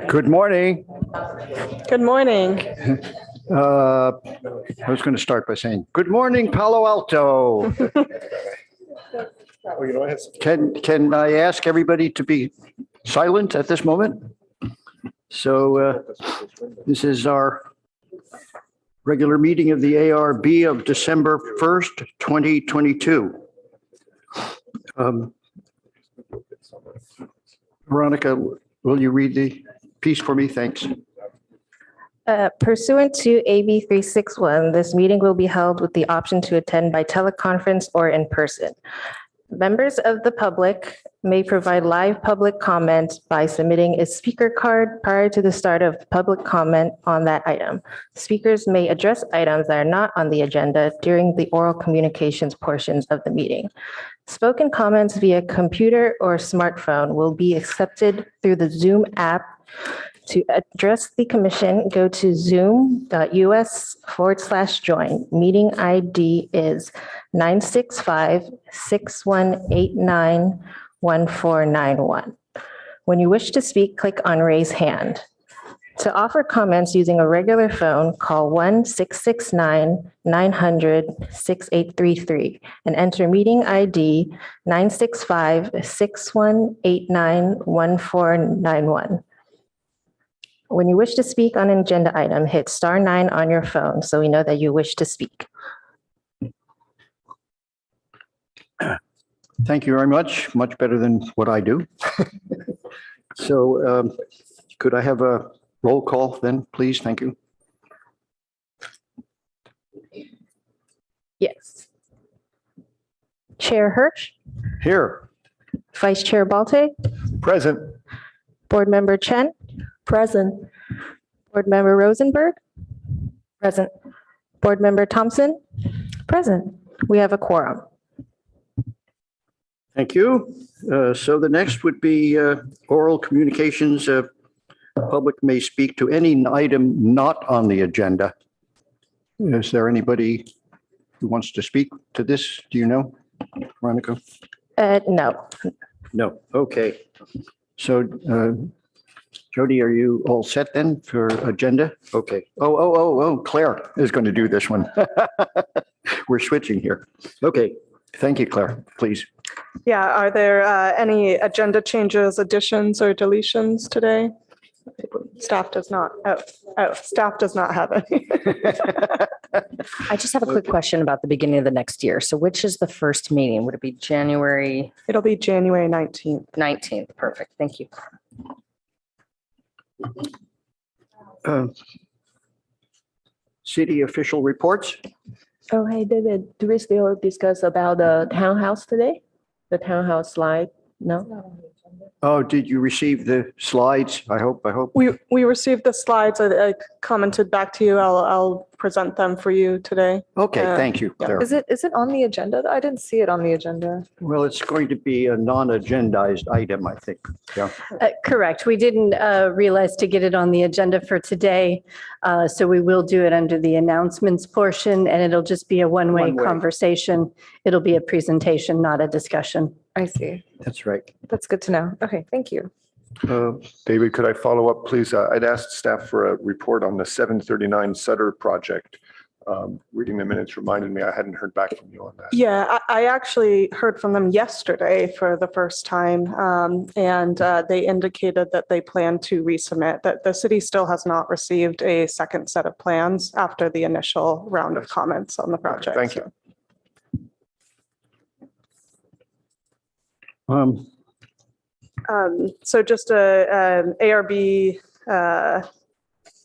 Good morning. Good morning. I was going to start by saying, good morning, Palo Alto. Can I ask everybody to be silent at this moment? So this is our regular meeting of the ARB of December 1st, 2022. Veronica, will you read the piece for me? Thanks. Pursuant to AB 361, this meeting will be held with the option to attend by teleconference or in person. Members of the public may provide live public comment by submitting a speaker card prior to the start of public comment on that item. Speakers may address items that are not on the agenda during the oral communications portions of the meeting. Spoken comments via computer or smartphone will be accepted through the Zoom app. To address the commission, go to zoom.us/join. Meeting ID is 965-6189-1491. When you wish to speak, click on raise hand. To offer comments using a regular phone, call 1-669-900-6833 and enter meeting ID 965-6189-1491. When you wish to speak on an agenda item, hit *9 on your phone so we know that you wish to speak. Thank you very much. Much better than what I do. So could I have a roll call then, please? Thank you. Yes. Chair Hirsch, Here. Vice Chair Balte, Present. Board Member Chen, present. Board Member Rosenberg, present. Board Member Thompson, present. We have a quorum. Thank you. So the next would be oral communications. Public may speak to any item not on the agenda. Is there anybody who wants to speak to this? Do you know, Veronica? No. No. Okay. So Jody, are you all set then for agenda? Okay. Oh, Claire is going to do this one. We're switching here. Okay. Thank you, Claire. Please. Yeah, are there any agenda changes, additions, or deletions today? Staff does not. Staff does not have any. I just have a quick question about the beginning of the next year. So which is the first meeting? Would it be January It'll be January 19th. 19th? Perfect. Thank you. City official reports. Oh, hey, David, do we still discuss about the townhouse today? The townhouse slide? No? Oh, did you receive the slides? I hope. We received the slides. I commented back to you. I'll present them for you today. Okay, thank you, Claire. Is it on the agenda? I didn't see it on the agenda. Well, it's going to be a non-agendized item, I think. Yeah. Correct. We didn't realize to get it on the agenda for today. So we will do it under the announcements portion, and it'll just be a one-way One-way. conversation. It'll be a presentation, not a discussion. I see. That's right. That's good to know. Okay, thank you. David, could I follow up, please? I'd asked staff for a report on the 739 Sutter project. Reading the minutes reminded me I hadn't heard back from you on that. Yeah, I actually heard from them yesterday for the first time. And they indicated that they plan to resubmit, that the city still has not received a second set of plans after the initial round of comments on the project. Thank you. So just a ARB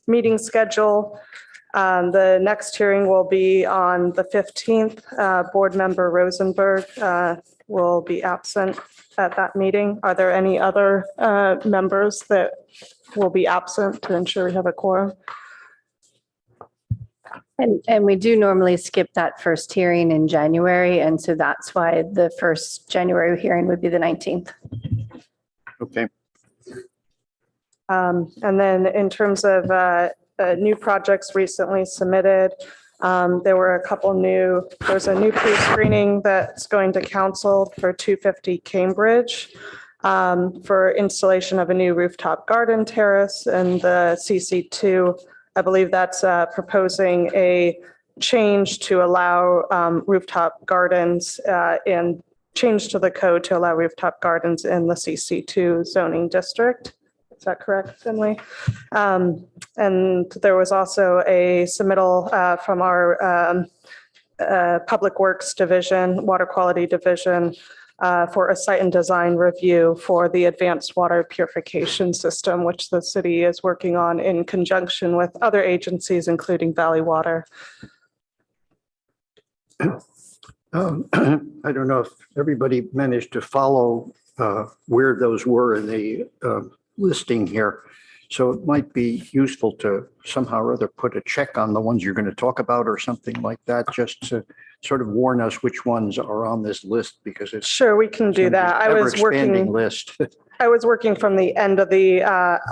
meeting schedule. The next hearing will be on the 15th. Board Member Rosenberg will be absent at that meeting. Are there any other members that will be absent to ensure we have a quorum? And we do normally skip that first hearing in January. And so that's why the first January hearing would be the 19th. Okay. And then in terms of new projects recently submitted, There was a new pre-screening that's going to council for 250 Cambridge for installation of a new rooftop garden terrace, and the CC2, I believe that's proposing a change to allow rooftop gardens and change to the code to allow rooftop gardens in the CC2 zoning district. Is that correct, Finley? And there was also a submittal from our Public Works Division, Water Quality Division, for a site and design review for the advanced water purification system, which the city is working on in conjunction with other agencies, including Valley Water. I don't know if everybody managed to follow where those were in the listing here. So it might be useful to somehow or other put a check on the ones you're going to talk about or something like that, just to sort of warn us which ones are on this list, because it's Sure, we can do that. ever-expanding list. I was working from the end of the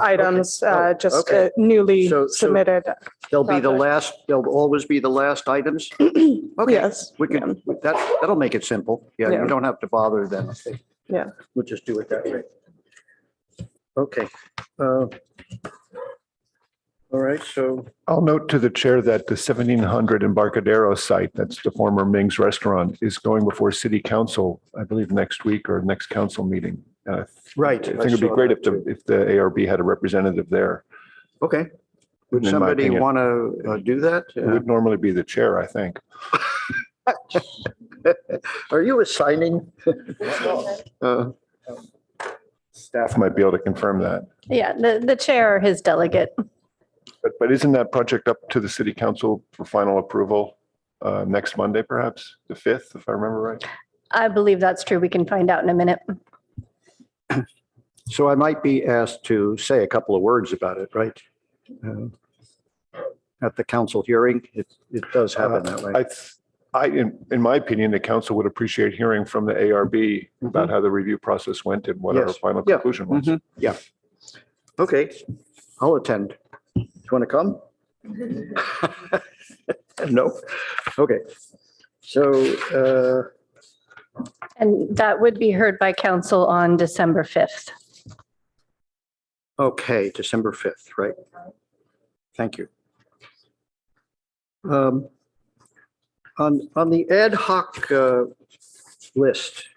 items, Oh, just okay. newly So- submitted. They'll be the Project. last, they'll always be the last items? Okay, Yes. we could, that'll make it simple. Yeah, Yeah. you don't have to bother then. Yeah. We'll just do it that way. Okay. All right, so, I'll note to the chair that the 1700 Embarcadero site, that's the former Ming's restaurant, is going before city council, I believe, next week or next council meeting. right. I think it'd be great if the ARB had a representative there. Okay. Would In my somebody opinion. want to do that? It would normally be the chair, I think. Are you assigning? Staff might be able to confirm that. Yeah, the chair or his delegate. But isn't that project up to the city council for final approval next Monday, perhaps, the 5th, if I remember right? I believe that's true. We can find out in a minute. So I might be asked to say a couple of words about it, right? At the council hearing, it does happen that way. In my opinion, the council would appreciate hearing from the ARB about how the review process went and what our Yes. final Yeah. conclusion was. Mhm. Yeah. Okay, I'll attend. Do you want to come? No? Okay. So, And that would be heard by council on December 5th. okay, December 5th, right? Thank you. On the ad hoc list,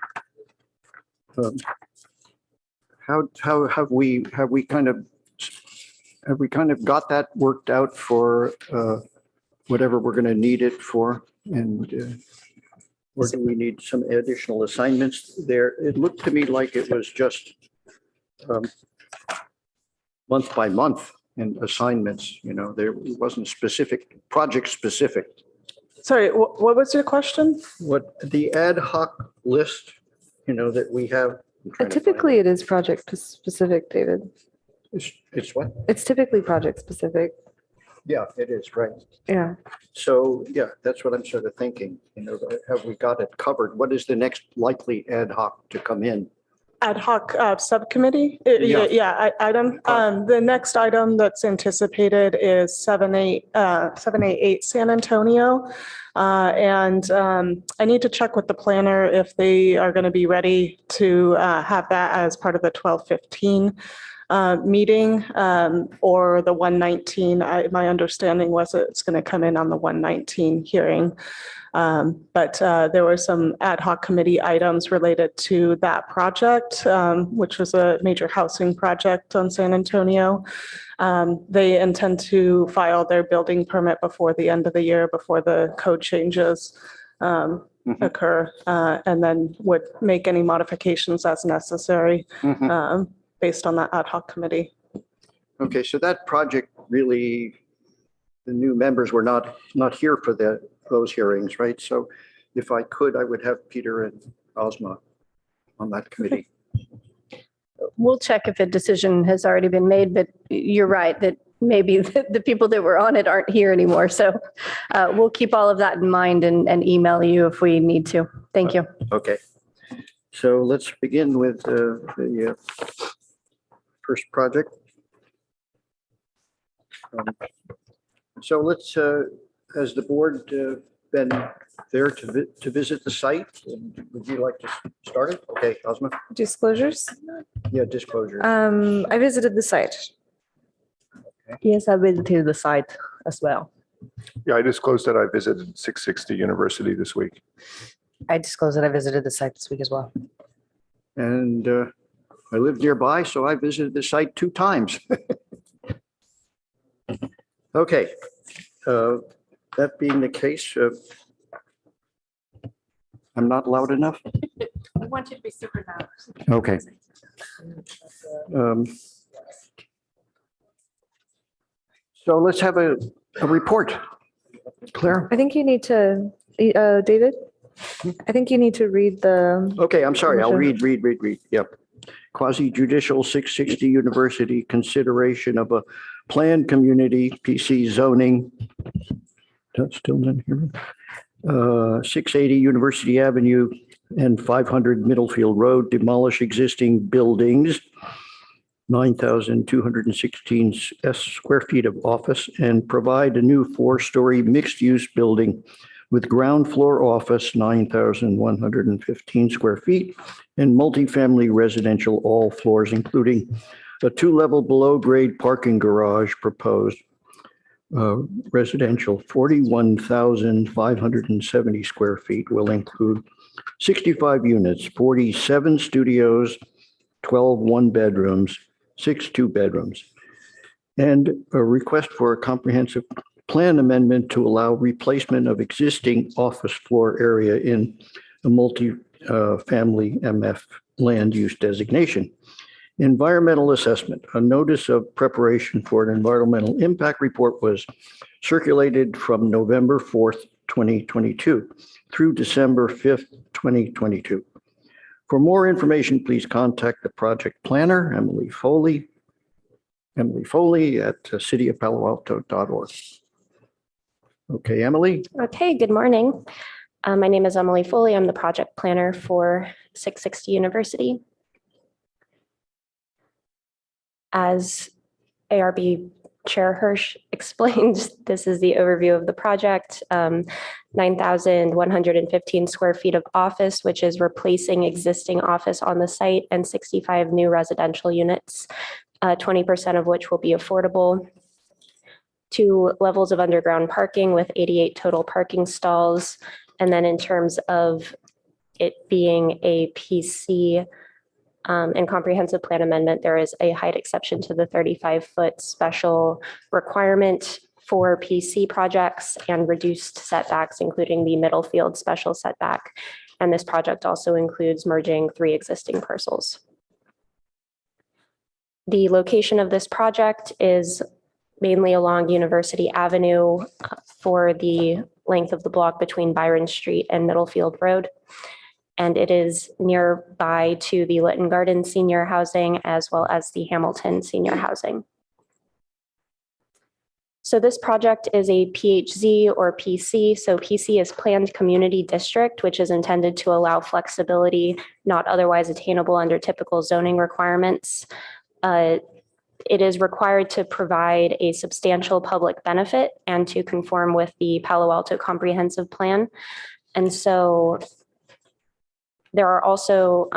how have we kind of got that worked out for whatever we're going to need it for? And or do we need some additional assignments there? It looked to me like it was just month by month in assignments, there wasn't specific, project specific. Sorry, what was your question? What the ad hoc list, that we have. I'm trying to find Typically, it is project specific, David. It's what? It's typically project specific. Yeah, it is, right. Yeah. So, yeah, that's what I'm sort of thinking, have we got it covered? What is the next likely ad hoc to come in? Ad hoc subcommittee? Yeah. Yeah, item. The next item that's anticipated is 788 San Antonio. And I need to check with the planner if they are going to be ready to have that as part of the 12:15 meeting or the 119. My understanding was it's going to come in on the 119 hearing. But there were some ad hoc committee items related to that project, which was a major housing project on San Antonio. They intend to file their building permit before the end of the year, before the code changes occur, and then would make any modifications as necessary based on that ad hoc committee. Okay, so that project really, the new members were not here for those hearings, right? So if I could, I would have Peter and Ozma on that committee. We'll check if a decision has already been made, but you're right that maybe the people that were on it aren't here anymore. So we'll keep all of that in mind and email you if we need to. Thank you. Okay, so let's begin with the first project. So let's Has the board been there to visit the site? And would you like to start it? Okay, Osma. Disclosures. Yeah, disclosure. I visited the site. Yes, I visited the site as well. Yeah, I disclosed that I visited 660 University this week. I disclosed that I visited the site this week as well. And I live nearby, so I visited the site 2 times. Okay, that being the case, I'm not loud enough? I want you to be super loud. Okay. So let's have a report. Claire? I think you need to, David, I think you need to read the, Okay, I'm sorry. I'll Motion. read. Yep. Quasi judicial 660 University consideration of a planned community PC zoning. That still didn't hear me. 680 University Avenue and 500 Middlefield Road, demolish existing buildings, 9,216 square feet of office, and provide a new 4-story mixed-use building with ground floor office, 9,115 square feet, and multifamily residential all floors, including a 2-level below-grade parking garage proposed. Residential, 41,570 square feet will include 65 units, 47 studios, 12 one-bedrooms, 6 two-bedrooms, and a request for a comprehensive plan amendment to allow replacement of existing office floor area in a multi-family MF land use designation. Environmental assessment. A notice of preparation for an environmental impact report was circulated from November 4th, 2022 through December 5th, 2022. For more information, please contact the project planner, Emily Foley at cityofpaloalto.org. Okay, Emily? Okay, good morning. My name is Emily Foley. I'm the project planner for 660 University. As ARB Chair Hirsch explained, this is the overview of the project. 9,115 square feet of office, which is replacing existing office on the site, and 65 new residential units, 20% of which will be affordable. 2 levels of underground parking with 88 total parking stalls. And then in terms of it being a PC and comprehensive plan amendment, there is a height exception to the 35-foot special requirement for PC projects and reduced setbacks, including the Middlefield special setback. And this project also includes merging 3 existing parcels. The location of this project is mainly along University Avenue for the length of the block between Byron Street and Middlefield Road. And it is nearby to the Lytton Garden Senior Housing as well as the Hamilton Senior Housing. So this project is a PHZ or PC. So PC is Planned Community District, which is intended to allow flexibility not otherwise attainable under typical zoning requirements. It is required to provide a substantial public benefit and to conform with the Palo Alto Comprehensive Plan. And so there are also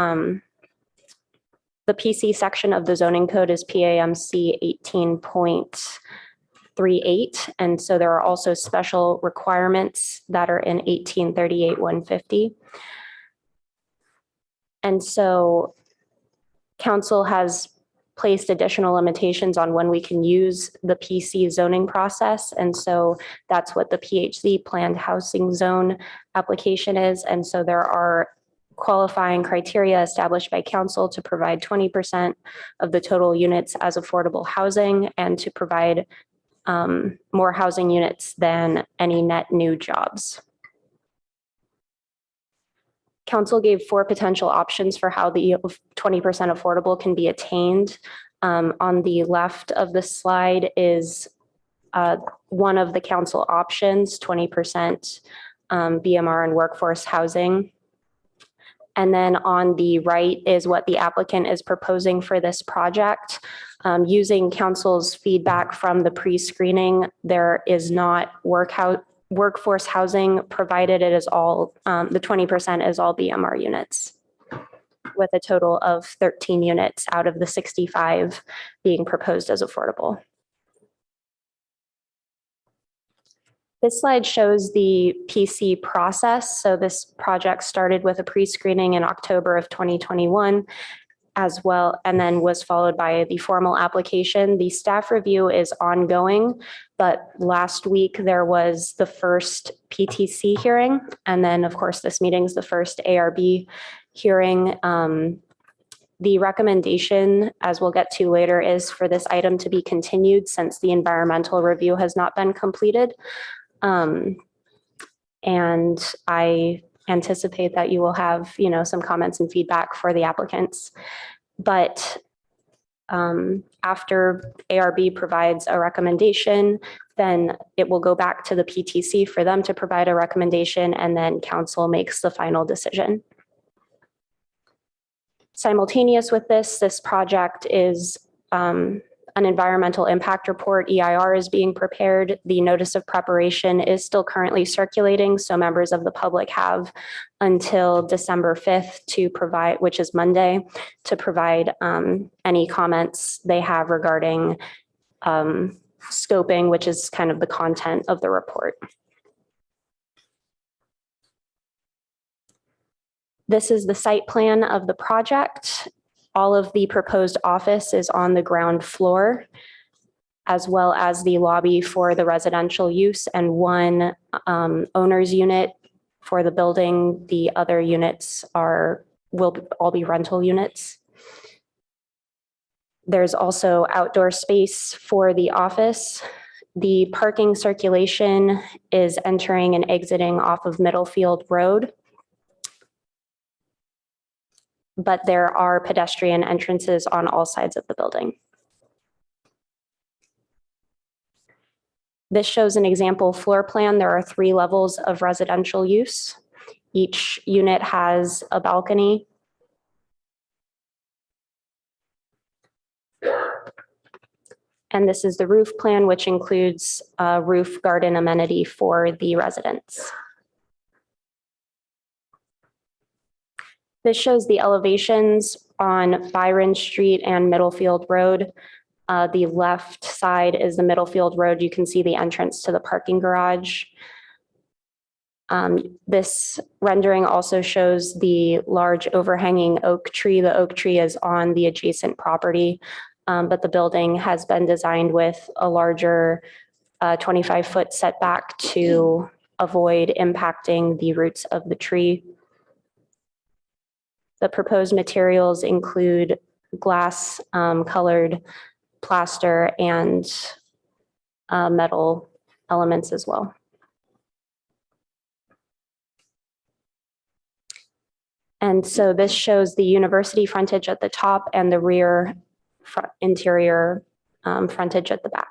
the PC section of the zoning code is PAMC 18.38. And so there are also special requirements that are in 1838-150. And so council has placed additional limitations on when we can use the PC zoning process. And so that's what the PHZ planned housing zone application is. And so there are qualifying criteria established by council to provide 20% of the total units as affordable housing and to provide more housing units than any net new jobs. Council gave 4 potential options for how the 20% affordable can be attained. On the left of the slide is one of the council options, 20% BMR and workforce housing. And then on the right is what the applicant is proposing for this project. Using council's feedback from the pre-screening, there is not workforce housing, provided it is all, the 20% is all BMR units, with a total of 13 units out of the 65 being proposed as affordable. This slide shows the PC process. So this project started with a pre-screening in October of 2021 as well, and then was followed by the formal application. The staff review is ongoing, but last week there was the first PTC hearing. And then of course, this meeting is the first ARB hearing. The recommendation, as we'll get to later, is for this item to be continued since the environmental review has not been completed. And I anticipate that you will have, some comments and feedback for the applicants. But after ARB provides a recommendation, then it will go back to the PTC for them to provide a recommendation, and then council makes the final decision. Simultaneous with this project is an environmental impact report, EIR, is being prepared. The notice of preparation is still currently circulating, so members of the public have until December 5th to provide, which is Monday, to provide any comments they have regarding scoping, which is kind of the content of the report. This is the site plan of the project. All of the proposed office is on the ground floor, as well as the lobby for the residential use and one owner's unit for the building. The other units will all be rental units. There's also outdoor space for the office. The parking circulation is entering and exiting off of Middlefield Road, but there are pedestrian entrances on all sides of the building. This shows an example floor plan. There are 3 levels of residential use. Each unit has a balcony. And this is the roof plan, which includes a roof garden amenity for the residents. This shows the elevations on Byron Street and Middlefield Road. The left side is the Middlefield Road. You can see the entrance to the parking garage. This rendering also shows the large overhanging oak tree. The oak tree is on the adjacent property, but the building has been designed with a larger 25-foot setback to avoid impacting the roots of the tree. The proposed materials include glass colored plaster and metal elements as well. And so this shows the university frontage at the top and the rear interior frontage at the back.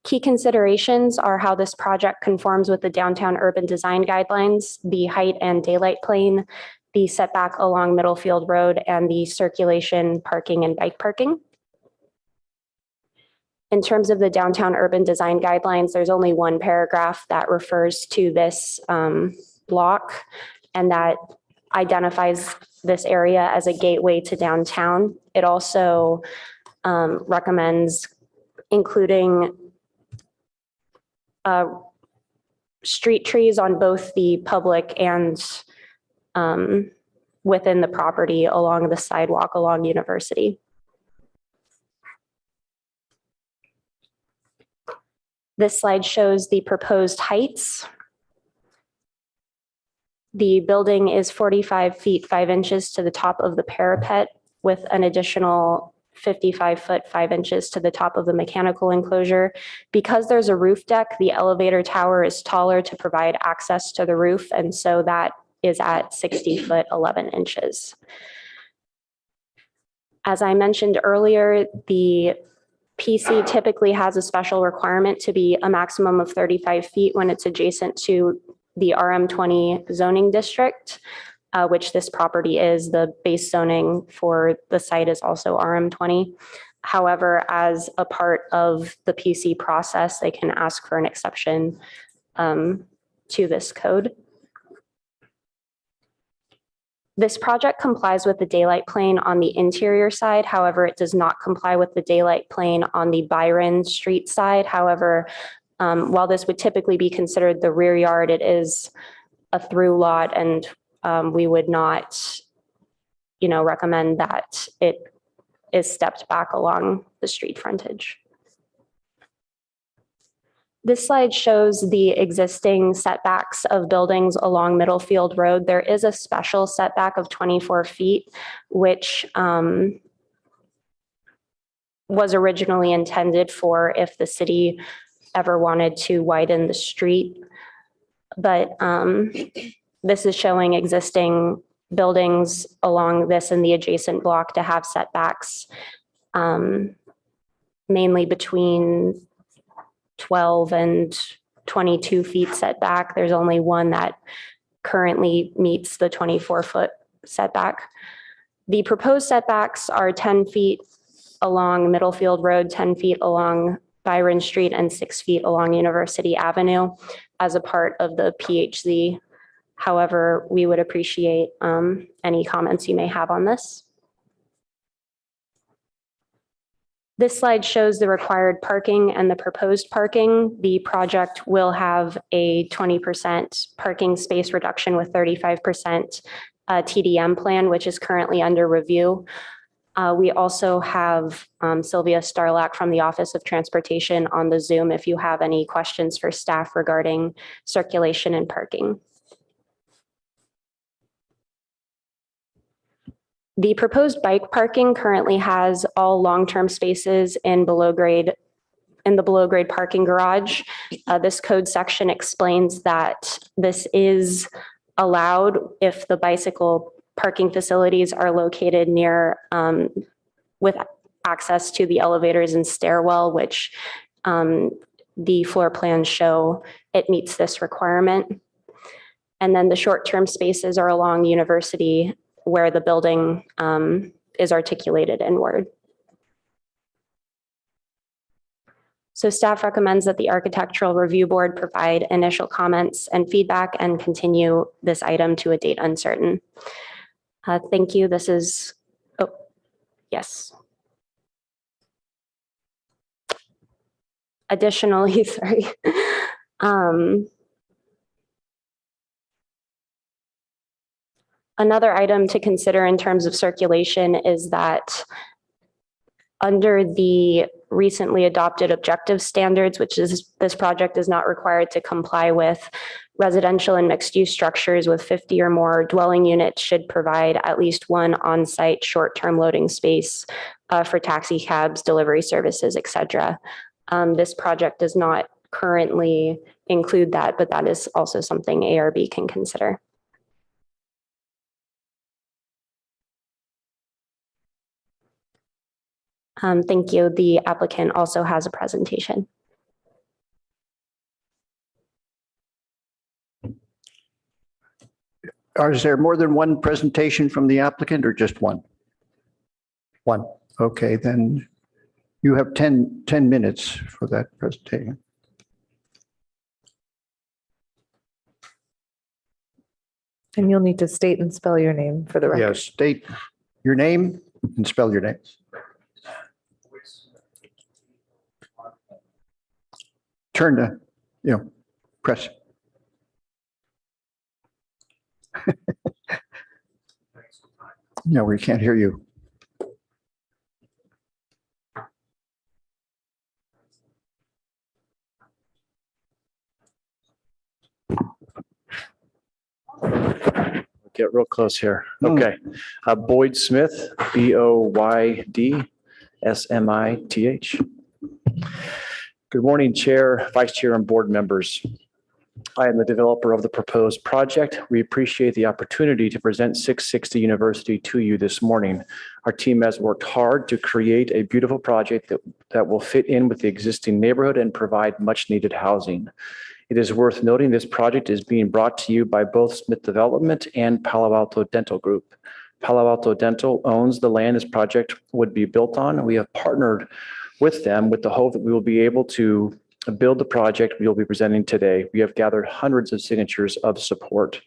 Key considerations are how this project conforms with the downtown urban design guidelines, the height and daylight plane, the setback along Middlefield Road, and the circulation, parking, and bike parking. In terms of the downtown urban design guidelines, there's only one paragraph that refers to this block, and that identifies this area as a gateway to downtown. It also recommends including street trees on both the public and within the property along the sidewalk along University. This slide shows the proposed heights. The building is 45 feet 5 inches to the top of the parapet, with an additional 55 foot 5 inches to the top of the mechanical enclosure. Because there's a roof deck, the elevator tower is taller to provide access to the roof, and so that is at 60 foot 11 inches. As I mentioned earlier, the PC typically has a special requirement to be a maximum of 35 feet when it's adjacent to the RM20 zoning district, which this property is. The base zoning for the site is also RM20. However, as a part of the PC process, they can ask for an exception to this code. This project complies with the daylight plane on the interior side. However, it does not comply with the daylight plane on the Byron Street side. However, while this would typically be considered the rear yard, it is a through lot, and we would not, recommend that it is stepped back along the street frontage. This slide shows the existing setbacks of buildings along Middlefield Road. There is a special setback of 24 feet, which was originally intended for if the city ever wanted to widen the street. But this is showing existing buildings along this and the adjacent block to have setbacks, mainly between 12 and 22 feet setback. There's only one that currently meets the 24-foot setback. The proposed setbacks are 10 feet along Middlefield Road, 10 feet along Byron Street, and 6 feet along University Avenue as a part of the PHZ. However, we would appreciate any comments you may have on this. This slide shows the required parking and the proposed parking. The project will have a 20% parking space reduction with 35% TDM plan, which is currently under review. We also have Sylvia Starlack from the Office of Transportation on the Zoom if you have any questions for staff regarding circulation and parking. The proposed bike parking currently has all long-term spaces in the below grade parking garage. This code section explains that this is allowed if the bicycle parking facilities are located near with access to the elevators and stairwell, which the floor plans show it meets this requirement. And then the short-term spaces are along University, where the building is articulated inward. So staff recommends that the Architectural Review Board provide initial comments and feedback and continue this item to a date uncertain. Thank you. This is, oh, yes. Additionally, sorry. Another item to consider in terms of circulation is that under the recently adopted objective standards, which is this project is not required to comply with, residential and mixed use structures with 50 or more dwelling units should provide at least one on-site short-term loading space for taxi cabs, delivery services, et cetera. This project does not currently include that, but that is also something ARB can consider. Thank you. The applicant also has a presentation. Is there more than one presentation from the applicant or just one? One. Okay, then you have 10 minutes for that presentation. And you'll need to state and spell your name for the record. Yes, state your name and spell your name. Turn to, press. No, we can't hear you. Get real close here. Okay. Boyd Smith, Boyd Smith. Good morning, Chair, Vice Chair, and board members. I am the developer of the proposed project. We appreciate the opportunity to present 660 University to you this morning. Our team has worked hard to create a beautiful project that will fit in with the existing neighborhood and provide much needed housing. It is worth noting this project is being brought to you by both Smith Development and Palo Alto Dental Group. Palo Alto Dental owns the land this project would be built on. We have partnered with them with the hope that we will be able to build the project we will be presenting today. We have gathered hundreds of signatures of support.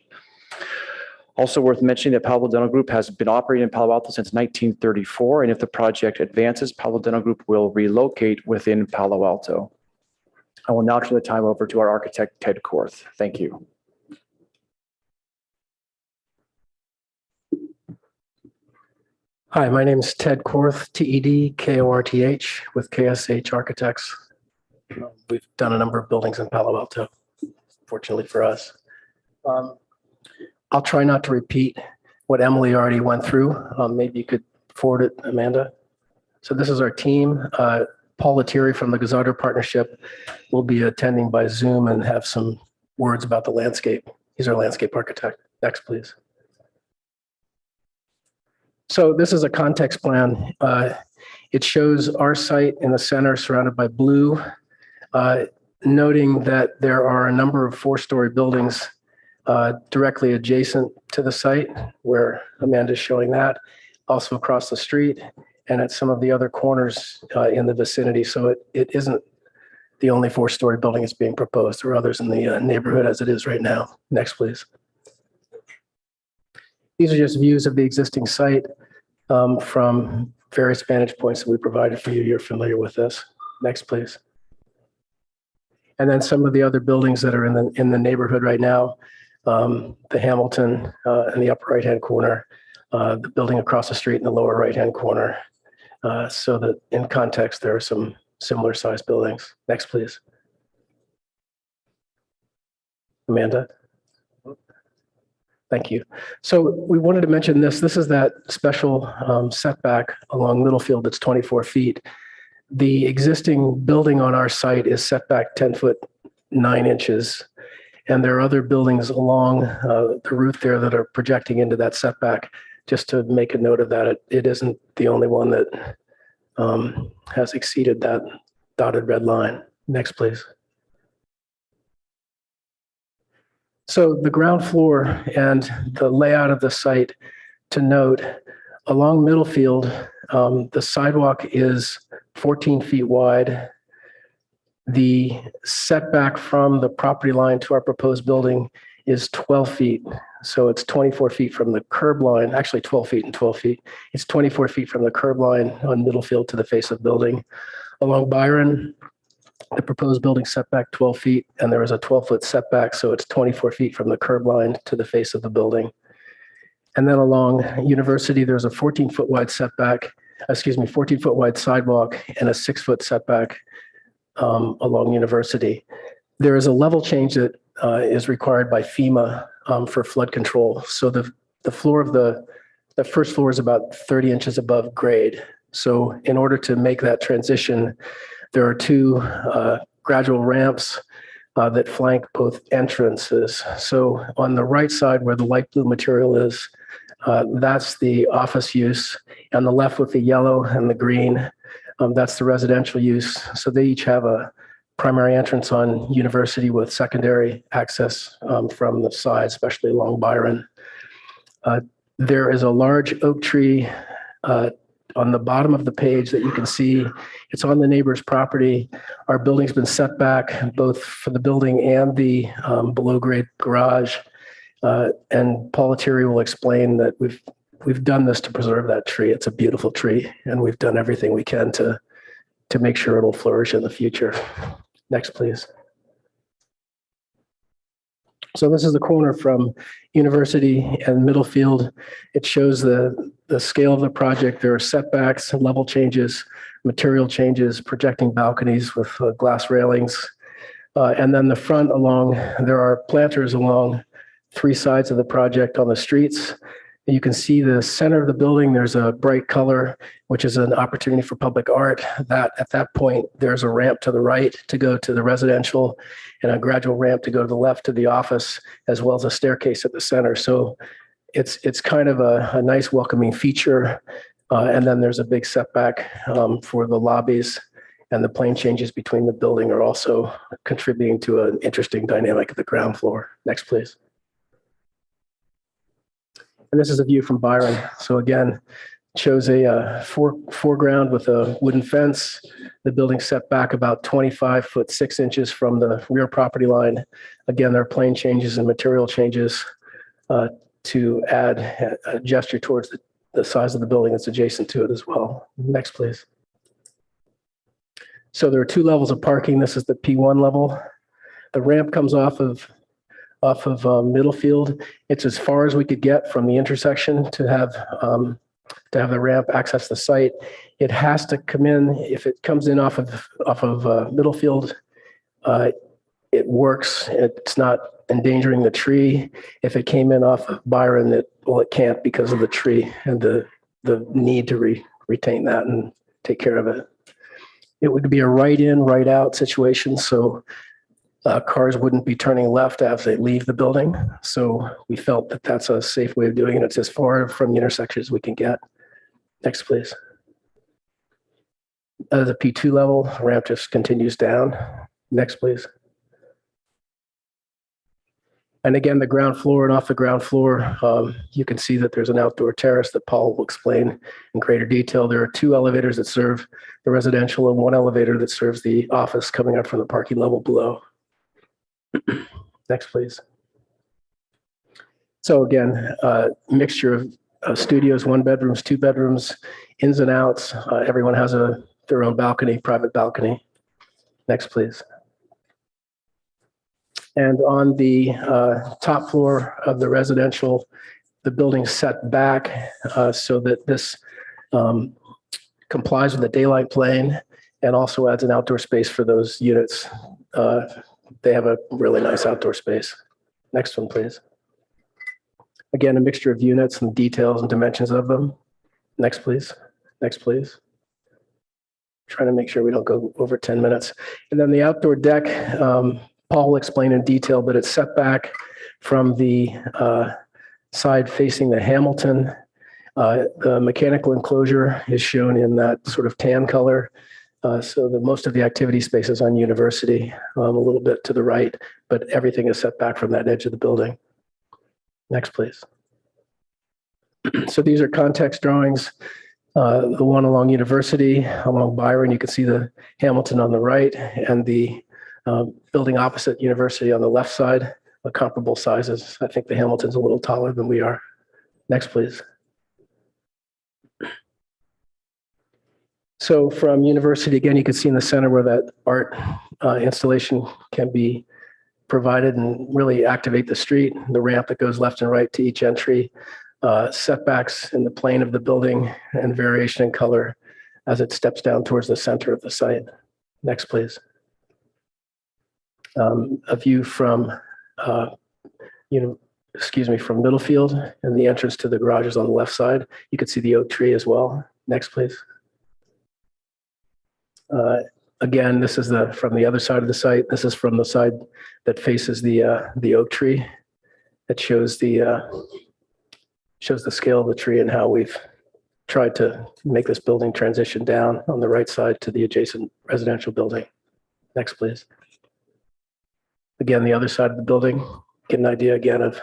Also worth mentioning that Palo Alto Dental Group has been operating in Palo Alto since 1934, and if the project advances, Palo Alto Dental Group will relocate within Palo Alto. I will now turn the time over to our architect, Ted Korth. Thank you. Hi, my name is Ted Korth, TED, KORTH, with KSH Architects. We've done a number of buildings in Palo Alto, fortunately for us. I'll try not to repeat what Emily already went through. Maybe you could forward it, Amanda. So this is our team. Paul Lettieri from the Gazzardo Partnership will be attending by Zoom and have some words about the landscape. He's our landscape architect. Next, please. So this is a context plan. It shows our site in the center surrounded by blue, noting that there are a number of four-story buildings directly adjacent to the site where Amanda's showing that, also across the street and at some of the other corners in the vicinity. So it isn't the only four-story building that's being proposed. There are others in the neighborhood as it is right now. Next, please. These are just views of the existing site from various vantage points that we provided for you. You're familiar with this. Next, please. And then some of the other buildings that are in the neighborhood right now, the Hamilton in the upper right-hand corner, the building across the street in the lower right-hand corner. So that in context, there are some similar sized buildings. Next, please. Amanda. Thank you. So we wanted to mention this. This is that special setback along Littlefield that's 24 feet. The existing building on our site is set back 10 foot 9 inches. And there are other buildings along the route there that are projecting into that setback. Just to make a note of that, it isn't the only one that has exceeded that dotted red line. Next, please. So the ground floor and the layout of the site, to note, along Middlefield, the sidewalk is 14 feet wide. The setback from the property line to our proposed building is 12 feet. So it's 24 feet from the curb line, actually 12 feet and 12 feet. It's 24 feet from the curb line on Middlefield to the face of the building. Along Byron, the proposed building setback 12 feet, and there is a 12-foot setback, so it's 24 feet from the curb line to the face of the building. And then along University, there's a 14-foot wide setback, 14-foot wide sidewalk and a 6-foot setback along University. There is a level change that is required by FEMA for flood control. So the floor of the first floor is about 30 inches above grade. So in order to make that transition, there are two gradual ramps that flank both entrances. So on the right side where the light blue material is, that's the office use. On the left with the yellow and the green, that's the residential use. So they each have a primary entrance on University with secondary access from the side, especially along Byron. There is a large oak tree on the bottom of the page that you can see. It's on the neighbor's property. Our building's been set back both for the building and the below grade garage. And Paul Lettieri will explain that we've done this to preserve that tree. It's a beautiful tree, and we've done everything we can to make sure it'll flourish in the future. Next, please. So this is the corner from University and Middlefield. It shows the scale of the project. There are setbacks, level changes, material changes, projecting balconies with glass railings. And then the front there are planters along 3 sides of the project on the streets. You can see the center of the building. There's a bright color, which is an opportunity for public art. At that point, there's a ramp to the right to go to the residential and a gradual ramp to go to the left to the office, as well as a staircase at the center. So it's kind of a nice welcoming feature. And then there's a big setback for the lobbies, and the plane changes between the building are also contributing to an interesting dynamic at the ground floor. Next, please. And this is a view from Byron. So again, shows a foreground with a wooden fence. The building set back about 25 foot 6 inches from the rear property line. Again, there are plane changes and material changes to add a gesture towards the size of the building that's adjacent to it as well. Next, please. So there are 2 levels of parking. This is the P1 level. The ramp comes off of Middlefield. It's as far as we could get from the intersection to have the ramp access the site. It has to come in. If it comes in off of Middlefield, it works. It's not endangering the tree. If it came in off of Byron, it can't because of the tree and the need to retain that and take care of it. It would be a right in, right out situation. So cars wouldn't be turning left as they leave the building. So we felt that that's a safe way of doing it. It's as far from the intersection as we can get. Next, please. The P2 level, ramp just continues down. Next, please. And again, the ground floor and off the ground floor, you can see that there's an outdoor terrace that Paul will explain in greater detail. There are 2 elevators that serve the residential and 1 elevator that serves the office coming up from the parking level below. Next, please. So again, mixture of studios, 1 bedrooms, 2 bedrooms, ins and outs. Everyone has their own balcony, private balcony. Next, please. And on the top floor of the residential, the building's set back so that this complies with the daylight plane and also adds an outdoor space for those units. They have a really nice outdoor space. Next one, please. Again, a mixture of units and details and dimensions of them. Next, please. Next, please. Trying to make sure we don't go over 10 minutes. And then the outdoor deck, Paul will explain in detail, but it's set back from the side facing the Hamilton. The mechanical enclosure is shown in that sort of tan color. So that most of the activity space is on University, a little bit to the right, but everything is set back from that edge of the building. Next, please. So these are context drawings. The one along University, along Byron, you can see the Hamilton on the right and the building opposite University on the left side, comparable sizes. I think the Hamilton's a little taller than we are. Next, please. So from University, again, you can see in the center where that art installation can be provided and really activate the street, the ramp that goes left and right to each entry, setbacks in the plane of the building, and variation in color as it steps down towards the center of the site. Next, please. A view from, from Middlefield, and the entrance to the garage is on the left side. You can see the oak tree as well. Next, please. Again, this is from the other side of the site. This is from the side that faces the oak tree. It shows the scale of the tree and how we've tried to make this building transition down on the right side to the adjacent residential building. Next, please. Again, the other side of the building, get an idea again of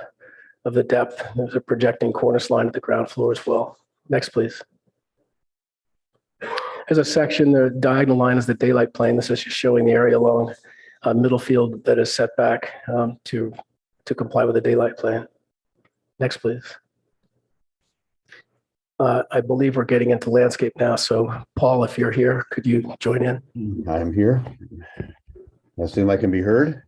the depth. There's a projecting cornice line at the ground floor as well. Next, please. There's a section, the diagonal line is the daylight plane. This is just showing the area along Middlefield that is set back to comply with the daylight plane. Next, please. I believe we're getting into landscape now. So Paul, if you're here, could you join in? I'm here. I assume I can be heard.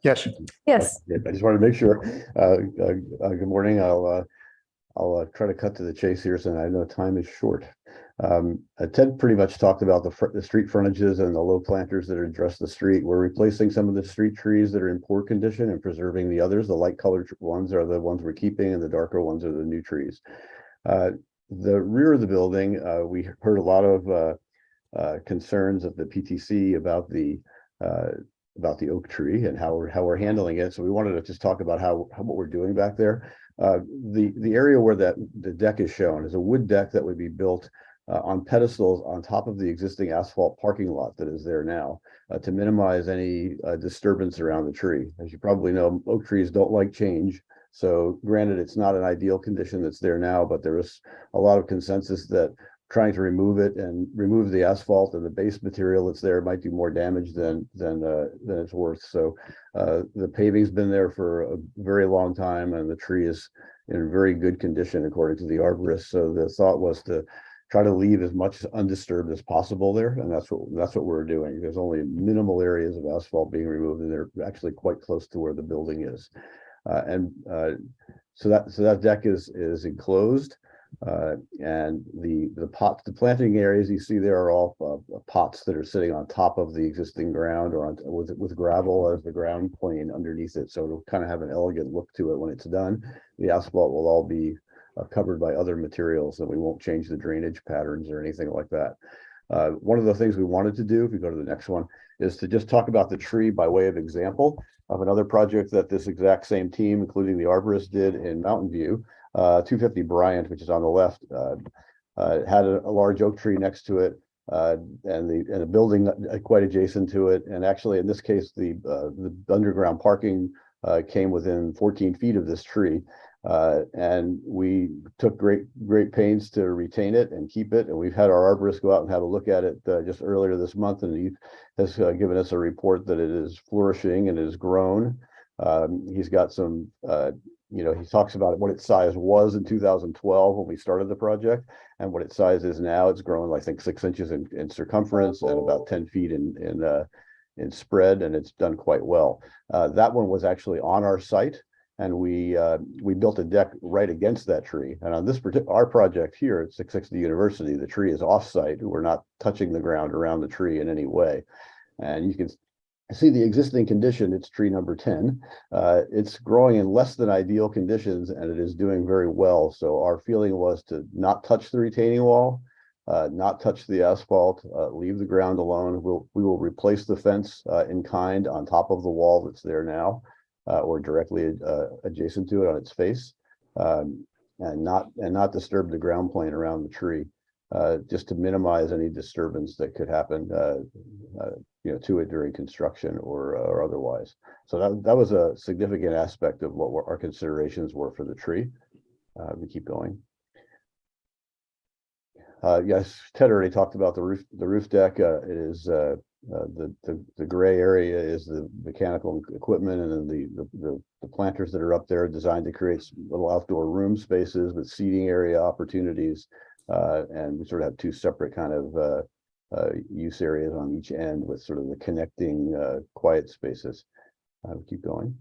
Yes. Yes. I just wanted to make sure. Good morning. I'll try to cut to the chase here, since I know time is short. Ted pretty much talked about the street frontages and the low planters that address the street. We're replacing some of the street trees that are in poor condition and preserving the others. The light colored ones are the ones we're keeping, and the darker ones are the new trees. The rear of the building, we heard a lot of concerns of the PTC about the oak tree and how we're handling it. So we wanted to just talk about what we're doing back there. The area where the deck is shown is a wood deck that would be built on pedestals on top of the existing asphalt parking lot that is there now to minimize any disturbance around the tree. As you probably know, oak trees don't like change, So granted, it's not an ideal condition that's there now, but there is a lot of consensus that trying to remove it and remove the asphalt and the base material that's there might do more damage than it's worth. So the paving's been there for a very long time, and the tree is in very good condition according to the arborist. So the thought was to try to leave as much undisturbed as possible there, and that's what we're doing. There's only minimal areas of asphalt being removed, and they're actually quite close to where the building is. So that deck is enclosed. And the planting areas you see there are all pots that are sitting on top of the existing ground or with gravel as the ground plane underneath it. So it'll kind of have an elegant look to it when it's done. The asphalt will all be covered by other materials, and we won't change the drainage patterns or anything like that. One of the things we wanted to do, if we go to the next one, is to just talk about the tree by way of example of another project that this exact same team, including the arborist, did in Mountain View. 250 Bryant, which is on the left, had a large oak tree next to it, and a building quite adjacent to it. And actually, in this case, the underground parking came within 14 feet of this tree. And we took great pains to retain it and keep it. And we've had our arborist go out and have a look at it just earlier this month, and he has given us a report that it is flourishing and it has grown. He's got some he talks about what its size was in 2012 when we started the project, and what its size is now. It's grown, I think, 6 inches in circumference and about 10 feet in spread, and it's done quite well. That one was actually on our site, and we built a deck right against that tree. And on our project here at 660 University, the tree is off-site. We're not touching the ground around the tree in any way, and you can see the existing condition. It's tree number 10. It's growing in less than ideal conditions, and it is doing very well. So our feeling was to not touch the retaining wall, not touch the asphalt, leave the ground alone. We will replace the fence in kind on top of the wall that's there now, or directly adjacent to it on its face, and not disturb the ground plane around the tree, just to minimize any disturbance that could happen to it during construction or otherwise. So that was a significant aspect of what our considerations were for the tree. We keep going. Yes, Ted already talked about the roof deck. It is the gray area is the mechanical equipment, and then the planters that are up there are designed to create little outdoor room spaces with seating area opportunities. And we sort of have two separate kind of use areas on each end with sort of the connecting quiet spaces. Keep going.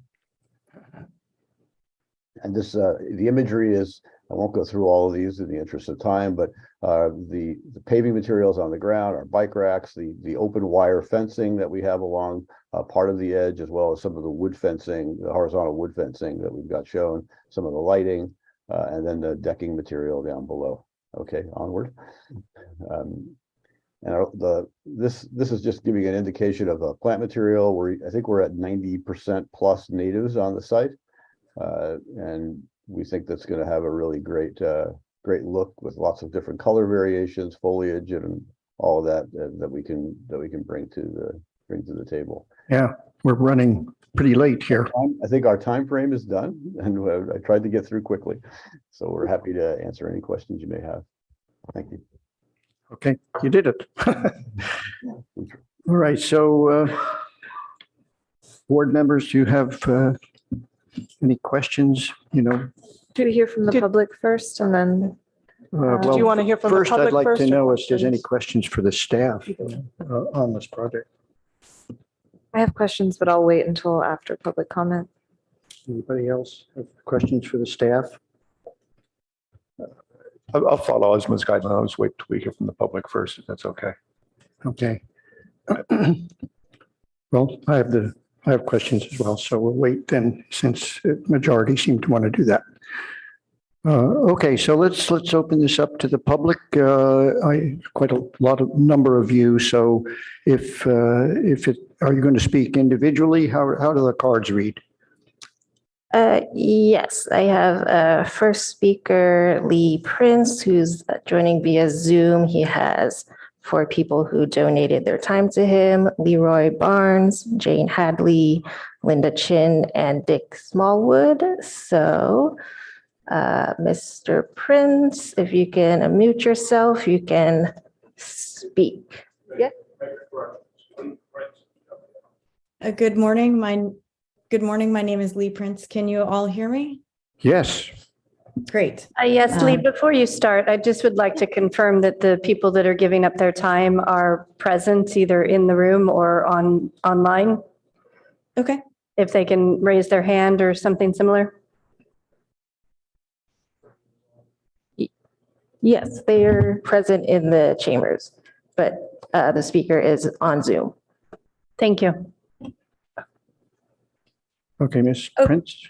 And this, the imagery is, I won't go through all of these in the interest of time, but the paving materials on the ground, our bike racks, the open wire fencing that we have along part of the edge, as well as some of the wood fencing, the horizontal wood fencing that we've got shown, some of the lighting, and then the decking material down below. Okay, onward. This is just giving an indication of a plant material where I think we're at 90% plus natives on the site. And we think that's going to have a really great look with lots of different color variations, foliage, and all of that we can bring to the table. Yeah, we're running pretty late here. I think our time frame is done, and I tried to get through quickly. So we're happy to answer any questions you may have. Thank you. Okay, you did it. All right, so board members, do you have any questions? Do we hear from the public first and then? Do you want to hear from the First, public I'd like first to or know if there's any questions? questions for the staff on this project. I have questions, but I'll wait until after public comment. Anybody else have questions for the staff? I'll follow Osma's guidelines. I'll just wait till we hear from the public first, if that's okay. Okay. Well, I have questions as well, so we'll wait then, since the majority seem to want to do that. Okay, so let's open this up to the public. Quite a number of you. So are you going to speak individually? How do the cards read? Yes, I have first speaker Lee Prince, who's joining via Zoom. He has for people who donated their time to him: Leroy Barnes, Jane Hadley, Linda Chin, and Dick Smallwood. So, Mr. Prince, if you can unmute yourself, you can speak. Yeah. Good morning. My name is Lee Prince. Can you all hear me? Yes. Great. Yes, Lee, before you start, I just would like to confirm that the people that are giving up their time are present either in the room or online. Okay. If they can raise their hand or something similar. Yes, they're present in the chambers, but the speaker is on Zoom. Thank you. Okay, Ms. Oh. Prince.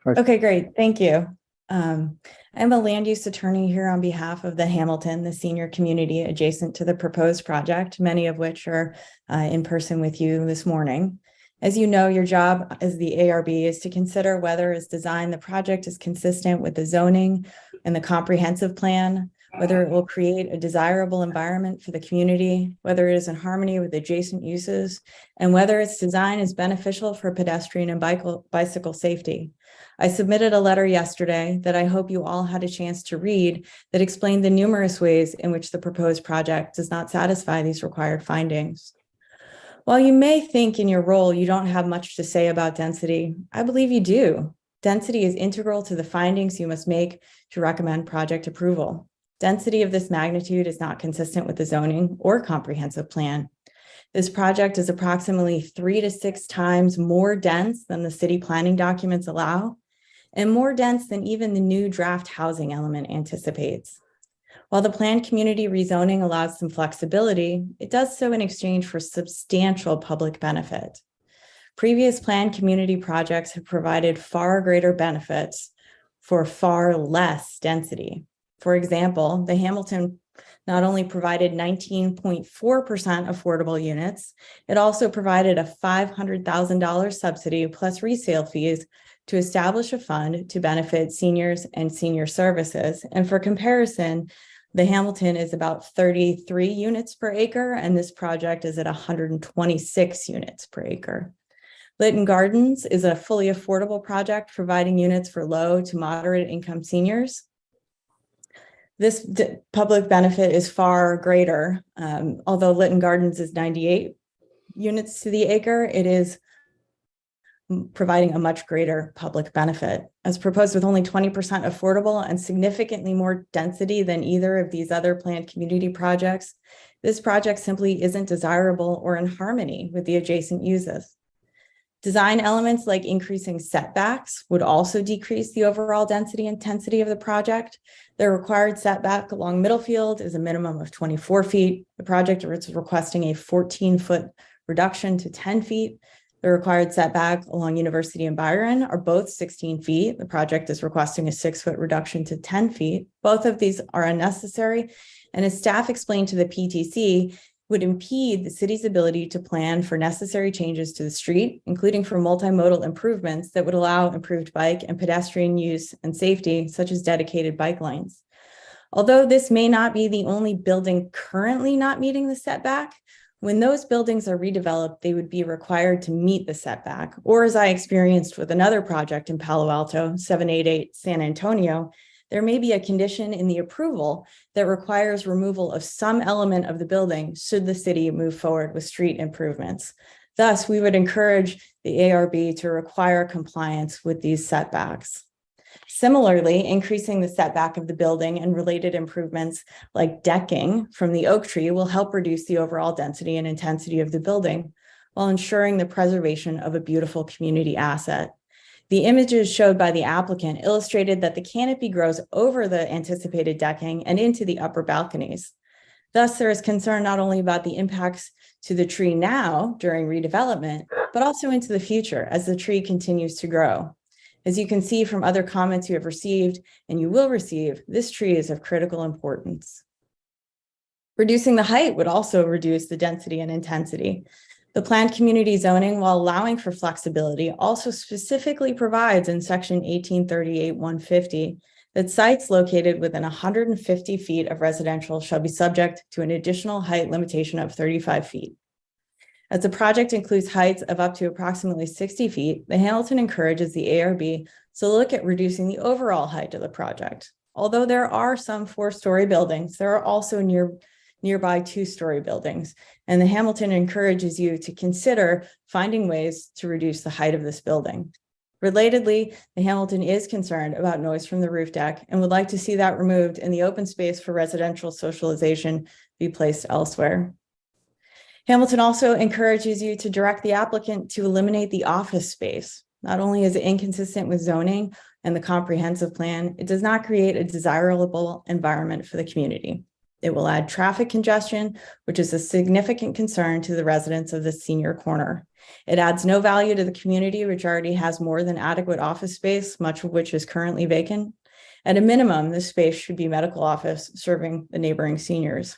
Okay, great. Thank you. I'm a land use attorney here on behalf of the Hamilton, the senior community adjacent to the proposed project, many of which are in person with you this morning. As you know, your job as the ARB is to consider whether as designed the project is consistent with the zoning and the comprehensive plan, whether it will create a desirable environment for the community, whether it is in harmony with adjacent uses, and whether its design is beneficial for pedestrian and bicycle safety. I submitted a letter yesterday that I hope you all had a chance to read that explained the numerous ways in which the proposed project does not satisfy these required findings. While you may think in your role you don't have much to say about density, I believe you do. Density is integral to the findings you must make to recommend project approval. Density of this magnitude is not consistent with the zoning or comprehensive plan. This project is approximately 3 to 6 times more dense than the city planning documents allow, and more dense than even the new draft housing element anticipates. While the planned community rezoning allows some flexibility, it does so in exchange for substantial public benefit. Previous planned community projects have provided far greater benefits for far less density. For example, the Hamilton not only provided 19.4% affordable units, it also provided a $500,000 subsidy plus resale fees to establish a fund to benefit seniors and senior services. And for comparison, the Hamilton is about 33 units per acre, and this project is at 126 units per acre. Lytton Gardens is a fully affordable project providing units for low to moderate income seniors. This public benefit is far greater. Although Lytton Gardens is 98 units to the acre, it is providing a much greater public benefit. As proposed with only 20% affordable and significantly more density than either of these other planned community projects, this project simply isn't desirable or in harmony with the adjacent uses. Design elements like increasing setbacks would also decrease the overall density and intensity of the project. The required setback along Middlefield is a minimum of 24 feet. The project is requesting a 14-foot reduction to 10 feet. The required setback along University and Byron are both 16 feet. The project is requesting a 6-foot reduction to 10 feet. Both of these are unnecessary, and as staff explained to the PTC, would impede the city's ability to plan for necessary changes to the street, including for multimodal improvements that would allow improved bike and pedestrian use and safety, such as dedicated bike lanes. Although this may not be the only building currently not meeting the setback, when those buildings are redeveloped, they would be required to meet the setback, or as I experienced with another project in Palo Alto, 788 San Antonio, there may be a condition in the approval that requires removal of some element of the building should the city move forward with street improvements. Thus, we would encourage the ARB to require compliance with these setbacks. Similarly, increasing the setback of the building and related improvements like decking from the oak tree will help reduce the overall density and intensity of the building while ensuring the preservation of a beautiful community asset. The images showed by the applicant illustrated that the canopy grows over the anticipated decking and into the upper balconies. Thus, there is concern not only about the impacts to the tree now during redevelopment, but also into the future as the tree continues to grow. As you can see from other comments you have received and you will receive, this tree is of critical importance. Reducing the height would also reduce the density and intensity. The planned community zoning, while allowing for flexibility, also specifically provides in section 1838-150 that sites located within 150 feet of residential shall be subject to an additional height limitation of 35 feet. As the project includes heights of up to approximately 60 feet, the Hamilton encourages the ARB to look at reducing the overall height of the project. Although there are some 4-story buildings, there are also nearby 2-story buildings, and the Hamilton encourages you to consider finding ways to reduce the height of this building. Relatedly, the Hamilton is concerned about noise from the roof deck and would like to see that removed and the open space for residential socialization be placed elsewhere. Hamilton also encourages you to direct the applicant to eliminate the office space. Not only is it inconsistent with zoning and the comprehensive plan, it does not create a desirable environment for the community. It will add traffic congestion, which is a significant concern to the residents of the senior corner. It adds no value to the community, which already has more than adequate office space, much of which is currently vacant. At a minimum, this space should be medical office serving the neighboring seniors.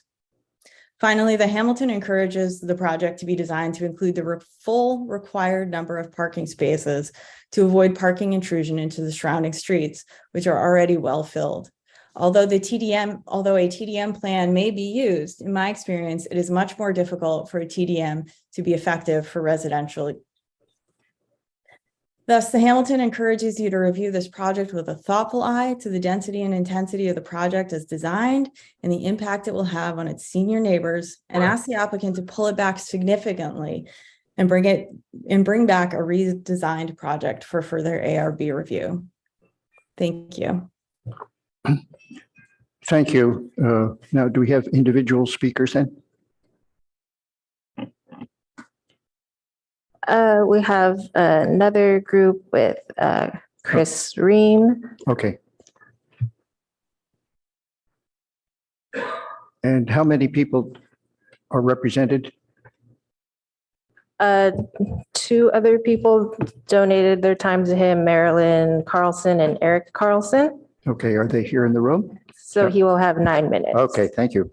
Finally, the Hamilton encourages the project to be designed to include the full required number of parking spaces to avoid parking intrusion into the surrounding streets, which are already well filled. Although a TDM plan may be used, in my experience, it is much more difficult for a TDM to be effective for residential. Thus, the Hamilton encourages you to review this project with a thoughtful eye to the density and intensity of the project as designed and the impact it will have on its senior neighbors, and ask the applicant to pull it back significantly and bring back a redesigned project for further ARB review. Thank you. Thank you. Now, do we have individual speakers then? We have another group with Chris Ream. Okay. And how many people are represented? 2 other people donated their time to him, Marilyn Carlson and Eric Carlson. Okay, are they here in the room? So he will have 9 minutes. Okay, thank you.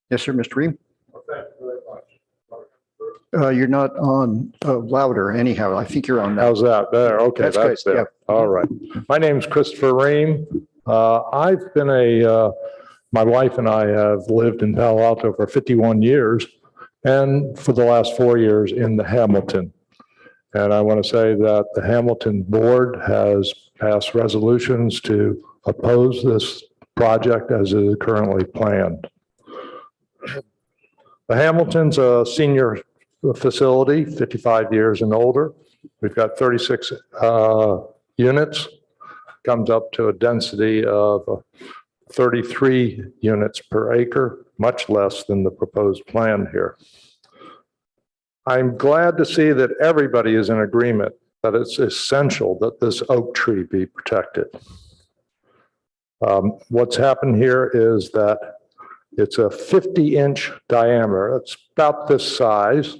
Yes, sir, Mr. Ream? You're not on louder anyhow. I think you're on now. How's that? There, okay, That's that's good, there. All right. My name's Christopher Ream. I've been my wife and I have lived in Palo Alto for 51 years, and for the last 4 years in the Hamilton. And I want to say that the Hamilton board has passed resolutions to oppose this project as it is currently planned. The Hamilton's a senior facility, 55 years and older. We've got 36 units, comes up to a density of 33 units per acre, much less than the proposed plan here. I'm glad to see that everybody is in agreement that it's essential that this oak tree be protected. What's happened here is that it's a 50-inch diameter. It's about this size.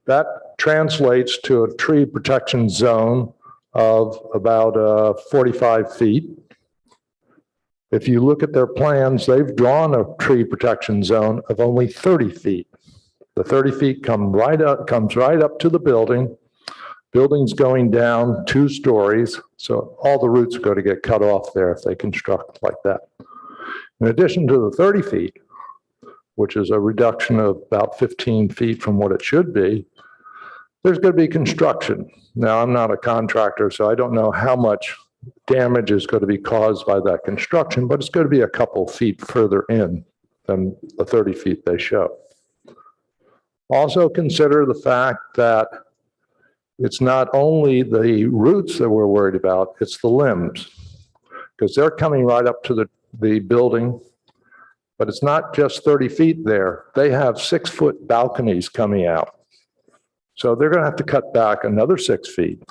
That translates to a tree protection zone of about 45 feet. If you look at their plans, they've drawn a tree protection zone of only 30 feet. The 30 feet comes right up to the building. Building's going down 2 stories, so all the roots are going to get cut off there if they construct like that. In addition to the 30 feet, which is a reduction of about 15 feet from what it should be, there's going to be construction. Now, I'm not a contractor, so I don't know how much damage is going to be caused by that construction, but it's going to be a couple feet further in than the 30 feet they show. Also consider the fact that it's not only the roots that we're worried about, it's the limbs, because they're coming right up to the building, but it's not just 30 feet there. They have 6-foot balconies coming out. So they're going to have to cut back another 6 feet.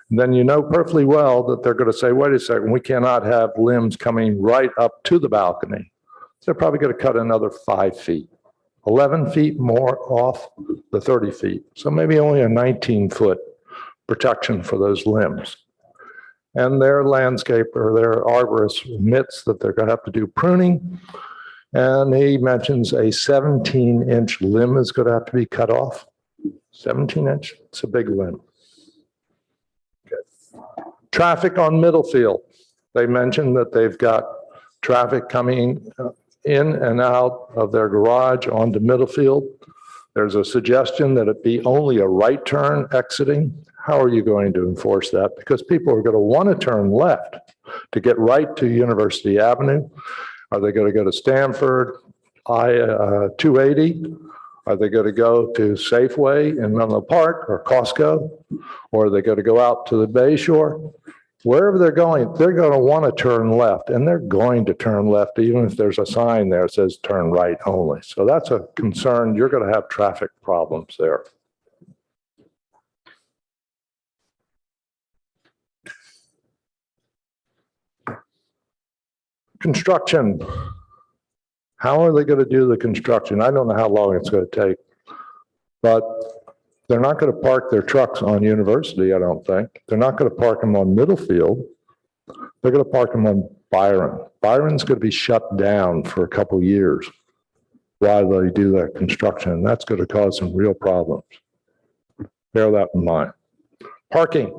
And then you know perfectly well that they're going to say, wait a second, we cannot have limbs coming right up to the balcony. So they're probably going to cut another 5 feet. 11 feet more off the 30 feet. So maybe only a 19-foot protection for those limbs. And their landscaper, their arborist admits that they're going to have to do pruning. And he mentions a 17-inch limb is going to have to be cut off. 17-inch, it's a big limb. Okay. Traffic on Middlefield. They mentioned that they've got traffic coming in and out of their garage onto Middlefield. There's a suggestion that it be only a right turn exiting. How are you going to enforce that? Because people are going to want to turn left to get right to University Avenue. Are they going to go to Stanford, I-280? Are they going to go to Safeway in Menlo Park or Costco? Or are they going to go out to the Bay Shore? Wherever they're going to want to turn left, and they're going to turn left even if there's a sign there that says turn right only. So that's a concern. You're going to have traffic problems there. Construction. How are they going to do the construction? I don't know how long it's going to take, but they're not going to park their trucks on University, I don't think. They're not going to park them on Middlefield. They're going to park them on Byron. Byron's going to be shut down for a couple years while they do that construction, and that's going to cause some real problems. Bear that in mind. Parking.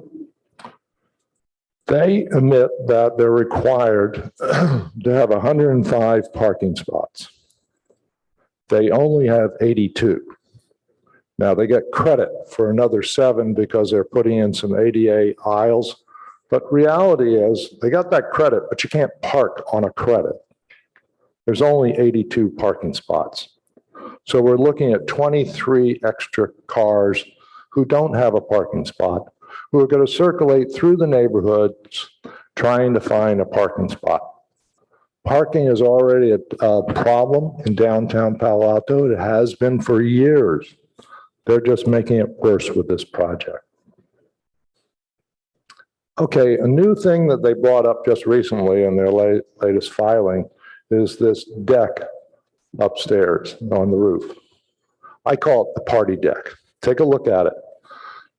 They admit that they're required to have 105 parking spots. They only have 82. Now, they get credit for another 7 because they're putting in some ADA aisles. But reality is they got that credit, but you can't park on a credit. There's only 82 parking spots. So we're looking at 23 extra cars who don't have a parking spot, who are going to circulate through the neighborhoods trying to find a parking spot. Parking is already a problem in downtown Palo Alto. It has been for years. They're just making it worse with this project. Okay, a new thing that they brought up just recently in their latest filing is this deck upstairs on the roof. I call it the party deck. Take a look at it.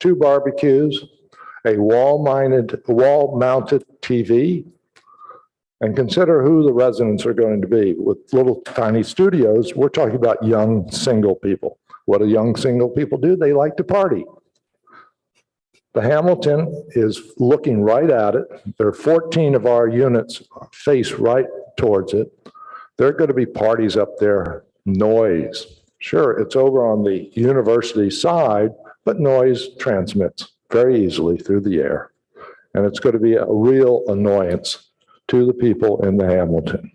2 barbecues, a wall-mounted TV, and consider who the residents are going to be. With little tiny studios, we're talking about young single people. What do young single people do? They like to party. The Hamilton is looking right at it. There are 14 of our units face right towards it. There are going to be parties up there. Noise. Sure, it's over on the university side, but noise transmits very easily through the air. And it's going to be a real annoyance to the people in the Hamilton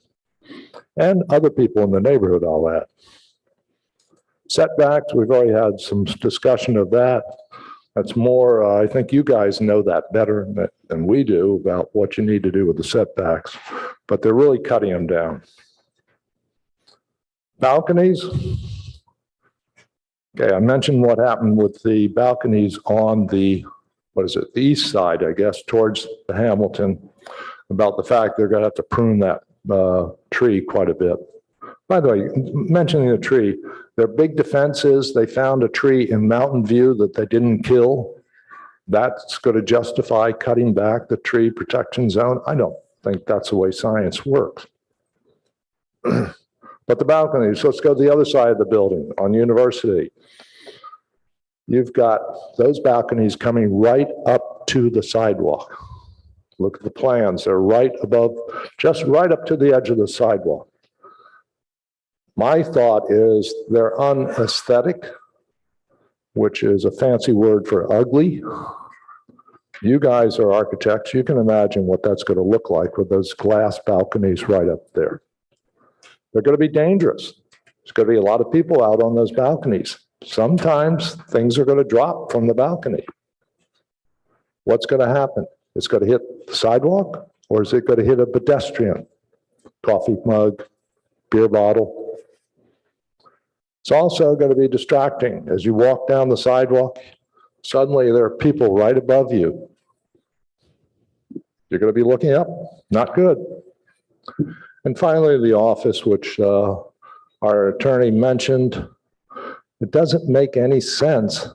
and other people in the neighborhood, I'll add. Setbacks, we've already had some discussion of that. That's more, I think you guys know that better than we do about what you need to do with the setbacks, but they're really cutting them down. Balconies. Okay, I mentioned what happened with the balconies on the, the east side, I guess, towards the Hamilton, about the fact they're going to have to prune that tree quite a bit. By the way, mentioning the tree, their big defense is they found a tree in Mountain View that they didn't kill. That's going to justify cutting back the tree protection zone. I don't think that's the way science works. But the balconies, let's go to the other side of the building on University. You've got those balconies coming right up to the sidewalk. Look at the plans. They're right above, just right up to the edge of the sidewalk. My thought is they're unaesthetic, which is a fancy word for ugly. You guys are architects. You can imagine what that's going to look like with those glass balconies right up there. They're going to be dangerous. There's going to be a lot of people out on those balconies. Sometimes things are going to drop from the balcony. What's going to happen? It's going to hit the sidewalk, or is it going to hit a pedestrian? Coffee mug, beer bottle. It's also going to be distracting. As you walk down the sidewalk, suddenly there are people right above you. You're going to be looking up. Not good. And finally, the office, which our attorney mentioned. It doesn't make any sense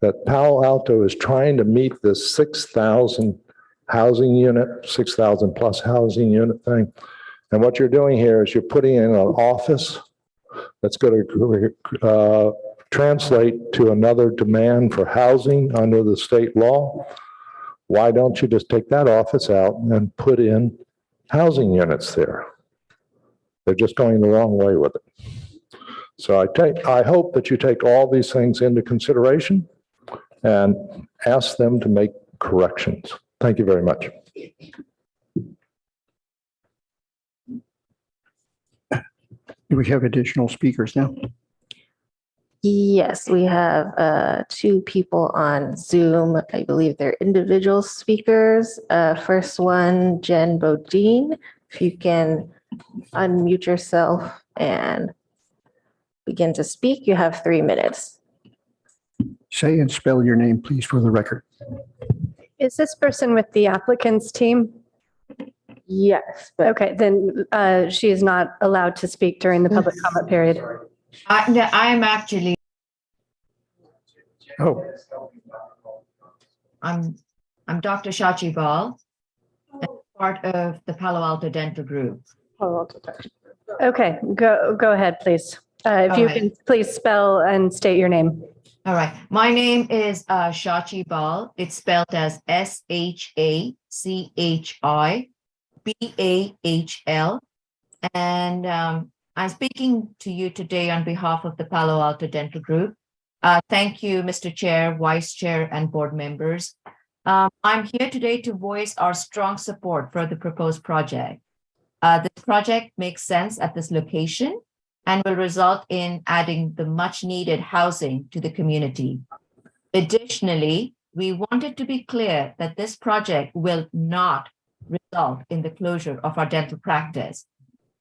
that Palo Alto is trying to meet this 6,000 housing unit, 6,000 plus housing unit thing. And what you're doing here is you're putting in an office that's going to translate to another demand for housing under the state law. Why don't you just take that office out and put in housing units there. They're just going the wrong way with it. So I hope that you take all these things into consideration and ask them to make corrections. Thank you very much. Do we have additional speakers now? Yes, we have two people on Zoom. I believe they're individual speakers. First one, Jen Bodine. If you can unmute yourself and begin to speak, you have 3 minutes. Say and spell your name, please, for the record. Is this person with the applicant's team? Yes. But Okay, then she is not allowed to speak during the public comment period. I'm actually, Oh, I'm Dr. Shachi Bal, part of the Palo Alto Dental Group. Okay, go ahead, please. If you can please spell and state your name. All right. My name is Shachi Bal. It's spelled as SHACHIBAHL. And I'm speaking to you today on behalf of the Palo Alto Dental Group. Thank you, Mr. Chair, Vice Chair, and board members. I'm here today to voice our strong support for the proposed project. This project makes sense at this location and will result in adding the much needed housing to the community. Additionally, we wanted to be clear that this project will not result in the closure of our dental practice.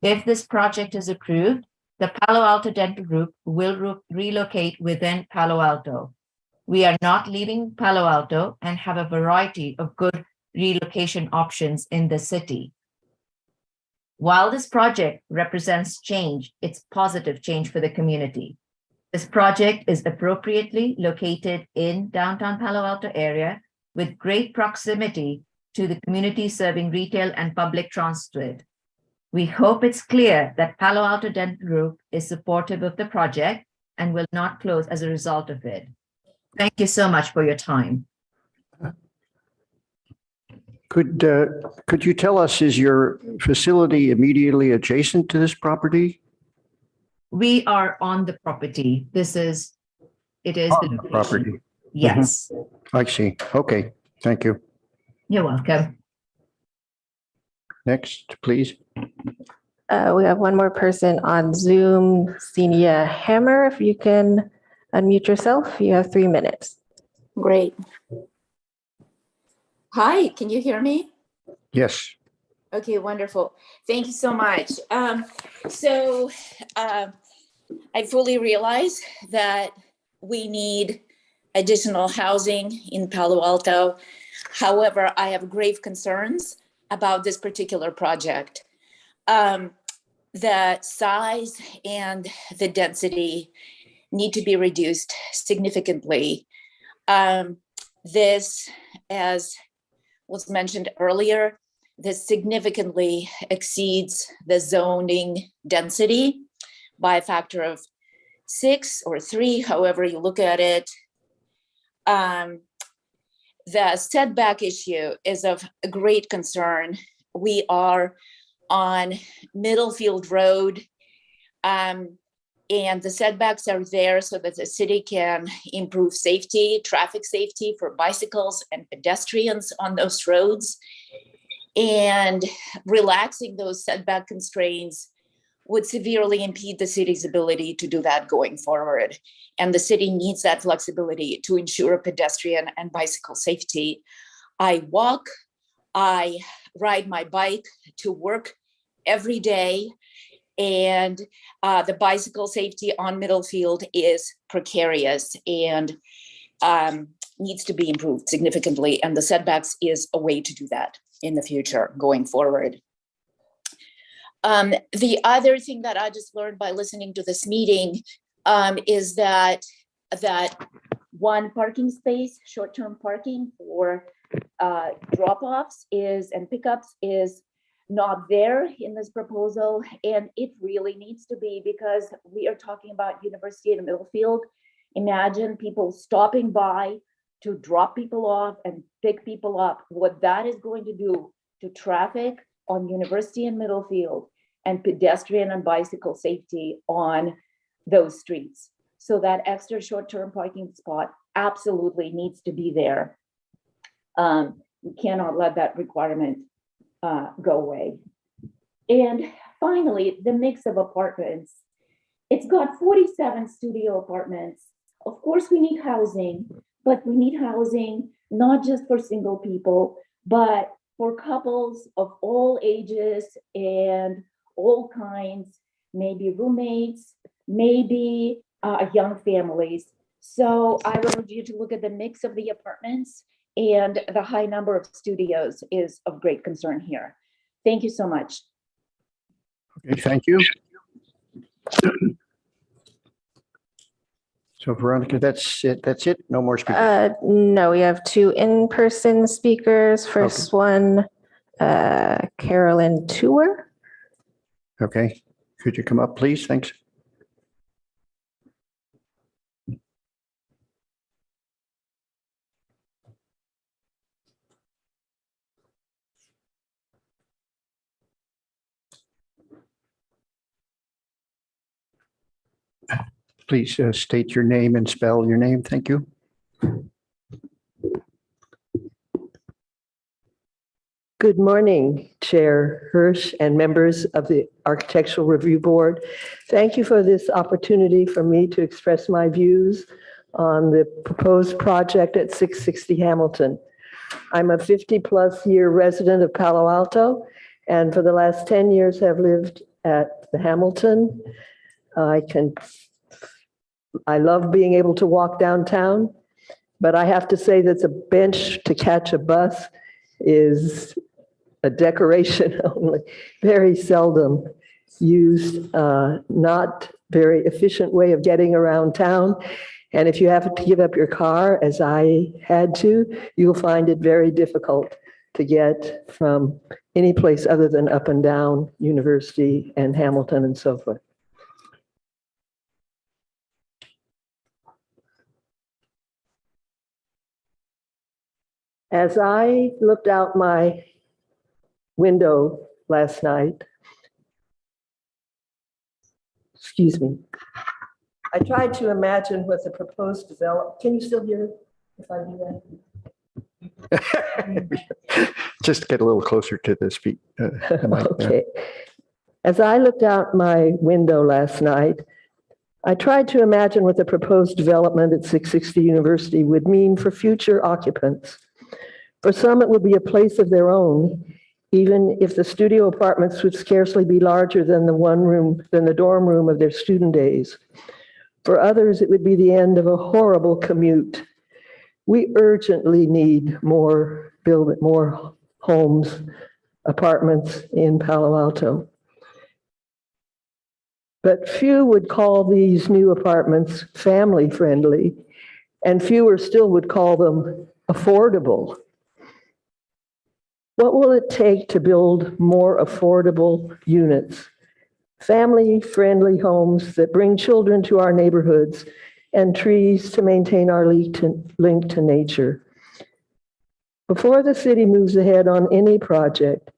If this project is approved, the Palo Alto Dental Group will relocate within Palo Alto. We are not leaving Palo Alto and have a variety of good relocation options in the city. While this project represents change, it's positive change for the community. This project is appropriately located in downtown Palo Alto area with great proximity to the community serving retail and public transit. We hope it's clear that Palo Alto Dental Group is supportive of the project and will not close as a result of it. Thank you so much for your time. Could you tell us, is your facility immediately adjacent to this property? We are on the property. It is the location. Property. Yes. I see. Okay, thank you. You're welcome. Next, please. We have one more person on Zoom, Senia Hammer. If you can unmute yourself, you have 3 minutes. Great. Hi, can you hear me? Yes. Okay, wonderful. Thank you so much. I fully realize that we need additional housing in Palo Alto. However, I have grave concerns about this particular project. The size and the density need to be reduced significantly. This, as was mentioned earlier, this significantly exceeds the zoning density by a factor of 6 or 3, however you look at it. The setback issue is of great concern. We are on Middlefield Road, and the setbacks are there so that the city can improve safety, traffic safety for bicycles and pedestrians on those roads. And relaxing those setback constraints would severely impede the city's ability to do that going forward. And the city needs that flexibility to ensure pedestrian and bicycle safety. I walk, I ride my bike to work every day, and the bicycle safety on Middlefield is precarious and needs to be improved significantly. And the setbacks is a way to do that in the future going forward. The other thing that I just learned by listening to this meeting is that one parking space, short-term parking for drop-offs and pickups is not there in this proposal, and it really needs to be, because we are talking about University of Middlefield. Imagine people stopping by to drop people off and pick people up. What that is going to do to traffic on University and Middlefield and pedestrian and bicycle safety on those streets. So that extra short-term parking spot absolutely needs to be there. We cannot let that requirement go away. And finally, the mix of apartments. It's got 47 studio apartments. Of course, we need housing, but we need housing not just for single people, but for couples of all ages and all kinds, maybe roommates, maybe young families. So I urge you to look at the mix of the apartments, and the high number of studios is of great concern here. Thank you so much. Okay, thank you. So Veronica, that's it. That's it. No more speakers. No, we have two in-person speakers. First one, Carolyn Tour. Okay. Could you come up, please? Thanks. Please state your name and spell your name. Thank you. Good morning, Chair Hirsch and members of the Architectural Review Board. Thank you for this opportunity for me to express my views on the proposed project at 660 Hamilton. I'm a 50-plus year resident of Palo Alto, and for the last 10 years have lived at the Hamilton. I love being able to walk downtown, but I have to say that the bench to catch a bus is a decoration only, very seldom used, not very efficient way of getting around town. And if you have to give up your car, as I had to, you'll find it very difficult to get from any place other than up and down University and Hamilton and so forth. As I looked out my window last night, excuse me, I tried to imagine what the proposed development, can you still hear if I do that? Just get a little closer to the speak. Okay. As I looked out my window last night, I tried to imagine what the proposed development at 660 University would mean for future occupants. For some, it would be a place of their own, even if the studio apartments would scarcely be larger than the dorm room of their student days. For others, it would be the end of a horrible commute. We urgently need more homes, apartments in Palo Alto. But few would call these new apartments family-friendly, and fewer still would call them affordable. What will it take to build more affordable units? Family-friendly homes that bring children to our neighborhoods and trees to maintain our link to nature. Before the city moves ahead on any project,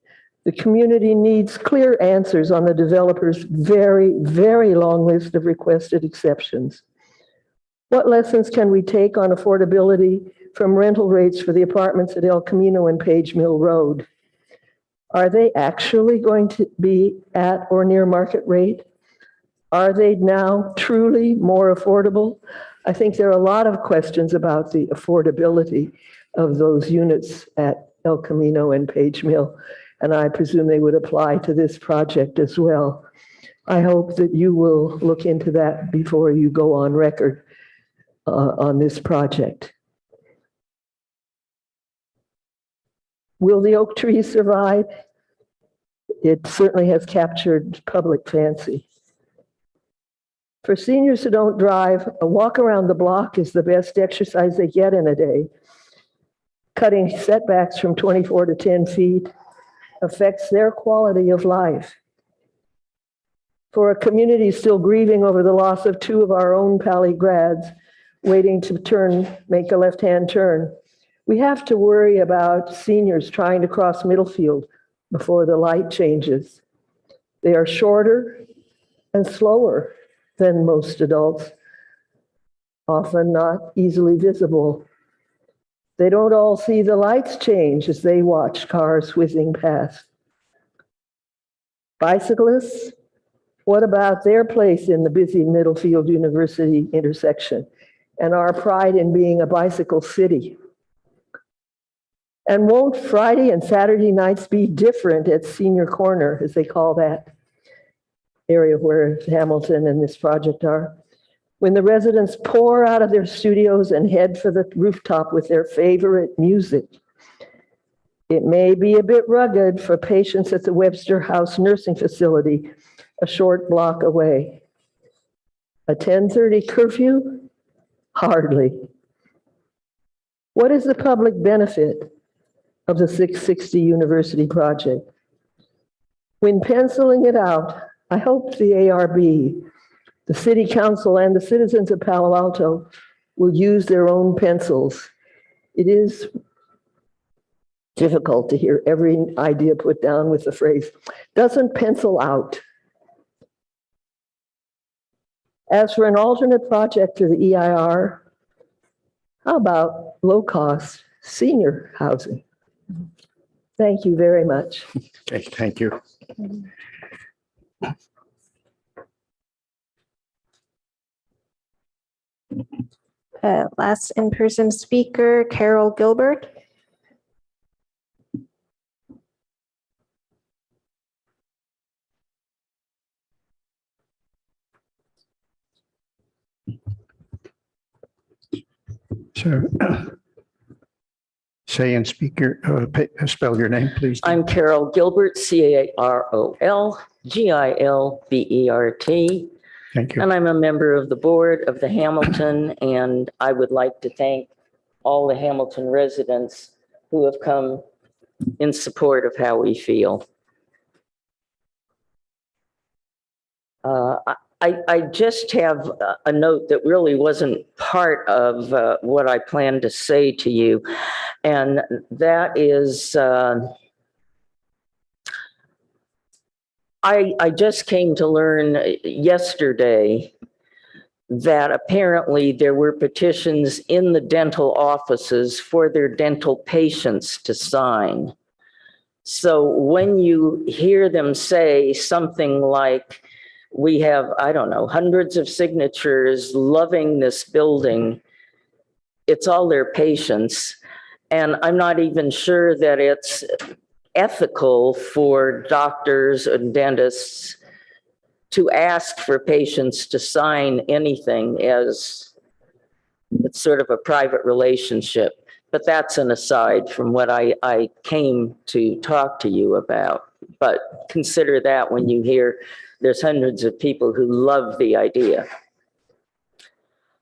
the community needs clear answers on the developer's very, very long list of requested exceptions. What lessons can we take on affordability from rental rates for the apartments at El Camino and Page Mill Road? Are they actually going to be at or near market rate? Are they now truly more affordable? I think there are a lot of questions about the affordability of those units at El Camino and Page Mill, and I presume they would apply to this project as well. I hope that you will look into that before you go on record on this project. Will the oak tree survive? It certainly has captured public fancy. For seniors who don't drive, a walk around the block is the best exercise they get in a day. Cutting setbacks from 24 to 10 feet affects their quality of life. For a community still grieving over the loss of two of our own Pali grads, waiting to make a left-hand turn, we have to worry about seniors trying to cross Middlefield, before the light changes. They are shorter and slower than most adults, often not easily visible. They don't all see the lights change as they watch cars whizzing past. Bicyclists, what about their place in the busy Middlefield University intersection and our pride in being a bicycle city? And won't Friday and Saturday nights be different at Senior Corner, as they call that area where Hamilton and this project are, when the residents pour out of their studios and head for the rooftop with their favorite music? It may be a bit rugged for patients at the Webster House Nursing Facility, a short block away. A 10:30 curfew? Hardly. What is the public benefit of the 660 University project? When penciling it out, I hope the ARB, the City Council, and the citizens of Palo Alto will use their own pencils. It is difficult to hear every idea put down with the phrase, doesn't pencil out. As for an alternate project to the EIR, how about low-cost senior housing? Thank you very much. Okay, thank you. Last in-person speaker, Carol Gilbert. So, say and speak your, spell your name, please. I'm Carol Gilbert, CarolGilbert. Thank you. And I'm a member of the board of the Hamilton, and I would like to thank all the Hamilton residents who have come in support of how we feel. I just have a note that really wasn't part of what I planned to say to you, and that is I just came to learn yesterday that apparently there were petitions in the dental offices for their dental patients to sign. So when you hear them say something like, we have, I don't know, hundreds of signatures loving this building, it's all their patients. And I'm not even sure that it's ethical for doctors and dentists to ask for patients to sign anything, as it's sort of a private relationship. But that's an aside from what I came to talk to you about. But consider that when you hear there's hundreds of people who love the idea.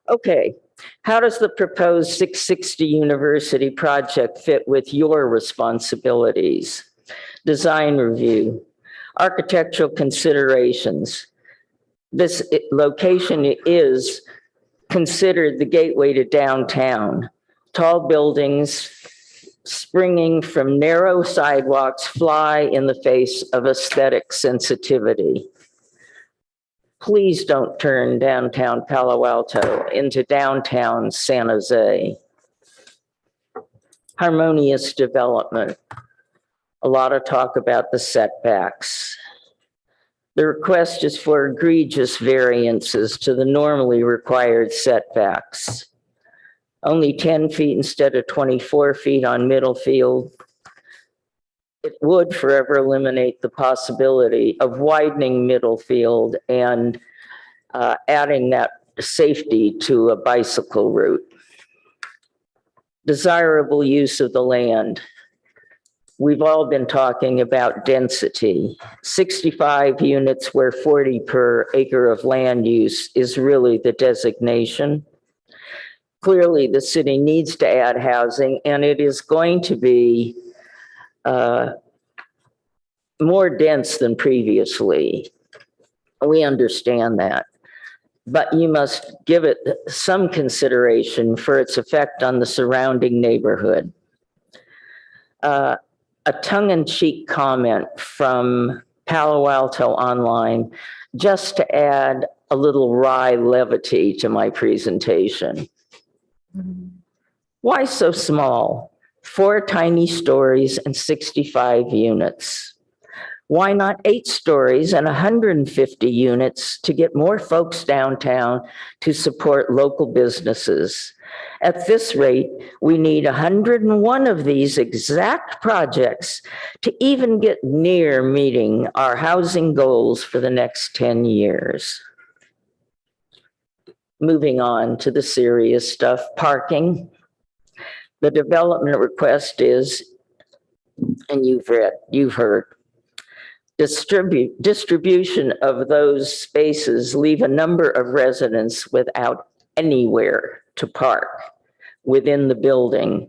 Okay, how does the proposed 660 University project fit with your responsibilities? Design review, architectural considerations. This location is considered the gateway to downtown. Tall buildings springing from narrow sidewalks fly in the face of aesthetic sensitivity. Please don't turn downtown Palo Alto into downtown San Jose. Harmonious development. A lot of talk about the setbacks. The request is for egregious variances to the normally required setbacks. Only 10 feet instead of 24 feet on Middlefield. It would forever eliminate the possibility of widening Middlefield and adding that safety to a bicycle route. Desirable use of the land. We've all been talking about density. 65 units where 40 per acre of land use is really the designation. Clearly, the city needs to add housing, and it is going to be more dense than previously. We understand that. But you must give it some consideration for its effect on the surrounding neighborhood. a tongue-in-cheek comment from Palo Alto Online just to add a little wry levity to my presentation. Why so small? 4 tiny stories and 65 units. Why not 8 stories and 150 units to get more folks downtown to support local businesses? At this rate, we need 101 of these exact projects to even get near meeting our housing goals for the next 10 years. Moving on to the serious stuff, parking. The development request is, and you've heard, distribution of those spaces leave a number of residents without anywhere to park within the building,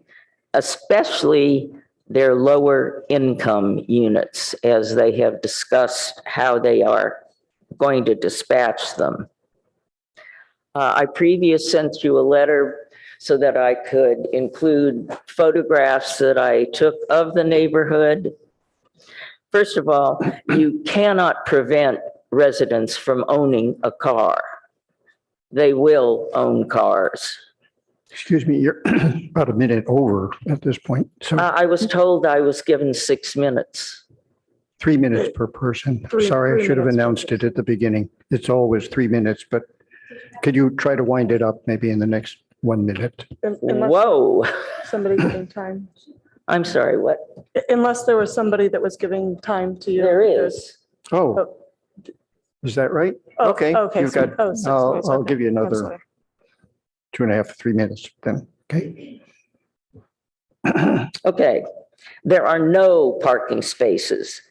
especially their lower income units, as they have discussed how they are going to dispatch them. I previously sent you a letter so that I could include photographs that I took of the neighborhood. First of all, you cannot prevent residents from owning a car. They will own cars. Excuse me, you're about a minute over at this point. So I was told I was given 6 minutes. 3 minutes per person. Sorry, I should have announced it at the beginning. It's always 3 minutes, but could you try to wind it up maybe in the next 1 minute? Whoa. Somebody giving time. I'm sorry, what? Unless there was somebody that was giving time to you. There is. Oh, is that right? Oh, Okay. okay, You've so- got, 6 I'll minutes, I'll okay. give you I'm another sorry. 2.5 to 3 minutes then. Okay. Okay, there are no parking spaces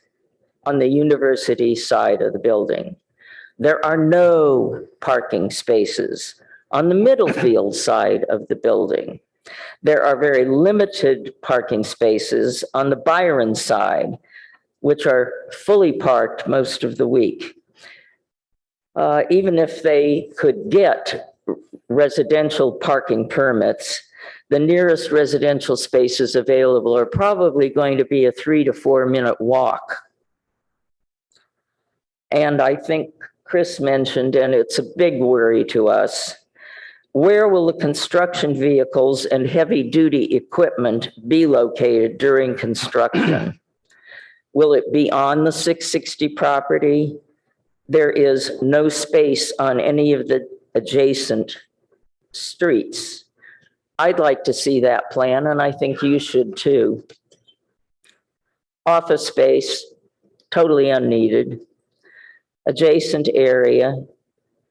on the university side of the building. There are no parking spaces on the Middlefield side of the building. There are very limited parking spaces on the Byron side, which are fully parked most of the week. Even if they could get residential parking permits, the nearest residential spaces available are probably going to be a 3 to 4 minute walk. And I think Chris mentioned, and it's a big worry to us, where will the construction vehicles and heavy duty equipment be located during construction? Will it be on the 660 property? There is no space on any of the adjacent streets. I'd like to see that plan, and I think you should too. Office space, totally unneeded. Adjacent area,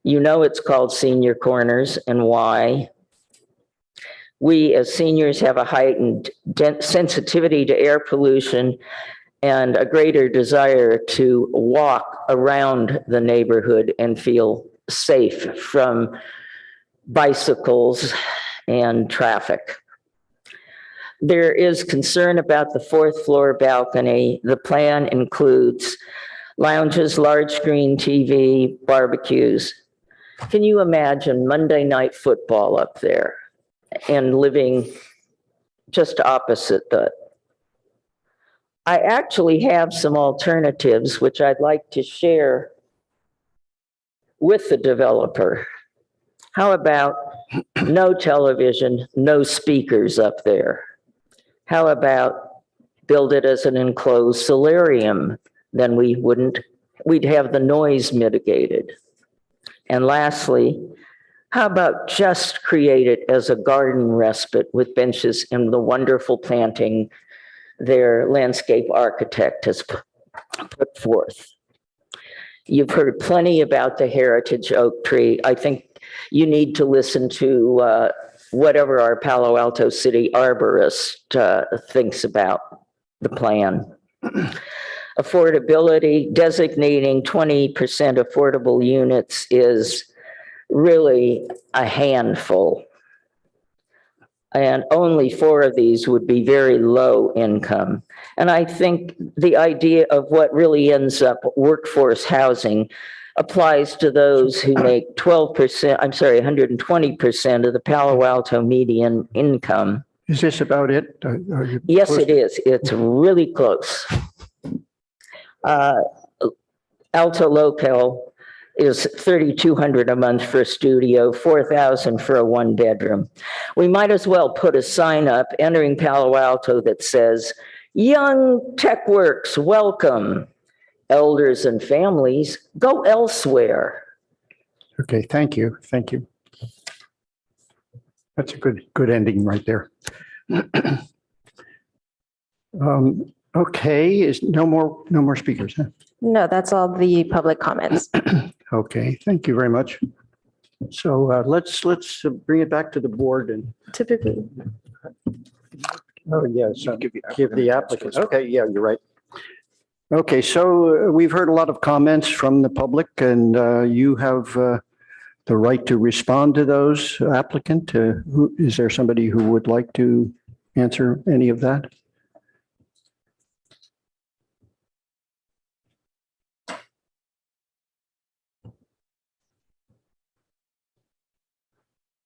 you know it's called Senior Corners, and why? We as seniors have a heightened sensitivity to air pollution and a greater desire to walk around the neighborhood and feel safe from bicycles and traffic. There is concern about the 4th floor balcony. The plan includes lounges, large screen TV, barbecues. Can you imagine Monday night football up there and living just opposite that? I actually have some alternatives which I'd like to share with the developer. How about no television, no speakers up there? How about build it as an enclosed solarium? Then we'd have the noise mitigated. And lastly, how about just create it as a garden respite with benches and the wonderful planting their landscape architect has put forth? You've heard plenty about the heritage oak tree. I think you need to listen to whatever our Palo Alto City arborist thinks about the plan. Affordability, designating 20% affordable units is really a handful. And only 4 of these would be very low income. And I think the idea of what really ends up workforce housing applies to those who make 120% of the Palo Alto median income. Is this about it? Are you Yes, close? it is. It's really close. Alto Locale is $3,200 a month for a studio, $4,000 for a one-bedroom. We might as well put a sign up entering Palo Alto that says, "Young TechWorks, welcome. Elders and families, go elsewhere." Okay, thank you. Thank you. That's a good ending right there. Okay, is no more speakers, huh? No, that's all the public comments. Okay, thank you very much. So let's bring it back to the board and. Typically, Oh, yes, give the applicant. Okay, yeah, you're right. Okay, so we've heard a lot of comments from the public and you have the right to respond to those, applicant. Is there somebody who would like to answer any of that?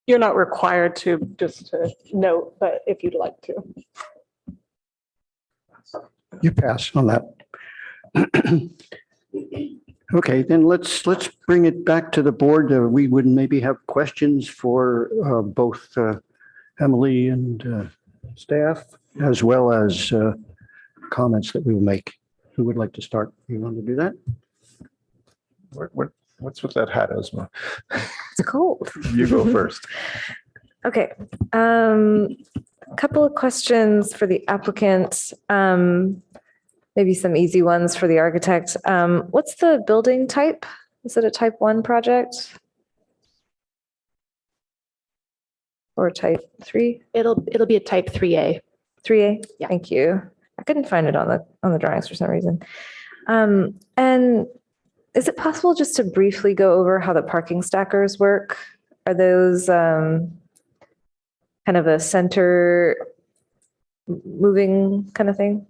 You're not required to, just to note, but if you'd like to. You pass on that. Okay, then let's bring it back to the board. We would maybe have questions for both Emily and staff, as well as comments that we will make. Who would like to start? You want to do that? What's with that hat, Esma? it's cold. You go first. Okay. A couple of questions for the applicant. Maybe some easy ones for the architect. What's the building type? Is it a type 1 project? Or type 3? It'll be a type 3A. 3A? Yeah. Thank you. I couldn't find it on the drawings for some reason. And is it possible just to briefly go over how the parking stackers work? Are those kind of a center moving kind of thing?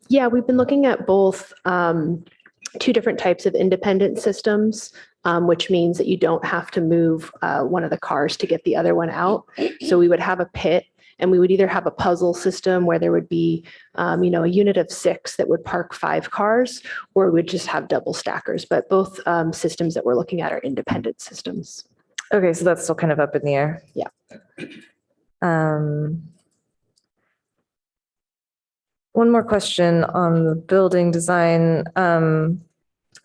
Yeah, we've been looking at both two different types of independent systems, which means that you don't have to move one of the cars to get the other one out. So we would have a pit, and we would either have a puzzle system where there would be, a unit of 6 that would park 5 cars, or we would just have double stackers. But both systems that we're looking at are independent systems. Okay, so that's still kind of up in the air. Yeah. One more question on the building design.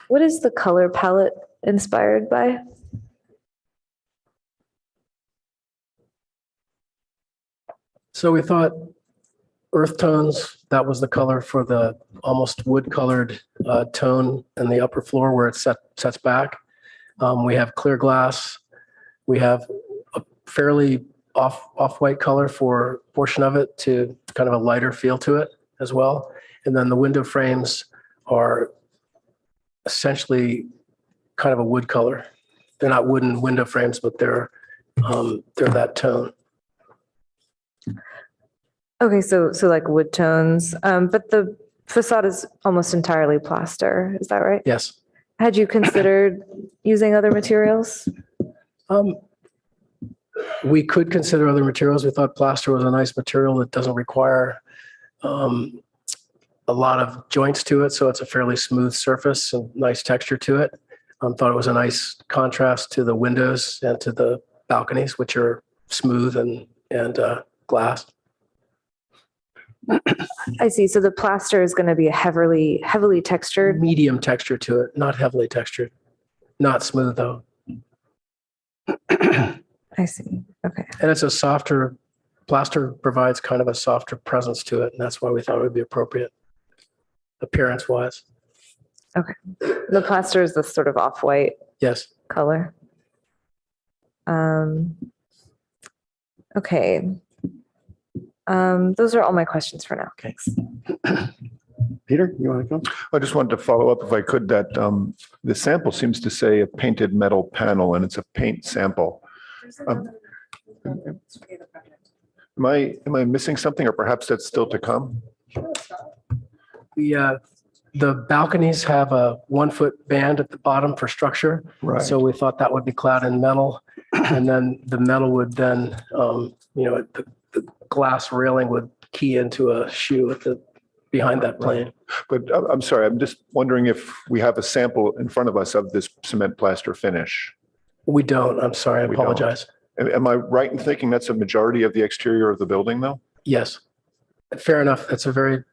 What is the color palette inspired by? So we thought earth tones, that was the color for the almost wood colored tone in the upper floor where it sets back. We have clear glass. We have a fairly off-white color for a portion of it to kind of a lighter feel to it as well. And then the window frames are essentially kind of a wood color. They're not wooden window frames, but they're that tone. Okay, so like wood tones, but the facade is almost entirely plaster. Is that right? Yes. Had you considered using other materials? We could consider other materials. We thought plaster was a nice material that doesn't require a lot of joints to it, so it's a fairly smooth surface and nice texture to it. Thought it was a nice contrast to the windows and to the balconies, which are smooth and glass. I see. So the plaster is going to be a heavily textured. Medium texture to it, not heavily textured, not smooth though. I see. Okay. And it's a softer, plaster provides kind of a softer presence to it, and that's why we thought it would be appropriate appearance wise. Okay. The plaster is this sort of off-white. Yes. Color. Okay. Those are all my questions for now. Thanks. Peter, you want to go? I just wanted to follow up, if I could, that the sample seems to say a painted metal panel, and it's a paint sample. Am I missing something, or perhaps that's still to come? The balconies have a 1-foot band at the bottom for structure. Right. So we thought that would be clad in metal, and then the metal would then, the glass railing would key into a shoe behind that plane. But I'm sorry, I'm just wondering if we have a sample in front of us of this cement plaster finish. We don't. I'm sorry. I We don't. apologize. Am I right in thinking that's a majority of the exterior of the building, though? Yes. Fair enough. That's a very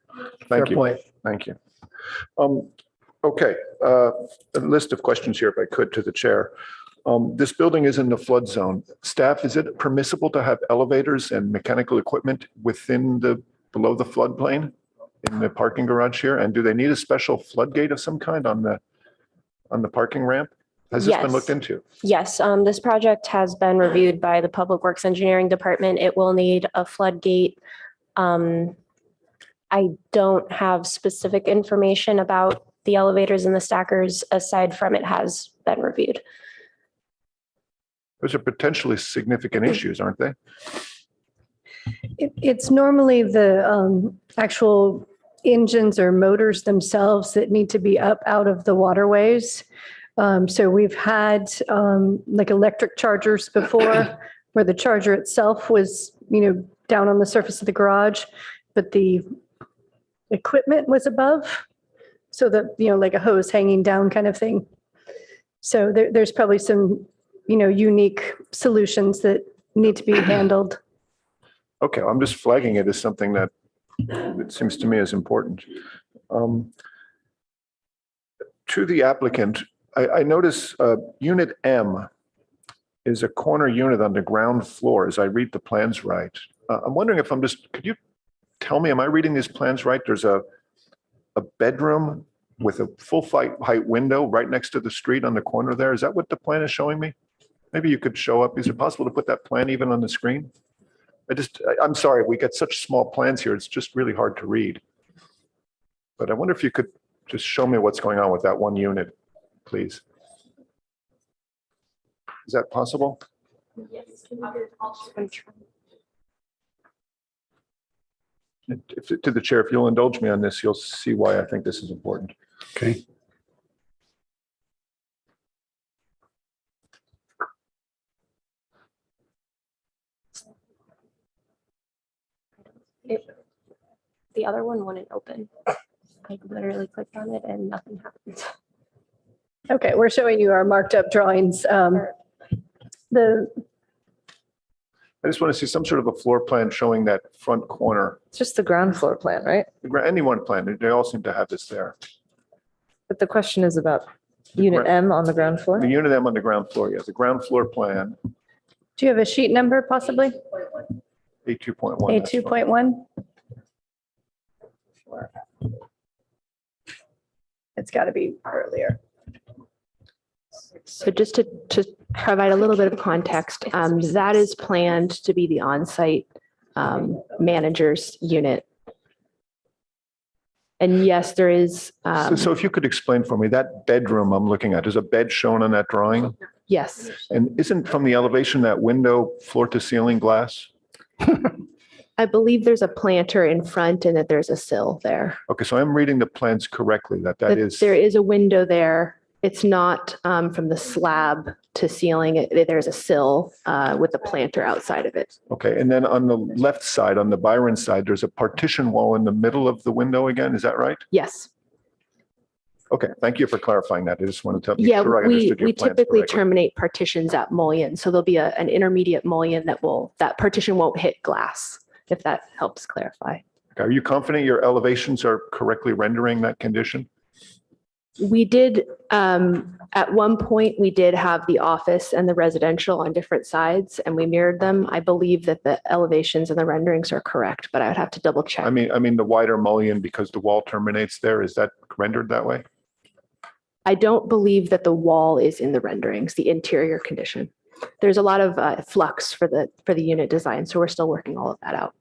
fair point. Thank you. Okay, a list of questions here, if I could, to the chair. This building is in the flood zone. Staff, is it permissible to have elevators and mechanical equipment below the floodplain in the parking garage here? And do they need a special floodgate of some kind on the parking ramp? Has this been looked into? Yes, this project has been reviewed by the Public Works Engineering Department. It will need a floodgate. I don't have specific information about the elevators and the stackers aside from it has been reviewed. Those are potentially significant issues, aren't they? It's normally the actual engines or motors themselves that need to be up out of the waterways. So we've had like electric chargers before where the charger itself was, down on the surface of the garage, but the equipment was above. So that, like a hose hanging down kind of thing. So there's probably some, unique solutions that need to be handled. Okay, well, I'm just flagging it as something that it seems to me is important. To the applicant, I notice Unit M is a corner unit on the ground floor as I read the plans right. I'm wondering if could you tell me, am I reading these plans right? There's a bedroom with a full height window right next to the street on the corner there. Is that what the plan is showing me? Maybe you could show up. Is it possible to put that plan even on the screen? I'm sorry, we get such small plans here. It's just really hard to read. But I wonder if you could just show me what's going on with that one unit, please. Is that possible? Yes. To the chair, if you'll indulge me on this, you'll see why I think this is important. Okay. The other one wouldn't open. I literally clicked on it and nothing happened. Okay, we're showing you our marked up drawings. I just want to see some sort of a floor plan showing that front corner. It's just the ground floor plan, right? Any one plan, they all seem to have this there. But the question is about unit M on the ground floor? The unit M on the ground floor, yes, the ground floor plan, Do you have a sheet number possibly? A2.1. A2.1? It's got to be earlier. So just to provide a little bit of context, that is planned to be the on-site manager's unit. And yes, there is. So if you could explain for me, that bedroom I'm looking at, is a bed shown on that drawing? Yes. And isn't from the elevation that window floor to ceiling glass? I believe there's a planter in front and that there's a sill there. Okay, so I'm reading the plans correctly, that is. There is a window there. It's not from the slab to ceiling. There's a sill with a planter outside of it. Okay, and then on the left side, on the Byron side, there's a partition wall in the middle of the window again, is that right? Yes. Okay, thank you for clarifying that. I just wanted to make Yeah, sure I we understood your plans typically correctly. terminate partitions at mullion. So there'll be an intermediate mullion that partition won't hit glass, if that helps clarify. Okay, are you confident your elevations are correctly rendering that condition? We did, at one point, we did have the office and the residential on different sides and we mirrored them. I believe that the elevations and the renderings are correct, but I would have to double check. I mean the wider mullion because the wall terminates there, is that rendered that way? I don't believe that the wall is in the renderings, the interior condition. There's a lot of flux for the unit design, so we're still working all of that out.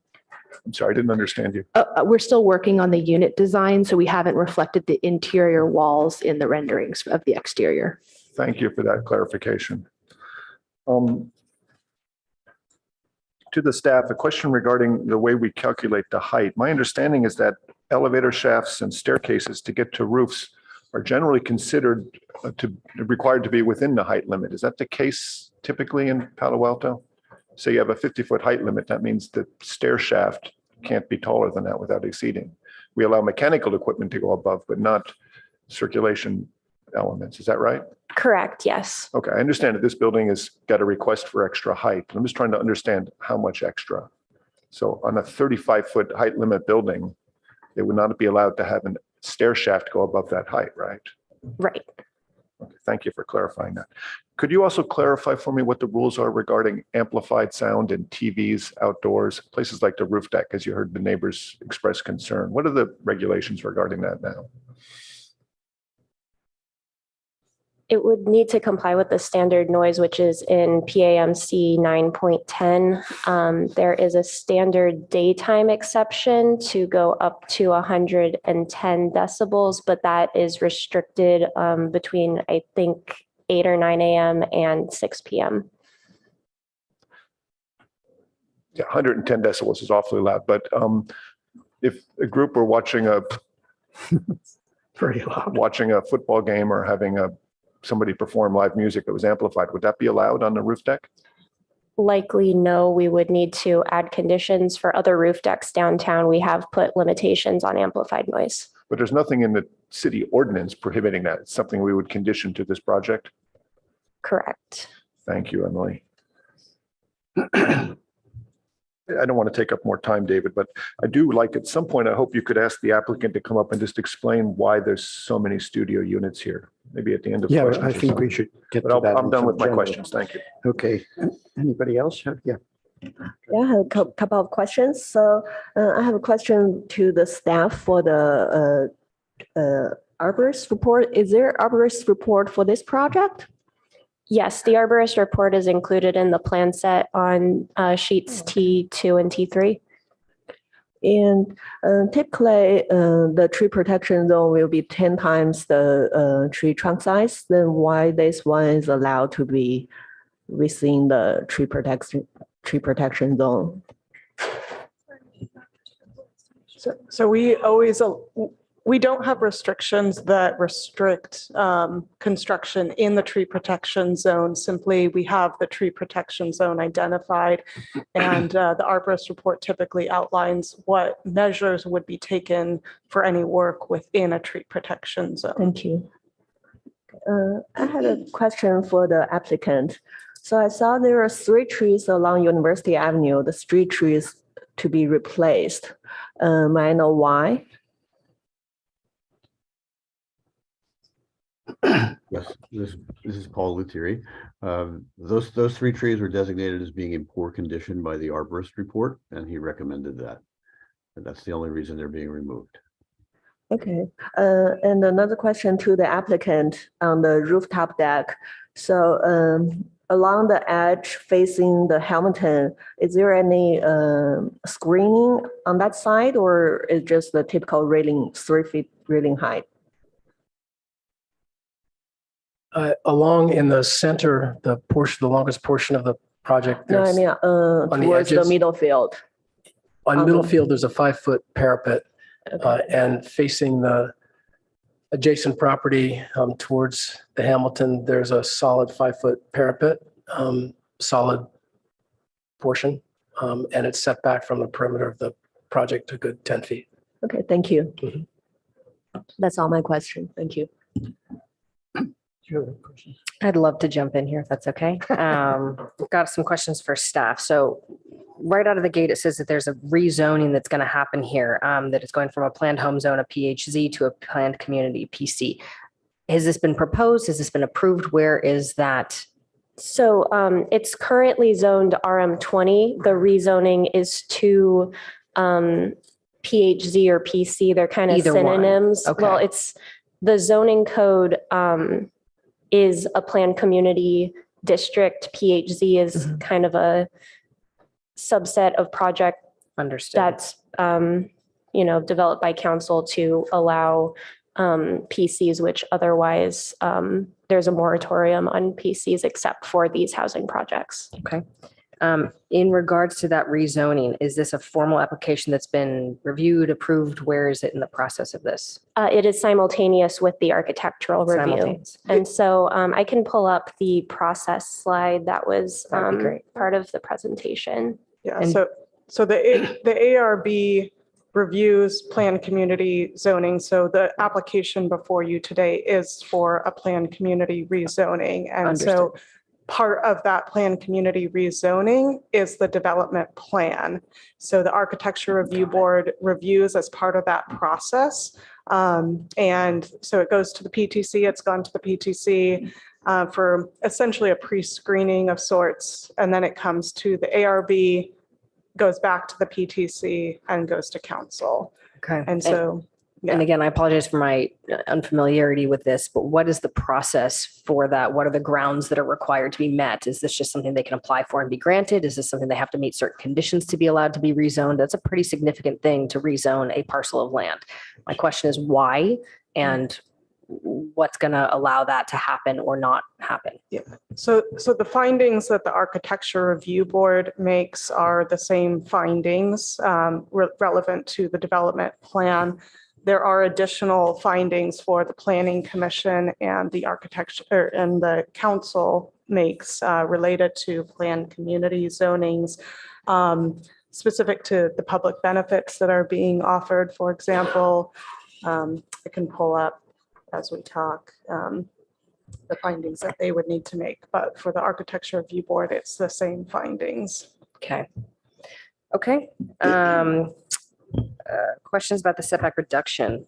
I'm sorry, I didn't understand you. We're still working on the unit design, so we haven't reflected the interior walls in the renderings of the exterior. Thank you for that clarification. To the staff, a question regarding the way we calculate the height. My understanding is that elevator shafts and staircases to get to roofs are generally considered required to be within the height limit. Is that the case typically in Palo Alto? say you have a 50-foot height limit, that means the stair shaft can't be taller than that without exceeding. We allow mechanical equipment to go above, but not circulation elements. Is that right? Correct, yes. Okay, I understand that this building has got a request for extra height. I'm just trying to understand how much extra. So on a 35-foot height limit building, they would not be allowed to have a stair shaft go above that height, right? Right. Okay, thank you for clarifying that. Could you also clarify for me what the rules are regarding amplified sound and TVs outdoors, places like the roof deck, as you heard the neighbors express concern? What are the regulations regarding that now? It would need to comply with the standard noise, which is in PAMC 9.10. There is a standard daytime exception to go up to 110 decibels, but that is restricted between, I think, 8 or 9 a.m. and 6 p.m. Yeah, 110 decibels is awfully loud, but if a group were watching a very loud, watching a football game or having somebody perform live music that was amplified, would that be allowed on the roof deck? Likely no, we would need to add conditions for other roof decks downtown. We have put limitations on amplified noise. But there's nothing in the city ordinance prohibiting that. It's something we would condition to this project. Correct. Thank you, Emily. I don't want to take up more time, David, but I do like at some point, I hope you could ask the applicant to come up and just explain why there's so many studio units here. Maybe at the end of Yeah, questions. I or think something. we should get But to that. I'm in done some with my general- questions. Thank you. Okay. Anybody else? Yeah. Yeah, I have a couple of questions. So I have a question to the staff for the arborist report. Is there arborist report for this project? Yes, the arborist report is included in the plan set on sheets T2 and T3. And typically, the tree protection zone will be 10 times the tree trunk size. Then why this one is allowed to be within the tree protection zone? So we don't have restrictions that restrict construction in the tree protection zone. Simply, we have the tree protection zone identified, and the arborist report typically outlines what measures would be taken for any work within a tree protection zone. Thank you. I had a question for the applicant. So I saw there are 3 trees along University Avenue, the street trees to be replaced. May I know why? Yes, this is Paul Luthieri. Those 3 trees were designated as being in poor condition by the arborist report, and he recommended that. And that's the only reason they're being removed. Okay. And another question to the applicant on the rooftop deck. So along the edge facing the Hamilton, is there any screening on that side, or is just the typical railing, 3 feet railing height? Along in the center, the longest portion of the project. No, I mean towards the middle field. On middle field, there's a 5-foot parapet, and facing the adjacent property towards the Hamilton, there's a solid 5-foot parapet, solid portion, and it's set back from the perimeter of the project a good 10 feet. Okay, thank you. That's all my question. Thank you. I'd love to jump in here if that's okay. We've got some questions for staff. So right out of the gate, it says that there's a rezoning that's going to happen here, that it's going from a planned home zone, a PHZ, to a planned community PC. Has this been proposed? Has this been approved? Where is that? So it's currently zoned RM20. The rezoning is to PHZ or PC. They're kind of Either one. synonyms. Okay. Well, it's the zoning code is a planned community district. PHZ is kind of a subset of project Understood. that's developed by council to allow PCs, which otherwise there's a moratorium on PCs except for these housing projects. Okay. In regards to that rezoning, is this a formal application that's been reviewed, approved? Where is it in the process of this? It is simultaneous with the architectural review. Simultaneous. And so I can pull up the process slide that was That'd be great. part of the presentation. Yeah, And- so the ARB reviews planned community zoning. So the application before you today is for a planned community rezoning. And so part of that planned community rezoning is the development plan. So the architecture review board reviews as part of that process. And so it goes to the PTC, it's gone to the PTC for essentially a pre-screening of sorts. And then it comes to the ARB, goes back to the PTC and goes to council. Okay. And so, And again, I apologize for my unfamiliarity with this, but what is the process for that? What are the grounds that are required to be met? Is this just something they can apply for and be granted? Is this something they have to meet certain conditions to be allowed to be rezoned? That's a pretty significant thing to rezone a parcel of land. My question is why and what's going to allow that to happen or not happen? yeah. So the findings that the architecture review board makes are the same findings relevant to the development plan. There are additional findings for the planning commission and the architecture and the council makes related to planned community zonings, specific to the public benefits that are being offered. For example, I can pull up as we talk the findings that they would need to make, but for the architecture review board, it's the same findings. Okay. Okay. Questions about the setback reduction.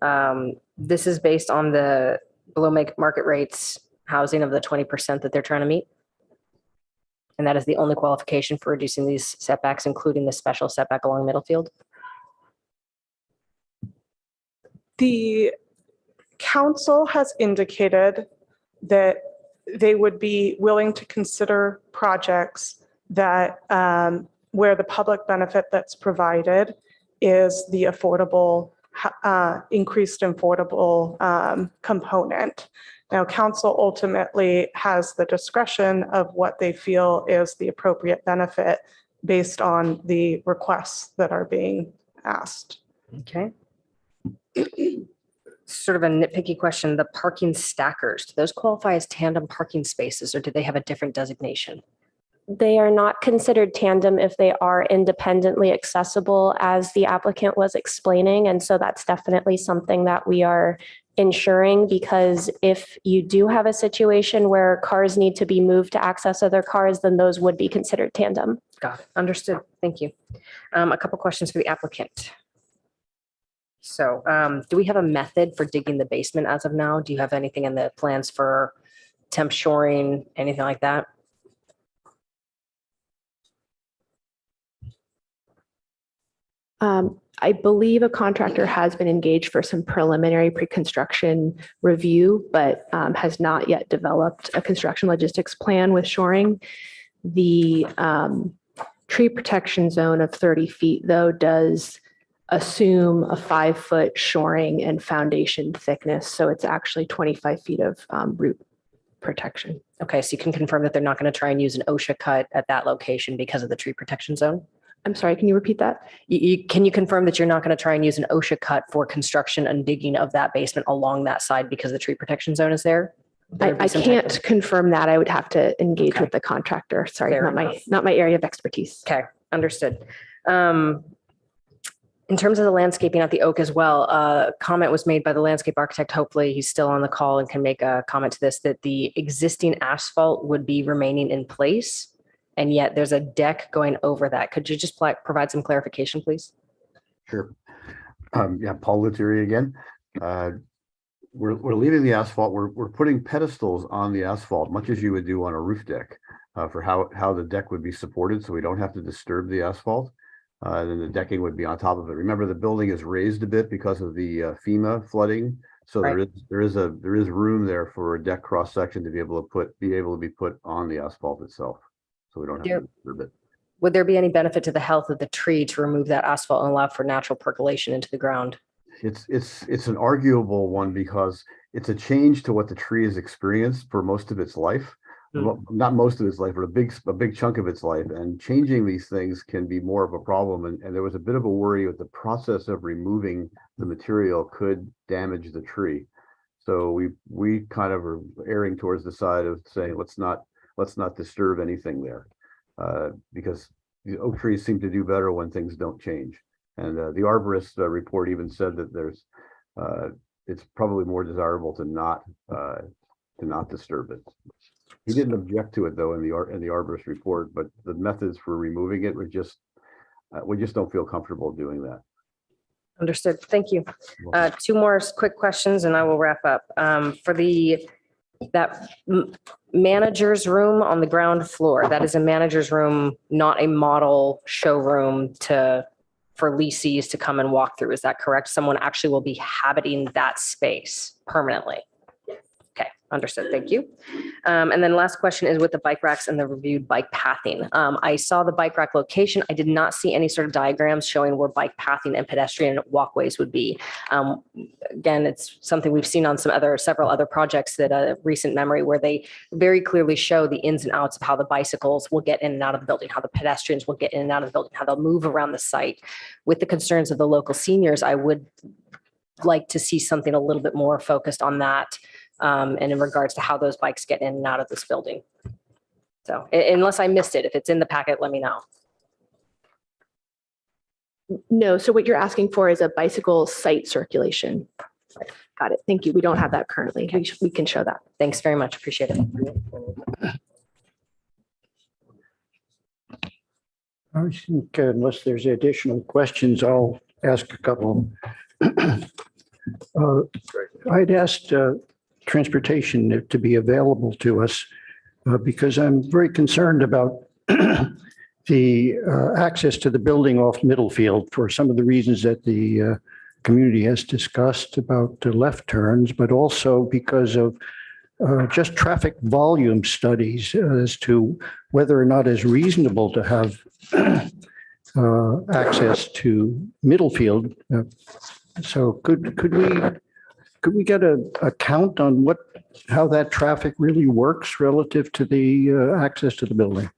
This is based on the below market rates housing of the 20% that they're trying to meet. And that is the only qualification for reducing these setbacks, including the special setback along Middlefield. The council has indicated that they would be willing to consider projects that where the public benefit that's provided is the affordable, increased affordable component. Now, council ultimately has the discretion of what they feel is the appropriate benefit based on the requests that are being asked. Okay. Sort of a nitpicky question, the parking stackers, do those qualify as tandem parking spaces or do they have a different designation? They are not considered tandem if they are independently accessible, as the applicant was explaining. And so that's definitely something that we are ensuring, because if you do have a situation where cars need to be moved to access other cars, then those would be considered tandem. Got it. Understood. Thank you. A couple questions for the applicant. So do we have a method for digging the basement as of now? Do you have anything in the plans for temp shoring, anything like that? I believe a contractor has been engaged for some preliminary pre-construction review, but has not yet developed a construction logistics plan with shoring. The tree protection zone of 30 feet, though, does assume a 5-foot shoring and foundation thickness. So it's actually 25 feet of root protection. Okay, so you can confirm that they're not going to try and use an OSHA cut at that location because of the tree protection zone? I'm sorry, can you repeat that? Can you confirm that you're not going to try and use an OSHA cut for construction and digging of that basement along that side because the tree protection zone is there? I can't confirm that. I would have to engage with the contractor. Sorry, Fair not my area of expertise. Okay, understood. In terms of the landscaping at the Oak as well, a comment was made by the landscape architect. Hopefully he's still on the call and can make a comment to this, that the existing asphalt would be remaining in place. And yet there's a deck going over that. Could you just provide some clarification, please? Sure. Yeah, Paul Lettieri again. We're leaving the asphalt. We're putting pedestals on the asphalt, much as you would do on a roof deck, for how the deck would be supported, so we don't have to disturb the asphalt. Then the decking would be on top of it. Remember, the building is raised a bit because of the FEMA flooding, so Right. there is room there for a deck cross section to be able to be put on the asphalt itself, so we don't have to disturb it. Would there be any benefit to the health of the tree to remove that asphalt and allow for natural percolation into the ground? It's an arguable one because it's a change to what the tree has experienced for most of its life. well, not most of its life, but a big chunk of its life. And changing these things can be more of a problem. And there was a bit of a worry that the process of removing the material could damage the tree. So we kind of are erring towards the side of saying, let's not disturb anything there. Because the oak trees seem to do better when things don't change. And the arborist report even said that it's probably more desirable to not disturb it. He didn't object to it though in the arborist report, but the methods for removing it we just don't feel comfortable doing that. Understood. Thank you. Two more quick questions and I will wrap up. For that manager's room on the ground floor, that is a manager's room, not a model showroom for lessees to come and walk through. Is that correct? Someone actually will be habiting that space permanently. Okay, understood. Thank you. And then last question is with the bike racks and the reviewed bike pathing. I saw the bike rack location. I did not see any sort of diagrams showing where bike pathing and pedestrian walkways would be. Again, it's something we've seen on several other projects that recent memory where they very clearly show the ins and outs of how the bicycles will get in and out of the building, how the pedestrians will get in and out of the building, how they'll move around the site. With the concerns of the local seniors, I would like to see something a little bit more focused on that. And in regards to how those bikes get in and out of this building. So unless I missed it, if it's in the packet, let me know. No, so what you're asking for is a bicycle site circulation. Got it. Thank you. We don't have that currently. We can show that. Thanks very much. Appreciate it. I think unless there's additional questions, I'll ask a couple. I'd asked transportation to be available to us because I'm very concerned about the access to the building off Middlefield for some of the reasons that the community has discussed about the left turns, but also because of just traffic volume studies as to whether or not it's reasonable to have access to Middlefield. So could we get a count on how that traffic really works relative to the access to the building?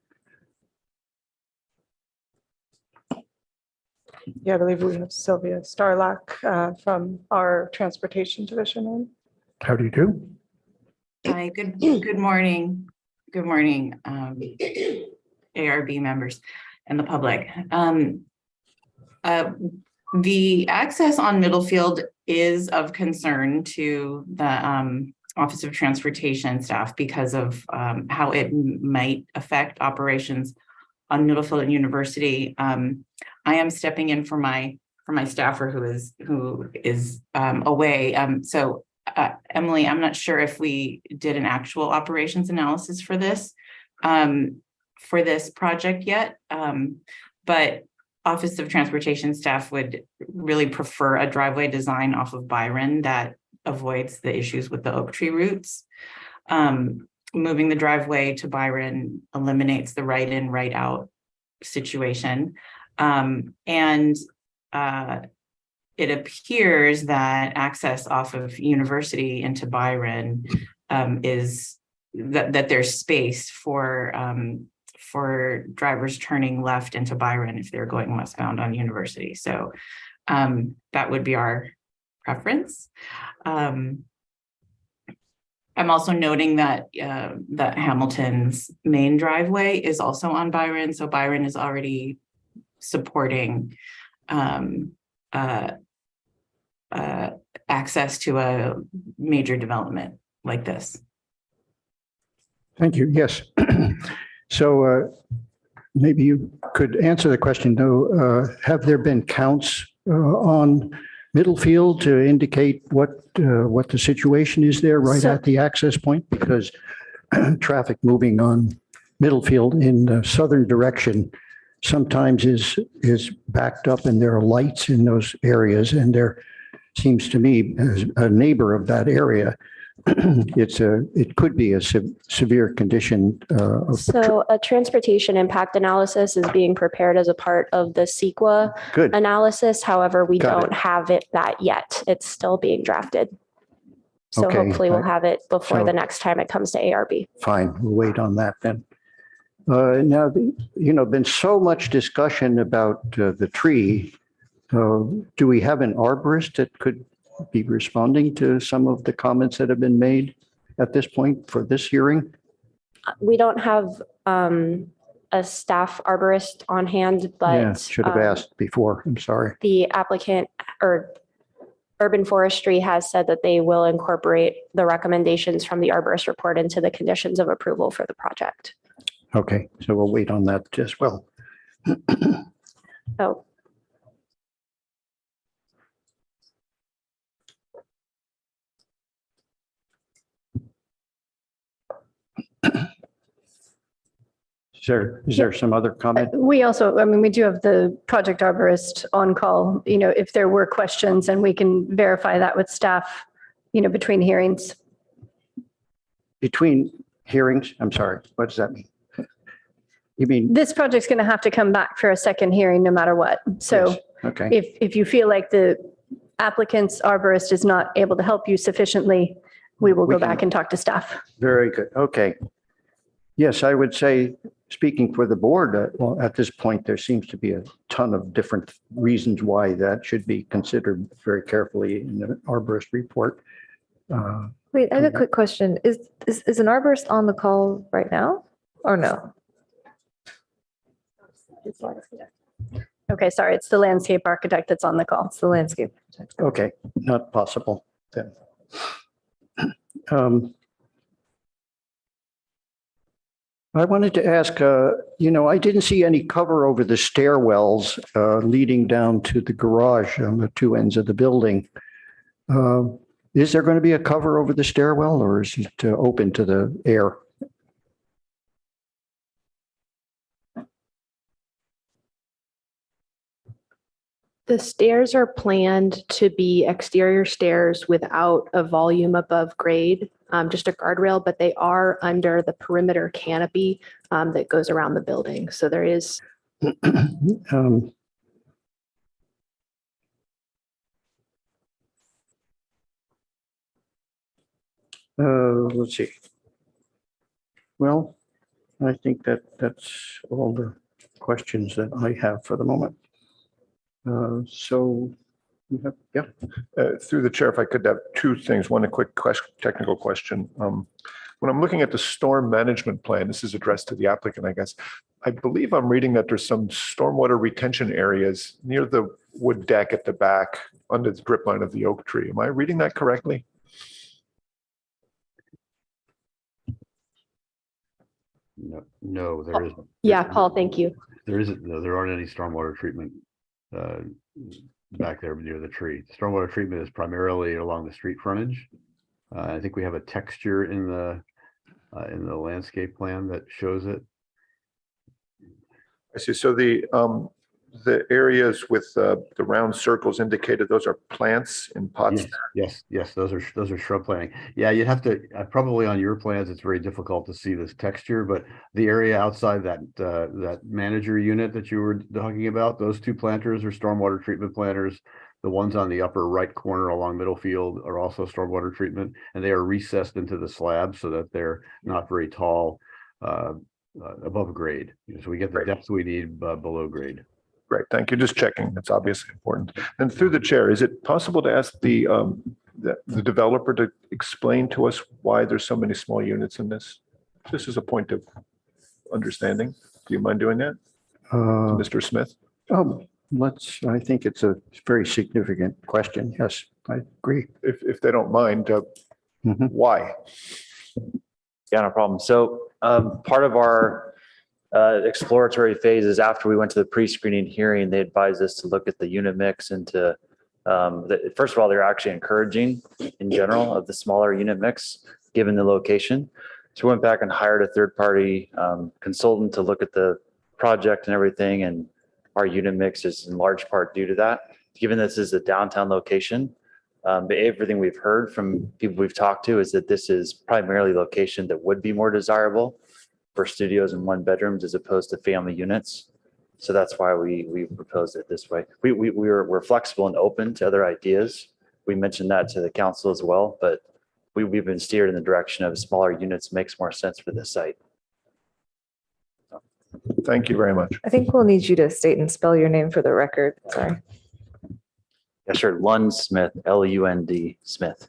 Yeah, I believe we have Sylvia Starlock from our transportation division. How do you do? Hi, good morning. Good morning, ARB members and the public. The access on Middlefield is of concern to the Office of Transportation staff because of how it might affect operations on Middlefield and University. I am stepping in for my staffer who is away. So Emily, I'm not sure if we did an actual operations analysis for this project yet, but Office of Transportation staff would really prefer a driveway design off of Byron that avoids the issues with the oak tree roots. Moving the driveway to Byron eliminates the right in, right out situation. And it appears that access off of University into Byron is that there's space for drivers turning left into Byron if they're going westbound on University. So that would be our preference. I'm also noting that that Hamilton's main driveway is also on Byron. So Byron is already supporting access to a major development like this. Thank you. Yes. So maybe you could answer the question though. Have there been counts on Middlefield to indicate what the situation is there right at the access point? Because traffic moving on Middlefield in the southern direction sometimes is backed up and there are lights in those areas. And there seems to me, as a neighbor of that area, it could be a severe condition. So a transportation impact analysis is being prepared as a part of the CEQA analysis. However, we don't have that yet. It's still being drafted. So Okay, hopefully we'll have it before so- the next time it comes to ARB. Fine, we'll wait on that then. Now, been so much discussion about the tree. Do we have an arborist that could be responding to some of the comments that have been made at this point for this hearing? We don't have a staff arborist on hand, Yeah, but should have asked before. I'm sorry. the applicant or Urban Forestry has said that they will incorporate the recommendations from the arborist report into the conditions of approval for the project. Okay, so we'll wait on that as well. Oh, Is there some other comment? We also, I mean, we do have the project arborist on call, if there were questions, and we can verify that with staff, between hearings. Between hearings? I'm sorry, what does that mean? You mean? This project's going to have to come back for a second hearing no matter what. So Yes, okay. if you feel like the applicant's arborist is not able to help you sufficiently, we will We go can- back and talk to staff. Very good. Okay. Yes, I would say, speaking for the board, well, at this point, there seems to be a ton of different reasons why that should be considered very carefully in the arborist report. Wait, I have a quick question. Is an arborist on the call right now or no? Okay, sorry, it's the landscape architect that's on the call. It's the landscape. Okay, not possible then. I wanted to ask, I didn't see any cover over the stairwells leading down to the garage on the two ends of the building. Is there going to be a cover over the stairwell, or is it open to the air? The stairs are planned to be exterior stairs without a volume above grade, just a guardrail, but they are under the perimeter canopy that goes around the building. So there is. Let's see. Well, I think that's all the questions that I have for the moment. So, yeah. Through the chair, if I could have two things. One, a quick technical question. When I'm looking at the storm management plan, this is addressed to the applicant, I guess. I believe I'm reading that there's some stormwater retention areas near the wood deck at the back under the drip line of the oak tree. Am I reading that correctly? No, there isn't. Yeah, Paul, thank you. There isn't, no, there aren't any stormwater treatment back there near the tree. Stormwater treatment is primarily along the street frontage. I think we have a texture in the landscape plan that shows it. I see. So the areas with the round circles indicated, those are plants in pots. Yes, those are shrub planting. Yeah, you'd have to probably on your plans. It's very difficult to see this texture, but the area outside that manager unit that you were talking about, those two planters are stormwater treatment planters. The ones on the upper right corner along Middlefield are also stormwater treatment, and they are recessed into the slab so that they're not very tall above grade. So we get the depth we need below grade. Great, thank you. Just checking. It's obviously important. And through the chair, is it possible to ask the developer to explain to us why there's so many small units in this? This is a point of understanding. Do you mind doing that, Mr. Smith? I think it's a very significant question. Yes, I agree. If they don't mind, why? Yeah, no problem. So part of our exploratory phases after we went to the pre-screening hearing, they advised us to look at the unit mix and to, first of all, they're actually encouraging in general of the smaller unit mix, given the location. So we went back and hired a third-party consultant to look at the project and everything, and our unit mix is in large part due to that. Given this is a downtown location, but everything we've heard from people we've talked to is that this is primarily location that would be more desirable for studios and one bedrooms as opposed to family units. So that's why we proposed it this way. We're flexible and open to other ideas. We mentioned that to the council as well, but we've been steered in the direction of smaller units makes more sense for this site. Thank you very much. I think we'll need you to state and spell your name for the record. Sorry. Yes, sir. Lund Smith, Lund Smith.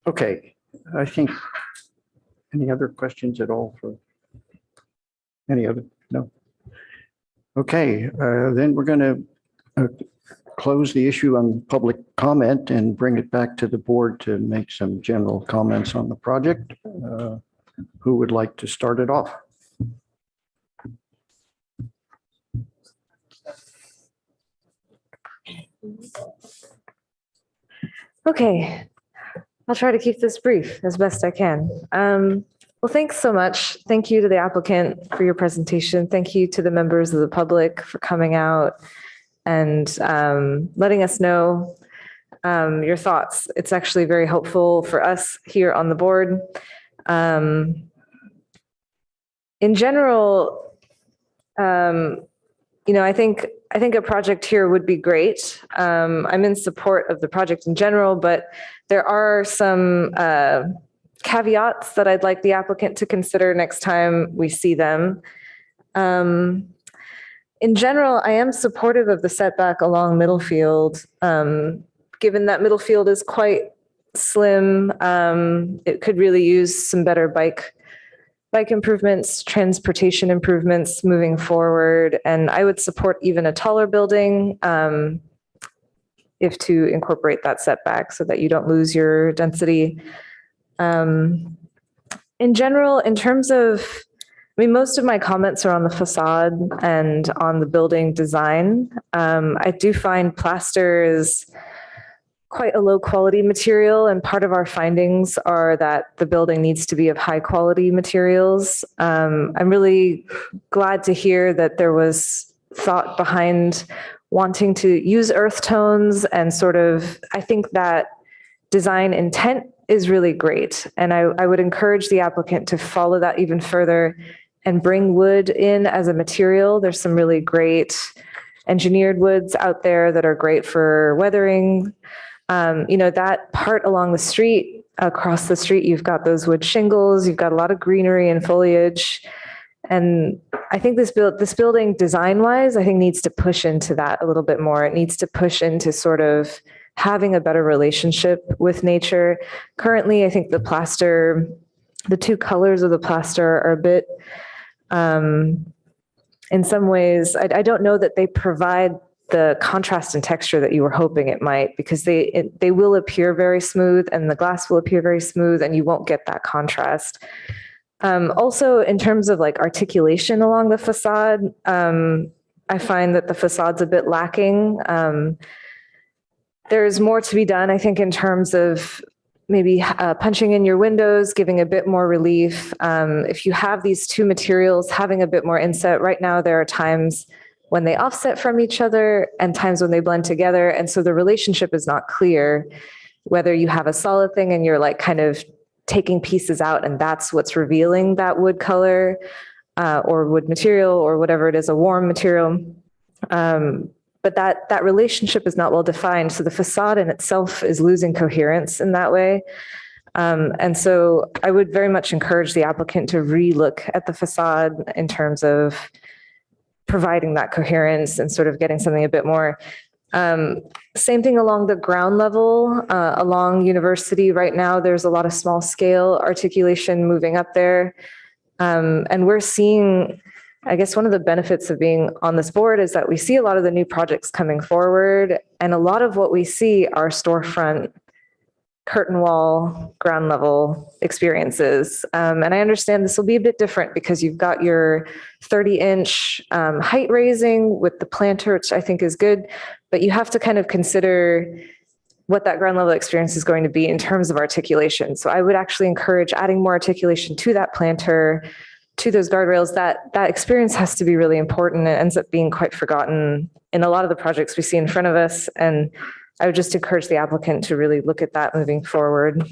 Okay, I think, any other questions at all for any other? No. Okay, then we're going to close the issue on public comment and bring it back to the board to make some general comments on the project. Who would like to start it off? Okay, I'll try to keep this brief as best I can. Well, thanks so much. Thank you to the applicant for your presentation. Thank you to the members of the public for coming out and letting us know your thoughts. It's actually very helpful for us here on the board. In general, I think a project here would be great. I'm in support of the project in general, but there are some caveats that I'd like the applicant to consider next time we see them. In general, I am supportive of the setback along Middlefield, given that Middlefield is quite slim. It could really use some better bike improvements, transportation improvements moving forward. And I would support even a taller building if to incorporate that setback so that you don't lose your density. In general, in terms of, most of my comments are on the facade and on the building design. I do find plaster is quite a low quality material, and part of our findings are that the building needs to be of high quality materials. I'm really glad to hear that there was thought behind wanting to use earth tones, and sort of, I think that design intent is really great. And I would encourage the applicant to follow that even further and bring wood in as a material. There's some really great engineered woods out there that are great for weathering. That part along the street, across the street, you've got those wood shingles, you've got a lot of greenery and foliage. And I think this building design-wise, I think needs to push into that a little bit more. It needs to push into sort of having a better relationship with nature. Currently, I think the two colors of the plaster are a bit, in some ways, I don't know that they provide the contrast and texture that you were hoping it might, because they will appear very smooth and the glass will appear very smooth and you won't get that contrast. Also, in terms of like articulation along the facade, I find that the facade's a bit lacking. There's more to be done, I think, in terms of maybe punching in your windows, giving a bit more relief. If you have these two materials, having a bit more inset. Right now, there are times when they offset from each other and times when they blend together. And so the relationship is not clear, whether you have a solid thing and you're like kind of taking pieces out and that's what's revealing that wood color or wood material or whatever it is, a warm material. But that relationship is not well defined. So the facade in itself is losing coherence in that way. And so I would very much encourage the applicant to relook at the facade in terms of providing that coherence and sort of getting something a bit more. Same thing along the ground level, along University right now, there's a lot of small scale articulation moving up there. And we're seeing, I guess one of the benefits of being on this board is that we see a lot of the new projects coming forward, and a lot of what we see are storefront, curtain wall, ground level experiences. And I understand this will be a bit different because you've got your 30-inch height raising with the planter, which I think is good, but you have to kind of consider what that ground level experience is going to be in terms of articulation. So I would actually encourage adding more articulation to that planter, to those guardrails. That experience has to be really important. It ends up being quite forgotten in a lot of the projects we see in front of us. And I would just encourage the applicant to really look at that moving forward.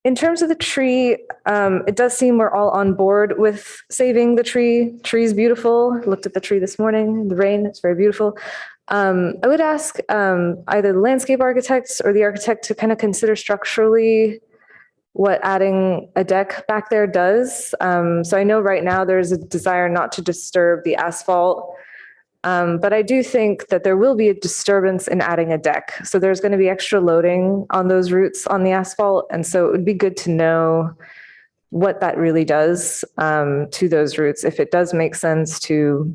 In terms of the tree, it does seem we're all on board with saving the tree. Tree's beautiful. I looked at the tree this morning in the rain. It's very beautiful. I would ask either the landscape architects or the architect to kind of consider structurally what adding a deck back there does. So I know right now there's a desire not to disturb the asphalt, but I do think that there will be a disturbance in adding a deck. So there's going to be extra loading on those routes on the asphalt. And so it would be good to know what that really does to those routes, if it does make sense to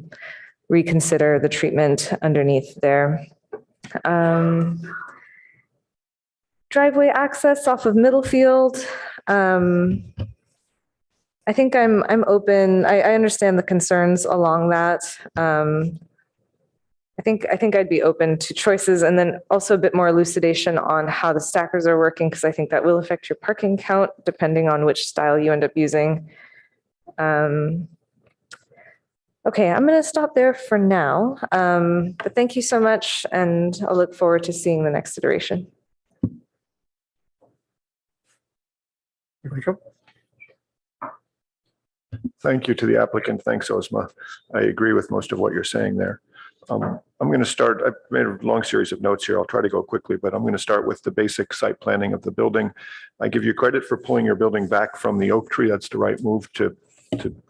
reconsider the treatment underneath there. Driveway access off of Middlefield. I think I'm open. I understand the concerns along that. I think I'd be open to choices, and then also a bit more elucidation on how the stackers are working, because I think that will affect your parking count depending on which style you end up using. Okay, I'm going to stop there for now. But thank you so much, and I'll look forward to seeing the next iteration. Thank you to the applicant. Thanks, Ozma. I agree with most of what you're saying there. I'm going to start, I've made a long series of notes here. I'll try to go quickly, but I'm going to start with the basic site planning of the building. I give you credit for pulling your building back from the oak tree. That's the right move to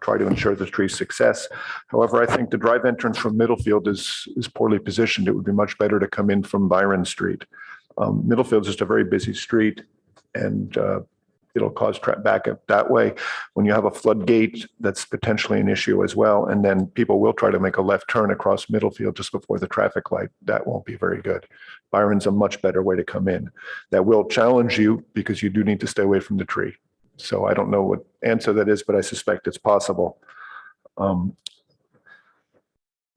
try to ensure the tree's success. However, I think the drive entrance from Middlefield is poorly positioned. It would be much better to come in from Byron Street. Middlefield is just a very busy street, and it'll cause backup that way. When you have a floodgate, that's potentially an issue as well. And then people will try to make a left turn across Middlefield just before the traffic light. That won't be very good. Byron's a much better way to come in. That will challenge you because you do need to stay away from the tree. So I don't know what answer that is, but I suspect it's possible. I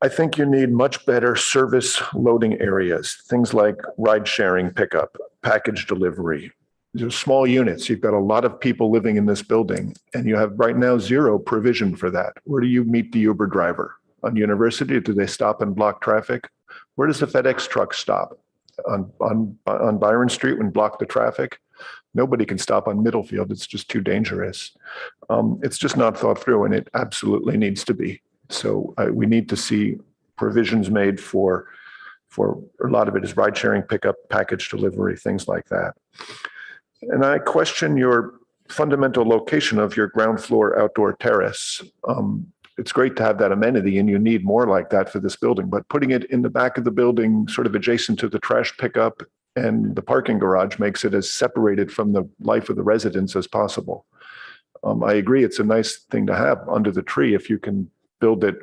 think you need much better service loading areas, things like ride sharing pickup, package delivery. These are small units. You've got a lot of people living in this building, and you have right now zero provision for that. Where do you meet the Uber driver? On University? Do they stop and block traffic? Where does the FedEx truck stop? On Byron Street and block the traffic? Nobody can stop on Middlefield. It's just too dangerous. It's just not thought through, and it absolutely needs to be. So we need to see provisions made for a lot of it is ride sharing, pickup, package delivery, things like that. And I question your fundamental location of your ground floor outdoor terrace. It's great to have that amenity, and you need more like that for this building, but putting it in the back of the building, sort of adjacent to the trash pickup and the parking garage, makes it as separated from the life of the residents as possible. I agree, it's a nice thing to have under the tree if you can build it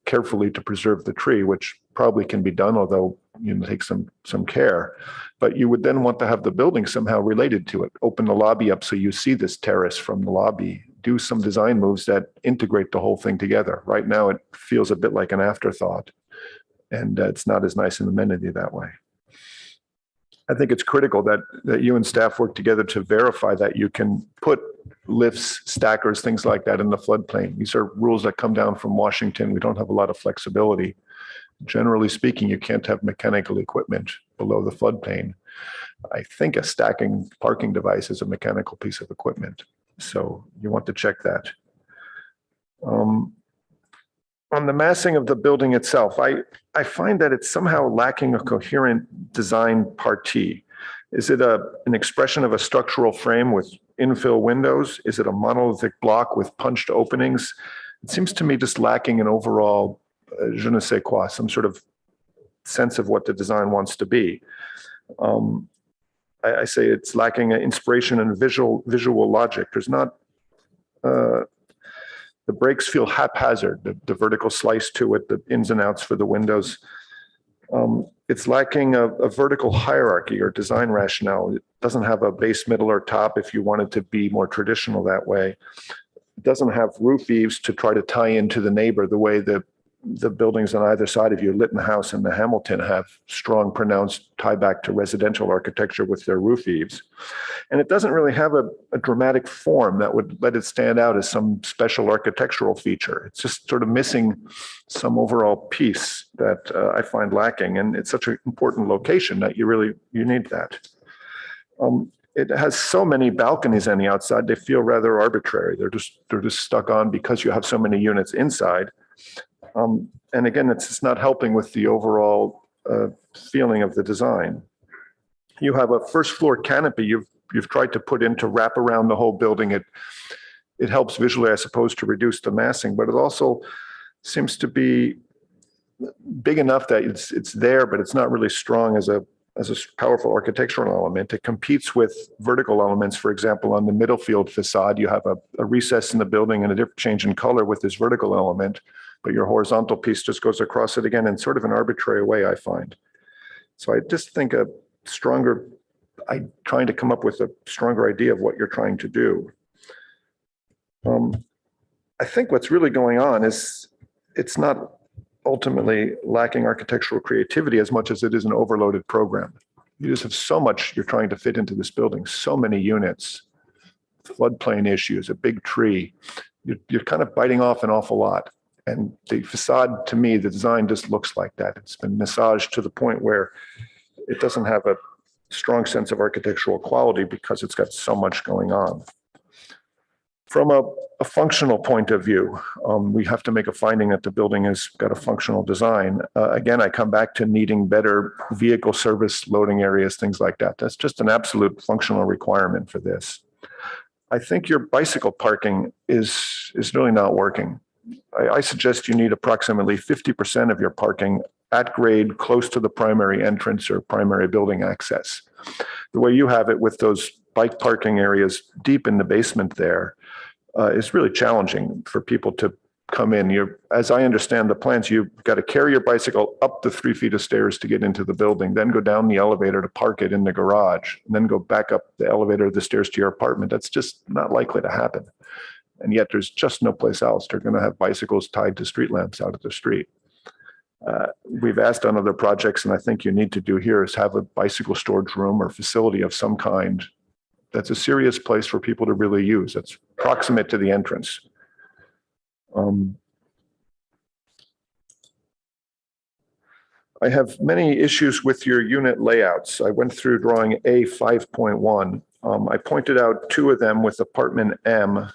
carefully to preserve the tree, which probably can be done, although take some care. But you would then want to have the building somehow related to it. Open the lobby up so you see this terrace from the lobby. Do some design moves that integrate the whole thing together. Right now, it feels a bit like an afterthought, and it's not as nice an amenity that way. I think it's critical that you and staff work together to verify that you can put lifts, stackers, things like that in the floodplain. These are rules that come down from Washington. We don't have a lot of flexibility. Generally speaking, you can't have mechanical equipment below the floodplain. I think a stacking parking device is a mechanical piece of equipment. So you want to check that. On the massing of the building itself, I find that it's somehow lacking a coherent design partie. Is it an expression of a structural frame with infill windows? Is it a monolithic block with punched openings? It seems to me just lacking an overall je ne sais quoi, some sort of sense of what the design wants to be. I say it's lacking an inspiration and visual logic. There's not, the breaks feel haphazard, the vertical slice to it, the ins and outs for the windows. It's lacking a vertical hierarchy or design rationale. It doesn't have a base, middle, or top if you want it to be more traditional that way. It doesn't have roof eaves to try to tie into the neighbor the way the buildings on either side of you, Lytton House and the Hamilton, have strong pronounced tie back to residential architecture with their roof eaves. And it doesn't really have a dramatic form that would let it stand out as some special architectural feature. It's just sort of missing some overall piece that I find lacking. And it's such an important location that you need that. it has so many balconies on the outside, they feel rather arbitrary. They're just stuck on because you have so many units inside. And again, it's just not helping with the overall feeling of the design. You have a first floor canopy you've tried to put in to wrap around the whole building. It helps visually, I suppose, to reduce the massing, but it also seems to be big enough that it's there, but it's not really strong as a powerful architectural element. It competes with vertical elements. For example, on the middle field facade, you have a recess in the building and a different change in color with this vertical element, but your horizontal piece just goes across it again in sort of an arbitrary way, I find. So I just think trying to come up with a stronger idea of what you're trying to do. I think what's really going on is it's not ultimately lacking architectural creativity as much as it is an overloaded program. You just have so much you're trying to fit into this building, so many units, floodplain issues, a big tree. You're kind of biting off an awful lot. And the facade, to me, the design just looks like that. It's been massaged to the point where it doesn't have a strong sense of architectural quality because it's got so much going on. From a functional point of view, we have to make a finding that the building has got a functional design. Again, I come back to needing better vehicle service loading areas, things like that. That's just an absolute functional requirement for this. I think your bicycle parking is really not working. I suggest you need approximately 50% of your parking at grade close to the primary entrance or primary building access. The way you have it with those bike parking areas deep in the basement there is really challenging for people to come in. As I understand the plans, you've got to carry your bicycle up the 3 feet of stairs to get into the building, then go down the elevator to park it in the garage, and then go back up the elevator or the stairs to your apartment. That's just not likely to happen. And yet there's just no place else. They're going to have bicycles tied to street lamps out of the street. We've asked on other projects, and I think you need to do here is have a bicycle storage room or facility of some kind that's a serious place for people to really use. That's proximate to the entrance. I have many issues with your unit layouts. I went through drawing A5.1. I pointed out 2 of them with apartment M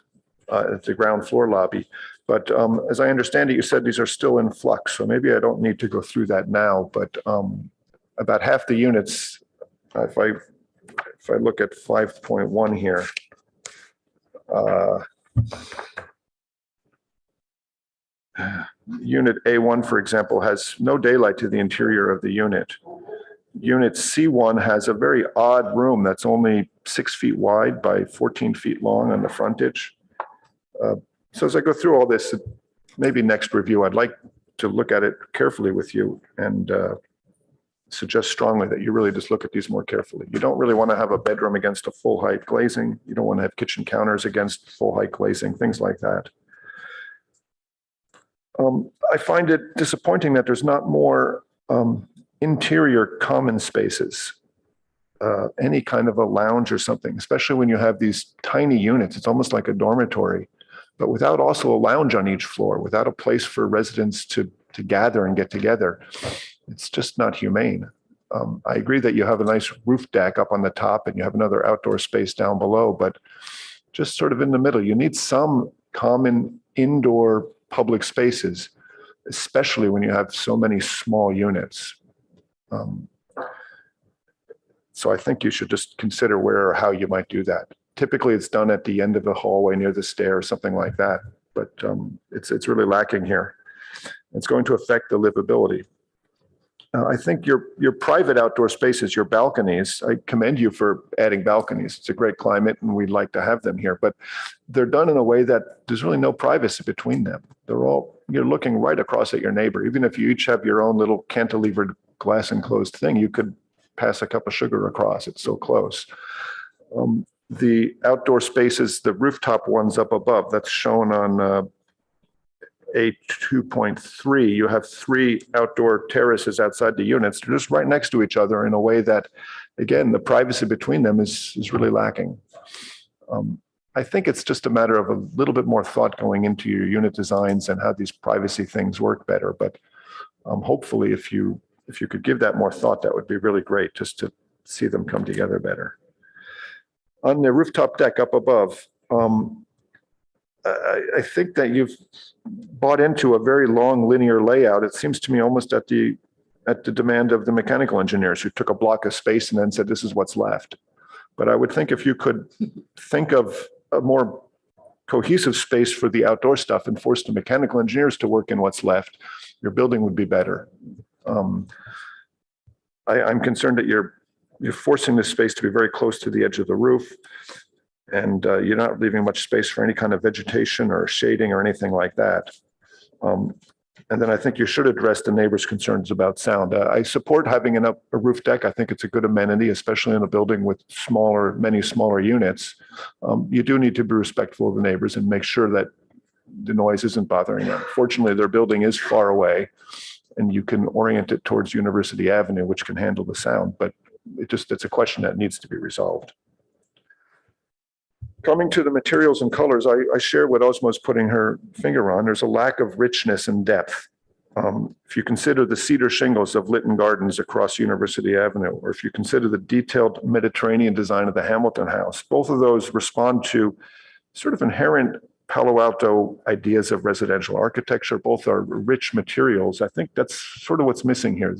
at the ground floor lobby. But as I understand it, you said these are still in flux. So maybe I don't need to go through that now, but about half the units, if I look at 5.1 here, unit A1, for example, has no daylight to the interior of the unit. Unit C1 has a very odd room that's only 6 feet wide by 14 feet long on the frontage. So as I go through all this, maybe next review, I'd like to look at it carefully with you and suggest strongly that you really just look at these more carefully. You don't really want to have a bedroom against a full height glazing. You don't want to have kitchen counters against full height glazing, things like that. I find it disappointing that there's not more interior common spaces, any kind of a lounge or something, especially when you have these tiny units. It's almost like a dormitory, but without also a lounge on each floor, without a place for residents to gather and get together. It's just not humane. I agree that you have a nice roof deck up on the top and you have another outdoor space down below, but just sort of in the middle, you need some common indoor public spaces, especially when you have so many small units. So I think you should just consider where or how you might do that. Typically, it's done at the end of the hallway near the stair or something like that, but it's really lacking here. It's going to affect the livability. I think your private outdoor spaces, your balconies, I commend you for adding balconies. It's a great climate and we'd like to have them here, but they're done in a way that there's really no privacy between them. You're looking right across at your neighbor. Even if you each have your own little cantilevered glass enclosed thing, you could pass a cup of sugar across. It's so close. The outdoor spaces, the rooftop ones up above, that's shown on A2.3, you have 3 outdoor terraces outside the units. They're just right next to each other in a way that, again, the privacy between them is really lacking. I think it's just a matter of a little bit more thought going into your unit designs and how these privacy things work better. But hopefully, if you could give that more thought, that would be really great, just to see them come together better. On the rooftop deck up above, I think that you've bought into a very long linear layout. It seems to me almost at the demand of the mechanical engineers who took a block of space and then said, this is what's left. But I would think if you could think of a more cohesive space for the outdoor stuff and force the mechanical engineers to work in what's left, your building would be better. I'm concerned that you're forcing this space to be very close to the edge of the roof, and you're not leaving much space for any kind of vegetation or shading or anything like that. And then I think you should address the neighbors' concerns about sound. I support having a roof deck. I think it's a good amenity, especially in a building with many smaller units. You do need to be respectful of the neighbors and make sure that the noise isn't bothering them. Fortunately, their building is far away, and you can orient it towards University Avenue, which can handle the sound, but it's a question that needs to be resolved. Coming to the materials and colors, I share what Osmo's putting her finger on. There's a lack of richness and depth. If you consider the cedar shingles of Lytton Gardens across University Avenue, or if you consider the detailed Mediterranean design of the Hamilton House, both of those respond to sort of inherent Palo Alto ideas of residential architecture. Both are rich materials. I think that's sort of what's missing here.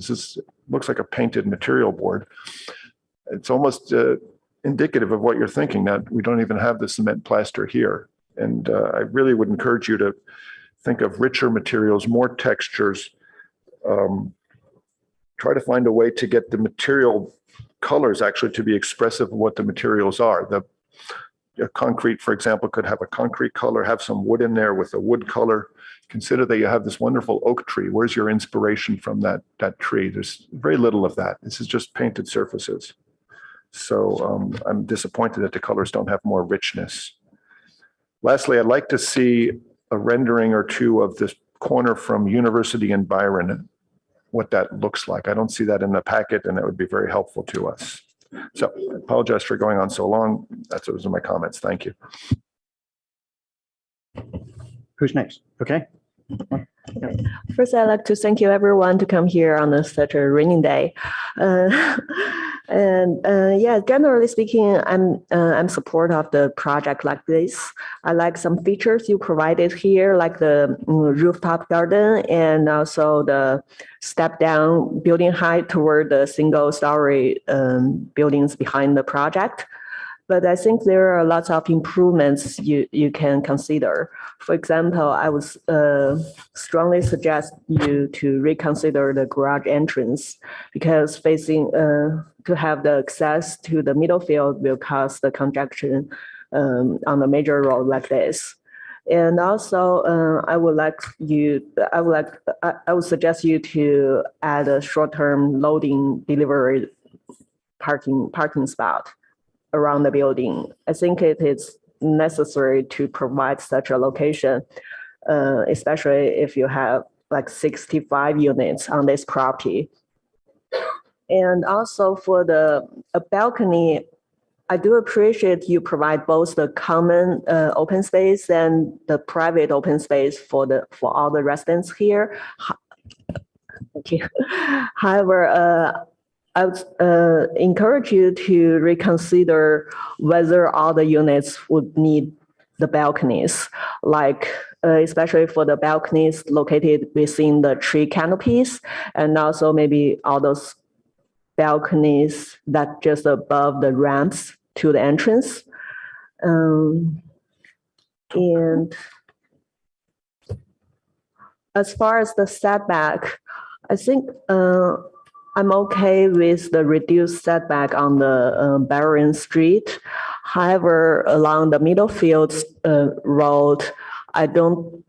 Looks like a painted material board. It's almost indicative of what you're thinking, that we don't even have the cement plaster here. And I really would encourage you to think of richer materials, more textures. Try to find a way to get the material colors actually to be expressive of what the materials are. The concrete, for example, could have a concrete color, have some wood in there with a wood color. Consider that you have this wonderful oak tree. Where's your inspiration from that tree? There's very little of that. This is just painted surfaces. So I'm disappointed that the colors don't have more richness. Lastly, I'd like to see a rendering or two of this corner from University and Byron, what that looks like. I don't see that in the packet, and that would be very helpful to us. So I apologize for going on so long. Those are my comments. Thank you. Who's next? Okay. First, I'd like to thank you everyone to come here on such a rainy day. Yeah, generally speaking, I'm support of the project like this. I like some features you provided here, like the rooftop garden and also the step down building height toward the single story buildings behind the project. But I think there are lots of improvements you can consider. For example, I would strongly suggest you to reconsider the garage entrance, because facing to have the access to the middle field will cause the congestion on a major road like this. And also, I would suggest you to add a short-term loading delivery parking spot around the building. I think it is necessary to provide such a location, especially if you have like 65 units on this property. And also for a balcony, I do appreciate you provide both the common open space and the private open space for all the residents here. Thank you. However, I would encourage you to reconsider whether all the units would need the balconies, like especially for the balconies located within the tree canopies, and also maybe all those balconies that just above the ramps to the entrance. And as far as the setback, I think I'm okay with the reduced setback on the Barron Street. However, along the Middlefield Road, I don't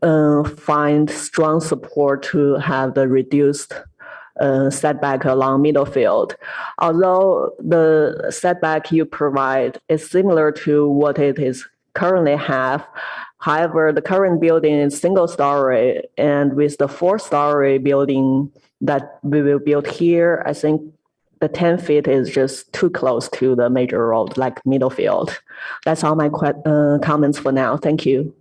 find strong support to have the reduced setback along Middlefield. Although the setback you provide is similar to what it is currently have. However, the current building is single story, and with the 4-story building that we will build here, I think the 10 feet is just too close to the major road, like Middlefield. That's all my comments for now. Thank you.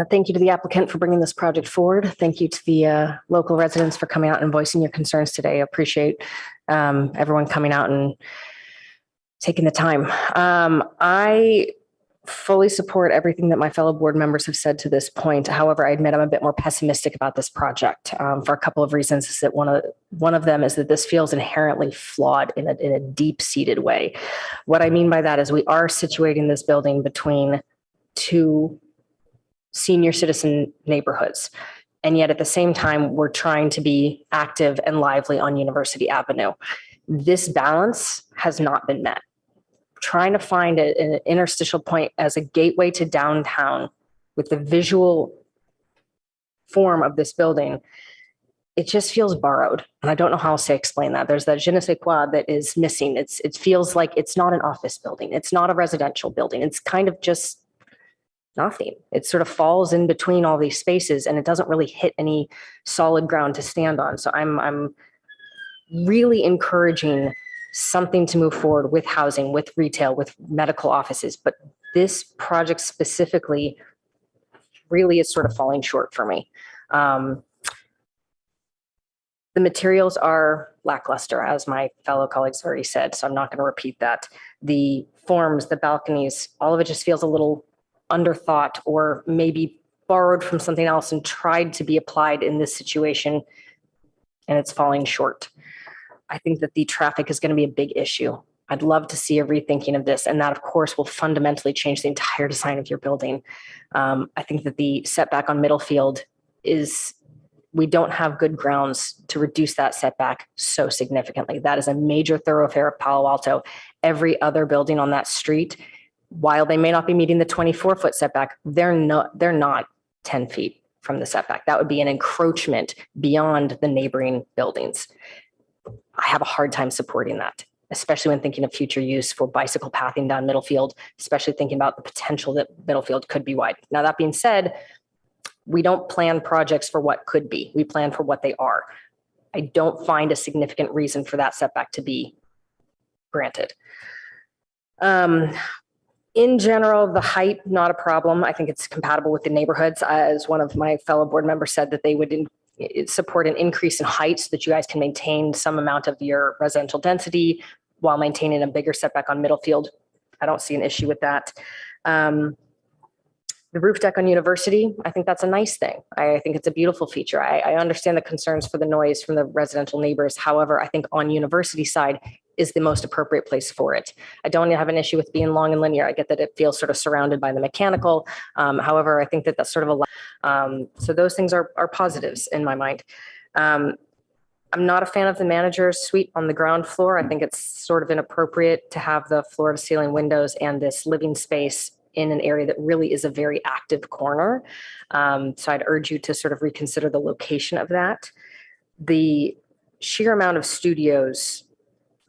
Thank you to the applicant for bringing this project forward. Thank you to the local residents for coming out and voicing your concerns today. I appreciate everyone coming out and taking the time. I fully support everything that my fellow board members have said to this point. However, I admit I'm a bit more pessimistic about this project for a couple of reasons. Is that one of them is that this feels inherently flawed in a deep-seated way. What I mean by that is we are situating this building between two senior citizen neighborhoods. And yet at the same time, we're trying to be active and lively on University Avenue. This balance has not been met. Trying to find an interstitial point as a gateway to downtown with the visual form of this building, it just feels borrowed. And I don't know how else to explain that. There's that je ne sais quoi that is missing. It feels like it's not an office building. It's not a residential building. It's kind of just nothing. It sort of falls in between all these spaces and it doesn't really hit any solid ground to stand on. So I'm really encouraging something to move forward with housing, with retail, with medical offices. But this project specifically really is sort of falling short for me. The materials are lackluster, as my fellow colleagues already said, so I'm not going to repeat that. The forms, the balconies, all of it just feels a little underthought or maybe borrowed from something else and tried to be applied in this situation, and it's falling short. I think that the traffic is going to be a big issue. I'd love to see a rethinking of this, and that, of course, will fundamentally change the entire design of your building. I think that the setback on Middlefield is, we don't have good grounds to reduce that setback so significantly. That is a major thoroughfare of Palo Alto. Every other building on that street, while they may not be meeting the 24-foot setback, they're not 10 feet from the setback. That would be an encroachment beyond the neighboring buildings. I have a hard time supporting that, especially when thinking of future use for bicycle pathing down Middlefield, especially thinking about the potential that Middlefield could be wide. Now, that being said, we don't plan projects for what could be. We plan for what they are. I don't find a significant reason for that setback to be granted. In general, the height, not a problem. I think it's compatible with the neighborhoods. As one of my fellow board members said, that they would support an increase in height so that you guys can maintain some amount of your residential density while maintaining a bigger setback on Middlefield. I don't see an issue with that. The roof deck on University, I think that's a nice thing. I think it's a beautiful feature. I understand the concerns for the noise from the residential neighbors. However, I think on University side is the most appropriate place for it. I don't have an issue with being long and linear. I get that it feels sort of surrounded by the mechanical. However, I think that that's sort of so those things are positives in my mind. I'm not a fan of the manager's suite on the ground floor. I think it's sort of inappropriate to have the floor to ceiling windows and this living space in an area that really is a very active corner. So I'd urge you to sort of reconsider the location of that. The sheer amount of studios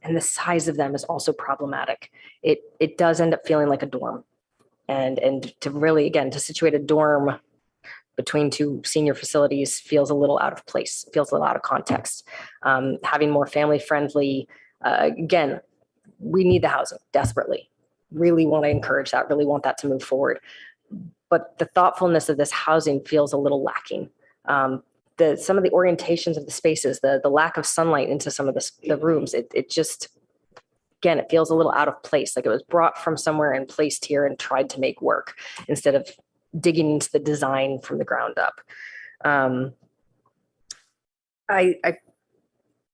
and the size of them is also problematic. It does end up feeling like a dorm. And to really, again, to situate a dorm between two senior facilities feels a little out of place, feels a little out of context. Having more family friendly, again, we need the housing desperately. Really want to encourage that, really want that to move forward. But the thoughtfulness of this housing feels a little lacking. Some of the orientations of the spaces, the lack of sunlight into some of the rooms, it just, again, it feels a little out of place. Like it was brought from somewhere and placed here and tried to make work instead of digging into the design from the ground up.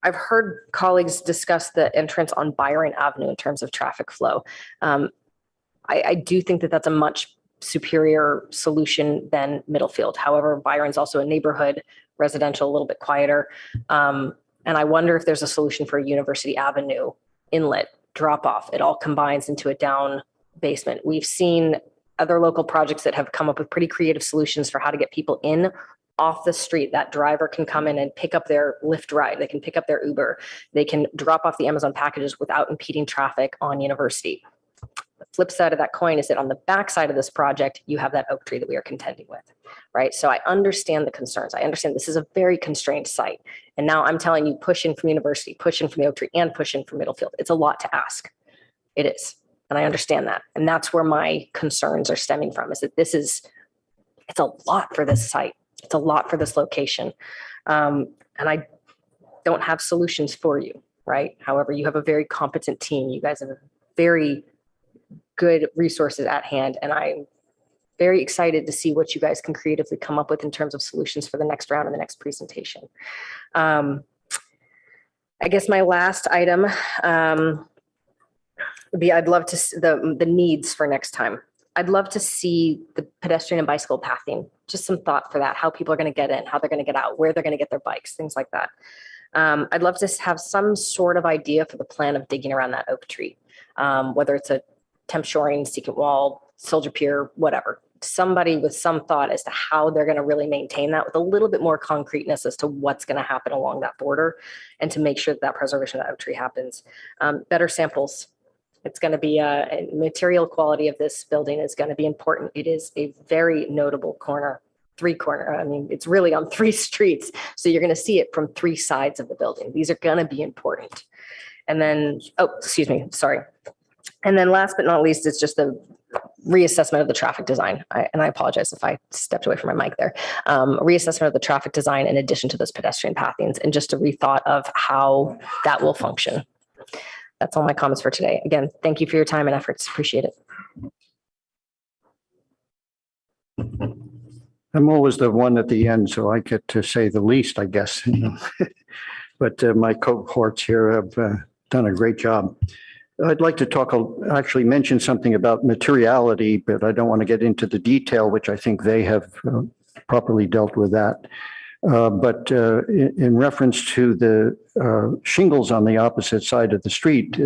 I've heard colleagues discuss the entrance on Byron Avenue in terms of traffic flow. I do think that that's a much superior solution than Middlefield. However, Byron's also a neighborhood, residential, a little bit quieter. And I wonder if there's a solution for University Avenue inlet drop off. It all combines into a down basement. We've seen other local projects that have come up with pretty creative solutions for how to get people in off the street. That driver can come in and pick up their Lyft ride. They can pick up their Uber. They can drop off the Amazon packages without impeding traffic on University. The flip side of that coin is that on the back side of this project, you have that oak tree that we are contending with, right? So I understand the concerns. I understand this is a very constrained site. And now I'm telling you, push in from University, push in from the oak tree, and push in from Middlefield. It's a lot to ask. It is. And I understand that. And that's where my concerns are stemming from, is that it's a lot for this site. It's a lot for this location. And I don't have solutions for you. right? However, you have a very competent team. You guys have very good resources at hand, and I'm very excited to see what you guys can creatively come up with in terms of solutions for the next round and the next presentation. I guess my last item would be, I'd love to see the needs for next time. I'd love to see the pedestrian and bicycle pathing, just some thought for that, how people are going to get in, how they're going to get out, where they're going to get their bikes, things like that. I'd love to have some sort of idea for the plan of digging around that oak tree, whether it's a temp shoring, secant wall, soldier pier, whatever. Somebody with some thought as to how they're going to really maintain that with a little bit more concreteness as to what's going to happen along that border and to make sure that preservation of the oak tree happens. Better samples. It's going to be material quality of this building is going to be important. It is a very notable I mean, it's really on 3 streets. So you're going to see it from 3 sides of the building. These are going to be important. And then, sorry. And then last but not least, it's just the reassessment of the traffic design. And I apologize if I stepped away from my mic there. Reassessment of the traffic design in addition to those pedestrian pathings and just a rethought of how that will function. That's all my comments for today. Again, thank you for your time and efforts. Appreciate it. I'm always the one at the end, so I get to say the least, I guess. But my cohorts here have done a great job. I'd like to actually mention something about materiality, but I don't want to get into the detail, which I think they have properly dealt with that. But in reference to the shingles on the opposite side of the street,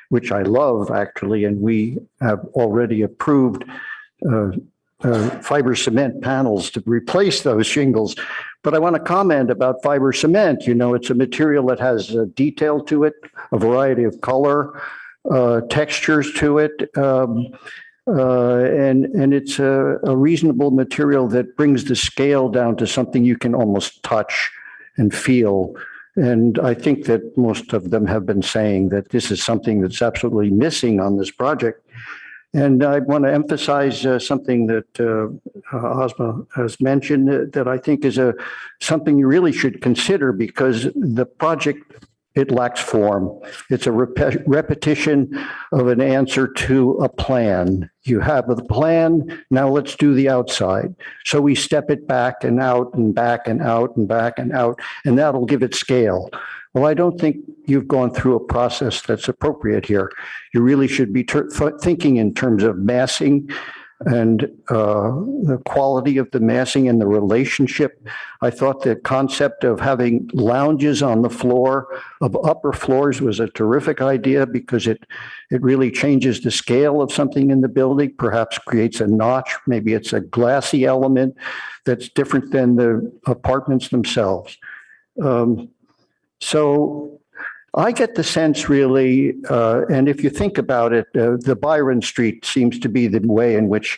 which I love actually, and we have already approved fiber cement panels to replace those shingles. But I want to comment about fiber cement. You know, it's a material that has a detail to it, a variety of color, textures to it. And it's a reasonable material that brings the scale down to something you can almost touch and feel. And I think that most of them have been saying that this is something that's absolutely missing on this project. And I want to emphasize something that Ozma has mentioned that I think is something you really should consider, because the project, it lacks form. It's a repetition of an answer to a plan. You have the plan, now let's do the outside. So we step it back and out and back and out and back and out, and that'll give it scale. Well, I don't think you've gone through a process that's appropriate here. You really should be thinking in terms of massing and the quality of the massing and the relationship. I thought the concept of having lounges on the floor of upper floors was a terrific idea, because it really changes the scale of something in the building, perhaps creates a notch. Maybe it's a glassy element that's different than the apartments themselves. So I get the sense really, and if you think about it, the Byron Street seems to be the way in which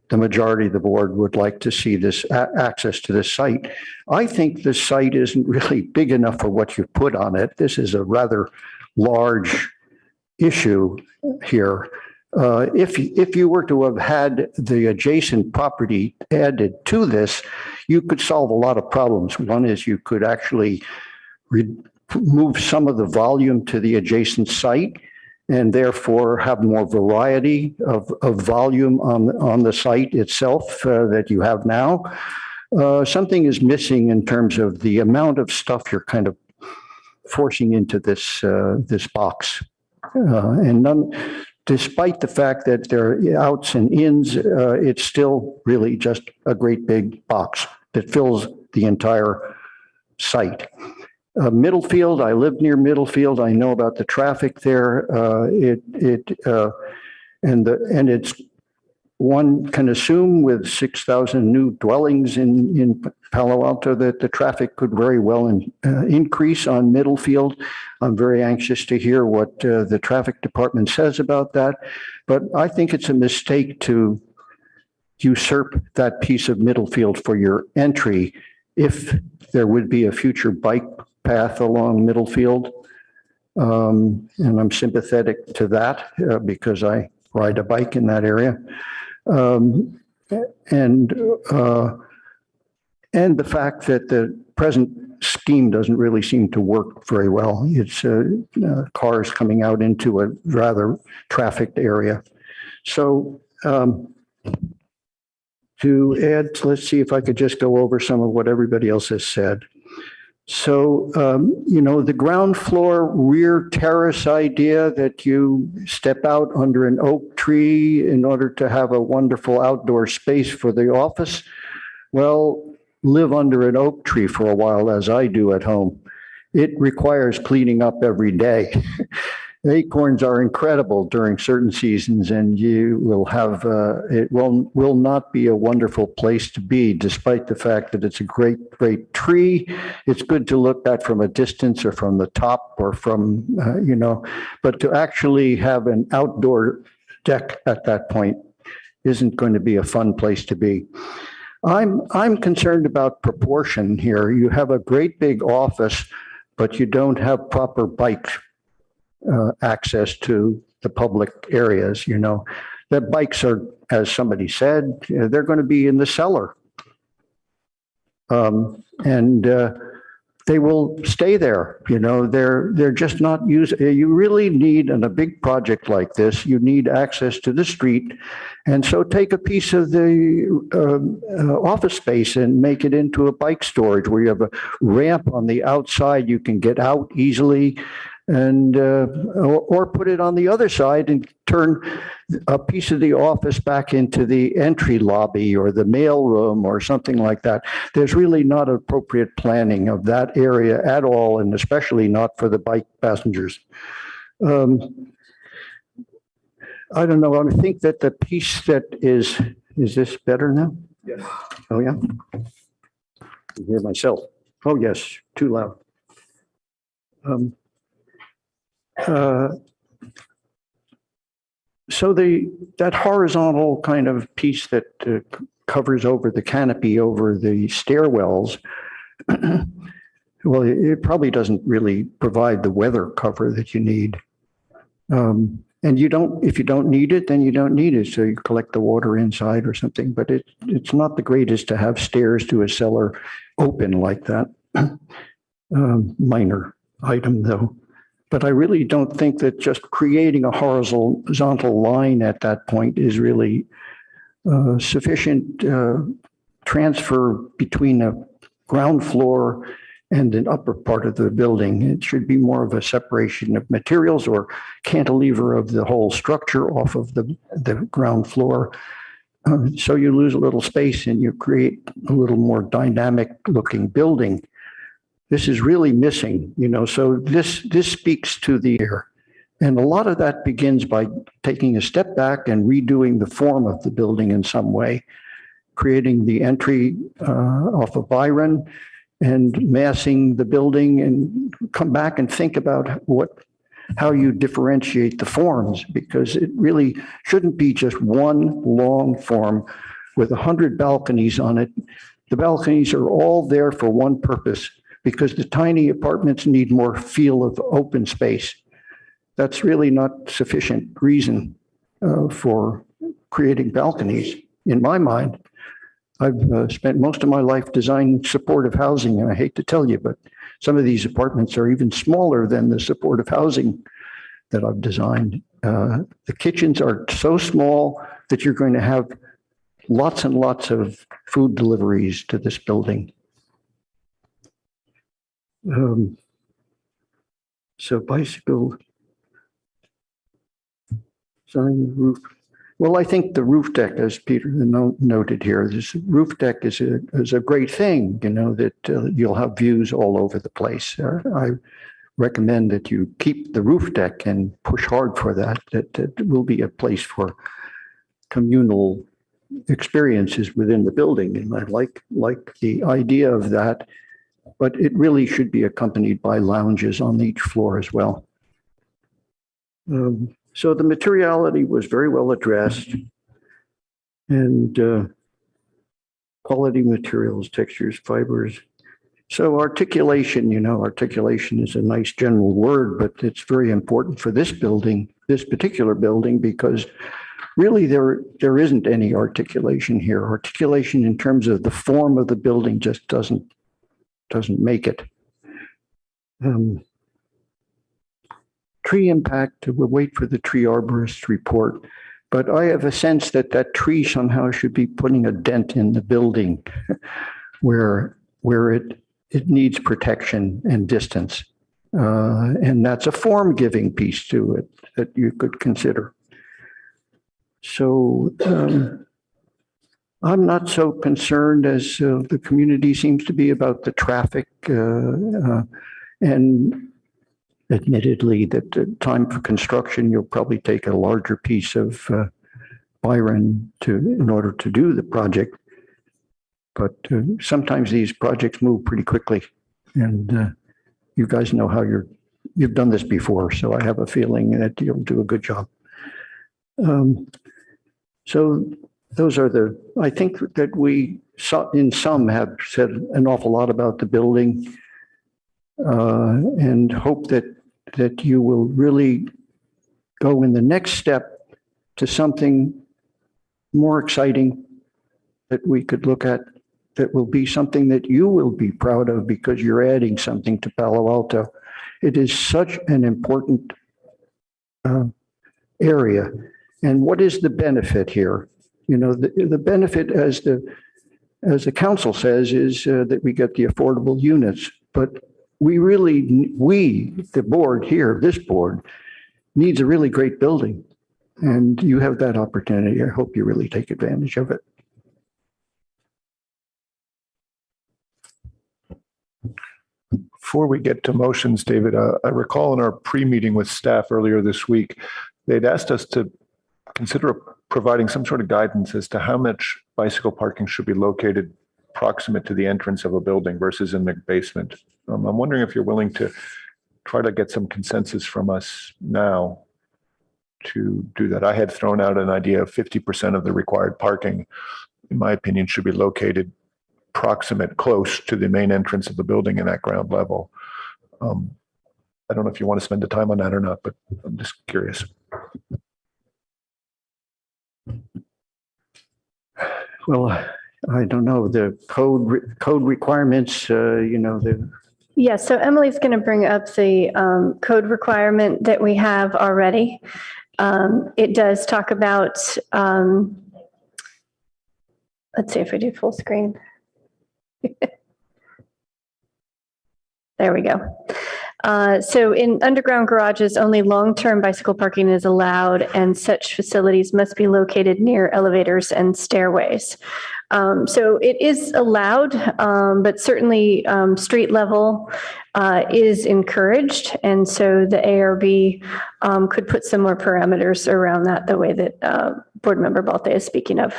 the majority of the board would like to see this access to this site. I think the site isn't really big enough for what you've put on it. This is a rather large issue here. If you were to have had the adjacent property added to this, you could solve a lot of problems. One is you could actually move some of the volume to the adjacent site and therefore have more variety of volume on the site itself that you have now. Something is missing in terms of the amount of stuff you're kind of forcing into this box. Despite the fact that there are outs and ins, it's still really just a great big box that fills the entire site. Middlefield, I live near Middlefield. I know about the traffic there. And it's, one can assume with 6,000 new dwellings in Palo Alto that the traffic could very well increase on Middlefield. I'm very anxious to hear what the traffic department says about that. But I think it's a mistake to usurp that piece of Middlefield for your entry if there would be a future bike path along Middlefield. And I'm sympathetic to that because I ride a bike in that area. And the fact that the present scheme doesn't really seem to work very well. It's cars coming out into a rather trafficked area. So to add, let's see if I could just go over some of what everybody else has said. So, the ground floor rear terrace idea that you step out under an oak tree in order to have a wonderful outdoor space for the office. Well, live under an oak tree for a while, as I do at home. It requires cleaning up every day. Acorns are incredible during certain seasons, and you will have, it will not be a wonderful place to be, despite the fact that it's a great tree. It's good to look at from a distance or from the top or from, but to actually have an outdoor deck at that point isn't going to be a fun place to be. I'm concerned about proportion here. You have a great big office, but you don't have proper bike access to the public areas. The bikes are, as somebody said, they're going to be in the cellar. And they will stay there. They're just not used. You really need, in a big project like this, you need access to the street. And so take a piece of the office space and make it into a bike storage where you have a ramp on the outside. You can get out easily, and or put it on the other side and turn a piece of the office back into the entry lobby or the mail room or something like that. There's really not appropriate planning of that area at all, and especially not for the bike passengers. I don't know. I think that the piece that is this better now? Yes. Oh, yeah. I can hear myself. Oh, yes, too loud. So that horizontal kind of piece that covers over the canopy over the stairwells, well, it probably doesn't really provide the weather cover that you need. And if you don't need it, then you don't need it. So you collect the water inside or something, but it's not the greatest to have stairs to a cellar open like that. Minor item though. But I really don't think that just creating a horizontal line at that point is really sufficient transfer between a ground floor and an upper part of the building. It should be more of a separation of materials or cantilever of the whole structure off of the ground floor. So you lose a little space and you create a little more dynamic looking building. This is really missing, so this speaks to the air. And a lot of that begins by taking a step back and redoing the form of the building in some way, creating the entry off of Byron and massing the building, and come back and think about how you differentiate the forms, because it really shouldn't be just one long form with 100 balconies on it. The balconies are all there for one purpose, because the tiny apartments need more feel of open space. That's really not sufficient reason for creating balconies, in my mind. I've spent most of my life designing supportive housing, and I hate to tell you, but some of these apartments are even smaller than the supportive housing that I've designed. The kitchens are so small that you're going to have lots and lots of food deliveries to this building. So bicycle sign roof. Well, I think the roof deck, as Peter noted here, this roof deck is a great thing, that you'll have views all over the place. I recommend that you keep the roof deck and push hard for that. That will be a place for communal experiences within the building. And I like the idea of that, but it really should be accompanied by lounges on each floor as well. So the materiality was very well addressed, and quality materials, textures, fibers. So articulation, articulation is a nice general word, but it's very important for this building, this particular building, because really there isn't any articulation here. Articulation in terms of the form of the building just doesn't doesn't make it. Tree impact, we'll wait for the tree arborist report, but I have a sense that that tree somehow should be putting a dent in the building where it needs protection and distance. And that's a form-giving piece to it that you could consider. So I'm not so concerned as the community seems to be about the traffic and admittedly that the time for construction, you'll probably take a larger piece of Byron in order to do the project. But sometimes these projects move pretty quickly, and you guys know how you've done this before, so I have a feeling that you'll do a good job. So those are I think that we in some have said an awful lot about the building, and hope that you will really go in the next step to something more exciting that we could look at, that will be something that you will be proud of because you're adding something to Palo Alto. It is such an important area. And what is the benefit here? You know, the benefit, as the council says, is that we get the affordable units. But the board here, this board, needs a really great building. And you have that opportunity. I hope you really take advantage of it. Before we get to motions, David, I recall in our pre-meeting with staff earlier this week, they'd asked us to consider providing some sort of guidance as to how much bicycle parking should be located proximate to the entrance of a building versus in the basement. I'm wondering if you're willing to try to get some consensus from us now to do that. I had thrown out an idea of 50% of the required parking, in my opinion, should be located proximate, close to the main entrance of the building in that ground level. I don't know if you want to spend the time on that or not, but I'm just curious. Well, I don't know, the code requirements, Yeah, so Emily's going to bring up the code requirement that we have already. It does talk about, let's see if we do full screen. There we go. So in underground garages, only long-term bicycle parking is allowed, and such facilities must be located near elevators and stairways. So it is allowed, but certainly street level is encouraged. And so the ARB could put some more parameters around that, the way that Board Member Balte is speaking of.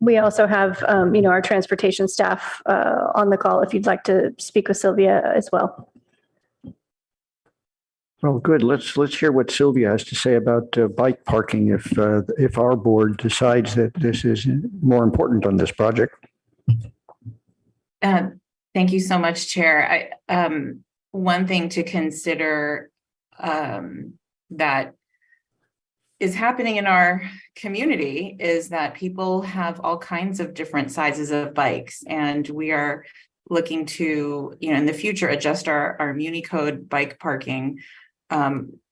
We also have, our transportation staff on the call if you'd like to speak with Sylvia as well. Well, good. Let's hear what Sylvia has to say about bike parking if our board decides that this is more important on this project. Thank you so much, Chair. One thing to consider that is happening in our community is that people have all kinds of different sizes of bikes, and we are looking to, in the future, adjust our Muni Code bike parking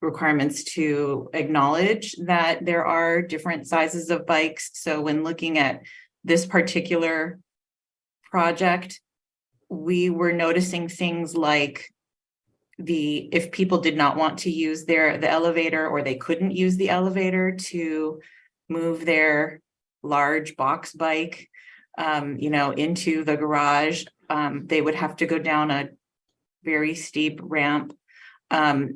requirements to acknowledge that there are different sizes of bikes. So when looking at this particular project, we were noticing things like if people did not want to use the elevator, or they couldn't use the elevator to move their large box bike, into the garage, they would have to go down a very steep ramp.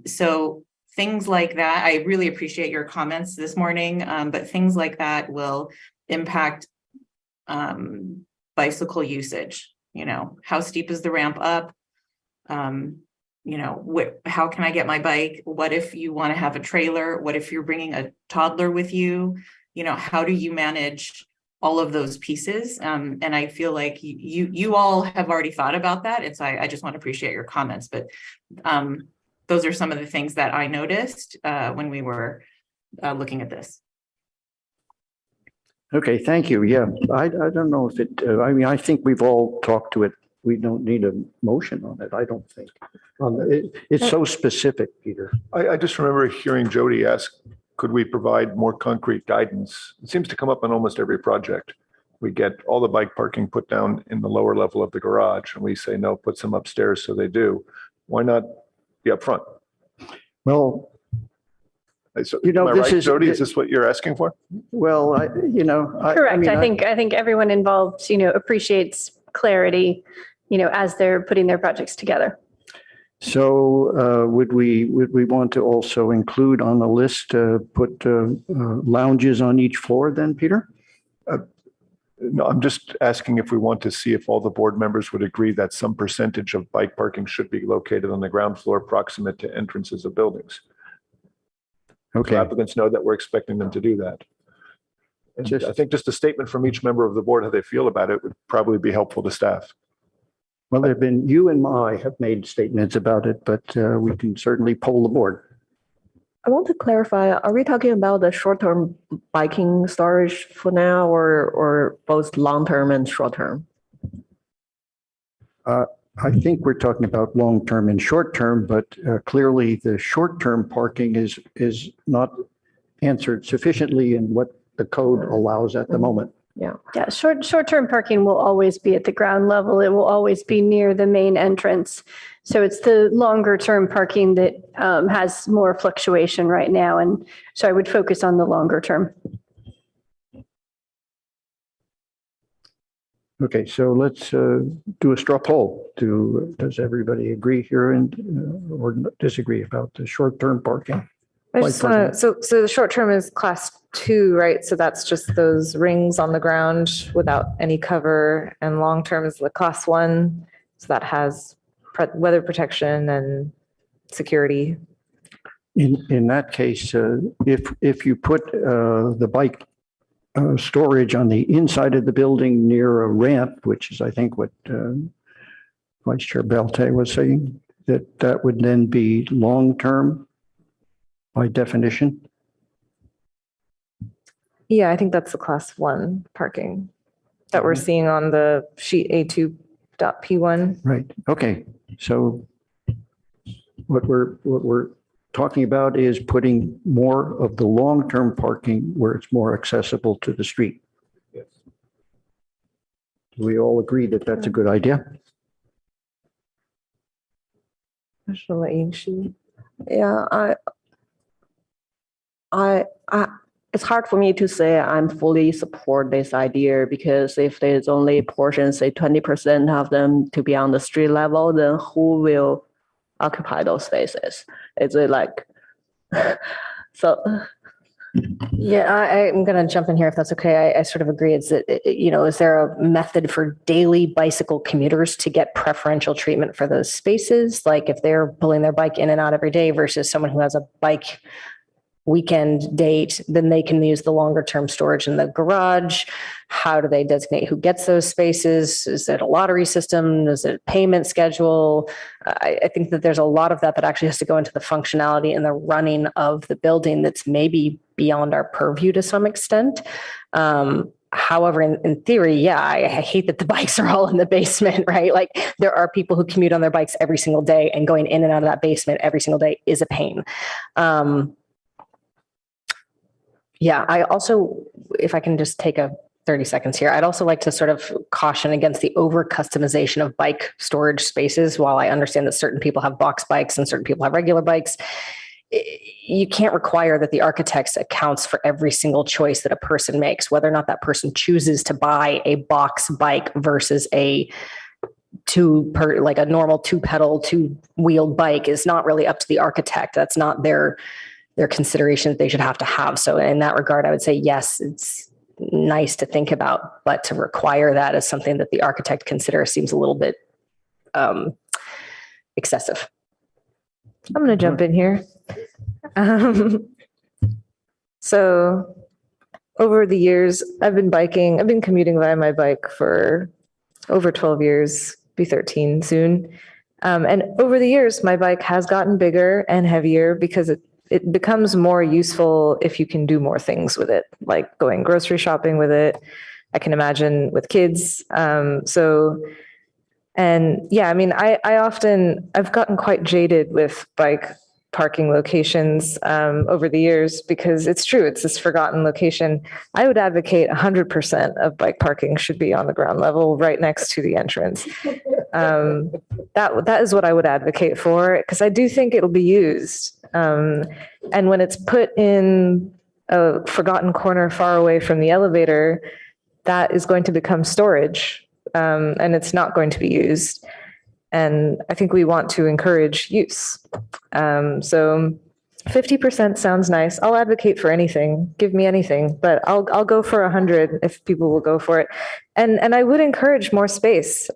So things like that, I really appreciate your comments this morning, but things like that will impact bicycle usage. How steep is the ramp up? How can I get my bike? What if you want to have a trailer? What if you're bringing a toddler with you? How do you manage all of those pieces? And I feel like you all have already thought about that. And so I just want to appreciate your comments, but those are some of the things that I noticed when we were looking at this. Okay, thank you. Yeah, I don't know if it, I mean, I think we've all talked to it. We don't need a motion on it, I don't think. It's so specific, Peter. I just remember hearing Jody ask, could we provide more concrete guidance? It seems to come up on almost every project. We get all the bike parking put down in the lower level of the garage, and we say, no, put some upstairs, so they do. Why not be upfront? Well, So, you know, am I this right, is- Jody? Is this what you're asking for? Well, Correct. mean, I think everyone involved, appreciates clarity, as they're putting their projects together. So would we want to also include on the list, put lounges on each floor then, Peter? No, I'm just asking if we want to see if all the board members would agree that some percentage of bike parking should be located on the ground floor proximate to entrances of buildings. Okay. So applicants know that we're expecting them to do that. And I think just a statement from each member of the board, how they feel about it, would probably be helpful to staff. Well, there have been, you and I have made statements about it, but we can certainly poll the board. I want to clarify, are we talking about the short-term biking storage for now or both long-term and short-term? I think we're talking about long-term and short-term, but clearly the short-term parking is not answered sufficiently in what the code allows at the moment. Yeah. Yeah, short-term parking will always be at the ground level. It will always be near the main entrance. So it's the longer-term parking that has more fluctuation right now. And so I would focus on the longer term. Okay, so let's do a straw poll. Does everybody agree here and or disagree about the short-term parking? I just want to, so the short term is class 2, right? So that's just those rings on the ground without any cover, and long term is the class 1. So that has weather protection and security. In that case, if you put the bike storage on the inside of the building near a ramp, which is I think what Vice Chair Belte was saying, that would then be long-term by definition. Yeah, I think that's the class 1 parking that we're seeing on the sheet A2.P1. Right. Okay. So what we're talking about is putting more of the long-term parking where it's more accessible to the street. Yes. Do we all agree that that's a good idea? Yeah, it's hard for me to say I'm fully support this idea because if there's only a portion, say 20% of them to be on the street level, then who will occupy those spaces? Is it like, so? Yeah, I'm going to jump in here if that's okay. I sort of agree. Is there a method for daily bicycle commuters to get preferential treatment for those spaces? Like if they're pulling their bike in and out every day versus someone who has a bike weekend date, then they can use the longer term storage in the garage. How do they designate who gets those spaces? Is it a lottery system? Is it a payment schedule? I think that there's a lot of that actually has to go into the functionality and the running of the building that's maybe beyond our purview to some extent. However, in theory, yeah, I hate that the bikes are all in the basement, right? Like there are people who commute on their bikes every single day, and going in and out of that basement every single day is a pain. Yeah, I also, if I can just take 30 seconds here, I'd also like to sort of caution against the over customization of bike storage spaces. While I understand that certain people have box bikes and certain people have regular bikes, you can't require that the architect accounts for every single choice that a person makes, whether or not that person chooses to buy a box bike versus a normal 2-pedal, 2-wheeled bike is not really up to the architect. That's not their consideration that they should have to have. So in that regard, I would say, yes, it's nice to think about, but to require that as something that the architect considers seems a little bit excessive. I'm going to jump in here. So over the years, I've been commuting via my bike for over 12 years, be 13 soon. And over the years, my bike has gotten bigger and heavier because it it becomes more useful if you can do more things with it, like going grocery shopping with it. I can imagine with kids. And yeah, I mean, I've gotten quite jaded with bike parking locations over the years because it's true, it's this forgotten location. I would advocate 100% of bike parking should be on the ground level right next to the entrance. That is what I would advocate for because I do think it'll be used. And when it's put in a forgotten corner far away from the elevator, that is going to become storage and it's not going to be used. And I think we want to encourage use. So 50% sounds nice. I'll advocate for anything. Give me anything, but I'll go for 100 if people will go for it. And I would encourage more space.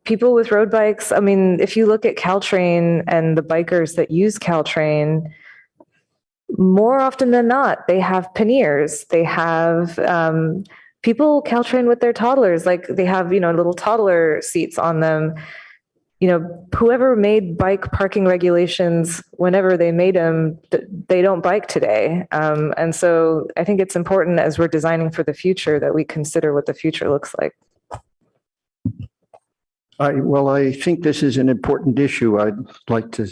People with road bikes. I mean, if you look at Caltrain and the bikers that use Caltrain, more often than not, they have panniers. They have people Caltrain with their toddlers, like they have, little toddler seats on them. Whoever made bike parking regulations, whenever they made them, they don't bike today. And so I think it's important as we're designing for the future that we consider what the future looks like. I think this is an important issue. I'd like to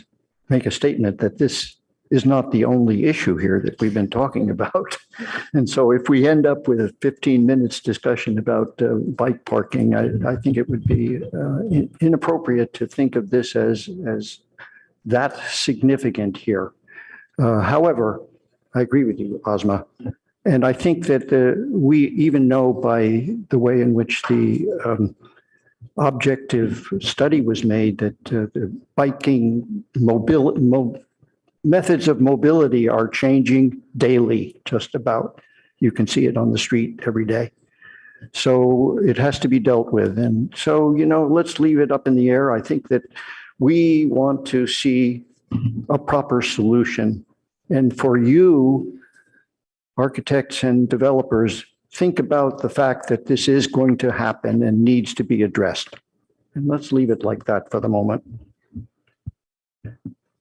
make a statement that this is not the only issue here that we've been talking about. And so if we end up with a 15 minutes discussion about bike parking, I think it would be inappropriate to think of this as that significant here. However, I agree with you, Ozma. And I think that we even know by the way in which the objective study was made that the biking methods of mobility are changing daily, just about. You can see it on the street every day. So it has to be dealt with. And so, let's leave it up in the air. I think that we want to see a proper solution. And for you, architects and developers, think about the fact that this is going to happen and needs to be addressed. And let's leave it like that for the moment.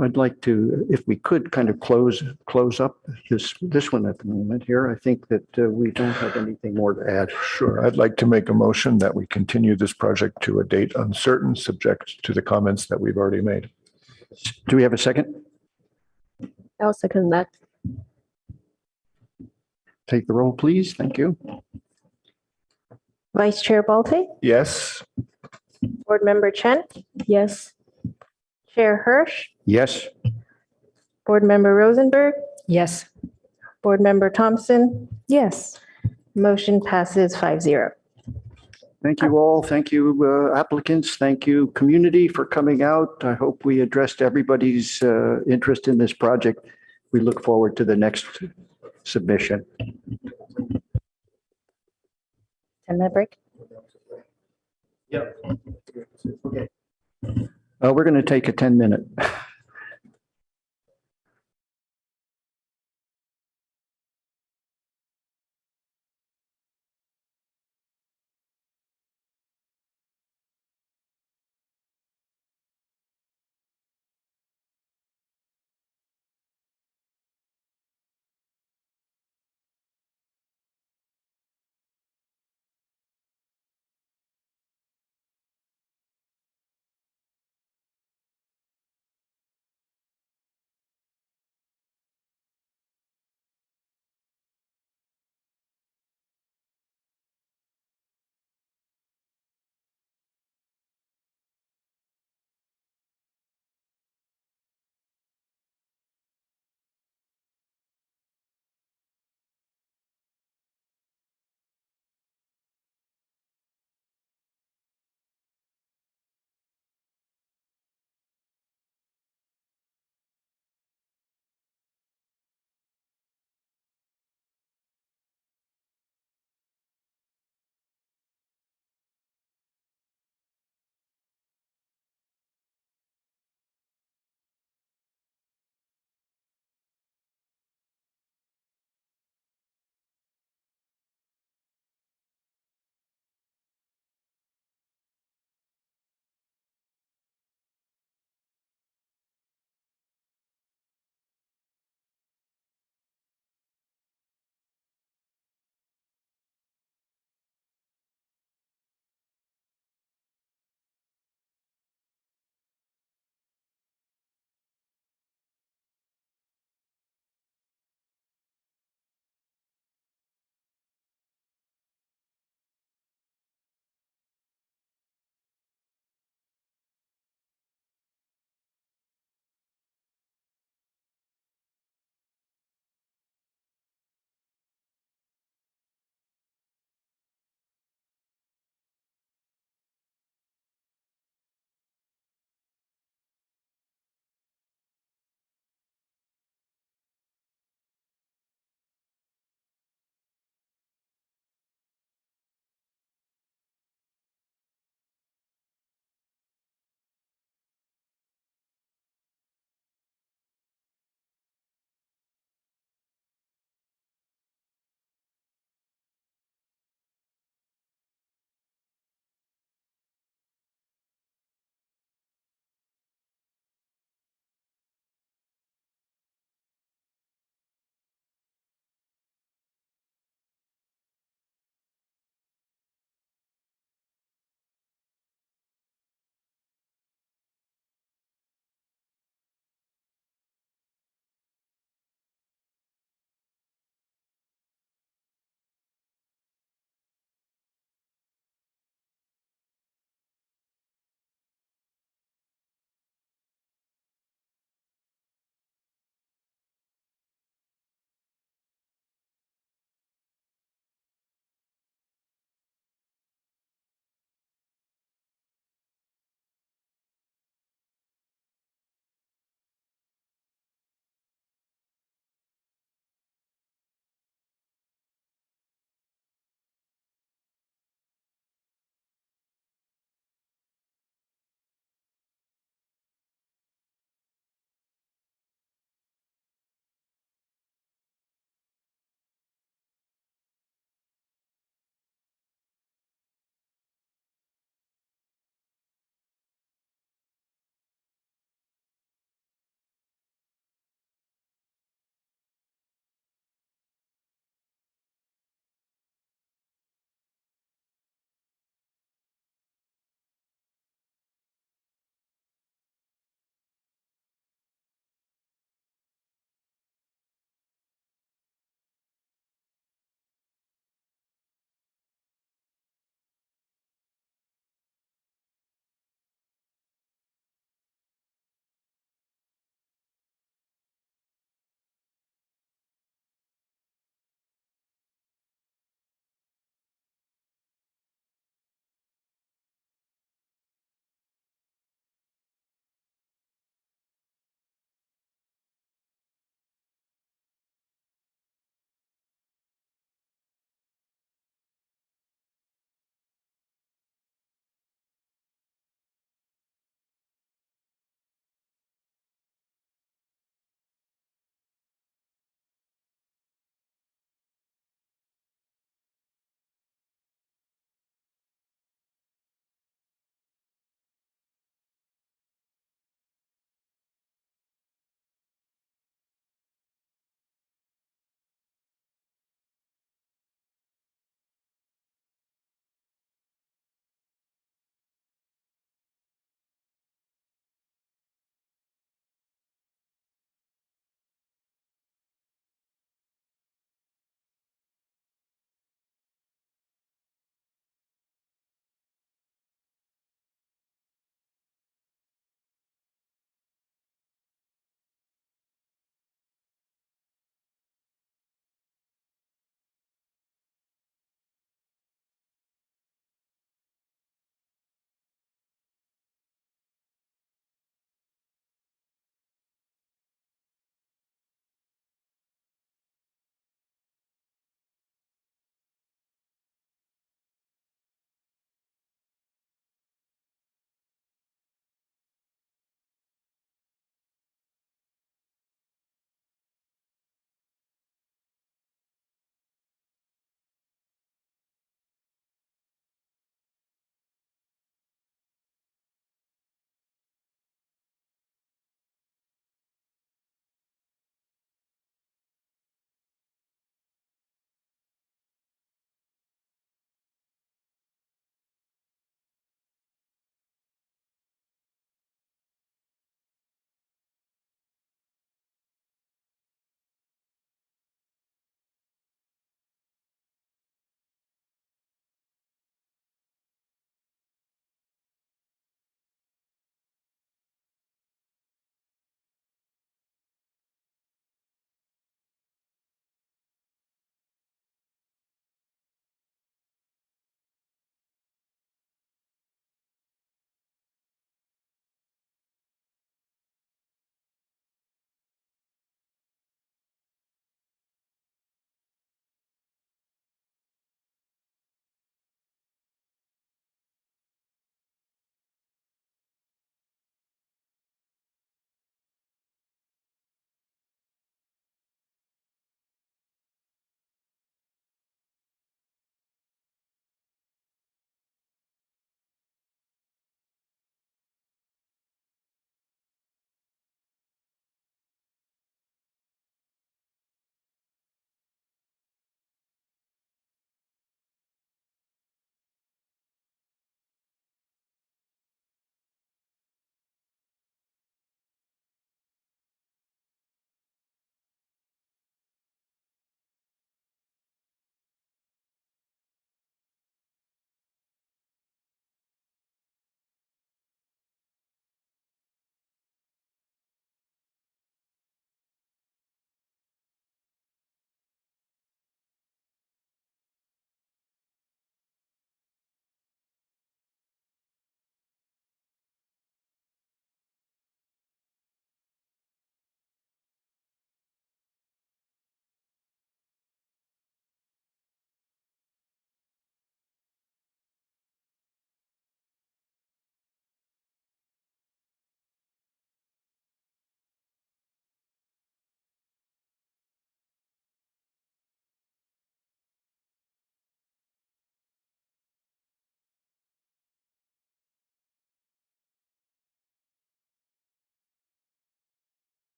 I'd like to, if we could, kind of close up this one at the moment here. I think that we don't have anything more to add. Sure. I'd like to make a motion that we continue this project to a date uncertain, subject to the comments that we've already made. Do we have a second? I'll second that. Take the roll, please. Thank you. Vice Chair Balte, Yes. Board Member Chen, Yes. Chair Hirsch, Yes. Board Member Rosenberg, Yes. Board Member Thompson, Yes. motion passes 5-0. Thank you all. Thank you, applicants. Thank you, community, for coming out. I hope we addressed everybody's interest in this project. We look forward to the next submission. 10-minute break. Yep. Okay. We're going to take a 10-minute.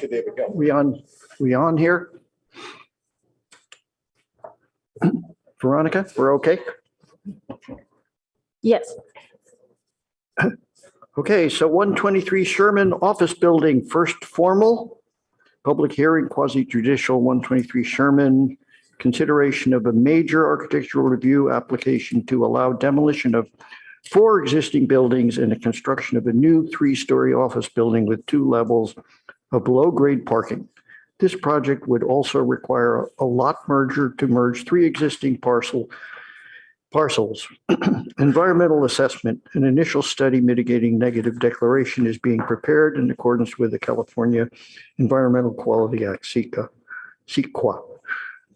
Okay, David, go. We on here? Veronica, we're okay? Yes. Okay, so 123 Sherman Office Building, first formal, public hearing, quasi judicial, 123 Sherman, consideration of a major architectural review application to allow demolition of 4 existing buildings and the construction of a new 3-story office building with 2 levels of below-grade parking. This project would also require a lot merger to merge 3 existing parcels. Environmental assessment, an initial study mitigating negative declaration is being prepared in accordance with the California Environmental Quality Act, CEQA.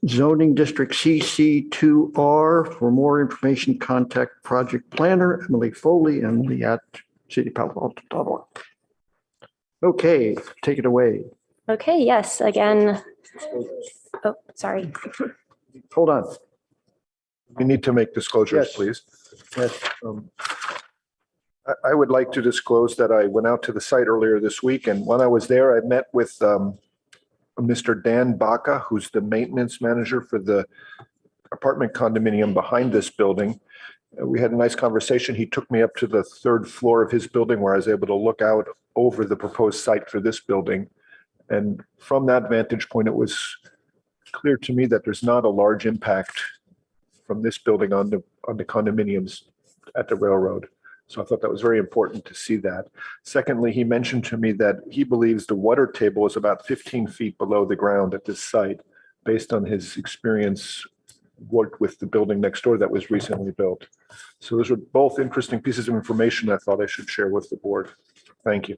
Zoning District CC2R. For more information, contact project planner Emily Foley, Emily@citypaloalto.org. Okay, take it away. Okay, yes, again. Oh, sorry. Hold on. We need to make disclosures, Yes. please. Yes. I would like to disclose that I went out to the site earlier this week, and when I was there, I met with Mr. Dan Baca, who's the maintenance manager for the apartment condominium behind this building. We had a nice conversation. He took me up to the 3rd floor of his building where I was able to look out over the proposed site for this building. And from that vantage point, it was clear to me that there's not a large impact from this building on the condominiums at the railroad. So I thought that was very important to see that. Secondly, he mentioned to me that he believes the water table is about 15 feet below the ground at this site, based on his experience worked with the building next door that was recently built. So those are both interesting pieces of information I thought I should share with the board. Thank you.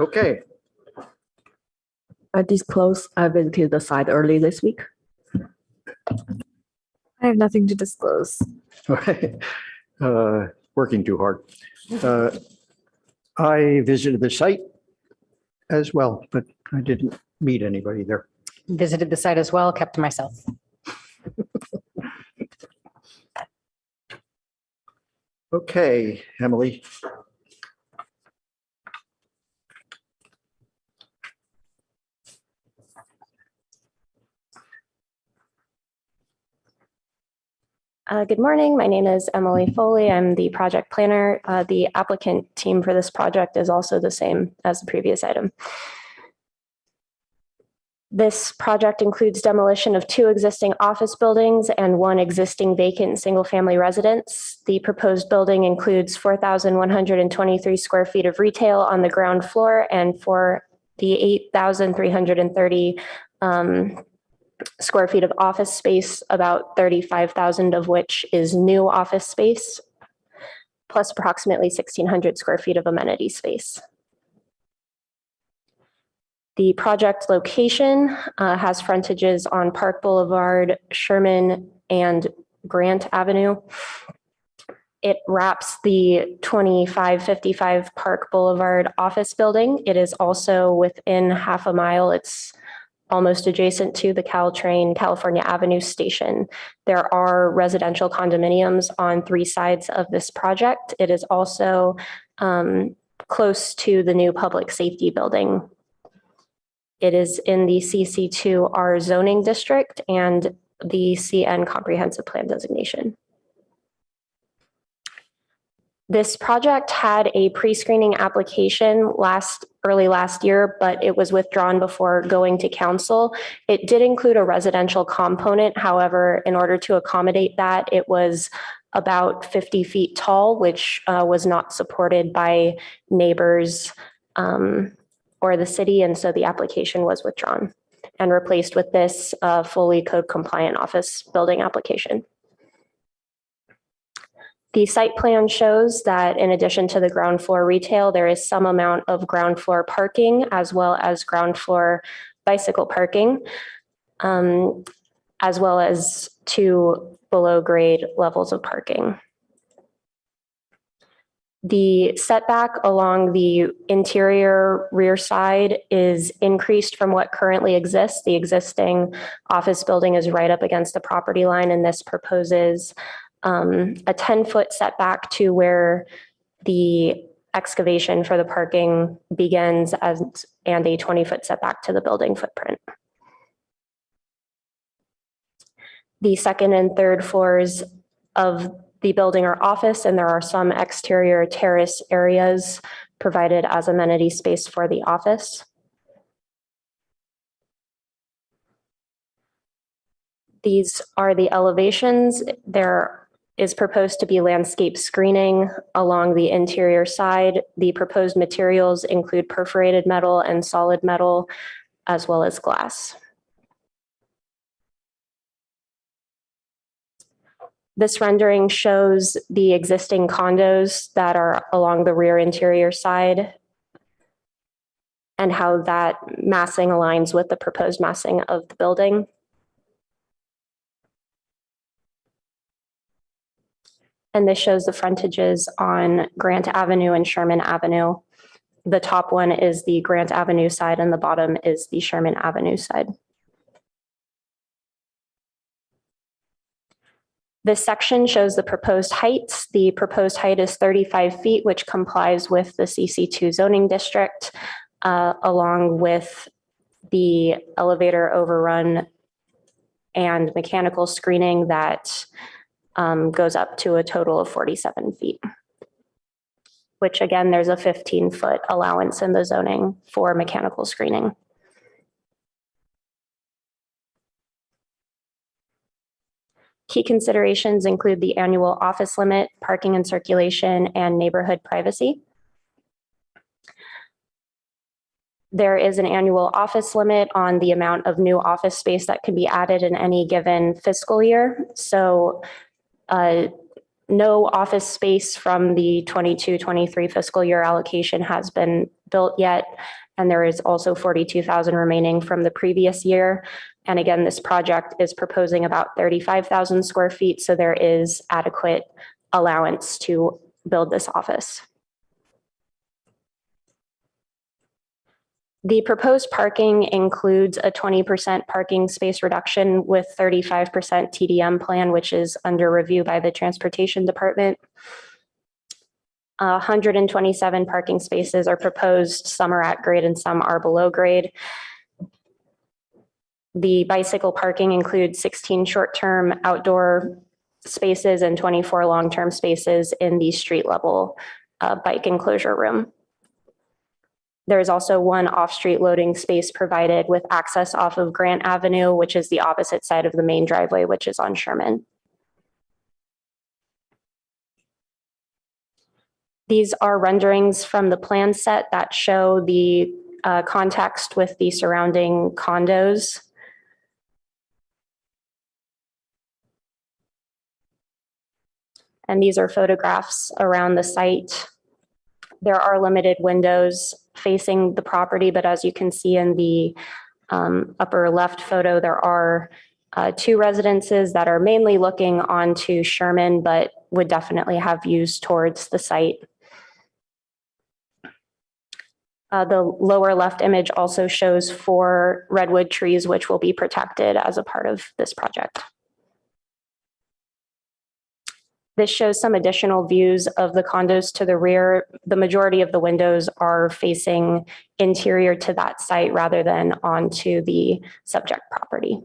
Okay. I disclose I visited the site early this week. I have nothing to disclose. Okay. Working too hard. I visited the site as well, but I didn't meet anybody there. Visited the site as well, kept to myself. Okay, Emily. Good morning. My name is Emily Foley. I'm the project planner. The applicant team for this project is also the same as the previous item. This project includes demolition of 2 existing office buildings and 1 existing vacant single-family residence. The proposed building includes 4,123 square feet of retail on the ground floor, and for the 8,330 square feet of office space, about 35,000 of which is new office space, plus approximately 1,600 square feet of amenity space. The project location has frontages on Park Boulevard, Sherman, and Grant Avenue. It wraps the 2555 Park Boulevard office building. It is also within half a mile. It's almost adjacent to the Caltrain California Avenue station. There are residential condominiums on 3 sides of this project. It is also close to the new public safety building. It is in the CC2R zoning district and the CN comprehensive plan designation. This project had a pre-screening application early last year, but it was withdrawn before going to council. It did include a residential component. However, in order to accommodate that, it was about 50 feet tall, which was not supported by neighbors or the city. And so the application was withdrawn and replaced with this fully code compliant office building application. The site plan shows that in addition to the ground floor retail, there is some amount of ground floor parking as well as ground floor bicycle parking, as well as 2 below grade levels of parking. The setback along the interior rear side is increased from what currently exists. The existing office building is right up against the property line, and this proposes a 10-foot setback to where the excavation for the parking begins and a 20-foot setback to the building footprint. The second and third floors of the building are office, and there are some exterior terrace areas provided as amenity space for the office. These are the elevations. There is proposed to be landscape screening along the interior side. The proposed materials include perforated metal and solid metal, as well as glass. This rendering shows the existing condos that are along the rear interior side and how that massing aligns with the proposed massing of the building. And this shows the frontages on Grant Avenue and Sherman Avenue. The top one is the Grant Avenue side and the bottom is the Sherman Avenue side. This section shows the proposed heights. The proposed height is 35 feet, which complies with the CC2 zoning district, along with the elevator overrun and mechanical screening that goes up to a total of 47 feet, which again, there's a 15-foot allowance in the zoning for mechanical screening. Key considerations include the annual office limit, parking and circulation, and neighborhood privacy. There is an annual office limit on the amount of new office space that can be added in any given fiscal year. So no office space from the 22-23 fiscal year allocation has been built yet. And there is also 42,000 remaining from the previous year. And again, this project is proposing about 35,000 square feet. So there is adequate allowance to build this office. The proposed parking includes a 20% parking space reduction with 35% TDM plan, which is under review by the Transportation Department. 127 parking spaces are proposed. Some are at grade and some are below grade. The bicycle parking includes 16 short-term outdoor spaces and 24 long-term spaces in the street level bike enclosure room. There is also one off-street loading space provided with access off of Grant Avenue, which is the opposite side of the main driveway, which is on Sherman. These are renderings from the plan set that show the context with the surrounding condos. And these are photographs around the site. There are limited windows facing the property, but as you can see in the upper left photo, there are two residences that are mainly looking onto Sherman, but would definitely have views towards the site. The lower left image also shows 4 redwood trees, which will be protected as a part of this project. This shows some additional views of the condos to the rear. The majority of the windows are facing interior to that site rather than onto the subject property.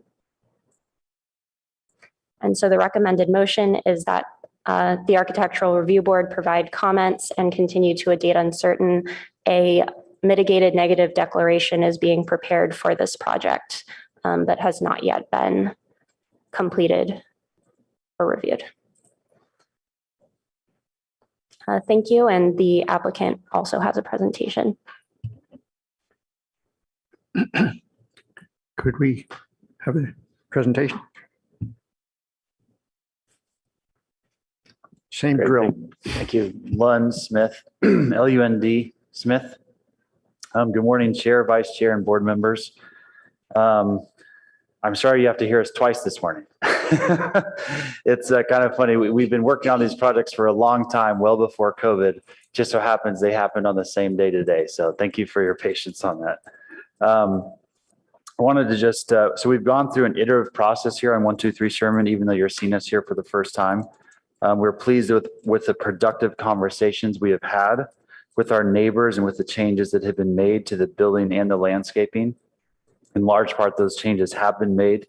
And so the recommended motion is that the Architectural Review Board provide comments and continue to a date uncertain. A mitigated negative declaration is being prepared for this project that has not yet been completed or reviewed. Thank you. And the applicant also has a presentation. Could we have a presentation? Same drill. Thank you. Lund Smith, L-U-N-D Smith. Good morning, Chair, Vice Chair, and board members. I'm sorry you have to hear us twice this morning. It's kind of funny. We've been working on these projects for a long time, well before COVID. Just so happens they happened on the same day today. So thank you for your patience on that. I wanted to just, so we've gone through an iterative process here on 123 Sherman, even though you're seeing us here for the first time. We're pleased with the productive conversations we have had with our neighbors and with the changes that have been made to the building and the landscaping. In large part, those changes have been made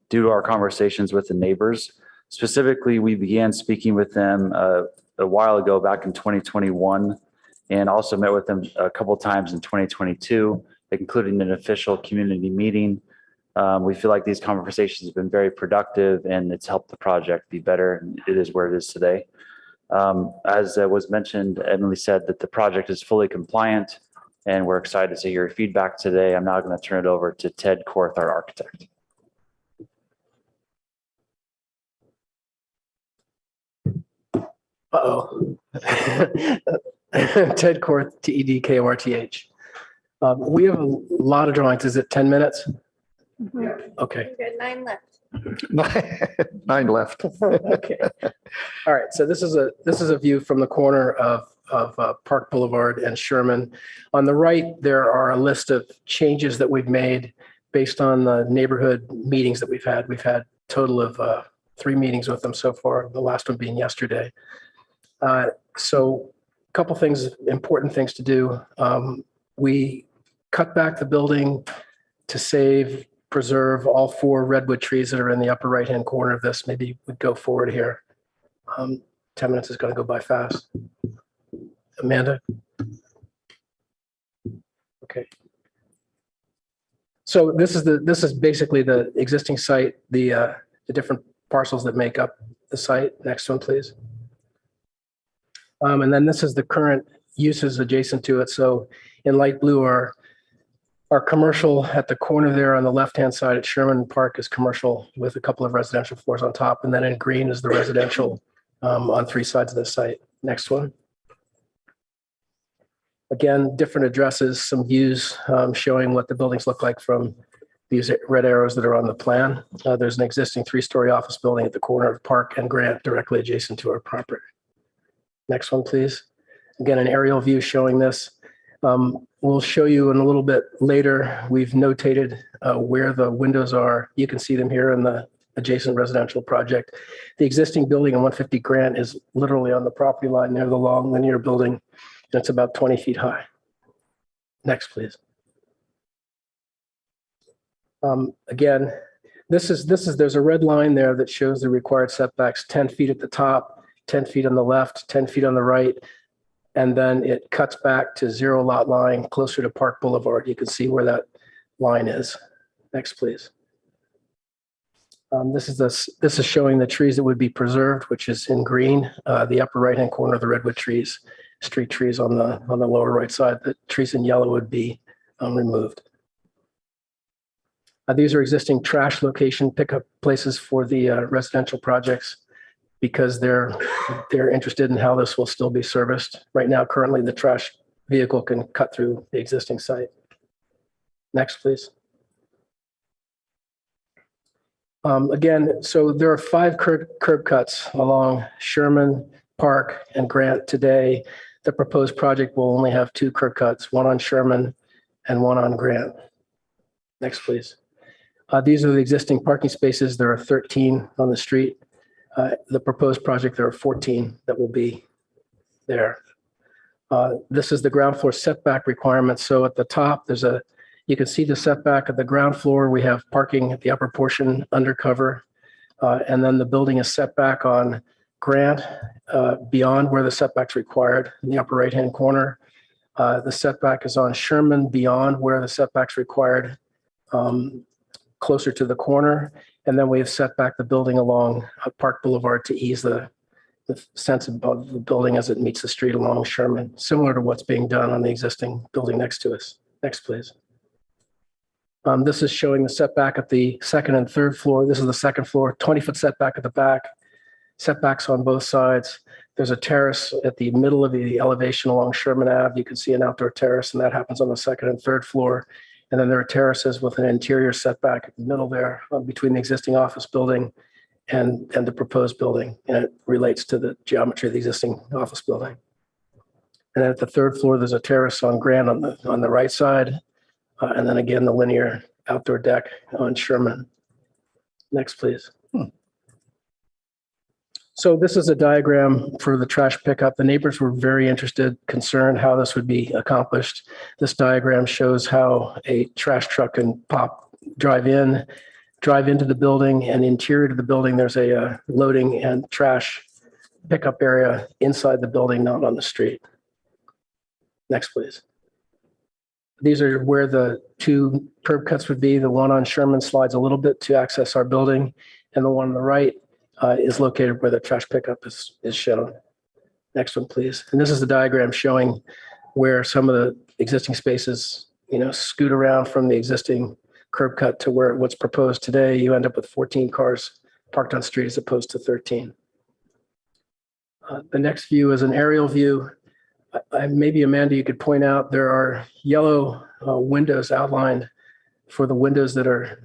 due to our conversations with the neighbors. Specifically, we began speaking with them a while ago, back in 2021, and also met with them a couple of times in 2022, including an official community meeting. We feel like these conversations have been very productive and it's helped the project be better, and it is where it is today. As was mentioned, Emily said that the project is fully compliant, and we're excited to hear your feedback today. I'm now going to turn it over to Ted Korth, our architect. Uh-oh. Ted Korth, TEDKORTH. We have a lot of drawings. Is it 10 minutes? Okay. Good, 9 left. 9 left. Okay. All right. So this is a view from the corner of Park Boulevard and Sherman. On the right, there are a list of changes that we've made based on the neighborhood meetings that we've had. We've had a total of 3 meetings with them so far, the last one being yesterday. So a couple things, important things to do. We cut back the building to preserve all 4 redwood trees that are in the upper right-hand corner of this. Maybe we'd go forward here. 10 minutes is going to go by fast. Amanda? Okay. So this is basically the existing site, the different parcels that make up the site. Next one, please. And then this is the current uses adjacent to it. So in light blue are commercial at the corner there on the left-hand side at Sherman Park is commercial with a couple of residential floors on top. And then in green is the residential on 3 sides of the site. Next one. Again, different addresses, some views showing what the buildings look like from these red arrows that are on the plan. There's an existing 3-story office building at the corner of Park and Grant directly adjacent to our property. Next one, please. Again, an aerial view showing this. We'll show you in a little bit later. We've notated where the windows are. You can see them here in the adjacent residential project. The existing building on 150 Grant is literally on the property line near the long linear building. That's about 20 feet high. Next, please. Again, there's a red line there that shows the required setbacks, 10 feet at the top, 10 feet on the left, 10 feet on the right. And then it cuts back to 0 lot line closer to Park Boulevard. You can see where that line is. Next, please. This is showing the trees that would be preserved, which is in green. The upper right-hand corner of the redwood trees, street trees on the lower right side. The trees in yellow would be removed. These are existing trash location pickup places for the residential projects, because they're interested in how this will still be serviced. Right now, currently, the trash vehicle can cut through the existing site. Next, please. Again, so there are 5 curb cuts along Sherman, Park, and Grant today. The proposed project will only have 2 curb cuts, one on Sherman and one on Grant. Next, please. These are the existing parking spaces. There are 13 on the street. The proposed project, there are 14 that will be there. This is the ground floor setback requirement. So at the top, you can see the setback at the ground floor. We have parking at the upper portion undercover. And then the building is set back on Grant beyond where the setback's required in the upper right-hand corner. The setback is on Sherman beyond where the setback's required, closer to the corner. And then we have set back the building along Park Boulevard to ease the sense of the building as it meets the street along Sherman, similar to what's being done on the existing building next to us. Next, please. This is showing the setback at the 2nd and 3rd floor. This is the 2nd floor, 20-foot setback at the back, setbacks on both sides. There's a terrace at the middle of the elevation along Sherman Ave. You can see an outdoor terrace, and that happens on the 2nd and 3rd floor. And then there are terraces with an interior setback at the middle there between the existing office building and the proposed building. And it relates to the geometry of the existing office building. And then at the 3rd floor, there's a terrace on Grant on the right side. And then again, the linear outdoor deck on Sherman. Next, please. So this is a diagram for the trash pickup. The neighbors were very interested, concerned how this would be accomplished. This diagram shows how a trash truck can drive into the building, and interior to the building, there's a loading and trash pickup area inside the building, not on the street. Next, please. These are where the two curb cuts would be. The one on Sherman slides a little bit to access our building, and the one on the right is located where the trash pickup is shown. Next one, please. And this is the diagram showing where some of the existing spaces, scoot around from the existing curb cut to where what's proposed today. You end up with 14 cars parked on street as opposed to 13. The next view is an aerial view. Maybe Amanda, you could point out there are yellow windows outlined for the windows that are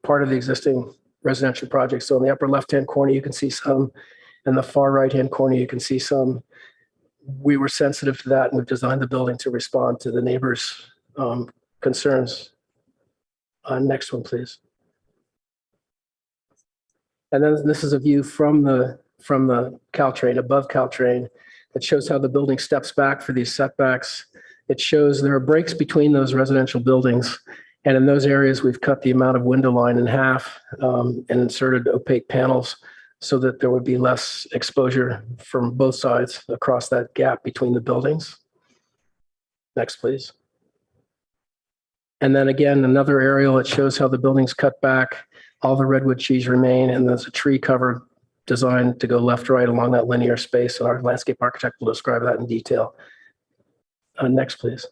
part of the existing residential project. So in the upper left-hand corner, you can see some. In the far right-hand corner, you can see some. We were sensitive to that, and we've designed the building to respond to the neighbors' concerns. Next one, please. And then this is a view from the Caltrain, above Caltrain, that shows how the building steps back for these setbacks. It shows there are breaks between those residential buildings. And in those areas, we've cut the amount of window line in half and inserted opaque panels so that there would be less exposure from both sides across that gap between the buildings. Next, please. And then again, another aerial, it shows how the building's cut back, all the redwood trees remain, and there's a tree cover designed to go left, right along that linear space. And our landscape architect will describe that in detail. Next, please.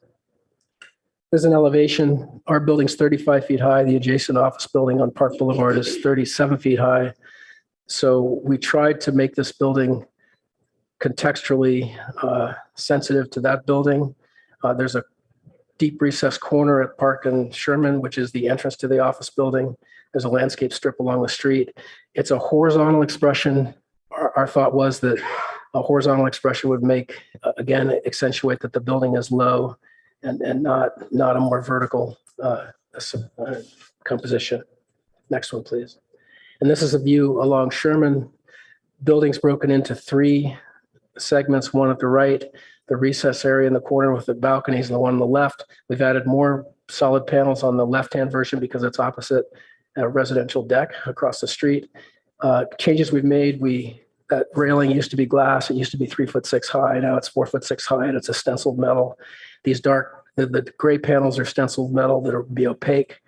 There's an elevation. Our building's 35 feet high. The adjacent office building on Park Boulevard is 37 feet high. So we tried to make this building contextually sensitive to that building. There's a deep recessed corner at Park and Sherman, which is the entrance to the office building. There's a landscape strip along the street. It's a horizontal expression. Our thought was that a horizontal expression would again, accentuate that the building is low and not a more vertical composition. Next one, please. And this is a view along Sherman. Building's broken into 3 segments, one at the right, the recess area in the corner with the balconies, and the one on the left. We've added more solid panels on the left-hand version because it's opposite a residential deck across the street. Changes we've made, that railing used to be glass. It used to be 3'6" high. Now it's 4'6" high, and it's a stenciled metal. These the gray panels are stenciled metal that will be opaque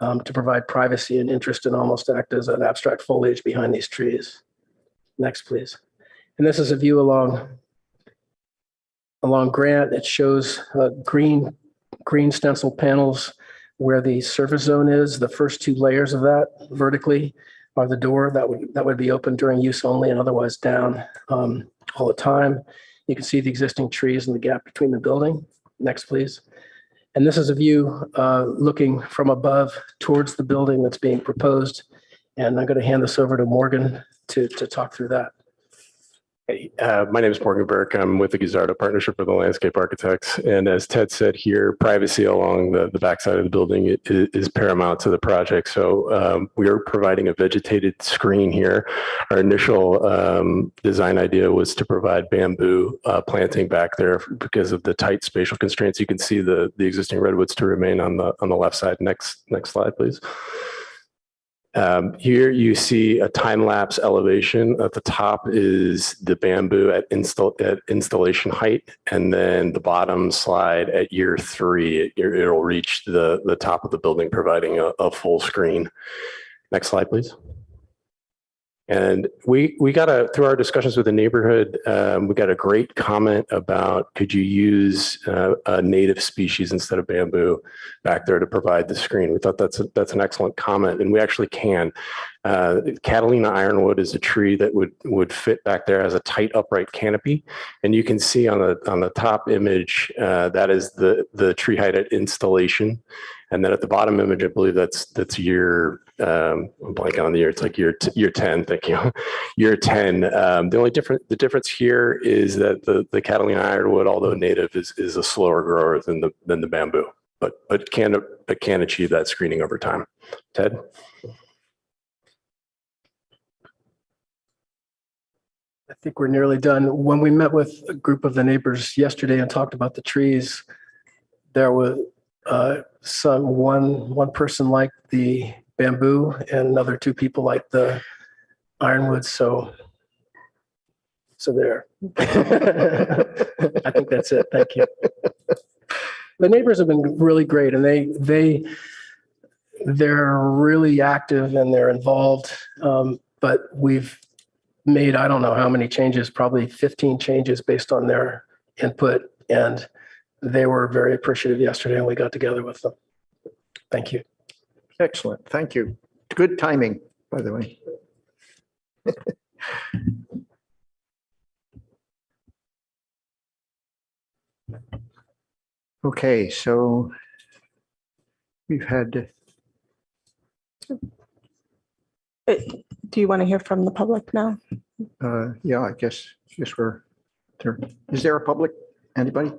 to provide privacy and interest and almost act as an abstract foliage behind these trees. Next, please. And this is a view along Grant. It shows green stencil panels where the service zone is. The first 2 layers of that vertically are the door that would be open during use only and otherwise down all the time. You can see the existing trees and the gap between the building. Next, please. And this is a view looking from above towards the building that's being proposed. And I'm going to hand this over to Morgan to talk through that. Hey, my name is Morgan Burke. I'm with the Guzzardo Partnership for the Landscape Architects. And as Ted said here, privacy along the backside of the building is paramount to the project. So we are providing a vegetated screen here. Our initial design idea was to provide bamboo planting back there because of the tight spatial constraints. You can see the existing redwoods to remain on the left side. Next slide, please. Here you see a time-lapse elevation. At the top is the bamboo at installation height, and then the bottom slide at year 3, it'll reach the top of the building, providing a full screen. Next slide, please. And we got through our discussions with the neighborhood, we got a great comment about could you use a native species instead of bamboo back there to provide the screen. We thought that's an excellent comment, and we actually can. Catalina ironwood is a tree that would fit back there as a tight upright canopy, and you can see on the top image that is the tree height at installation. And then at the bottom image, I believe that's year, I'm blanking on the year. It's like year 10. Thank you. Year 10. The difference here is that the Catalina ironwood, although native, is a slower grower than the bamboo, but can achieve that screening over time. Ted. I think we're nearly done. When we met with a group of the neighbors yesterday and talked about the trees, there was one person liked the bamboo and another two people liked the ironwood. So there. I think that's it. Thank you. The neighbors have been really great, and they're really active and they're involved. But we've made, I don't know how many changes, probably 15 changes based on their input. And they were very appreciative yesterday and we got together with them. Thank you. Excellent. Thank you. Good timing, by the way. Okay, so we've had. Do you want to hear from the public now? Yeah, I guess we're there. Is there a public? Anybody?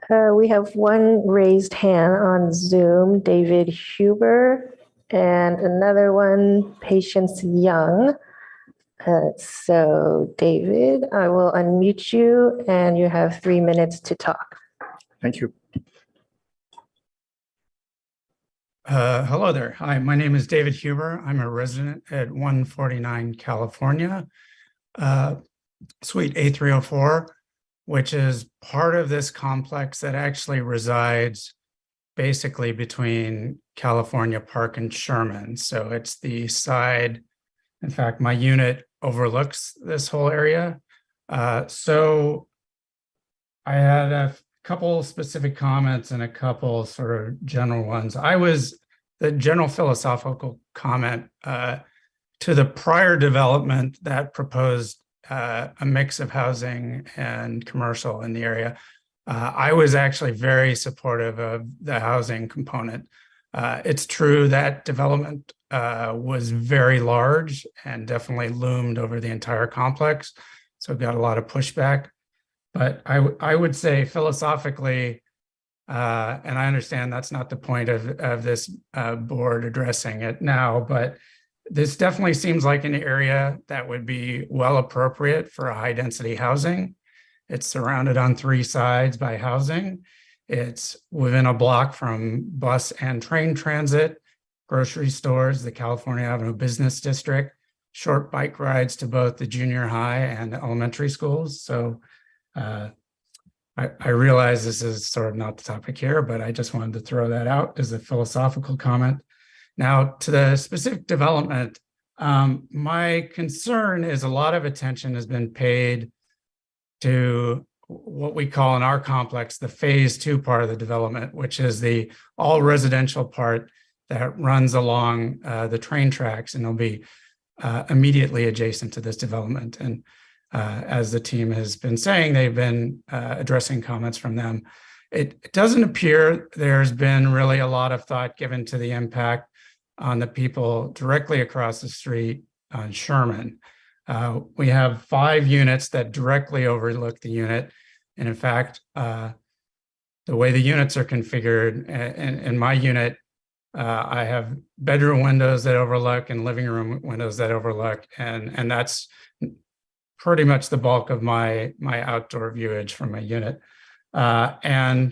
We have one raised hand on Zoom, David Huber, and another one, Patience Young. So David, I will unmute you and you have 3 minutes to talk. Thank you. Hello there. Hi, my name is David Huber. I'm a resident at 149 California, Suite A304, which is part of this complex that actually resides basically between California Park and Sherman. So it's the side, in fact, my unit overlooks this whole area. So I had a couple specific comments and a couple sort of general ones. The general philosophical comment to the prior development that proposed a mix of housing and commercial in the area. I was actually very supportive of the housing component. It's true that development was very large and definitely loomed over the entire complex. So got a lot of pushback. But I would say philosophically, and I understand that's not the point of this board addressing it now, but this definitely seems like an area that would be well appropriate for a high density housing. It's surrounded on 3 sides by housing. It's within a block from bus and train transit, grocery stores, the California Avenue Business District, short bike rides to both the junior high and elementary schools. So I realize this is sort of not the topic here, but I just wanted to throw that out as a philosophical comment. Now, to the specific development, my concern is a lot of attention has been paid to what we call in our complex, the phase 2 part of the development, which is the all residential part that runs along the train tracks and will be immediately adjacent to this development. And as the team has been saying, they've been addressing comments from them. It doesn't appear there's been really a lot of thought given to the impact on the people directly across the street on Sherman. We have 5 units that directly overlook the unit. And in fact, the way the units are configured, in my unit, I have bedroom windows that overlook and living room windows that overlook. And that's pretty much the bulk of my outdoor viewage from my unit. I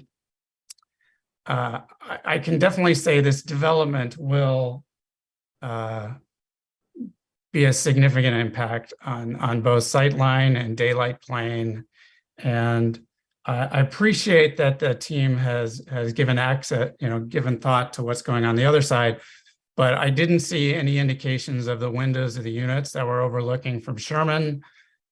can definitely say this development will be a significant impact on both sightline and daylight plane. And I appreciate that the team has given access, given thought to what's going on the other side, but I didn't see any indications of the windows of the units that were overlooking from Sherman.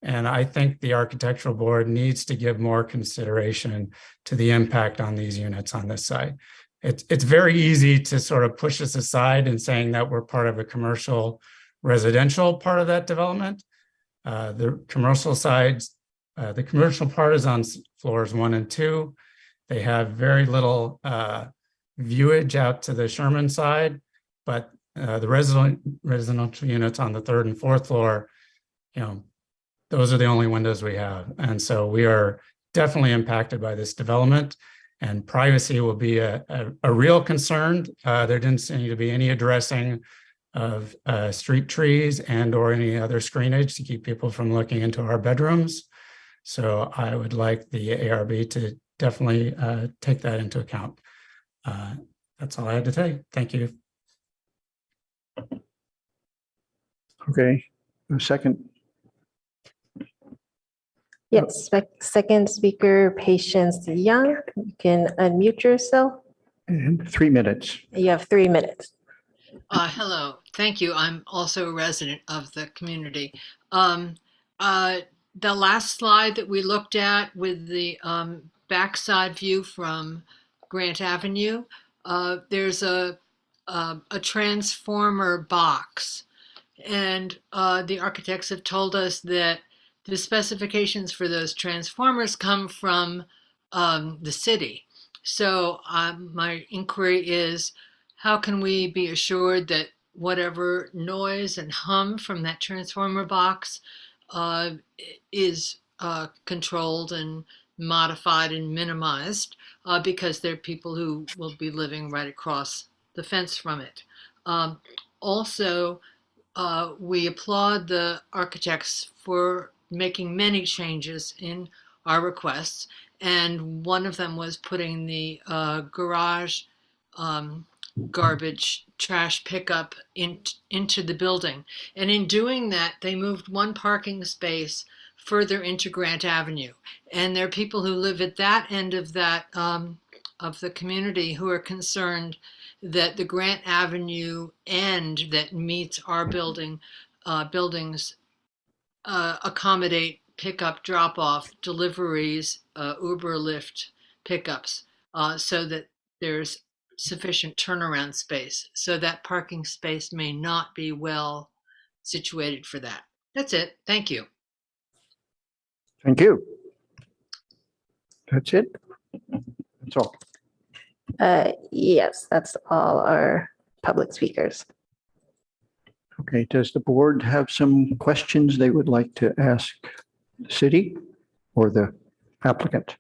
And I think the architectural board needs to give more consideration to the impact on these units on this side. It's very easy to sort of push us aside in saying that we're part of a commercial residential part of that development. The commercial sides, the commercial part is on floors 1 and 2. They have very little viewage out to the Sherman side, but the residential units on the 3rd and 4th floor, those are the only windows we have. And so we are definitely impacted by this development, and privacy will be a real concern. There didn't seem to be any addressing of street trees and or any other screenage to keep people from looking into our bedrooms. So I would like the ARB to definitely take that into account. That's all I had to say. Thank you. Okay, a second. Yes, second speaker, Patience Young. You can unmute yourself. And 3 minutes. You have 3 minutes. Hello, thank you. I'm also a resident of the community. The last slide that we looked at with the backside view from Grant Avenue, there's a transformer box, and the architects have told us that the specifications for those transformers come from the city. So my inquiry is, how can we be assured that whatever noise and hum from that transformer box is controlled and modified and minimized because there are people who will be living right across the fence from it. Also, we applaud the architects for making many changes in our requests, and one of them was putting the garage garbage trash pickup into the building. And in doing that, they moved one parking space further into Grant Avenue. And there are people who live at that end of that of the community who are concerned that the Grant Avenue end that meets our buildings accommodate pickup, drop-off, deliveries, Uber, Lyft pickups, so that there's sufficient turnaround space. So that parking space may not be well situated for that. That's it. Thank you. Thank you. That's it. That's all. Yes, that's all our public speakers. Okay, does the board have some questions they would like to ask the city or the applicant?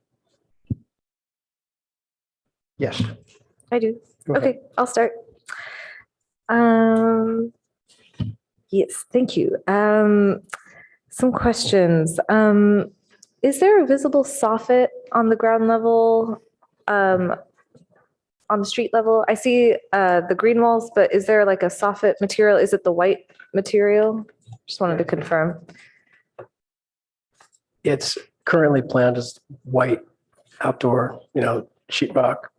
Yes. I do. Go ahead. Okay, I'll start. Yes, thank you. Some questions. Is there a visible soffit on the ground level, on the street level? I see the green walls, but is there like a soffit material? Is it the white material? Just wanted to confirm. It's currently planned as white outdoor, sheetrock,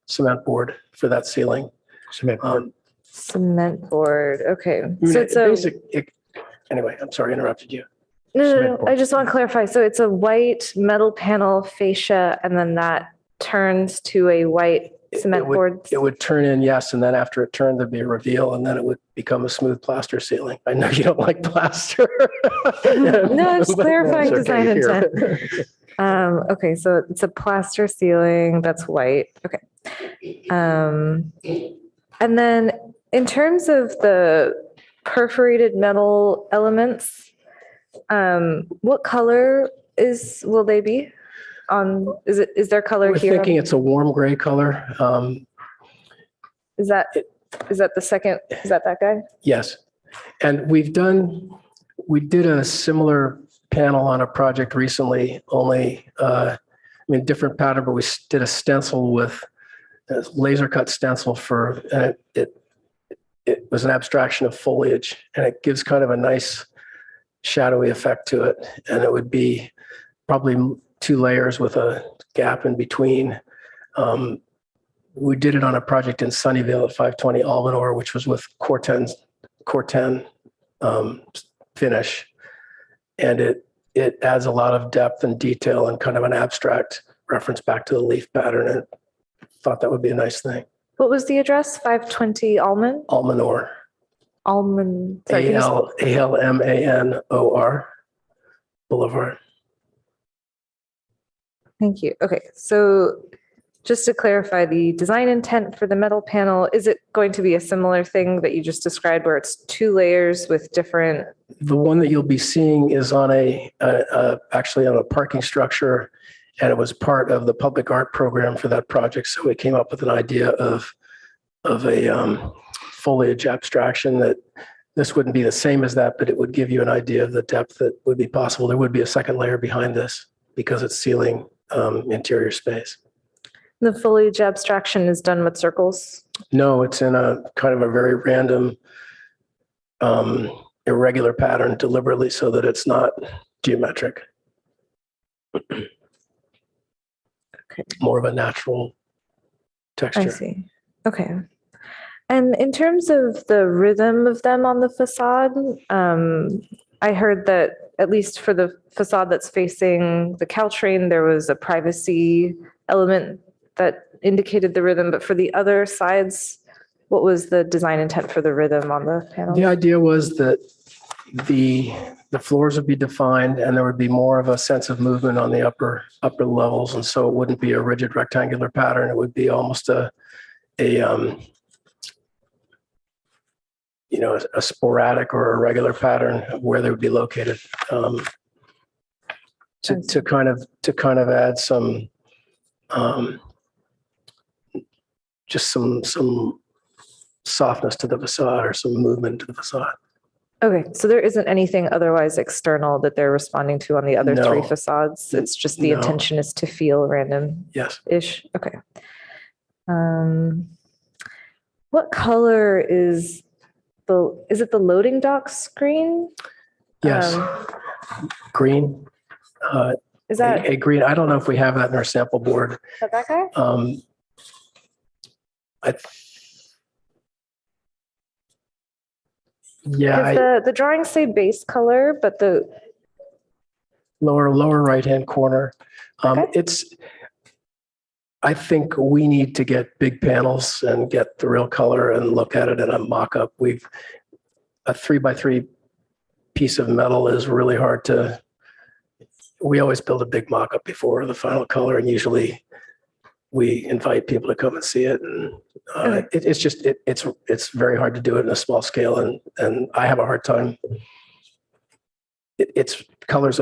cement board for that ceiling. Cement board. Cement board. Okay. So it's a anyway, I'm sorry, I interrupted you. no. I just want to clarify. So it's a white metal panel fascia, and then that turns to a white cement board. It would turn in, yes, and then after it turned, there'd be a reveal, and then it would become a smooth plaster ceiling. I know you don't like plaster. No, it's clarifying It's okay design here. intent. Okay, so it's a plaster ceiling that's white. Okay. And then in terms of the perforated metal elements, what color will they be? Is there color We're here? thinking it's a warm gray color. Is that the second? Is that guy? Yes. And we did a similar panel on a project recently, only, different pattern, but we did a stencil with a laser cut stencil it was an abstraction of foliage, and it gives kind of a nice shadowy effect to it. And it would be probably 2 layers with a gap in between. We did it on a project in Sunnyvale at 520 Albanor, which was with Corten finish. And it adds a lot of depth and detail and kind of an abstract reference back to the leaf pattern. And thought that would be a nice thing. What was the address? 520 Almanor. Alman. Sorry, Almanor Boulevard. Thank you. Okay, so just to clarify, the design intent for the metal panel, is it going to be a similar thing that you just described where it's 2 layers with different? The one that you'll be seeing is on actually on a parking structure, and it was part of the public art program for that project. So we came up with an idea of a foliage abstraction that this wouldn't be the same as that, but it would give you an idea of the depth that would be possible. There would be a second layer behind this because it's sealing interior space. The foliage abstraction is done with circles. No, it's in a kind of a very random, irregular pattern deliberately so that it's not geometric. More of a natural texture. I see. Okay. And in terms of the rhythm of them on the facade, I heard that at least for the facade that's facing the Caltrain, there was a privacy element that indicated the rhythm, but for the other sides, what was the design intent for the rhythm on the panel? The idea was that the floors would be defined and there would be more of a sense of movement on the upper levels. And so it wouldn't be a rigid rectangular pattern. It would be almost a sporadic or a regular pattern of where they would be located, to kind of add some just some softness to the facade or some movement to the facade. Okay, so there isn't anything otherwise external that they're responding to on the other three No. facades. It's just the No. intention is to feel random. Yes. Ish. Okay. What color is it the loading dock screen? Yes. Green. Is that a green? I don't know if we have that in our sample board. that guy? Yeah. Because the drawings say base color, but the Lower right-hand corner. I think we need to get big panels and get the real color and look at it in a mock-up. A 3x3 piece of metal is really hard to, we always build a big mock-up before the final color, and usually we invite people to come and see it. And it's very hard to do it in a small scale, and I have a hard time. Color's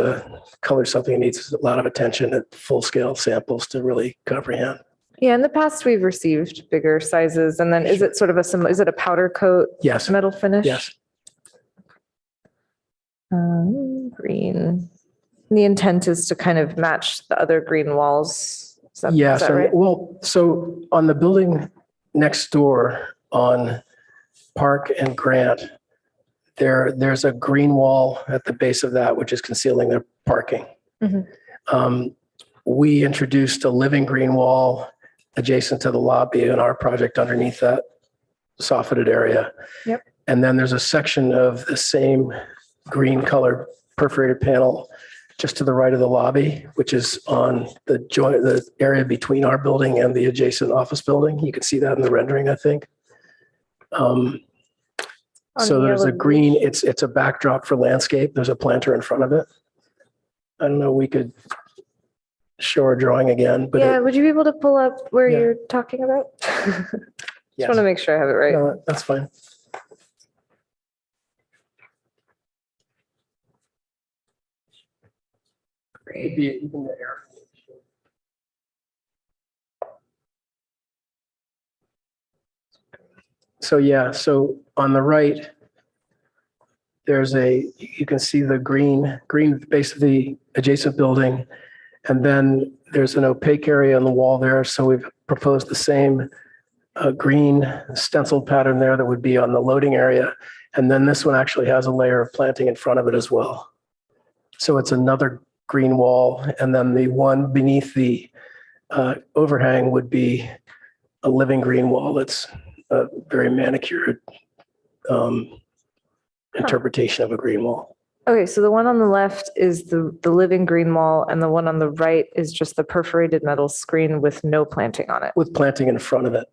something that needs a lot of attention at full scale samples to really comprehend. yeah, in the past we've received bigger sizes, and then is it sort of is it a powder coat? Yes. Metal finish? Yes. Green. And the intent is to kind of match the other green walls. Is that right? Well, so on the building next door on Park and Grant, there's a green wall at the base of that, which is concealing their parking. Mhm. We introduced a living green wall adjacent to the lobby in our project underneath that softened area. Yep. And then there's a section of the same green color perforated panel just to the right of the lobby, which is on the area between our building and the adjacent office building. You can see that in the rendering, I think. So there's a green, it's a backdrop for landscape. There's a planter in front of it. I don't know, we could show a drawing again, but yeah, would you be able to pull up where you're talking about? Just Yes. want to make sure I have it right. No, that's fine. It'd be even the air. So on the right, you can see the green base of the adjacent building. And then there's an opaque area on the wall there. So we've proposed the same green stencil pattern there that would be on the loading area. And then this one actually has a layer of planting in front of it as well. So it's another green wall. And then the one beneath the overhang would be a living green wall that's a very manicured interpretation of a green wall. Okay, so the one on the left is the living green wall, and the one on the right is just the perforated metal screen with no planting on it. With planting in front of it.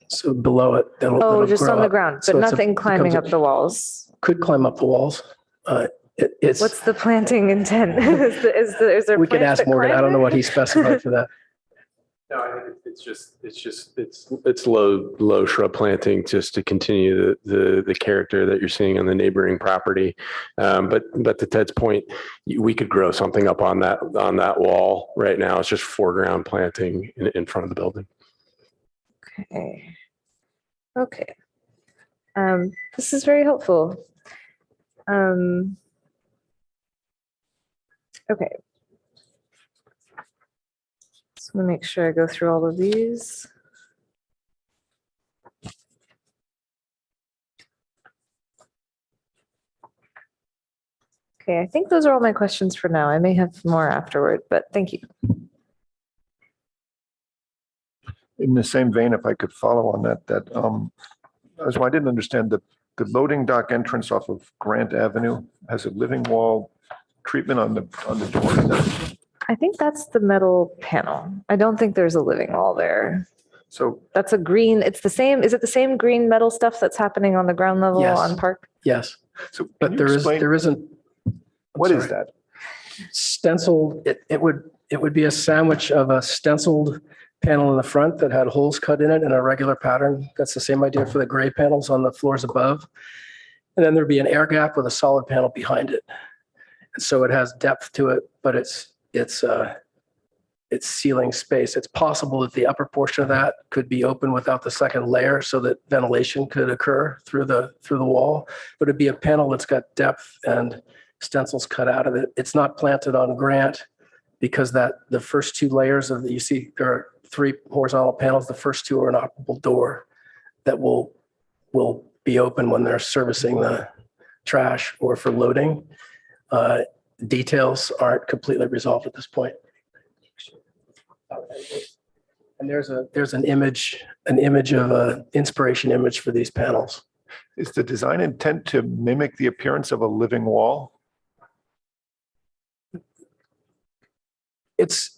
So below it, Oh, just on the ground, but nothing climbing up the walls. Could climb up the walls. What's the planting intent? Is there We could plants ask that Morgan. climb I don't know there? what he specified for that. No, I think it's low shrub planting just to continue the character that you're seeing on the neighboring property. But to Ted's point, we could grow something up on that wall right now. It's just foreground planting in front of the building. Okay. This is very helpful. Okay. Just want to make sure I go through all of these. Okay, I think those are all my questions for now. I may have more afterward, but thank you. In the same vein, if I could follow on that, I didn't understand the loading dock entrance off of Grant Avenue has a living wall treatment on the door. I think that's the metal panel. I don't think there's a living wall there. So that's a green, it's the same, is it the same green metal stuff that's happening on the ground level Yes. on Park? Yes. So But there isn't. What is that? Stenciled, it would be a sandwich of a stenciled panel in the front that had holes cut in it in a regular pattern. That's the same idea for the gray panels on the floors above. And then there'd be an air gap with a solid panel behind it. And so it has depth to it, but it's ceiling space. It's possible that the upper portion of that could be open without the second layer so that ventilation could occur through the wall. But it'd be a panel that's got depth and stencils cut out of it. It's not planted on Grant because the first two layers you see there are 3 horizontal panels. The first 2 are an operable door that will be open when they're servicing the trash or for loading. Details aren't completely resolved at this point. And there's an image of an inspiration image for these panels. Is the design intent to mimic the appearance of a living wall?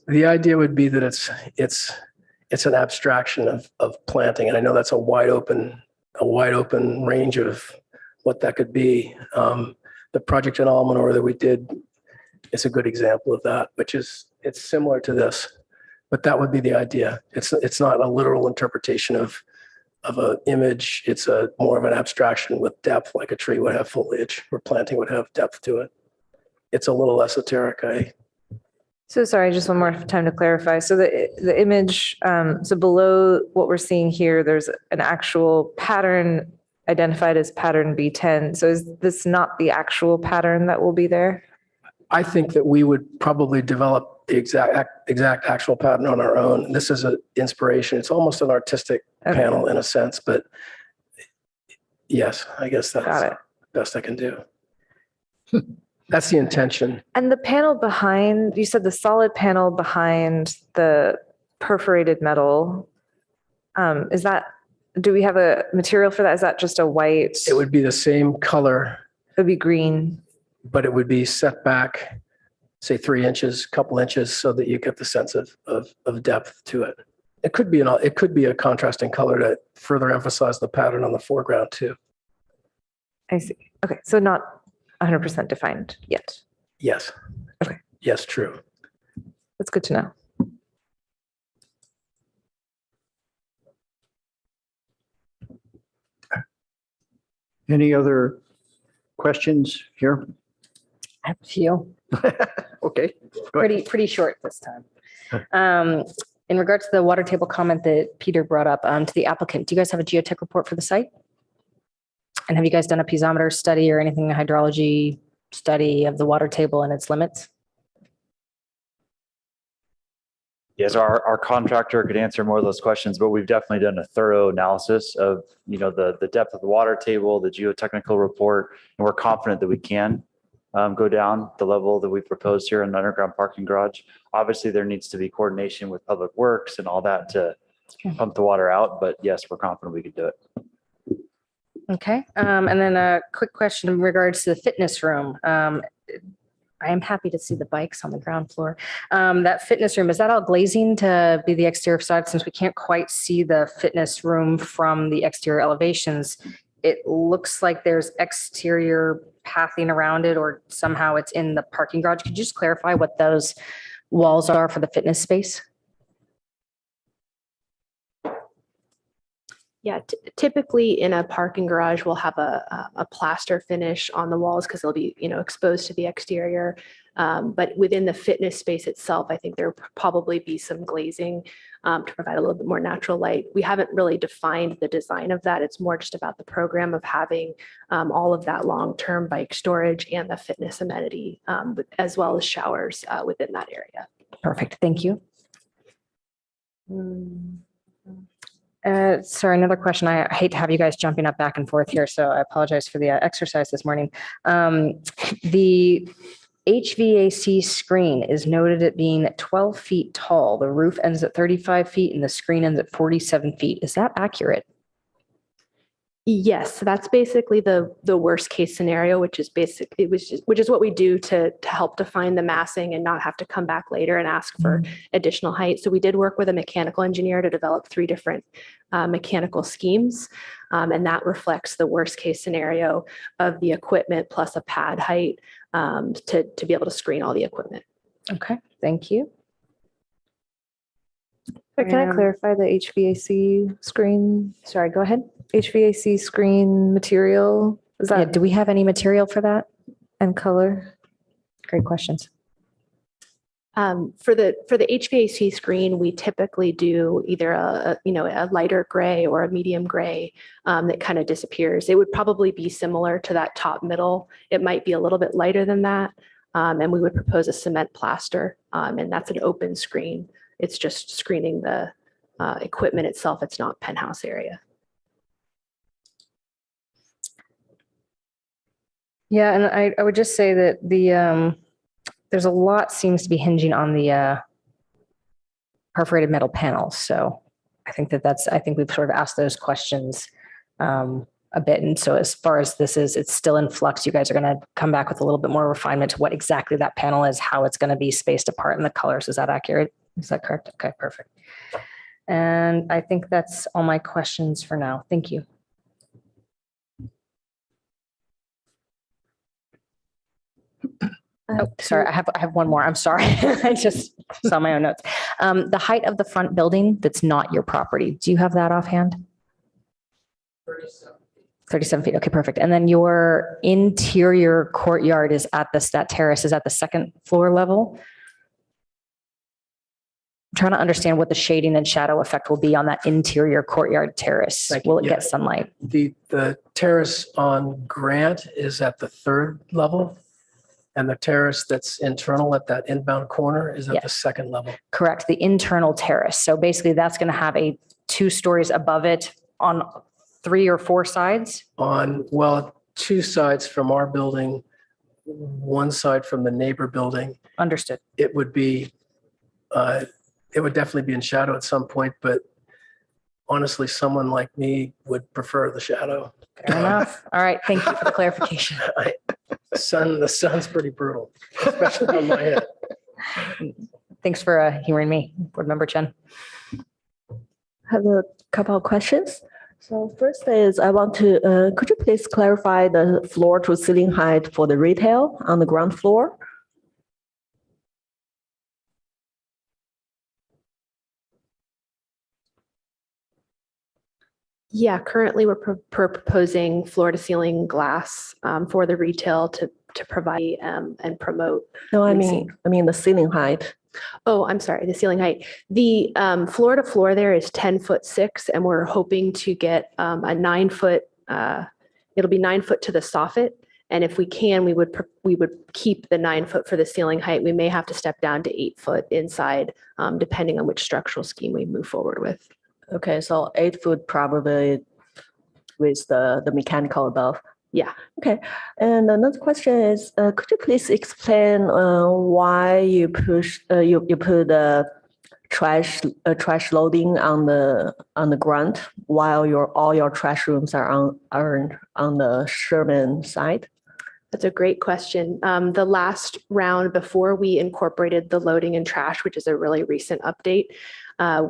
The idea would be that it's an abstraction of planting, and I know that's a wide open range of what that could be. The project in Almanor that we did is a good example of that, it's similar to this, but that would be the idea. It's not a literal interpretation of an image. It's more of an abstraction with depth, like a tree would have foliage or planting would have depth to it. It's a little esoteric. So sorry, just one more time to clarify. So the image, so below what we're seeing here, there's an actual pattern identified as pattern B10. So is this not the actual pattern that will be there? I think that we would probably develop the exact actual pattern on our own. This is an inspiration. It's almost an artistic panel in a sense, but yes, I guess that's the best I can do. That's the intention. And the panel behind, you said the solid panel behind the perforated metal, do we have a material for that? Is that just a white? It would be the same color. It would be green. But it would be set back, say 3 inches, couple inches, so that you get the sense of depth to it. It could be a contrasting color to further emphasize the pattern on the foreground too. I see. Okay, so not 100% defined yet. Yes. Okay. Yes, true. That's good to know. Any other questions here? I have a few. Okay. Go ahead. Pretty short this time. In regards to the water table comment that Peter brought up to the applicant, do you guys have a geotech report for the site? And have you guys done a piezometer study or anything, a hydrology study of the water table and its limits? Yes, our contractor could answer more of those questions, but we've definitely done a thorough analysis of, the depth of the water table, the geotechnical report, and we're confident that we can go down the level that we proposed here in the underground parking garage. Obviously, there needs to be coordination with Public Works and all that to pump the water out, but yes, we're confident we could do it. Okay, and then a quick question in regards to the fitness room. I am happy to see the bikes on the ground floor. That fitness room, is that all glazing to be the exterior side? Since we can't quite see the fitness room from the exterior elevations, it looks like there's exterior pathing around it, or somehow it's in the parking garage. Could you just clarify what those walls are for the fitness space? Yeah, typically in a parking garage, we'll have a plaster finish on the walls because they'll be, exposed to the exterior. But within the fitness space itself, I think there will probably be some glazing to provide a little bit more natural light. We haven't really defined the design of that. It's more just about the program of having all of that long-term bike storage and the fitness amenity, as well as showers within that area. Perfect. Thank you. Sorry, another question. I hate to have you guys jumping up back and forth here, so I apologize for the exercise this morning. The HVAC screen is noted at being 12 feet tall. The roof ends at 35 feet and the screen ends at 47 feet. Is that accurate? Yes, so that's basically the worst case scenario, which is which is what we do to help define the massing and not have to come back later and ask for additional height. So we did work with a mechanical engineer to develop 3 different mechanical schemes, and that reflects the worst case scenario of the equipment plus a pad height to be able to screen all the equipment. Okay, thank you. Can I clarify the HVAC screen? Sorry, go ahead. HVAC screen material, is that? Yeah, do we have any material for that? And color? Great questions. For the HVAC screen, we typically do either a lighter gray or a medium gray that kind of disappears. It would probably be similar to that top middle. It might be a little bit lighter than that. And we would propose a cement plaster, and that's an open screen. It's just screening the equipment itself. It's not penthouse area. Yeah, and I would just say that there's a lot seems to be hinging on the perforated metal panels. So I think I think we've sort of asked those questions a bit. And so as far as this is, it's still in flux. You guys are going to come back with a little bit more refinement to what exactly that panel is, how it's going to be spaced apart, and the colors. Is that accurate? Is that correct? Okay, perfect. And I think that's all my questions for now. Thank you. Oh, sorry, I have one more. I'm sorry. I just saw my own notes. The height of the front building that's not your property. Do you have that offhand? 37 feet. Okay, perfect. And then your interior courtyard is at that terrace is at the second floor level. I'm trying to understand what the shading and shadow effect will be on that interior courtyard terrace. Will it get sunlight? The terrace on Grant is at the 3rd level. And the terrace that's internal at that inbound corner is at the 2nd level. Correct. The internal terrace. So basically that's going to have 2 stories above it on 3 or 4 sides? On, 2 sides from our building, 1 side from the neighbor building. Understood. It would definitely be in shadow at some point, but honestly, someone like me would prefer the shadow. Fair enough. All right. Thank you for the clarification. The sun's pretty brutal, especially on my head. Thanks for hearing me, Board Member Chen. I have a couple of questions. So first is I want to, could you please clarify the floor to ceiling height for the retail on the ground floor? Yeah, currently we're proposing floor to ceiling glass for the retail to provide and promote. No, I leasing. mean the ceiling height. Oh, I'm sorry, the ceiling height. The floor to floor there is 10'6", and we're hoping to get a 9 foot. It'll be 9 foot to the soffit, and if we can, we would keep the 9 foot for the ceiling height. We may have to step down to 8 foot inside, depending on which structural scheme we move forward with. Okay, so 8 foot probably with the mechanical above. Yeah. Okay. And another question is, could you please explain why you put the trash loading on the ground while all your trash rooms are on the Sherman side? That's a great question. The last round before we incorporated the loading and trash, which is a really recent update,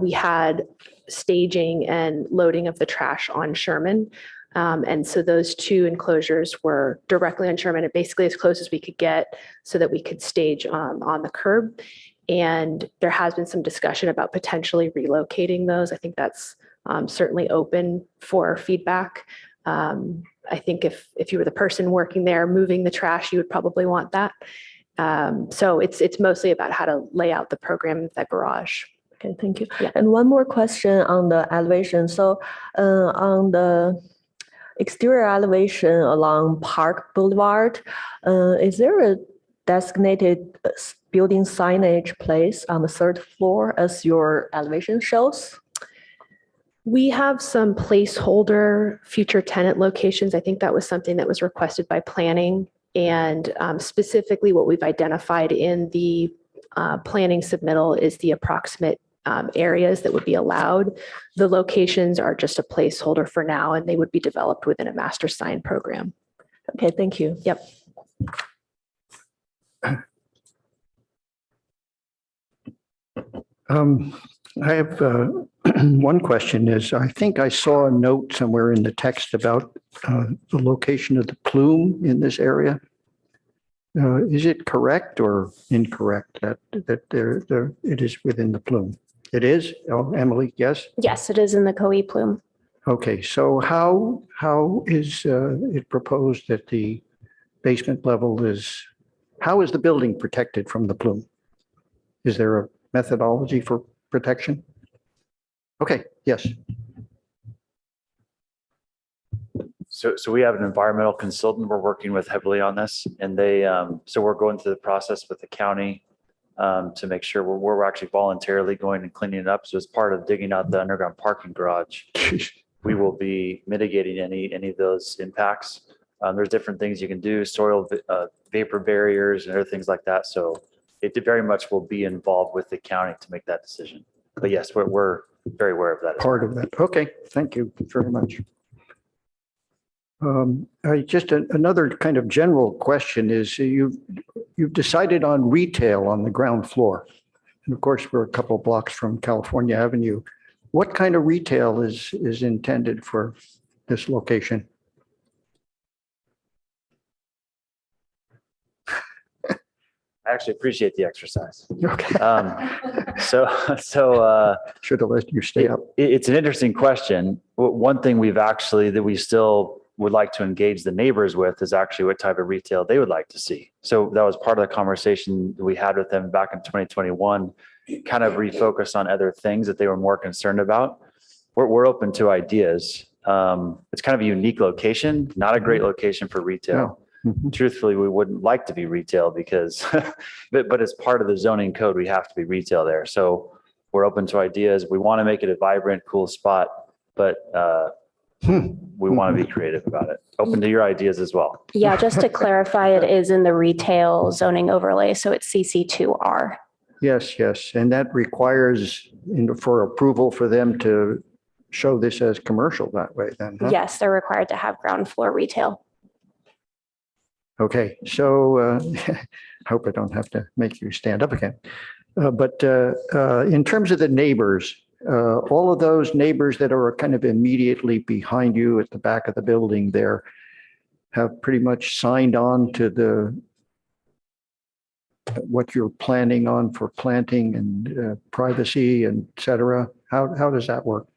we had staging and loading of the trash on Sherman. And so those 2 enclosures were directly on Sherman, and basically as close as we could get so that we could stage on the curb. And there has been some discussion about potentially relocating those. I think that's certainly open for feedback. I think if you were the person working there moving the trash, you would probably want that. So it's mostly about how to lay out the program of that garage. Okay, thank you. Yeah. And one more question on the elevation. So on the exterior elevation along Park Boulevard, is there a designated building signage place on the third floor as your elevation shows? We have some placeholder future tenant locations. I think that was something that was requested by planning. And specifically what we've identified in the planning submittal is the approximate areas that would be allowed. The locations are just a placeholder for now, and they would be developed within a master sign program. Okay, thank you. Yep. I have one question is, I think I saw a note somewhere in the text about the location of the plume in this area. Is it correct or incorrect that it is within the plume? It is? Oh, Emily, yes? Yes, it is in the Coe plume. Okay, so how is it proposed that the basement level is, how is the building protected from the plume? Is there a methodology for protection? Okay, yes. So we have an environmental consultant we're working with heavily on this, and so we're going through the process with the county to make sure we're actually voluntarily going and cleaning it up. So as part of digging out the underground parking garage, we will be mitigating any of those impacts. There's different things you can do, soil vapor barriers and other things like that. So it very much will be involved with the county to make that decision. But yes, we're very aware of that. Part of that. Okay, thank you very much. Just another kind of general question is you've decided on retail on the ground floor. And of course, we're a couple blocks from California Avenue. What kind of retail is intended for this location? I actually appreciate the exercise. Okay. Should have let you stay up. It's an interesting question. One thing that we still would like to engage the neighbors with is actually what type of retail they would like to see. So that was part of the conversation we had with them back in 2021, kind of refocus on other things that they were more concerned about. We're open to ideas. It's kind of a unique location, not a great location for retail. No. Truthfully, we wouldn't like to be retail because, but as part of the zoning code, we have to be retail there. So we're open to ideas. We want to make it a vibrant, cool spot, but we want to be creative about it. Open to your ideas as well. Yeah, just to clarify, it is in the retail zoning overlay, so it's CC2R. Yes, yes. And that requires for approval for them to show this as commercial that way then, huh? Yes, they're required to have ground floor retail. Okay, so I hope I don't have to make you stand up again. But in terms of the neighbors, all of those neighbors that are kind of immediately behind you at the back of the building there have pretty much signed on to what you're planning on for planting and privacy and et cetera. How does that work?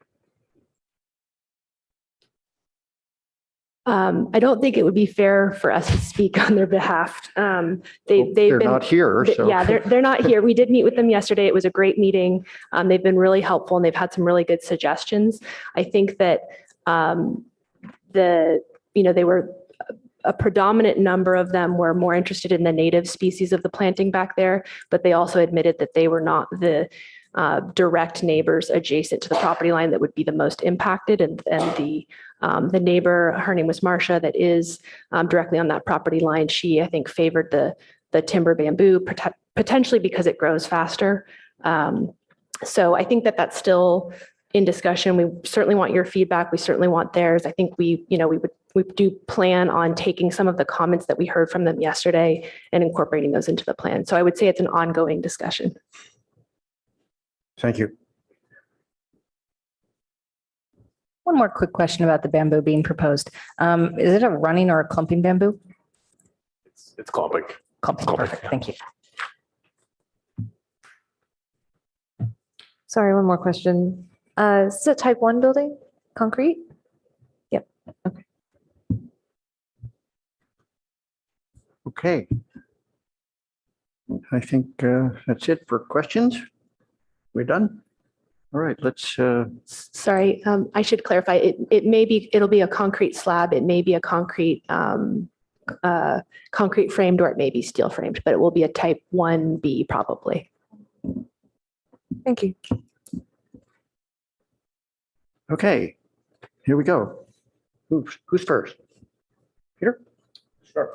I don't think it would be fair for us to speak on their behalf. They're not here, so. Yeah, they're not here. We did meet with them yesterday. It was a great meeting. They've been really helpful and they've had some really good suggestions. I think that they were a predominant number of them were more interested in the native species of the planting back there, but they also admitted that they were not the direct neighbors adjacent to the property line that would be the most impacted. And the neighbor, her name was Marcia, that is directly on that property line. She, I think, favored the timber bamboo, potentially because it grows faster. So I think that that's still in discussion. We certainly want your feedback. We certainly want theirs. I think we do plan on taking some of the comments that we heard from them yesterday and incorporating those into the plan. So I would say it's an ongoing discussion. Thank you. One more quick question about the bamboo being proposed. Is it a running or a clumping bamboo? It's clumping. Clumping, perfect, thank you. Sorry, one more question. Is it a type 1 building, concrete? Yep, okay. Okay. I think that's it for questions. We're done. All right, let's, Sorry, I should clarify. It'll be a concrete slab. It may be a concrete concrete framed, or it may be steel framed, but it will be a type 1B probably. Thank you. okay, here we go. Who's first? Peter? Sure.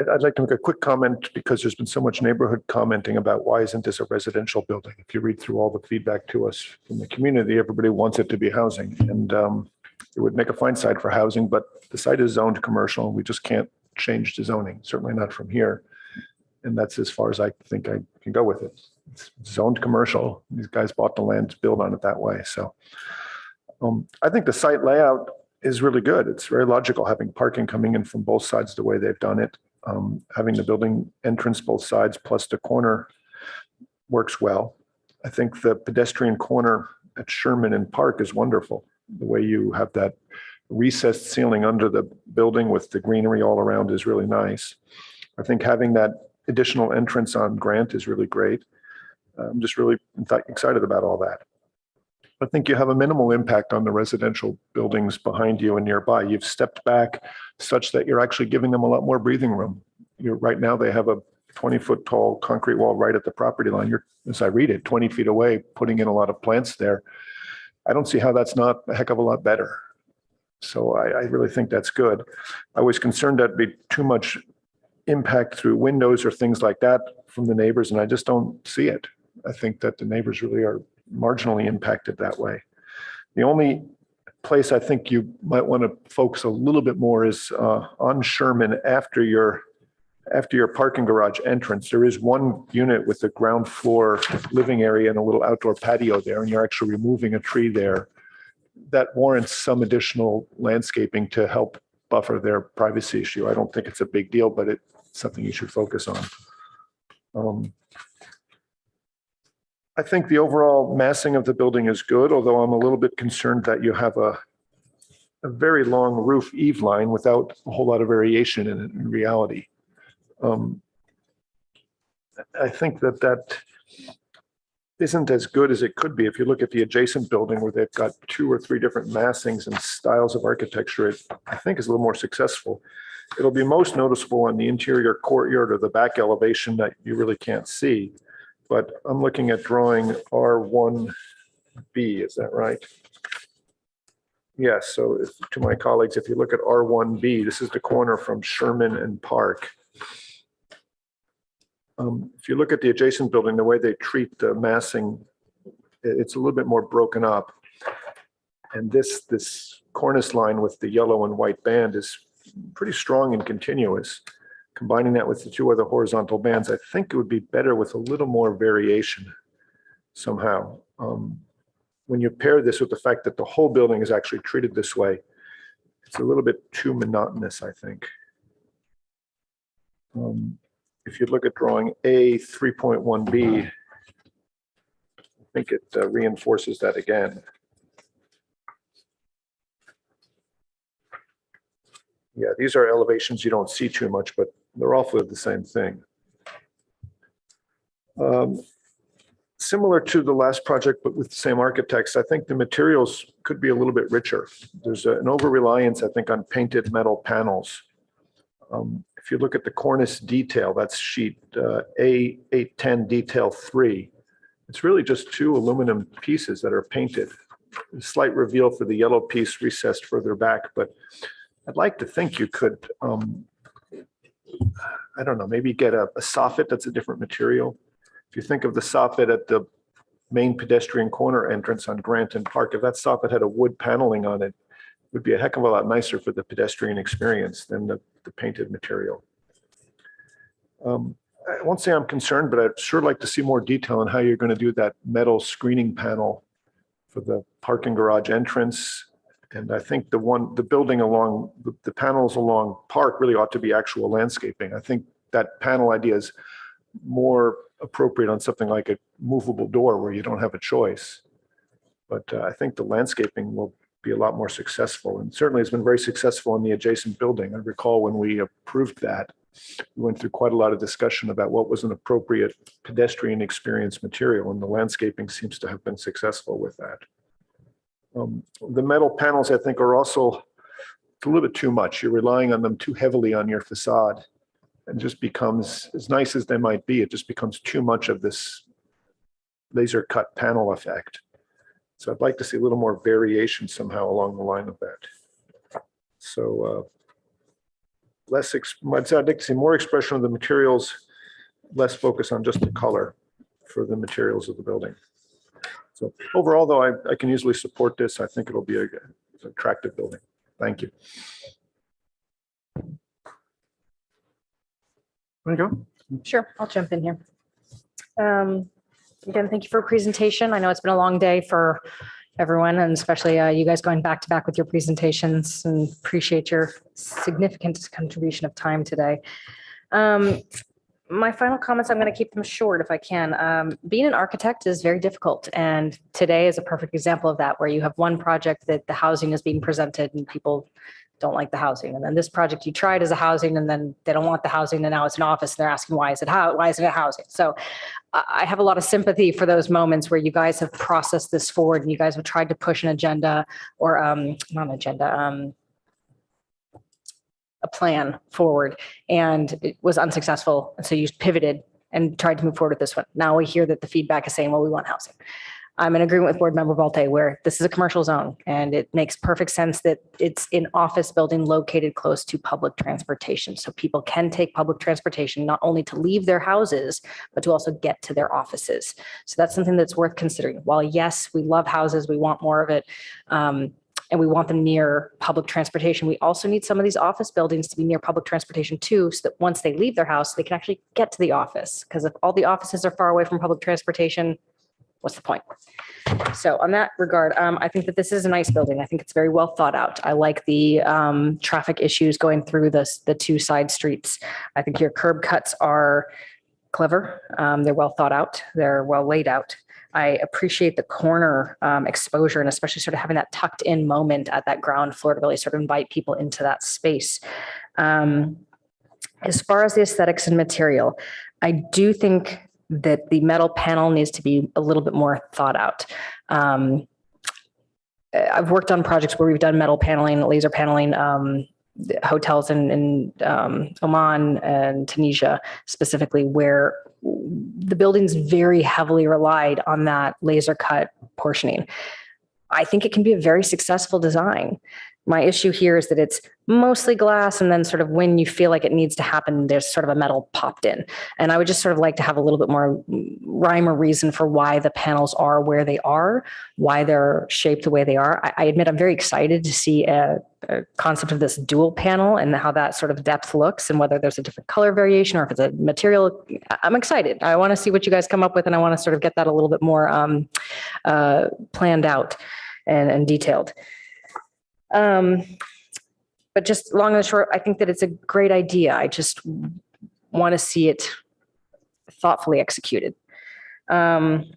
I'd like to make a quick comment because there's been so much neighborhood commenting about why isn't this a residential building? If you read through all the feedback to us from the community, everybody wants it to be housing, and it would make a fine site for housing, but the site is zoned commercial and we just can't change the zoning, certainly not from here. And that's as far as I think I can go with it. It's zoned commercial. These guys bought the land to build on it that way. So I think the site layout is really good. It's very logical having parking coming in from both sides the way they've done it. Having the building entrance both sides plus the corner works well. I think the pedestrian corner at Sherman and Park is wonderful. The way you have that recessed ceiling under the building with the greenery all around is really nice. I think having that additional entrance on Grant is really great. I'm just really excited about all that. I think you have a minimal impact on the residential buildings behind you and nearby. You've stepped back such that you're actually giving them a lot more breathing room. Right now they have a 20-foot tall concrete wall right at the property line. You're, as I read it, 20 feet away, putting in a lot of plants there. I don't see how that's not a heck of a lot better. So I really think that's good. I was concerned that'd be too much impact through windows or things like that from the neighbors, and I just don't see it. I think that the neighbors really are marginally impacted that way. The only place I think you might want to focus a little bit more is on Sherman after your parking garage entrance. There is one unit with the ground floor living area and a little outdoor patio there, and you're actually removing a tree there. That warrants some additional landscaping to help buffer their privacy issue. I don't think it's a big deal, but it's something you should focus on. I think the overall massing of the building is good, although I'm a little bit concerned that you have a very long roof eave line without a whole lot of variation in it in reality. I think that isn't as good as it could be. If you look at the adjacent building where they've got 2 or 3 different massings and styles of architecture, it I think is a little more successful. It'll be most noticeable on the interior courtyard or the back elevation that you really can't see. But I'm looking at drawing R1B, is that right? Yes, so to my colleagues, if you look at R1B, this is the corner from Sherman and Park. If you look at the adjacent building, the way they treat the massing, it's a little bit more broken up. And this cornice line with the yellow and white band is pretty strong and continuous. Combining that with the 2 other horizontal bands, I think it would be better with a little more variation somehow. When you pair this with the fact that the whole building is actually treated this way, it's a little bit too monotonous, I think. If you look at drawing A 3.1B, I think it reinforces that again. Yeah, these are elevations you don't see too much, but they're awfully the same thing. Similar to the last project, but with the same architects, I think the materials could be a little bit richer. There's an over-reliance, I think, on painted metal panels. If you look at the cornice detail, that's sheet A810 detail 3. It's really just 2 aluminum pieces that are painted. A slight reveal for the yellow piece recessed further back, but I'd like to think you could, I don't know, maybe get a soffit that's a different material. If you think of the soffit at the main pedestrian corner entrance on Grant and Park, if that soffit had a wood paneling on it, it would be a heck of a lot nicer for the pedestrian experience than the painted material. I won't say I'm concerned, but I'd sure like to see more detail on how you're going to do that metal screening panel for the parking garage entrance. And I think the building along, the panels along Park really ought to be actual landscaping. I think that panel idea is more appropriate on something like a movable door where you don't have a choice. But I think the landscaping will be a lot more successful. And certainly it's been very successful in the adjacent building. I recall when we approved that, we went through quite a lot of discussion about what was an appropriate pedestrian experience material, and the landscaping seems to have been successful with that. The metal panels, I think, are also a little bit too much. You're relying on them too heavily on your facade, and just becomes, as nice as they might be, it just becomes too much of this laser cut panel effect. So I'd like to see a little more variation somehow along the line of that. So I'd like to see more expression of the materials, less focus on just the color for the materials of the building. So overall, though, I can easily support this. I think it'll be an attractive building. Thank you. Want to go? Sure, I'll jump in here. Again, thank you for a presentation. I know it's been a long day for everyone, and especially you guys going back to back with your presentations, and appreciate your significant contribution of time today. My final comments, I'm going to keep them short if I can. Being an architect is very difficult, and today is a perfect example of that, where you have one project that the housing is being presented and people don't like the housing. And then this project you tried as a housing, and then they don't want the housing, and now it's an office, and they're asking, why isn't it housing? So I have a lot of sympathy for those moments where you guys have processed this forward and you guys have tried to push an agenda or not an agenda, a plan forward, and it was unsuccessful. And so you pivoted and tried to move forward with this one. Now we hear that the feedback is saying, well, we want housing. I'm in agreement with Board Member Balte, where this is a commercial zone, and it makes perfect sense that it's an office building located close to public transportation. So people can take public transportation, not only to leave their houses, but to also get to their offices. So that's something that's worth considering. While yes, we love houses, we want more of it, and we want them near public transportation, we also need some of these office buildings to be near public transportation too, so that once they leave their house, they can actually get to the office. Because if all the offices are far away from public transportation, what's the point? So on that regard, I think that this is a nice building. I think it's very well thought out. I like the traffic issues going through the two side streets. I think your curb cuts are clever. They're well thought out. They're well laid out. I appreciate the corner exposure, and especially sort of having that tucked in moment at that ground floor to really sort of invite people into that space. As far as the aesthetics and material, I do think that the metal panel needs to be a little bit more thought out. I've worked on projects where we've done metal paneling, laser paneling, hotels in Oman and Tunisia specifically, where the buildings very heavily relied on that laser cut portioning. I think it can be a very successful design. My issue here is that it's mostly glass, and then sort of when you feel like it needs to happen, there's sort of a metal popped in. And I would just sort of like to have a little bit more rhyme or reason for why the panels are where they are, why they're shaped the way they are. I admit I'm very excited to see a concept of this dual panel and how that sort of depth looks, and whether there's a different color variation or if it's a material. I'm excited. I want to see what you guys come up with, and I want to sort of get that a little bit more planned out and detailed. But just long and short, I think that it's a great idea. I just want to see it thoughtfully executed. The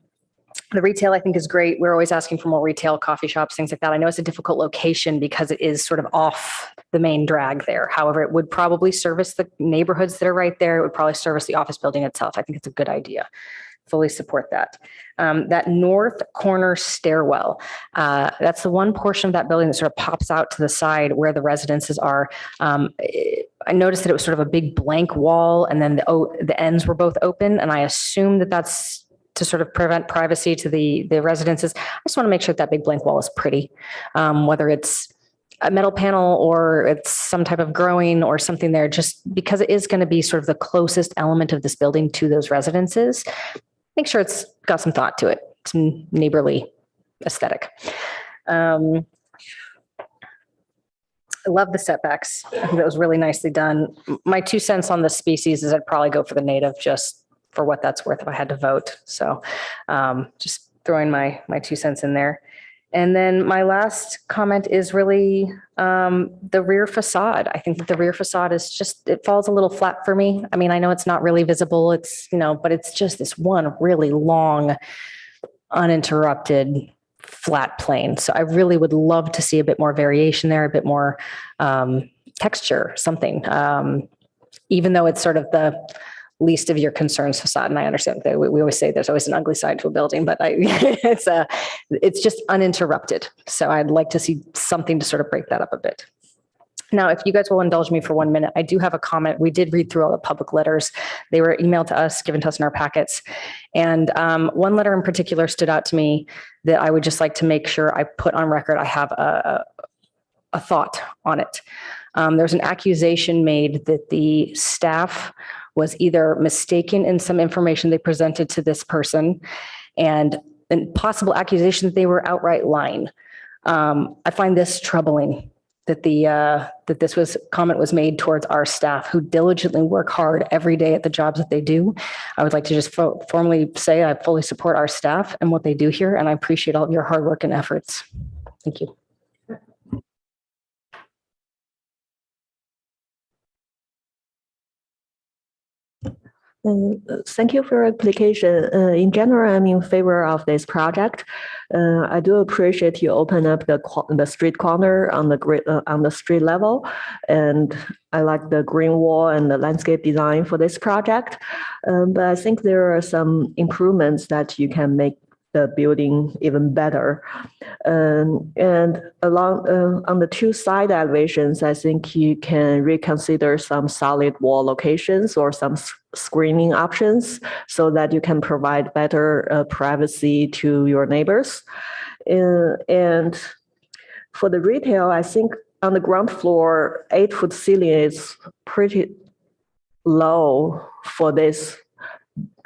retail, I think, is great. We're always asking for more retail, coffee shops, things like that. I know it's a difficult location because it is sort of off the main drag there. However, it would probably service the neighborhoods that are right there. It would probably service the office building itself. I think it's a good idea. Fully support that. That north corner stairwell, that's the one portion of that building that sort of pops out to the side where the residences are. I noticed that it was sort of a big blank wall, and then the ends were both open. And I assume that that's to sort of prevent privacy to the residences. I just want to make sure that big blank wall is pretty, whether it's a metal panel or it's some type of growing or something there, just because it is going to be sort of the closest element of this building to those residences. Make sure it's got some thought to it, some neighborly aesthetic. I love the setbacks. I think that was really nicely done. My 2 cents on the species is I'd probably go for the native, just for what that's worth if I had to vote. So just throwing my 2 cents in there. And then my last comment is really the rear facade. I think that the rear facade is just, it falls a little flat for me. I mean, I know it's not really visible, it's, but it's just this one really long, uninterrupted flat plane. So I really would love to see a bit more variation there, a bit more texture, something. Even though it's sort of the least of your concerns facade, and I understand that we always say there's always an ugly side to a building, but it's just uninterrupted. So I'd like to see something to sort of break that up a bit. Now, if you guys will indulge me for 1 minute, I do have a comment. We did read through all the public letters. They were emailed to us, given to us in our packets. And one letter in particular stood out to me that I would just like to make sure I put on record. I have a thought on it. There's an accusation made that the staff was either mistaken in some information they presented to this person, and a possible accusation that they were outright lying. I find this troubling, that that this comment was made towards our staff who diligently work hard every day at the jobs that they do. I would like to just formally say I fully support our staff and what they do here, and I appreciate all of your hard work and efforts. Thank you. Thank you for your application. In general, I'm in favor of this project. I do appreciate you open up the street corner on the street level, and I like the green wall and the landscape design for this project. But I think there are some improvements that you can make the building even better. And along on the two side elevations, I think you can reconsider some solid wall locations or some screening options so that you can provide better privacy to your neighbors. And for the retail, I think on the ground floor, 8-foot ceiling is pretty low for this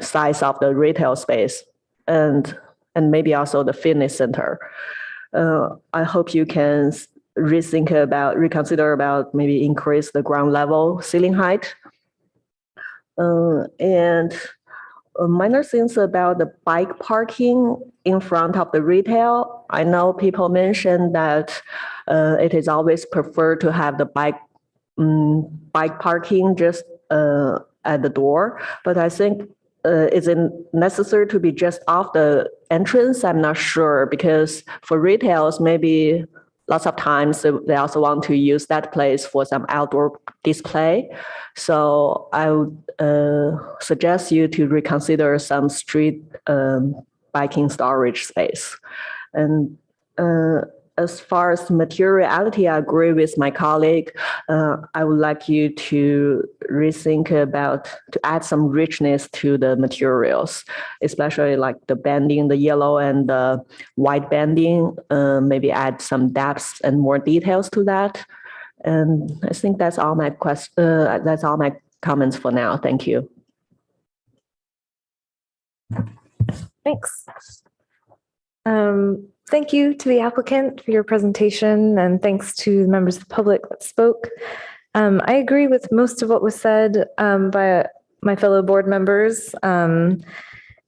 size of the retail space. And maybe also the fitness center. I hope you can reconsider about maybe increase the ground level ceiling height. And minor things about the bike parking in front of the retail. I know people mentioned that it is always preferred to have the bike parking just at the door, but I think is it necessary to be just off the entrance? I'm not sure, because for retails, maybe lots of times they also want to use that place for some outdoor display. So I would suggest you to reconsider some street biking storage space. And as far as materiality, I agree with my colleague. I would like you to rethink to add some richness to the materials, especially like the banding, the yellow and the white banding, maybe add some depth and more details to that. And I think that's all my that's all my comments for now. Thank you. Thanks. Thank you to the applicant for your presentation, and thanks to the members of the public that spoke. I agree with most of what was said by my fellow board members, and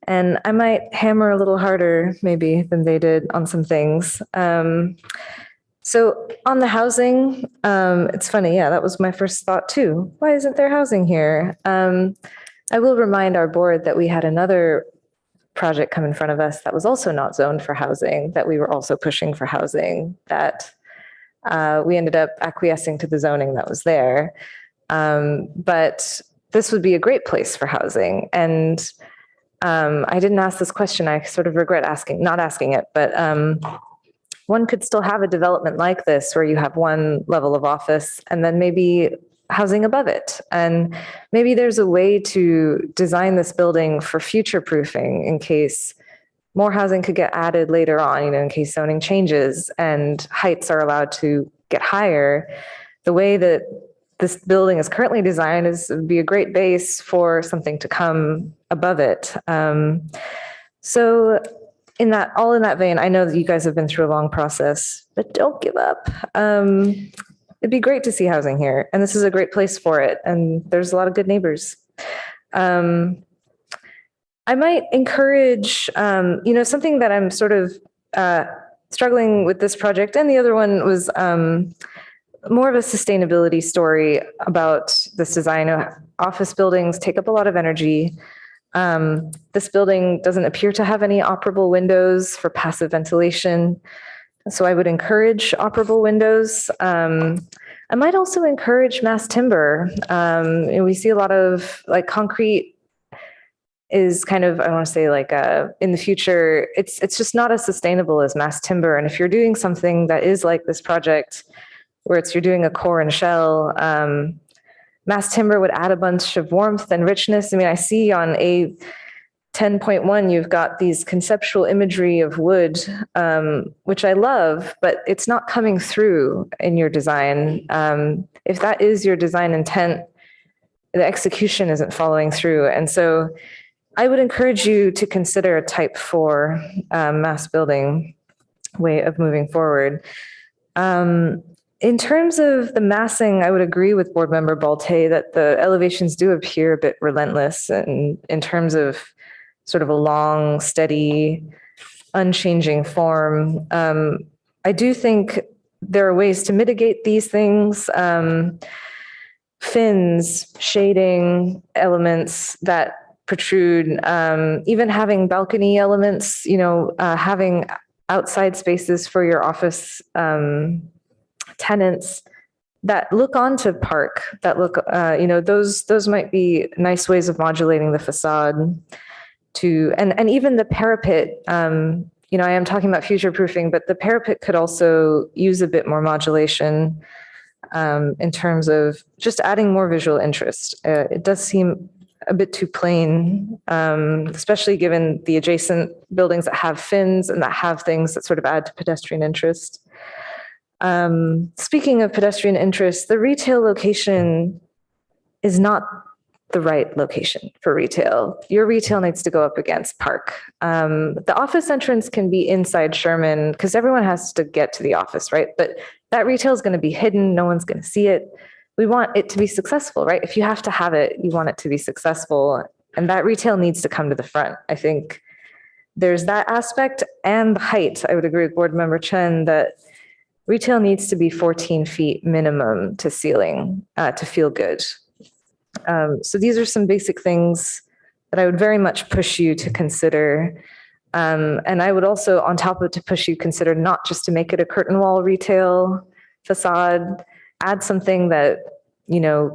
I might hammer a little harder maybe than they did on some things. So on the housing, it's funny, yeah, that was my first thought too. Why isn't there housing here? I will remind our board that we had another project come in front of us that was also not zoned for housing, that we were also pushing for housing, that we ended up acquiescing to the zoning that was there. But this would be a great place for housing. And I didn't ask this question. I sort of regret not asking it, but one could still have a development like this where you have one level of office and then maybe housing above it. And maybe there's a way to design this building for future proofing in case more housing could get added later on, in case zoning changes and heights are allowed to get higher. The way that this building is currently designed would be a great base for something to come above it. So in that vein, I know that you guys have been through a long process, but don't give up. It'd be great to see housing here, and this is a great place for it, and there's a lot of good neighbors. I might encourage, something that I'm sort of struggling with this project, and the other one was more of a sustainability story about this design. Office buildings take up a lot of energy. This building doesn't appear to have any operable windows for passive ventilation. So I would encourage operable windows. I might also encourage mass timber. And we see a lot of like concrete is kind of, I want to say like in the future, it's just not as sustainable as mass timber. And if you're doing something that is like this project where you're doing a core and shell, mass timber would add a bunch of warmth and richness. I mean, I see on a 10.1, you've got these conceptual imagery of wood, which I love, but it's not coming through in your design. If that is your design intent, the execution isn't following through. And so I would encourage you to consider a type 4 mass building way of moving forward. In terms of the massing, I would agree with Board Member Balte that the elevations do appear a bit relentless and in terms of sort of a long, steady, unchanging form. I do think there are ways to mitigate these things. Fins, shading elements that protrude, even having balcony elements, having outside spaces for your office tenants that look onto park, that look, those might be nice ways of modulating the facade to, and even the parapet, I am talking about future proofing, but the parapet could also use a bit more modulation in terms of just adding more visual interest. It does seem a bit too plain, especially given the adjacent buildings that have fins and that have things that sort of add to pedestrian interest. Speaking of pedestrian interest, the retail location is not the right location for retail. Your retail needs to go up against Park. The office entrance can be inside Sherman because everyone has to get to the office, right? But that retail is going to be hidden. No one's going to see it. We want it to be successful, right? If you have to have it, you want it to be successful. And that retail needs to come to the front. I think there's that aspect and the height. I would agree with Board Member Chen that retail needs to be 14 feet minimum to ceiling to feel good. So these are some basic things that I would very much push you to consider. And I would also, on top of it, to push you consider not just to make it a curtain wall retail facade, add something that,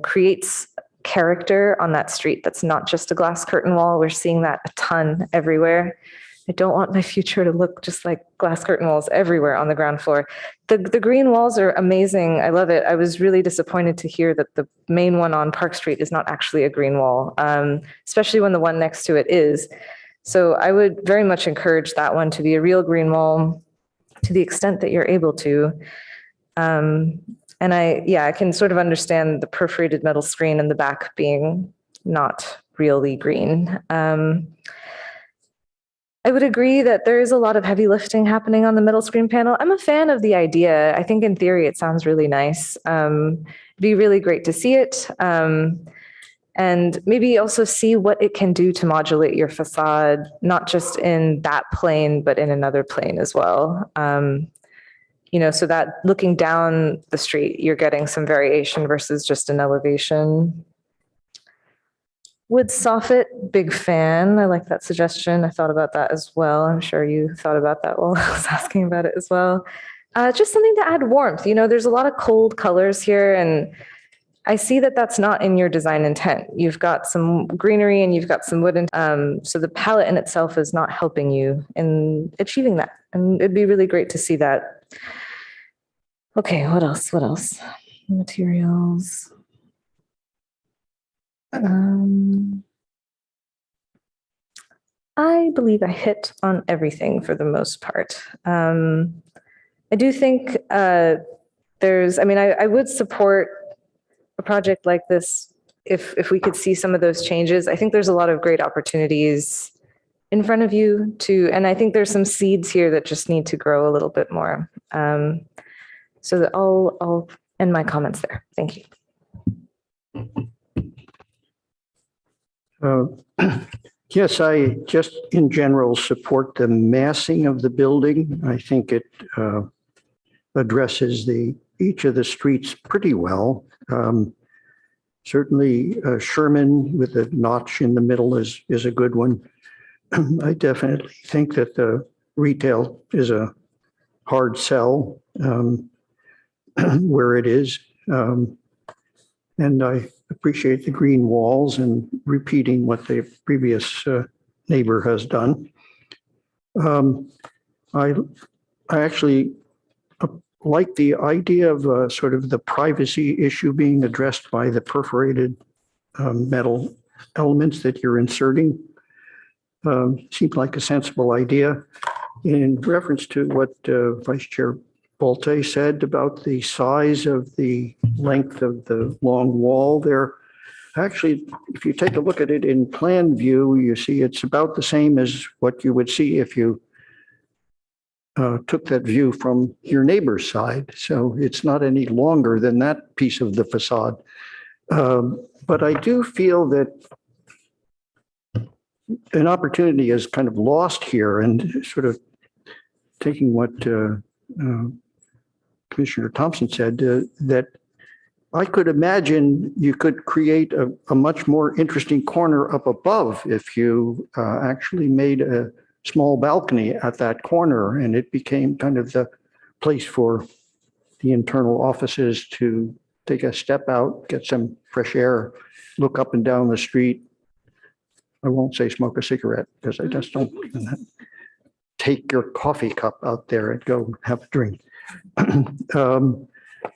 creates character on that street that's not just a glass curtain wall. We're seeing that a ton everywhere. I don't want my future to look just like glass curtain walls everywhere on the ground floor. The green walls are amazing. I love it. I was really disappointed to hear that the main one on Park Street is not actually a green wall, especially when the one next to it is. So I would very much encourage that one to be a real green wall to the extent that you're able to. And I can sort of understand the perforated metal screen in the back being not really green. I would agree that there is a lot of heavy lifting happening on the middle screen panel. I'm a fan of the idea. I think in theory it sounds really nice. It'd be really great to see it. And maybe also see what it can do to modulate your facade, not just in that plane, but in another plane as well. So that looking down the street, you're getting some variation versus just an elevation. Wood soffit, big fan. I like that suggestion. I thought about that as well. I'm sure you thought about that while I was asking about it as well. Just something to add warmth. There's a lot of cold colors here, and I see that that's not in your design intent. You've got some greenery and you've got some wood. So the palette in itself is not helping you in achieving that. And it'd be really great to see that. Okay, what else? Materials. I believe I hit on everything for the most part. I do think I would support a project like this if we could see some of those changes. I think there's a lot of great opportunities in front of you and I think there's some seeds here that just need to grow a little bit more. So that I'll end my comments there. Thank you. Yes, I just in general support the massing of the building. I think it addresses each of the streets pretty well. Certainly Sherman with the notch in the middle is a good one. I definitely think that the retail is a hard sell where it is. And I appreciate the green walls and repeating what the previous neighbor has done. I actually like the idea of sort of the privacy issue being addressed by the perforated metal elements that you're inserting. Seems like a sensible idea. In reference to what Vice Chair Bolte said about the size of the length of the long wall there, actually, if you take a look at it in plan view, you see it's about the same as what you would see if you took that view from your neighbor's side. So it's not any longer than that piece of the facade. But I do feel that an opportunity is kind of lost here, and sort of taking what Commissioner Thompson said, that I could imagine you could create a much more interesting corner up above if you actually made a small balcony at that corner, and it became kind of the place for the internal offices to take a step out, get some fresh air, look up and down the street. I won't say smoke a cigarette because I just don't believe in that. Take your coffee cup out there and go have a drink.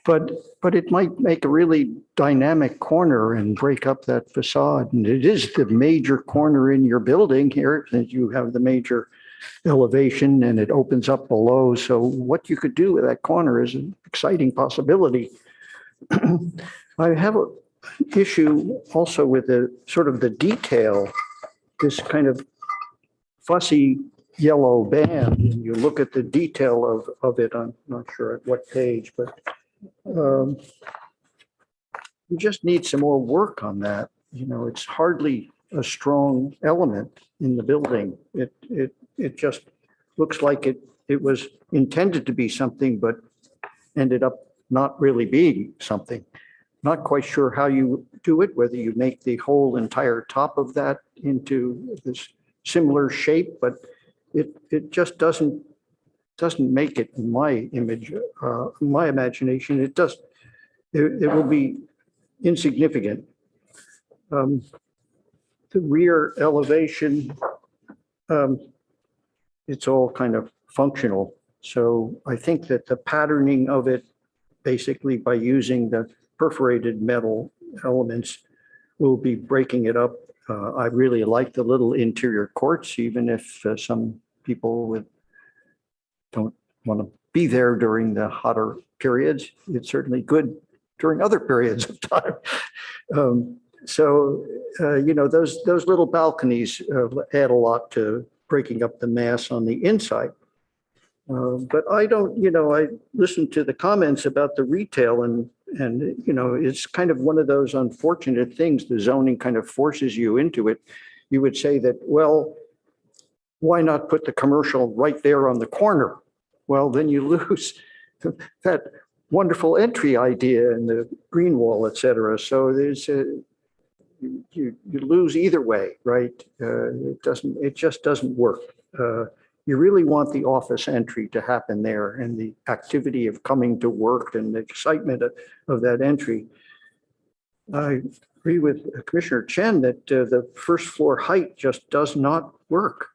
But it might make a really dynamic corner and break up that facade. And it is the major corner in your building here, that you have the major elevation and it opens up below. So what you could do with that corner is an exciting possibility. I have an issue also with the sort of the detail, this kind of fussy yellow band, and you look at the detail of it. I'm not sure at what page, but you just need some more work on that. You know, it's hardly a strong element in the building. It just looks like it was intended to be something, but ended up not really being something. Not quite sure how you do it, whether you make the whole entire top of that into this similar shape, but it just doesn't make it in my image, my imagination. It will be insignificant. The rear elevation, it's all kind of functional. So I think that the patterning of it, basically by using the perforated metal elements, will be breaking it up. I really like the little interior courts, even if some people don't want to be there during the hotter periods. It's certainly good during other periods of time. You know, those little balconies add a lot to breaking up the mass on the inside. But I don't, you know, I listened to the comments about the retail and, you know, it's kind of one of those unfortunate things. The zoning kind of forces you into it. You would say that, well, why not put the commercial right there on the corner? Well, then you lose that wonderful entry idea and the green wall, et cetera. So there's you lose either way, right? It just doesn't work. You really want the office entry to happen there and the activity of coming to work and the excitement of that entry. I agree with Commissioner Chen that the first floor height just does not work.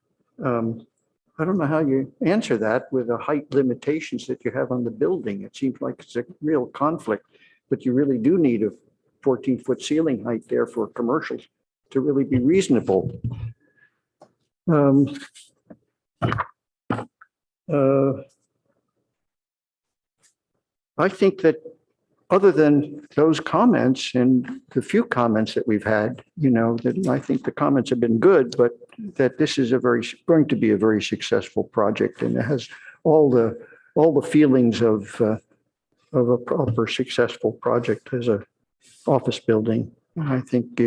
I don't know how you answer that with the height limitations that you have on the building. It seems like it's a real conflict, but you really do need a 14-foot ceiling height there for commercials to really be reasonable. I think that other than those comments and the few comments that we've had, you know, that I think the comments have been good, but that this is going to be a very successful project, and it has all the feelings of a proper successful project as a office building. I think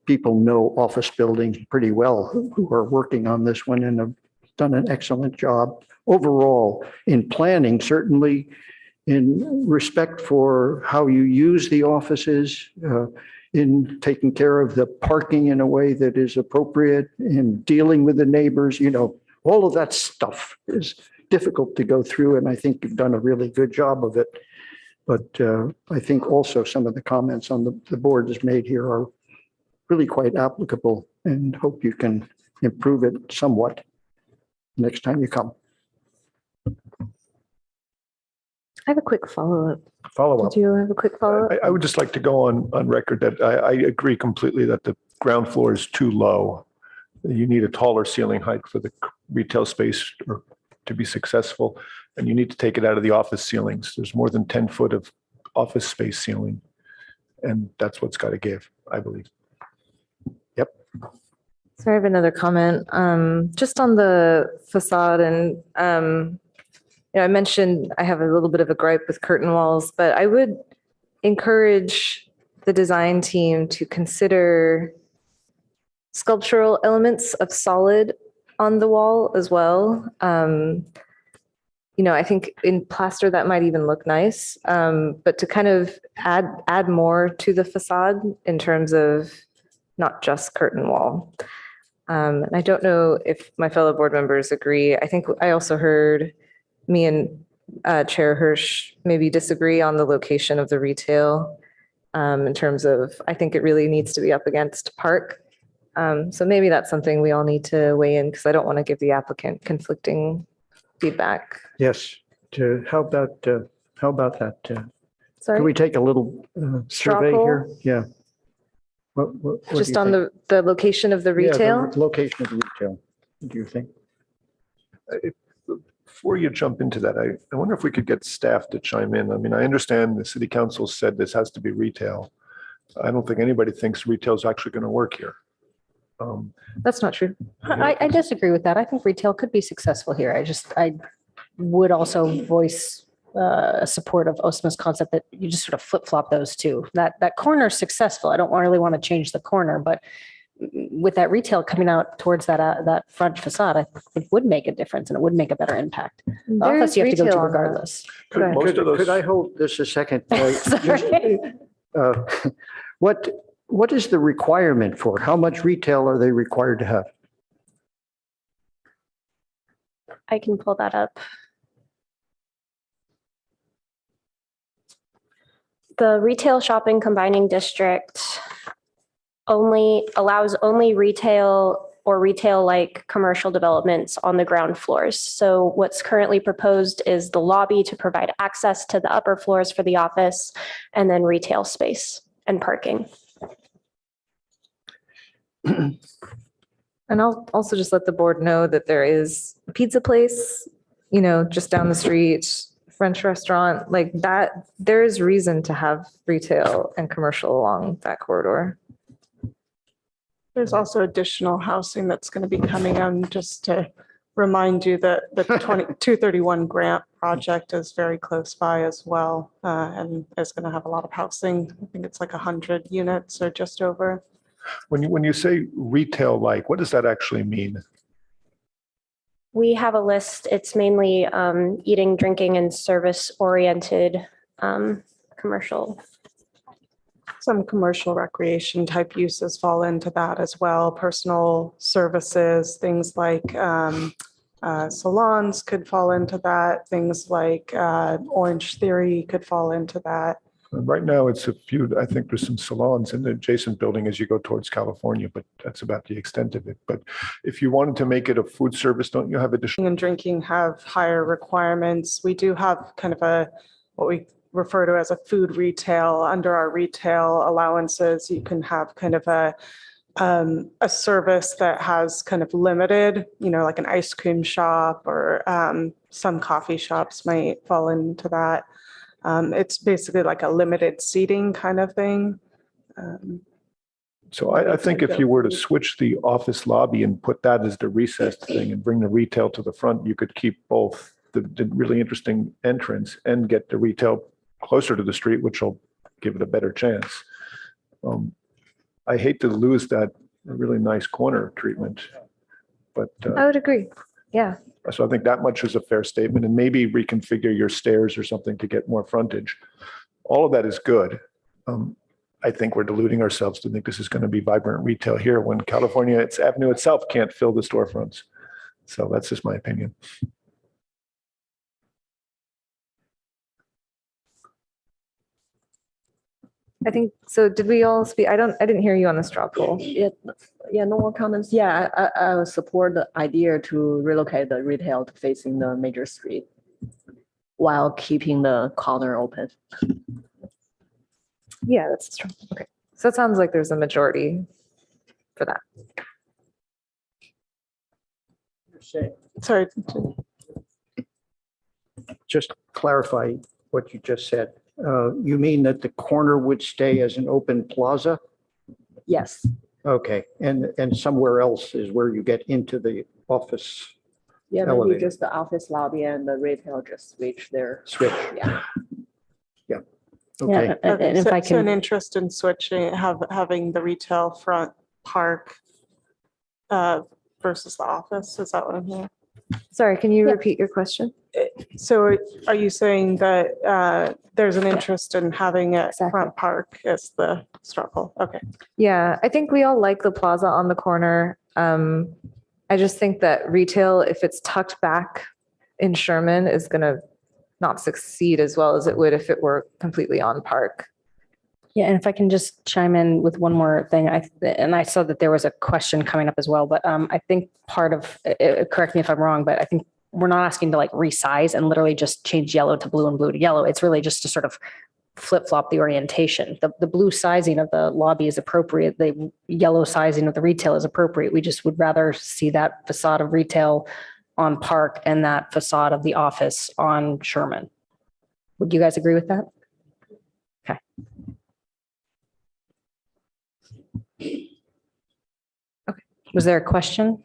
people know office buildings pretty well who are working on this one and have done an excellent job overall in planning, certainly in respect for how you use the offices, in taking care of the parking in a way that is appropriate, in dealing with the neighbors, all of that stuff is difficult to go through, and I think you've done a really good job of it. But I think also some of the comments on the board has made here are really quite applicable, and hope you can improve it somewhat next time you come. I have a quick follow-up. Follow-up. Do you have a quick follow-up? I would just like to go on record that I agree completely that the ground floor is too low. You need a taller ceiling height for the retail space or to be successful, and you need to take it out of the office ceilings. There's more than 10 foot of office space ceiling, and that's what's got to give, I believe. Yep. So I have another comment, just on the facade, and I mentioned I have a little bit of a gripe with curtain walls, but I would encourage the design team to consider sculptural elements of solid on the wall as well. I think in plaster that might even look nice, but to kind of add more to the facade in terms of not just curtain wall. And I don't know if my fellow board members agree. I think I also heard me and Chair Hirsch maybe disagree on the location of the retail in terms of, I think it really needs to be up against Park. So maybe that's something we all need to weigh in, because I don't want to give the applicant conflicting feedback. Yes. How about that? Sorry? Can we take a little survey poll? here? Yeah. What do Just you on think? the location of the Yeah, retail? the location of the retail. What do you think? Before you jump into that, I wonder if we could get staff to chime in. I mean, I understand the city council said this has to be retail. I don't think anybody thinks retail is actually going to work here. That's not true. I disagree with that. I think retail could be successful here. I would also voice support of Osma's concept that you just sort of flip-flop those two. That corner is successful. I don't really want to change the corner, but with that retail coming out towards that front facade, I think would make a difference, and it would make a better impact. The office you have to go to regardless. Could I hold this a second? Sorry. What is the requirement for? How much retail are they required to have? I can pull that up. The retail shopping combining district allows only retail or retail-like commercial developments on the ground floors. So what's currently proposed is the lobby to provide access to the upper floors for the office, and then retail space and parking. And I'll also just let the board know that there is a pizza place, just down the street, French restaurant, like that. There is reason to have retail and commercial along that corridor. There's also additional housing that's going to be coming on, just to remind you that the 231 grant project is very close by as well, and is going to have a lot of housing. I think it's like 100 units or just over. When you say retail-like, what does that actually mean? We have a list. It's mainly eating, drinking, and service-oriented commercial. Some commercial recreation type uses fall into that as well. Personal services, things like salons could fall into that. Things like Orange Theory could fall into that. Right now, it's a few, I think there's some salons in the adjacent building as you go towards California, but that's about the extent of it. But if you wanted to make it a food service, don't you have additional? And drinking have higher requirements. We do have kind of what we refer to as a food retail. Under our retail allowances, you can have kind of a service that has kind of limited, like an ice cream shop, or some coffee shops might fall into that. It's basically like a limited seating kind of thing. So I think if you were to switch the office lobby and put that as the recessed thing and bring the retail to the front, you could keep both the really interesting entrance and get the retail closer to the street, which will give it a better chance. I hate to lose that really nice corner treatment, but I would agree. Yeah. so I think that much is a fair statement, and maybe reconfigure your stairs or something to get more frontage. All of that is good. I think we're deluding ourselves to think this is going to be vibrant retail here when California, its avenue itself can't fill the storefronts. So that's just my opinion. I think, so did we all speak? I didn't hear you on the straw poll. Yeah, no more comments. Yeah, I would support the idea to relocate the retail to facing the major street while keeping the corner open. Yeah, that's a strong. Okay. So it sounds like there's a majority for that. Sorry. Just clarify what you just said. You mean that the corner would stay as an open plaza? Yes. Okay, and somewhere else is where you get into the office Yeah, maybe elevator. just the office lobby and the retail just switch there. Switch. Yeah. Yeah. Okay. Okay, And if so, I so an can, interest in switching, having the retail front park versus the office, is that what I'm hearing? Sorry, can you repeat your question? So are you saying that there's an interest in having it front park as the straw poll? Okay. Yeah, I think we all like the plaza on the corner. I just think that retail, if it's tucked back in Sherman, is gonna not succeed as well as it would if it were completely on Park. yeah, and if I can just chime in with one more thing, I saw that there was a question coming up as well, but I think part of, correct me if I'm wrong, but I think we're not asking to like resize and literally just change yellow to blue and blue to yellow. It's really just to sort of flip-flop the orientation. The blue sizing of the lobby is appropriate. The yellow sizing of the retail is appropriate. We just would rather see that facade of retail on Park and that facade of the office on Sherman. Would you guys agree with that? Okay. Okay. Was there a question?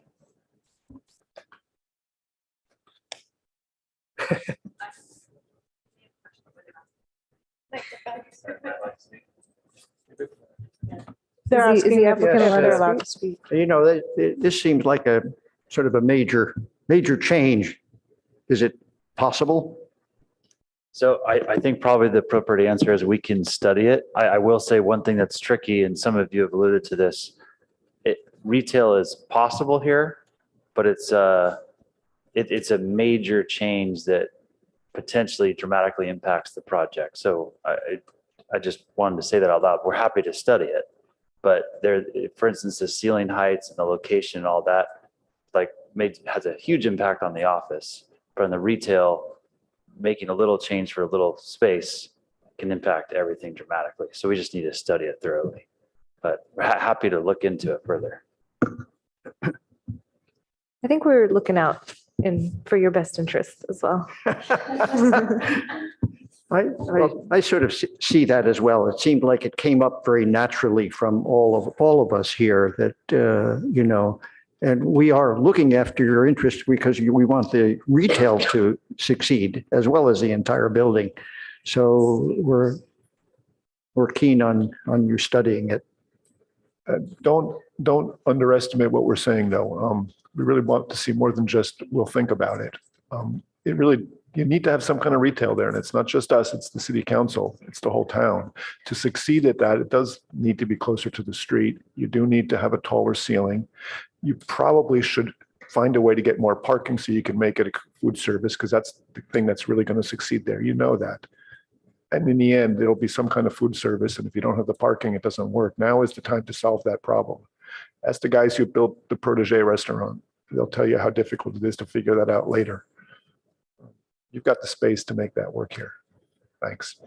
They're Is the asking if applicant allowed to they're allowed to speak. You know, this seems like a sort of a major change. Is it possible? So I think probably the appropriate answer is we can study it. I will say one thing that's tricky, and some of you have alluded to this. Retail is possible here, but it's a major change that potentially dramatically impacts the project. So I just wanted to say that out loud. We're happy to study it, but there, for instance, the ceiling heights and the location and all that, like has a huge impact on the office, but on the retail, making a little change for a little space can impact everything dramatically. So we just need to study it thoroughly, but we're happy to look into it further. I think we're looking out for your best interests as well. I sort of see that as well. It seemed like it came up very naturally from all of us here that, you know, and we are looking after your interest because we want the retail to succeed as well as the entire building. So we're keen on you studying it. Don't underestimate what we're saying, though. We really want to see more than just we'll think about it. It really, you need to have some kind of retail there, and it's not just us, it's the city council, it's the whole town. To succeed at that, it does need to be closer to the street. You do need to have a taller ceiling. You probably should find a way to get more parking so you can make it a food service, because that's the thing that's really going to succeed there. You know that. And in the end, there'll be some kind of food service, and if you don't have the parking, it doesn't work. Now is the time to solve that problem. Ask the guys who built the Protege restaurant. They'll tell you how difficult it is to figure that out later. You've got the space to make that work here. Thanks.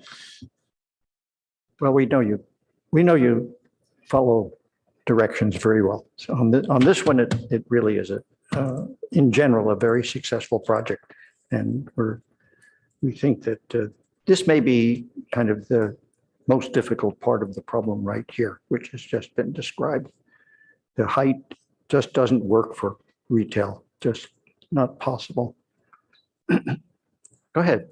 Well, we know you follow directions very well. So on this one, it really is in general, a very successful project. And we think that this may be kind of the most difficult part of the problem right here, which has just been described. The height just doesn't work for retail, just not possible. Go ahead.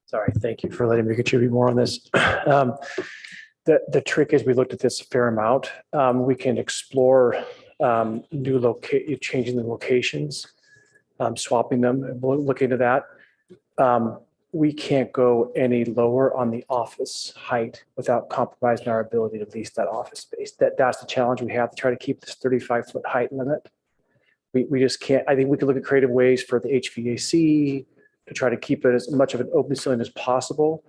Sorry, thank you for letting me contribute more on this. The trick is we looked at this a fair amount. We can explore changing the locations, swapping them, and we'll look into that. we can't go any lower on the office height without compromising our ability to lease that office space. That's the challenge we have to try to keep this 35-foot height limit. We just can't. I think we could look at creative ways for the HVAC to try to keep it as much of an open ceiling as possible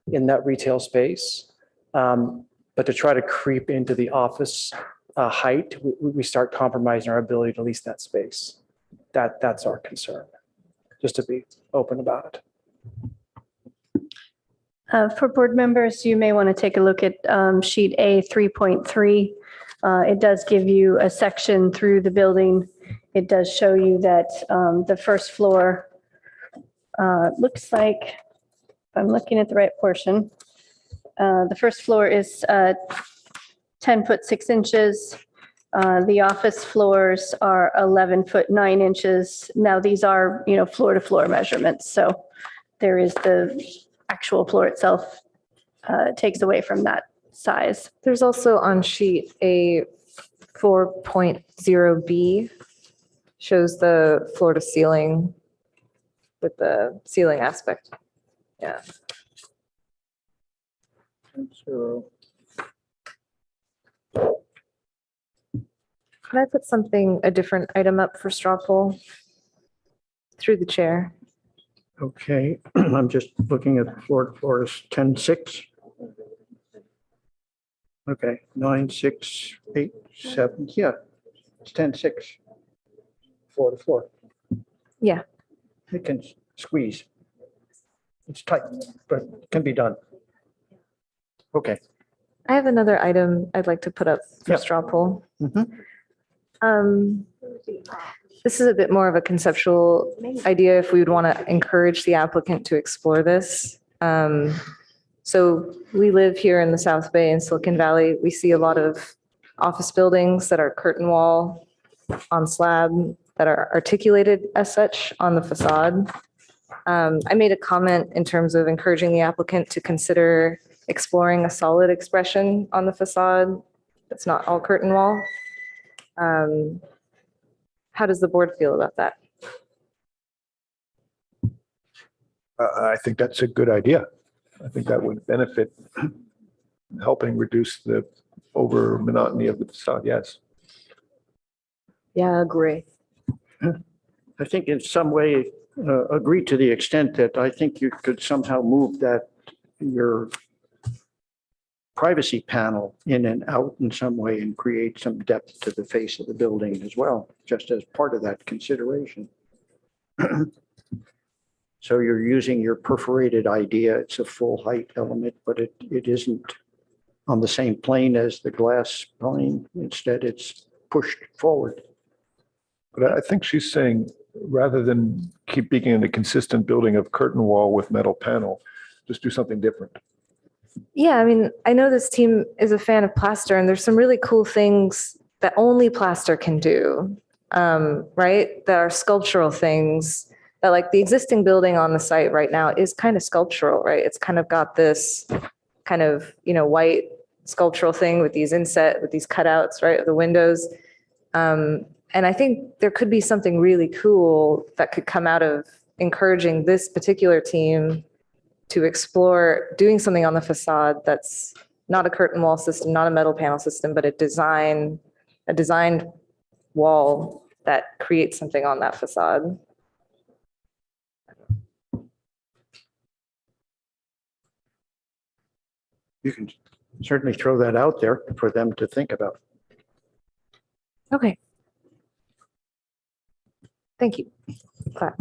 in that retail space. But to try to creep into the office height, we start compromising our ability to lease that space. That's our concern, just to be open about it. For board members, you may want to take a look at sheet A 3.3. It does give you a section through the building. It does show you that the first floor looks like, if I'm looking at the right portion, the first floor is 10 foot 6 inches. The office floors are 11 foot 9 inches. Now these are, floor to floor measurements. So there is the actual floor itself takes away from that size. There's also on sheet a 4.0B shows the floor to ceiling with the ceiling aspect. Yeah. So, Could I put a different item up for straw poll through the chair? okay, I'm just looking at the floor. The floor is 10.6. Okay, 9, 6, 8, 7. Yeah, it's 10.6. Floor to floor. Yeah. It can squeeze. It's tight, but it can be done. Okay. I have another item I'd like to put up for Yeah. straw poll. Mhm. This is a bit more of a conceptual idea if we would want to encourage the applicant to explore this. So we live here in the South Bay in Silicon Valley. We see a lot of office buildings that are curtain wall on slab that are articulated as such on the facade. I made a comment in terms of encouraging the applicant to consider exploring a solid expression on the facade that's not all curtain wall. How does the board feel about that? I think that's a good idea. I think that would benefit helping reduce the over monotony of the facade. Yes. Yeah, agree. I think in some way, agree to the extent that I think you could somehow move that your privacy panel in and out in some way and create some depth to the face of the building as well, just as part of that consideration. So you're using your perforated idea. It's a full height element, but it isn't on the same plane as the glass plane. Instead, it's pushed forward. But I think she's saying, rather than keep being a consistent building of curtain wall with metal panel, just do something different. Yeah, I mean, I know this team is a fan of plaster, and there's some really cool things that only plaster can do, right? That are sculptural things that, like, the existing building on the site right now is kind of sculptural, right? It's kind of got this kind of, white sculptural thing with these with these cutouts, right, of the windows. And I think there could be something really cool that could come out of encouraging this particular team to explore doing something on the facade that's not a curtain wall system, not a metal panel system, but a designed wall that creates something on that facade. You can certainly throw that out there for them to think about. Okay. Thank you. Clap.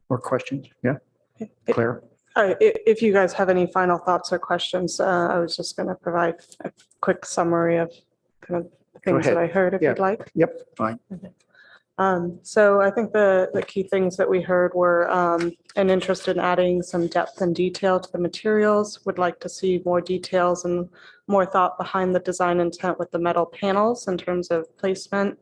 More questions? Yeah, Claire? If you guys have any final thoughts or questions, I was just going to provide a quick summary of kind of the things that I heard, if Yeah. you'd like. Yep, fine. So I think the key things that we heard were an interest in adding some depth and detail to the materials, would like to see more details and more thought behind the design intent with the metal panels in terms of placement,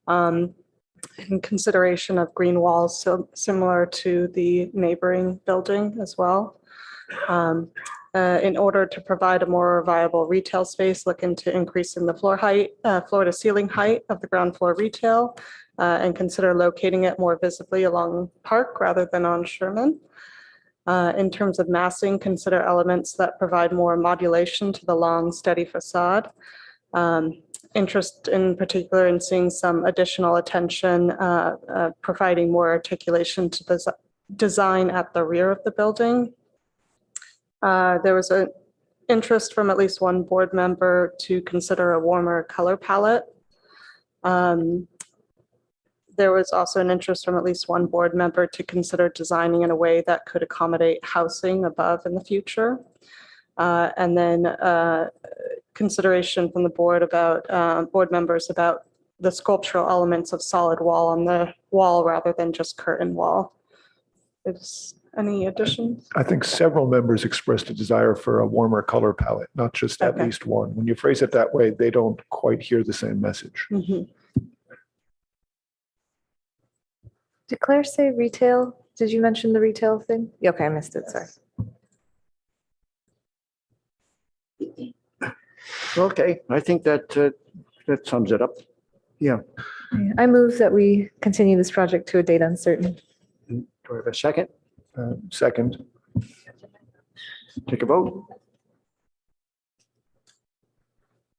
in consideration of green walls, so similar to the neighboring building as well. In order to provide a more viable retail space, look into increasing the floor to ceiling height of the ground floor retail and consider locating it more visibly along Park rather than on Sherman. In terms of massing, consider elements that provide more modulation to the long, steady facade. Interest in particular in seeing some additional attention, providing more articulation to the design at the rear of the building. There was an interest from at least one board member to consider a warmer color palette. There was also an interest from at least one board member to consider designing in a way that could accommodate housing above in the future. And then consideration from the board about board members about the sculptural elements of solid wall on the wall rather than just curtain wall. Is any additions? I think several members expressed a desire for a warmer color palette, not just at Okay. least one. When you phrase it that way, they don't quite hear the same message. Mhm. Did Claire say retail? Did you mention the retail thing? Yeah, okay, I missed it, sorry. Okay, I think that that sums it up. Yeah. I move that we continue this project to a date uncertain. Do I have a second? Second. Take a vote.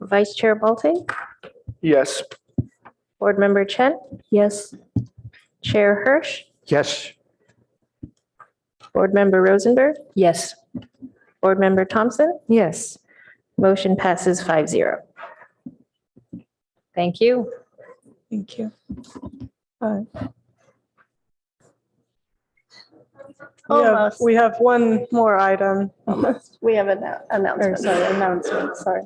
Vice Chair Balte, Yes. Board Member Chen, Yes. Chair Hirsch, Yes. Board Member Rosenberg, Yes. Board Member Thompson. Yes. Motion passes 5-0. Thank you. Thank you. Almost. We have one more item. We have an Or, announcement. sorry, announcement, sorry.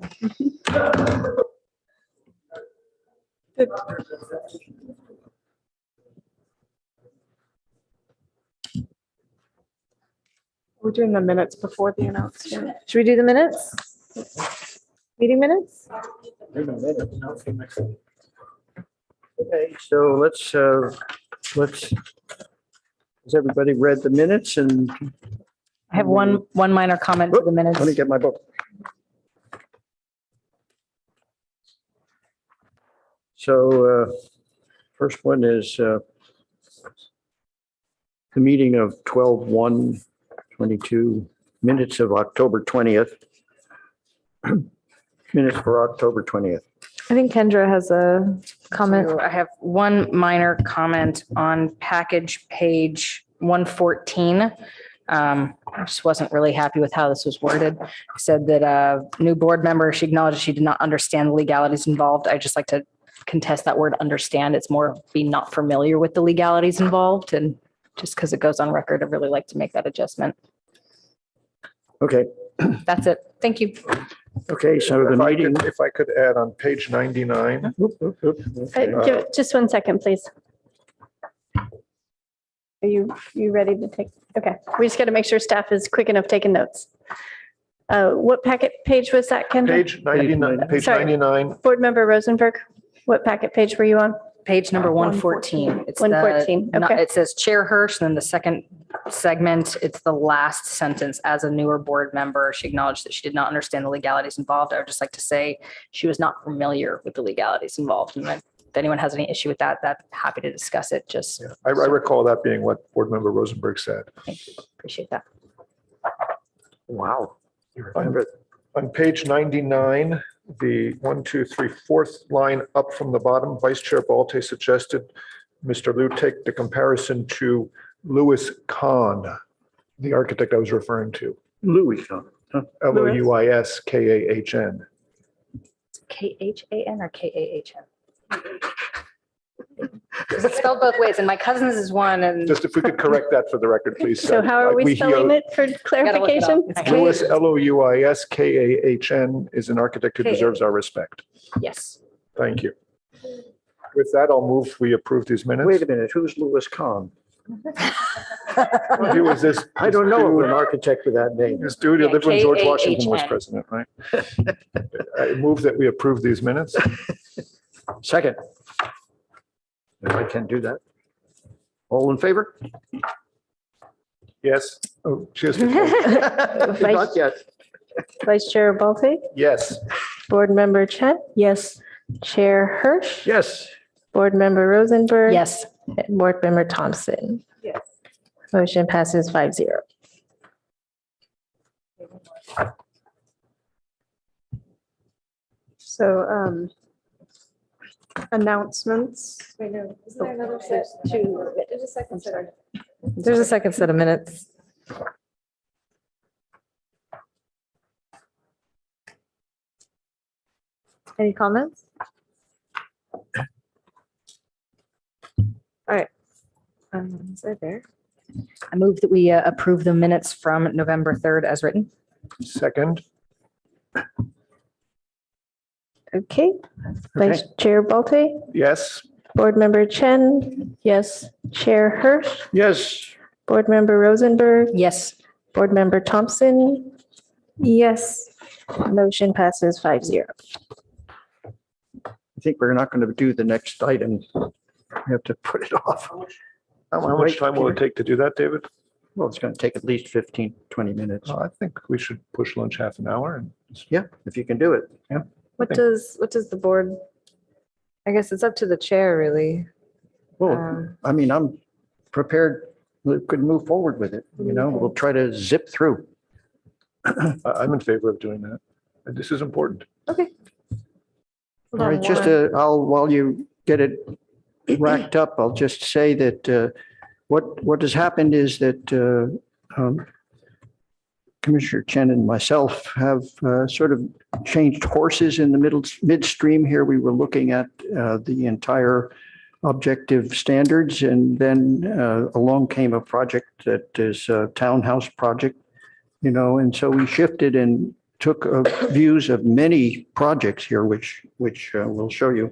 Did- We're doing the minutes before the announcement. Should we do the minutes? Meeting minutes? Okay, so let's, has everybody read the minutes and I have one minor comment to the minutes. let me get my book. So first one is the meeting of 12/1/22, minutes of October 20th. Minutes for October 20th. I think Kendra has a comment. So I have one minor comment on package page 114. I just wasn't really happy with how this was worded. It said that a new board member, she acknowledged she did not understand the legalities involved. I just like to contest that word understand. It's more be not familiar with the legalities involved. And just because it goes on record, I'd really like to make that adjustment. Okay, That's it. Thank you. okay, so the meeting. If I could add on page 99. Just 1 second, please. Are you ready to take? Okay, we just got to make sure staff is quick enough taking notes. What packet page was that, Kendra? Page 99, page Sorry. 99. Board Member Rosenberg, what packet page were you on? Page number 114. It's the- 114, okay. It says Chair Hirsch, and then the second segment, it's the last sentence. As a newer board member, she acknowledged that she did not understand the legalities involved. I would just like to say she was not familiar with the legalities involved. And if anyone has any issue with that, happy to discuss it. Just I recall that being what Board Member Rosenberg said. Thank you. Appreciate that. Wow. On page 99, the 1, 2, 3, 4th line up from the bottom, Vice Chair Balte suggested Mr. Liu take the comparison to Louis Kahn, the architect I was referring to. Louis Kahn. Louiskahn. Khan or Kaahn? Because it's spelled both ways, and my cousin's is one, and Just if we could correct that for the record, please. So how are we spelling it for clarification? Louis, Louiskahn, is an architect who deserves our respect. Yes. Thank you. With that, I'll move we approve these minutes. Wait a minute, who's Louis Kahn? He was this. I don't know of an architect with that name. This dude who lived when George Kahn. Washington was president, right? I move that we approve these minutes. Second. If I can do that. All in favor? Yes. Oh, cheers. Not yet. Vice Chair Balte, Yes. Board Member Chen. Yes. Chair Hirsch, Yes. Board Member Rosenberg. Yes. And Board Member Thompson. Yes. Motion passes 5-0. So, announcements. There's a second set of minutes. Any comments? All right. Is that there? I move that we approve the minutes from November 3rd as written. Second. Okay. Vice Chair Balte, Yes. Board Member Chen, Yes. Chair Hirsch, Yes. Board Member Rosenberg, Yes. Board Member Thompson. Yes. Motion passes 5-0. I think we're not going to do the next item. We have to put it off. How much time will it take to do that, David? Well, it's going to take at least 15, 20 minutes. I think we should push lunch half an hour and. Yeah, if you can do it. Yeah. What does the board? I guess it's up to the chair, really. Well, I mean, I'm prepared. We could move forward with it. We'll try to zip through. I'm in favor of doing that. And this is important. Okay. All right, while you get it racked up, I'll just say that what has happened is that Commissioner Chen and myself have sort of changed horses in the midstream here. We were looking at the entire objective standards, and then along came a project that is a townhouse project, and so we shifted and took views of many projects here, which we'll show you,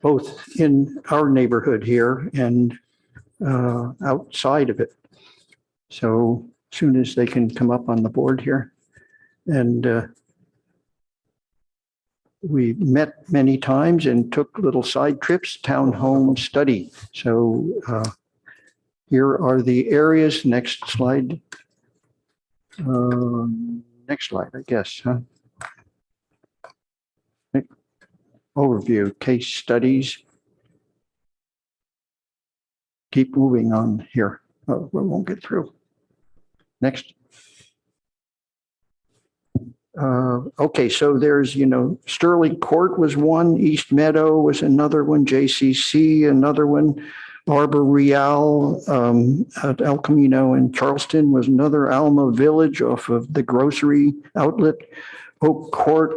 both in our neighborhood here and outside of it. So soon as they can come up on the board here. And we met many times and took little side trips, townhome study. So here are the areas. Next slide. Next slide, I guess. Huh? Overview, case studies. Keep moving on here. Oh, we won't get through. Next. Okay, so there's, Sterling Court was one, East Meadow was another one, JCC, another one, Arbor Real at El Camino in Charleston was another, Alma Village off of the grocery outlet, Oak Court.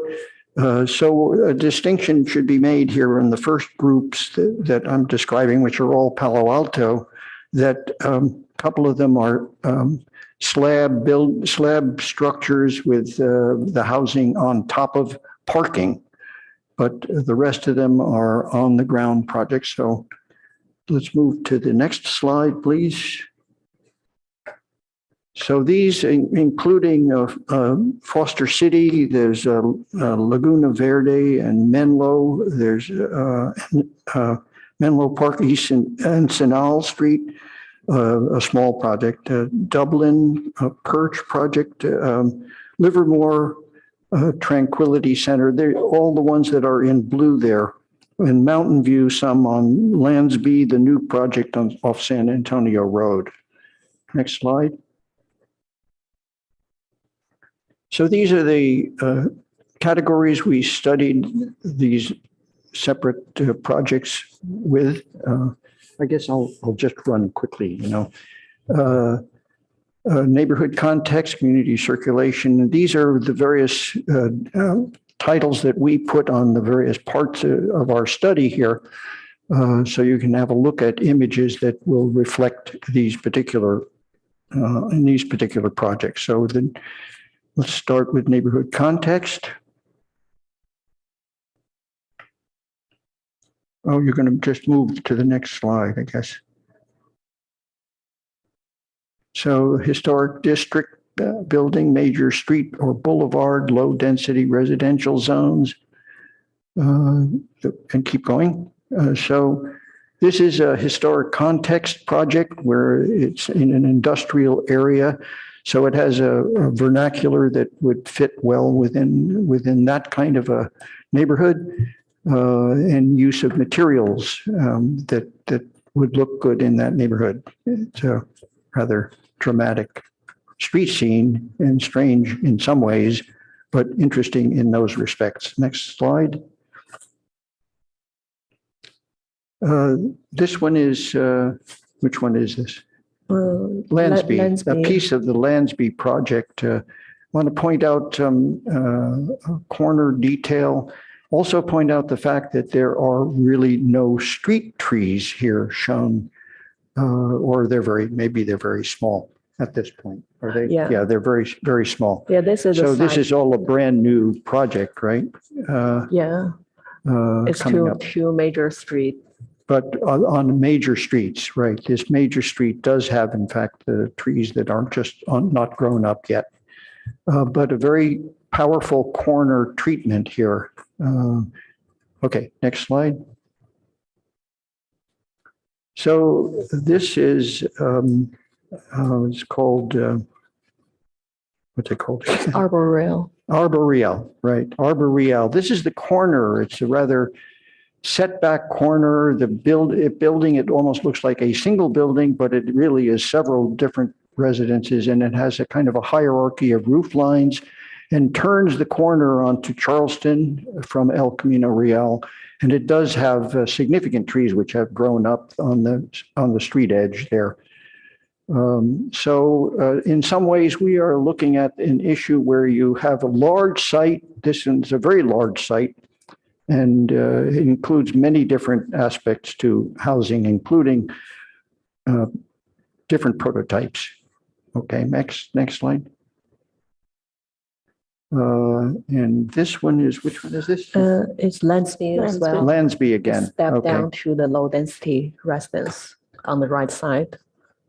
So a distinction should be made here in the first groups that I'm describing, which are all Palo Alto, that a couple of them are slab structures with the housing on top of parking, but the rest of them are on the ground projects. So let's move to the next slide, please. So these, including Foster City, there's Laguna Verde and Menlo, there's Menlo Park East and Senal Street, a small project, Dublin Perch project, Livermore Tranquility Center. They're all the ones that are in blue there. In Mountain View, some on Lansby, the new project off San Antonio Road. Next slide. So these are the categories we studied these separate projects with. I guess I'll just run quickly, neighborhood context, community circulation. These are the various titles that we put on the various parts of our study here. So you can have a look at images that will reflect these particular, in these particular projects. So then let's start with neighborhood context. Oh, you're going to just move to the next slide, I guess. So historic district building, major street or boulevard, low density residential zones, and keep going. So this is a historic context project where it's in an industrial area. So it has a vernacular that would fit well within that kind of a neighborhood. and use of materials that would look good in that neighborhood. It's a rather dramatic street scene and strange in some ways, but interesting in those respects. Next slide. This one is, which one is this? Lansby, a piece of the Lansby project. I want to point out a corner detail. Also point out the fact that there are really no street trees here shown, or maybe they're very small at this point. Are they? Yeah. Yeah, they're very, very small. Yeah, this is So this is all a brand new project, right? Yeah, it's coming up. two major streets. But on major streets, right? This major street does have, in fact, the trees that aren't just not grown up yet, but a very powerful corner treatment here. Okay, next slide. So this is, it's called, what's it called? Arboreal. Arboreal, right? Arboreal. This is the corner. It's a rather setback corner. The building, it almost looks like a single building, but it really is several different residences, and it has a kind of a hierarchy of roof lines and turns the corner onto Charleston from El Camino Real. And it does have significant trees which have grown up on the street edge there. So in some ways, we are looking at an issue where you have a large site. This is a very large site, and it includes many different aspects to housing, including different prototypes. Okay, next slide. And this one is, which one is this? It's Lansby as well. Lansby again. Step Okay. down to the low density residence on the right side.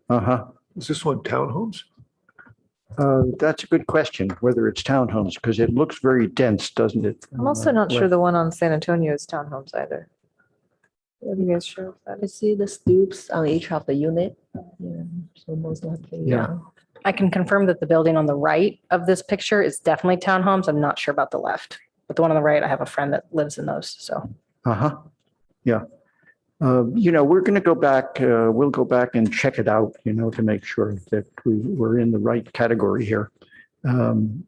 Uh-huh. Is this one townhomes? That's a good question, whether it's townhomes, because it looks very dense, doesn't it? I'm also not sure the one on San Antonio is townhomes either. Are you guys sure of that? You see the stoops on each of the unit? Yeah, so most likely, yeah. I can confirm that the building on the right of this picture is definitely townhomes. I'm not sure about the left, but the one on the right, I have a friend that lives in those, so. Uh-huh. Yeah. We're going to go back, we'll go back and check it out, to make sure that we're in the right category here.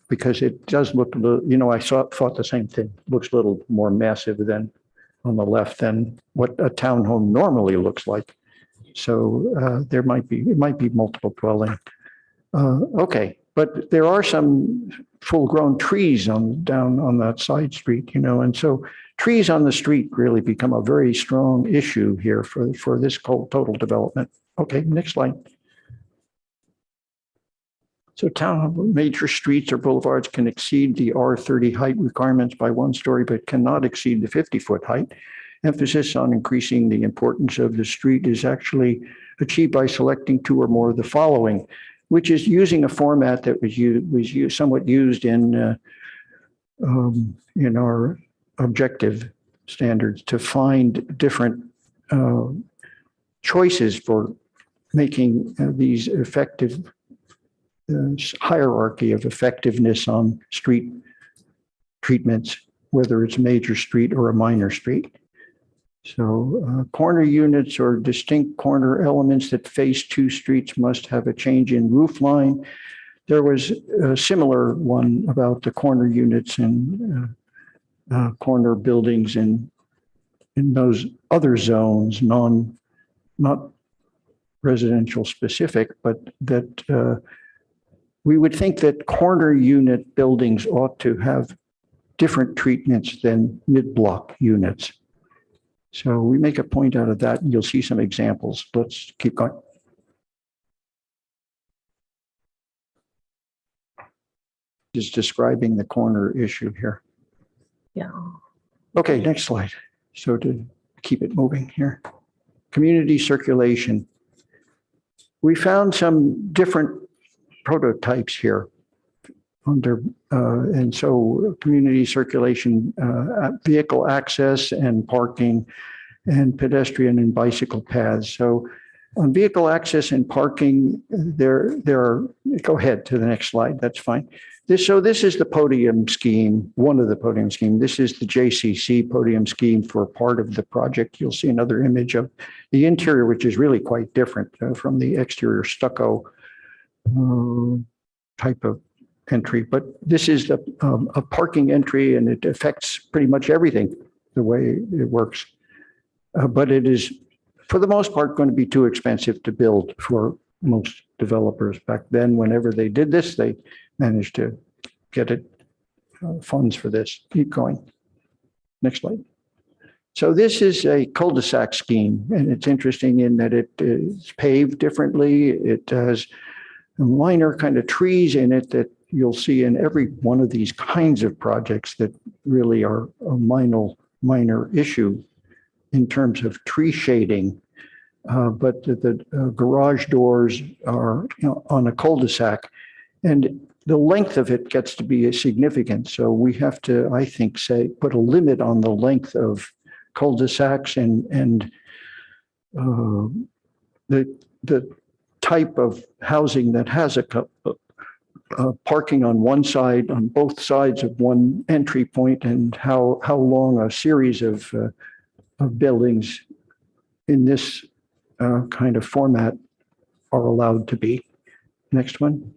Because it does look, I thought the same thing. Looks a little more massive than on the left than what a townhome normally looks like. So it might be multiple dwelling. Okay, but there are some full-grown trees down on that side street, and so trees on the street really become a very strong issue here for this total development. Okay, next slide. So major streets or boulevards can exceed the R30 height requirements by 1 story, but cannot exceed the 50-foot height. Emphasis on increasing the importance of the street is actually achieved by selecting 2 or more of the following, which is using a format that was somewhat used in our objective standards to find different choices for making these effective hierarchy of effectiveness on street treatments, whether it's major street or a minor street. So corner units or distinct corner elements that face 2 streets must have a change in roof line. There was a similar one about the corner units and corner buildings in those other zones, not residential specific, but that we would think that corner unit buildings ought to have different treatments than mid-block units. So we make a point out of that, and you'll see some examples. Let's keep going. Just describing the corner issue here. Yeah. Okay, next slide. So to keep it moving here. Community circulation. We found some different prototypes here and so community circulation, vehicle access and parking, and pedestrian and bicycle paths. So on vehicle access and parking, there are, go ahead to the next slide, that's fine. This is the podium scheme, one of the podium scheme. This is the JCC podium scheme for part of the project. You'll see another image of the interior, which is really quite different from the exterior stucco type of entry. But this is a parking entry, and it affects pretty much everything the way it works. But it is, for the most part, going to be too expensive to build for most developers. Back then, whenever they did this, they managed to get it funds for this. Keep going. Next slide. So this is a cul-de-sac scheme, and it's interesting in that it is paved differently. It has minor kind of trees in it that you'll see in every one of these kinds of projects that really are a minor issue in terms of tree shading. But the garage doors are on a cul-de-sac, and the length of it gets to be significant. So we have to, I think, put a limit on the length of cul-de-sacs and the type of housing that has a parking on one side, on both sides of one entry point, and how long a series of buildings in this kind of format are allowed to be. Next one.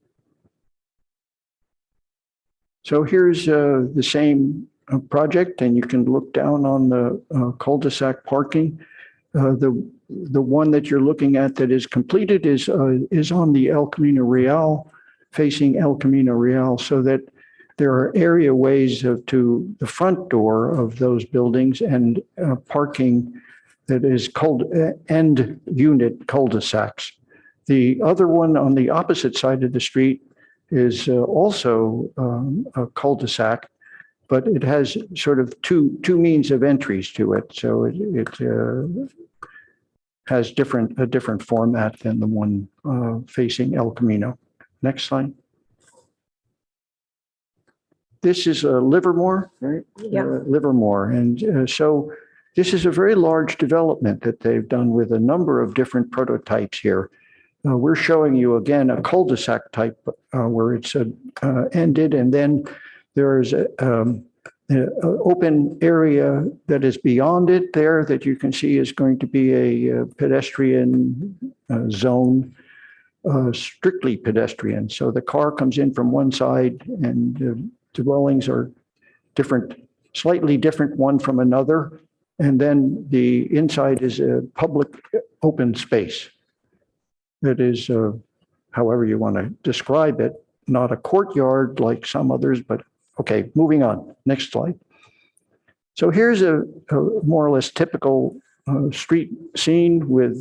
So here's the same project, and you can look down on the cul-de-sac parking. The one that you're looking at that is completed is on the El Camino Real, facing El Camino Real, so that there are area ways to the front door of those buildings and parking that is end unit cul-de-sacs. The other one on the opposite side of the street is also a cul-de-sac, but it has sort of two means of entries to it. So it has a different format than the one facing El Camino. Next slide. This is Livermore, right? Yeah. Livermore. And so this is a very large development that they've done with a number of different prototypes here. We're showing you again a cul-de-sac type where it's ended, and then there's an open area that is beyond it there that you can see is going to be a pedestrian zone, strictly pedestrian. So the car comes in from one side, and the dwellings are different, slightly different one from another. And then the inside is a public open space. That is, however you want to describe it, not a courtyard like some others, but okay, moving on. Next slide. So here's a more or less typical street scene with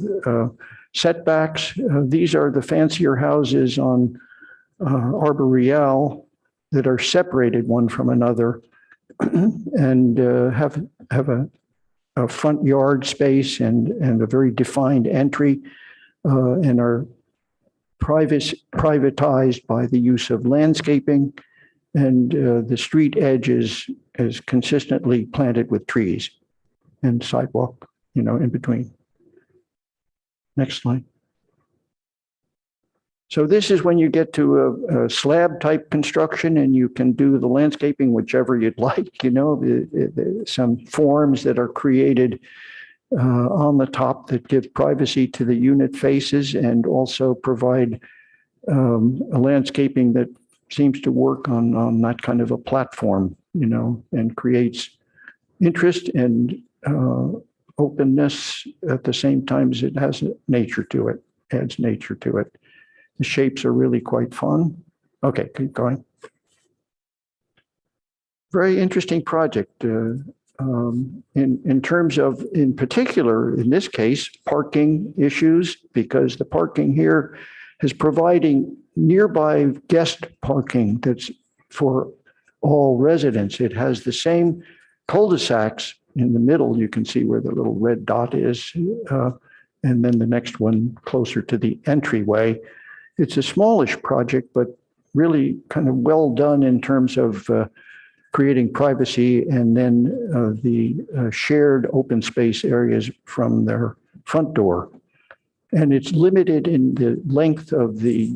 setbacks. These are the fancier houses on Arbor Real that are separated one from another and have a front yard space and a very defined entry. And are privatized by the use of landscaping, and the street edge is consistently planted with trees and sidewalk, in between. Next slide. So this is when you get to a slab type construction, and you can do the landscaping whichever you'd like, some forms that are created on the top that give privacy to the unit faces, and also provide a landscaping that seems to work on that kind of a platform, and creates interest and openness at the same time as it has nature to it, adds nature to it. The shapes are really quite fun. Okay, keep going. Very interesting project. In terms of, in particular, in this case, parking issues, because the parking here is providing nearby guest parking that's for all residents. It has the same cul-de-sacs in the middle. You can see where the little red dot is, and then the next one closer to the entryway. It's a smallish project, but really kind of well done in terms of creating privacy, and then the shared open space areas from their front door. And it's limited in the length of the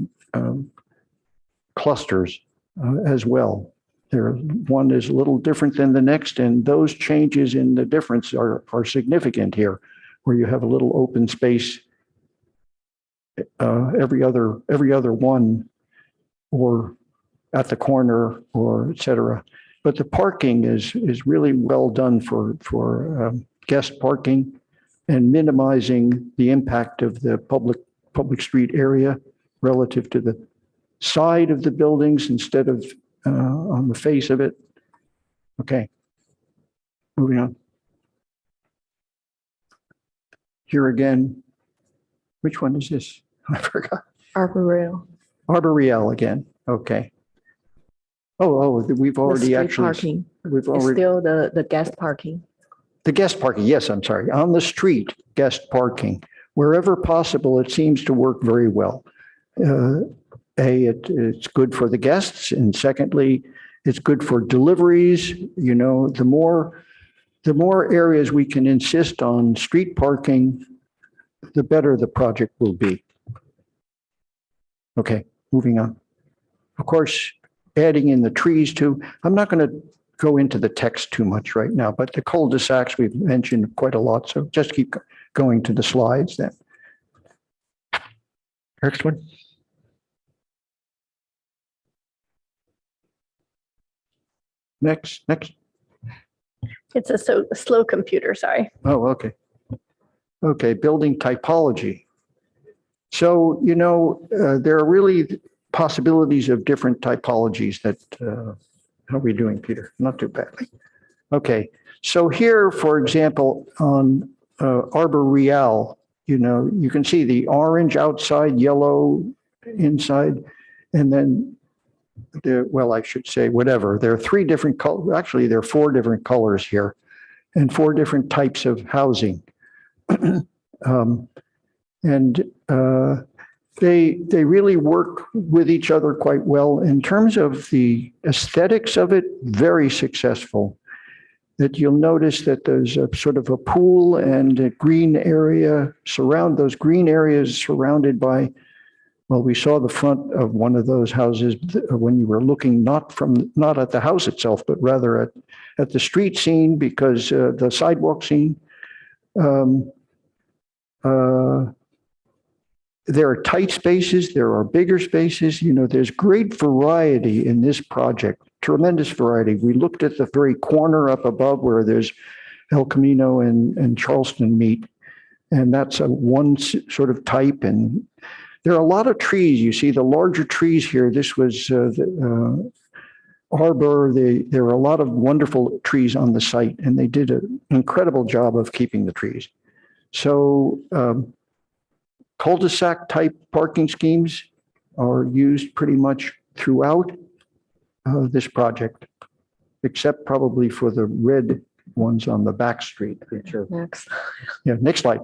clusters. as well. One is a little different than the next, and those changes in the difference are significant here, where you have a little open space every other one, or at the corner, or et cetera. But the parking is really well done for guest parking and minimizing the impact of the public street area relative to the side of the buildings instead of on the face of it. Okay, moving on. Here again, which one is this? I forgot. Arboreal. Arboreal again. Okay. Oh, we've already Street actually. parking. We've It's already. still the guest parking. The guest parking, yes, I'm sorry. On the street, guest parking. Wherever possible, it seems to work very well. It's good for the guests, and secondly, it's good for deliveries. You know, the more areas we can insist on street parking, the better the project will be. Okay, moving on. Of course, adding in the trees too. I'm not going to go into the text too much right now, but the cul-de-sacs we've mentioned quite a lot, so just keep going to the slides then. Next one. Next. It's a slow computer, sorry. Oh, okay. Okay, building typology. So, you know, there are really possibilities of different typologies that, how are we doing, Peter? Not too badly. Okay, so here, for example, on Arboreal, you know, you can see the orange outside, yellow inside, and then well, I should say whatever. There are three different colors. Actually, there are four different colors here and four different types of housing. They really work with each other quite well. In terms of the aesthetics of it, very successful. That you'll notice that there's a sort of a pool and a green area those green areas surrounded by, well, we saw the front of one of those houses when you were looking not at the house itself, but rather at the street scene, because the sidewalk scene. There are tight spaces, there are bigger spaces, you know, there's great variety in this project, tremendous variety. We looked at the very corner up above where there's El Camino and Charleston meet, and that's one sort of type. And there are a lot of trees. You see the larger trees here. This was Arbor. There are a lot of wonderful trees on the site, and they did an incredible job of keeping the trees. So, cul-de-sac type parking schemes are used pretty much throughout this project, except probably for the red ones on the back street. Which are, Next. Yeah, next slide.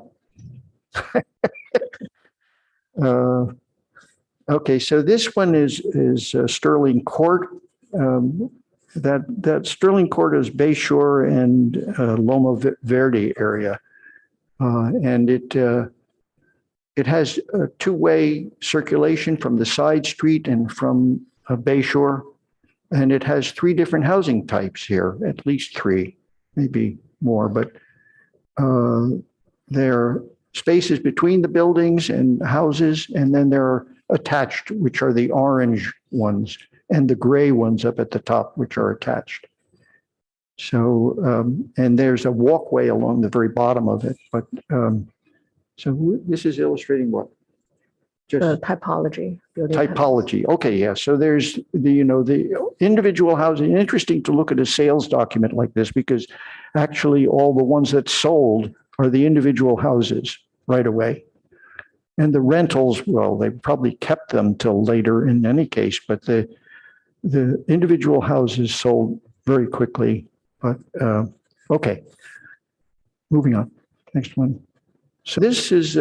Okay, so this one is Sterling Court. That Sterling Court is Bayshore and Loma Verde area, and it has a two-way circulation from the side street and from Bayshore, and it has three different housing types here, at least three, maybe more, but there are spaces between the buildings and houses, and then there are attached, which are the orange ones, and the gray ones up at the top, which are attached. So, and there's a walkway along the very bottom of it, but so this is illustrating what? Just typology. typology. Okay, yeah. So there's the individual housing. Interesting to look at a sales document like this, because actually all the ones that sold are the individual houses right away. And the rentals, well, they probably kept them till later in any case, but the individual houses sold very quickly. But okay, moving on. Next one. So this is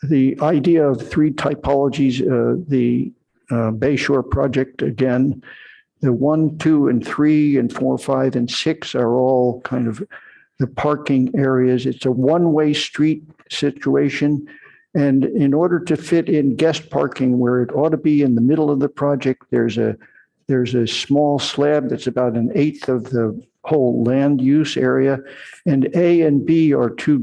the idea of three typologies. The Bayshore project, again, the 1, 2, and 3, and 4, 5, and 6 are all kind of the parking areas. It's a one-way street situation. And in order to fit in guest parking where it ought to be in the middle of the project, there's a There's a small slab that's about 1/8 of the whole land use area. And A and B are two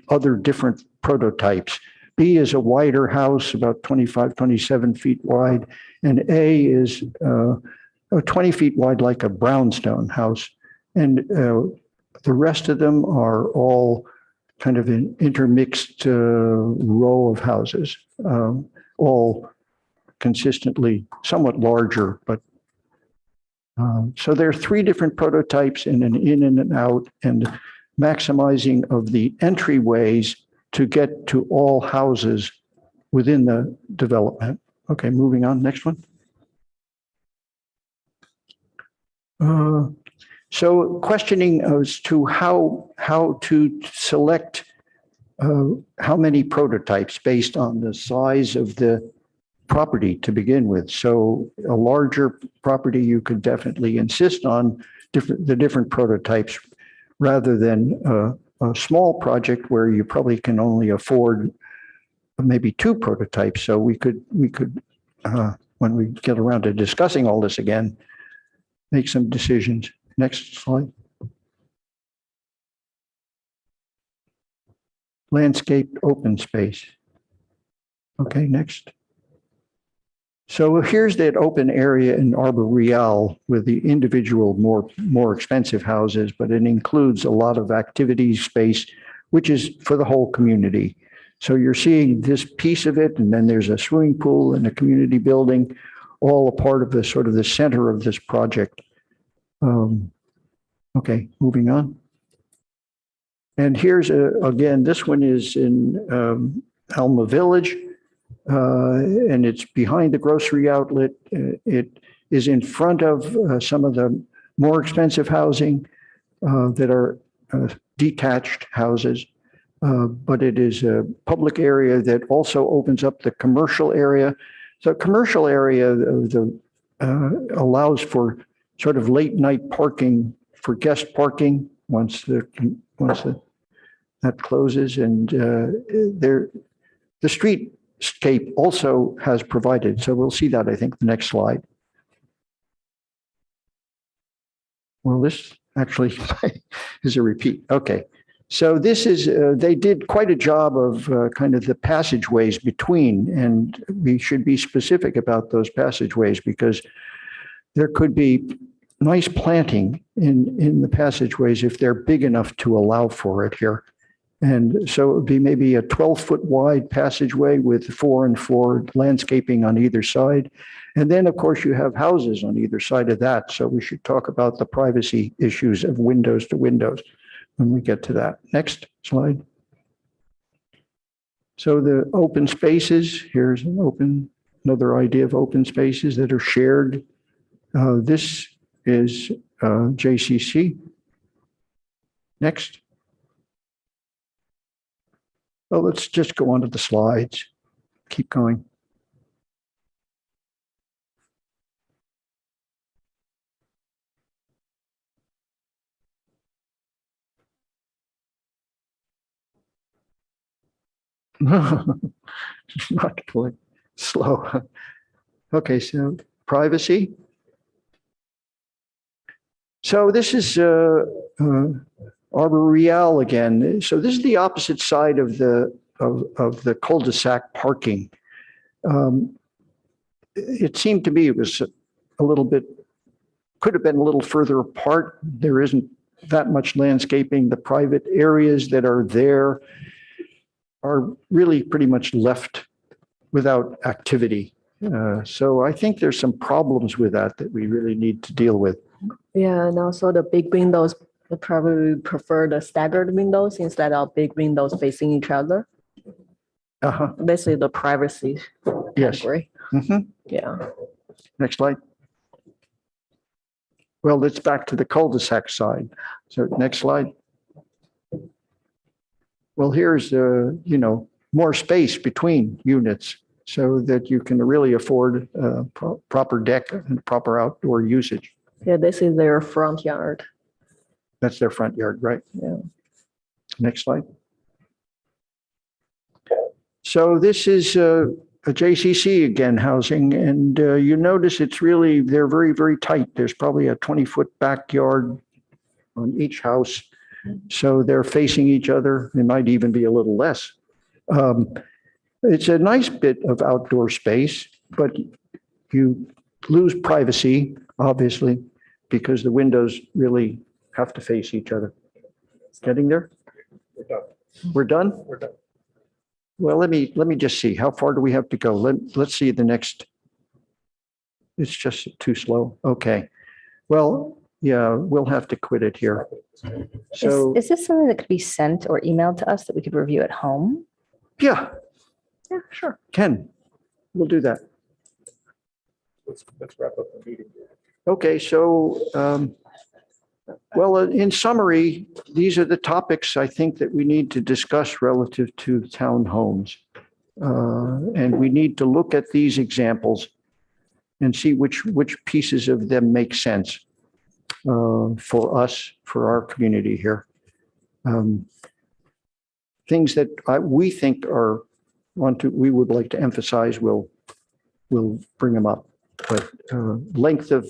other different prototypes. B is a wider house, about 25, 27 feet wide. And A is 20 feet wide, like a brownstone house. And the rest of them are all kind of an intermixed row of houses, all consistently somewhat larger, but so there are 3 different prototypes in and an out, and maximizing of the entryways to get to all houses within the development. Okay, moving on, next one. So questioning as to how to select how many prototypes based on the size of the property to begin with. So a larger property, you could definitely insist on the different prototypes rather than a small project where you probably can only afford maybe 2 prototypes. So we could when we get around to discussing all this again, make some decisions. Next slide. Landscaped open space. Okay, next. So here's that open area in Arbor Real with the individual more expensive houses, but it includes a lot of activity space, which is for the whole community. So you're seeing this piece of it, and then there's a swimming pool and a community building, all a part of the sort of the center of this project. Okay, moving on. And here's again, this one is in Alma Village. And it's behind the grocery outlet. It is in front of some of the more expensive housing that are detached houses. But it is a public area that also opens up the commercial area. So commercial area allows for sort of late night parking for guest parking once that closes, and the streetscape also has provided. So we'll see that, I think, the next slide. Well, this actually is a repeat. Okay. So this is, they did quite a job of kind of the passageways between, and we should be specific about those passageways because there could be nice planting in the passageways if they're big enough to allow for it here. And so it would be maybe a 12-foot wide passageway with 4 and 4 landscaping on either side. And then, of course, you have houses on either side of that. So we should talk about the privacy issues of windows to windows when we get to that. Next slide. So the open spaces, here's another idea of open spaces that are shared. This is JCC. Next. Well, let's just go on to the slides. Keep going. Not going slow. Okay, so privacy. So this is Arbor Real again. So this is the opposite side of the cul-de-sac parking. It seemed to me it was a little bit, could have been a little further apart. There isn't that much landscaping. The private areas that are there are really pretty much left without activity. So I think there's some problems with that we really need to deal with. Yeah, and also the big windows, I probably prefer the staggered windows instead of big windows facing each other. Basically the privacy category. Yes. Mm-hmm. Yeah. Next slide. Well, it's back to the cul-de-sac side. So next slide. Well, here's, more space between units so that you can really afford proper deck and proper outdoor usage. Yeah, this is their front yard. That's their front yard, right? Yeah. Next slide. So this is a JCC again, housing, and you notice they're very, very tight. There's probably a 20-foot backyard on each house. So they're facing each other. It might even be a little less. It's a nice bit of outdoor space, but you lose privacy, obviously, because the windows really have to face each other. Getting there? We're done? We're done. Well, let me just see. How far do we have to go? Let's see the next. It's just too slow. Okay. Well, yeah, we'll have to quit it here. So, Is this something that could be sent or emailed to us that we could review at home? yeah, Yeah, sure. Ken, we'll do that. Let's wrap up the meeting. Okay, so, well, in summary, these are the topics I think that we need to discuss relative to townhomes. And we need to look at these examples and see which pieces of them make sense for us, for our community here. Things that we think we would like to emphasize, we'll bring them up. But length of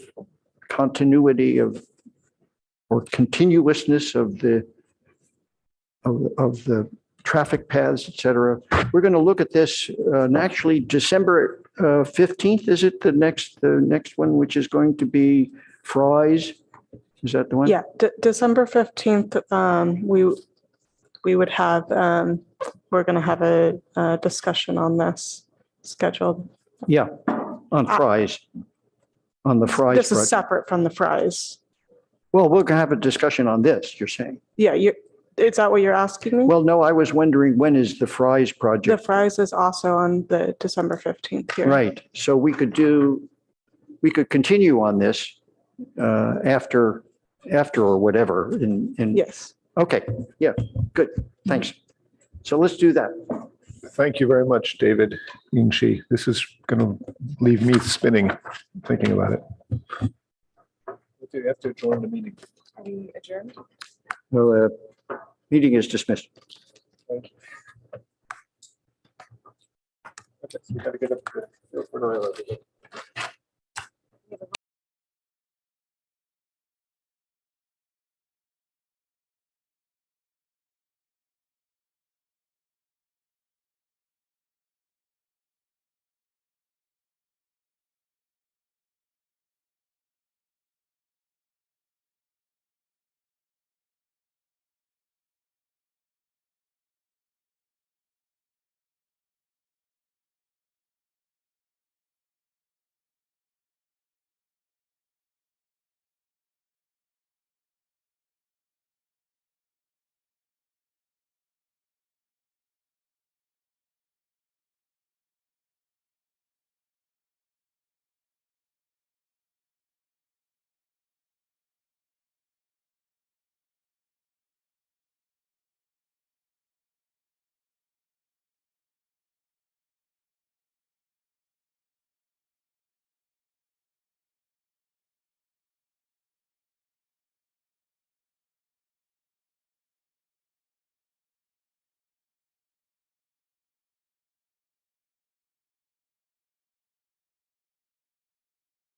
continuity or continuousness of the traffic paths, et cetera. We're going to look at this and actually December 15th, is it the next one, which is going to be Fry's? Is that the one? Yeah, December 15th, we would have, we're going to have a discussion on this scheduled. Yeah, on Fry's, on the Fry's. This is project. separate from the Fry's. Well, we're going to have a discussion on this, you're saying? Yeah, is that what you're asking me? Well, no, I was wondering, when is the Fry's The project? Fry's is also on the December 15th here. Right, so we could continue on this after or whatever in. Yes. Okay, yeah, good, thanks. So let's do that. Thank you very much, David Yingshi. This is going to leave me spinning, thinking about it. You have to adjourn the meeting. Are we adjourned? No, meeting is dismissed. Thank you. Okay, so we got to get up to the.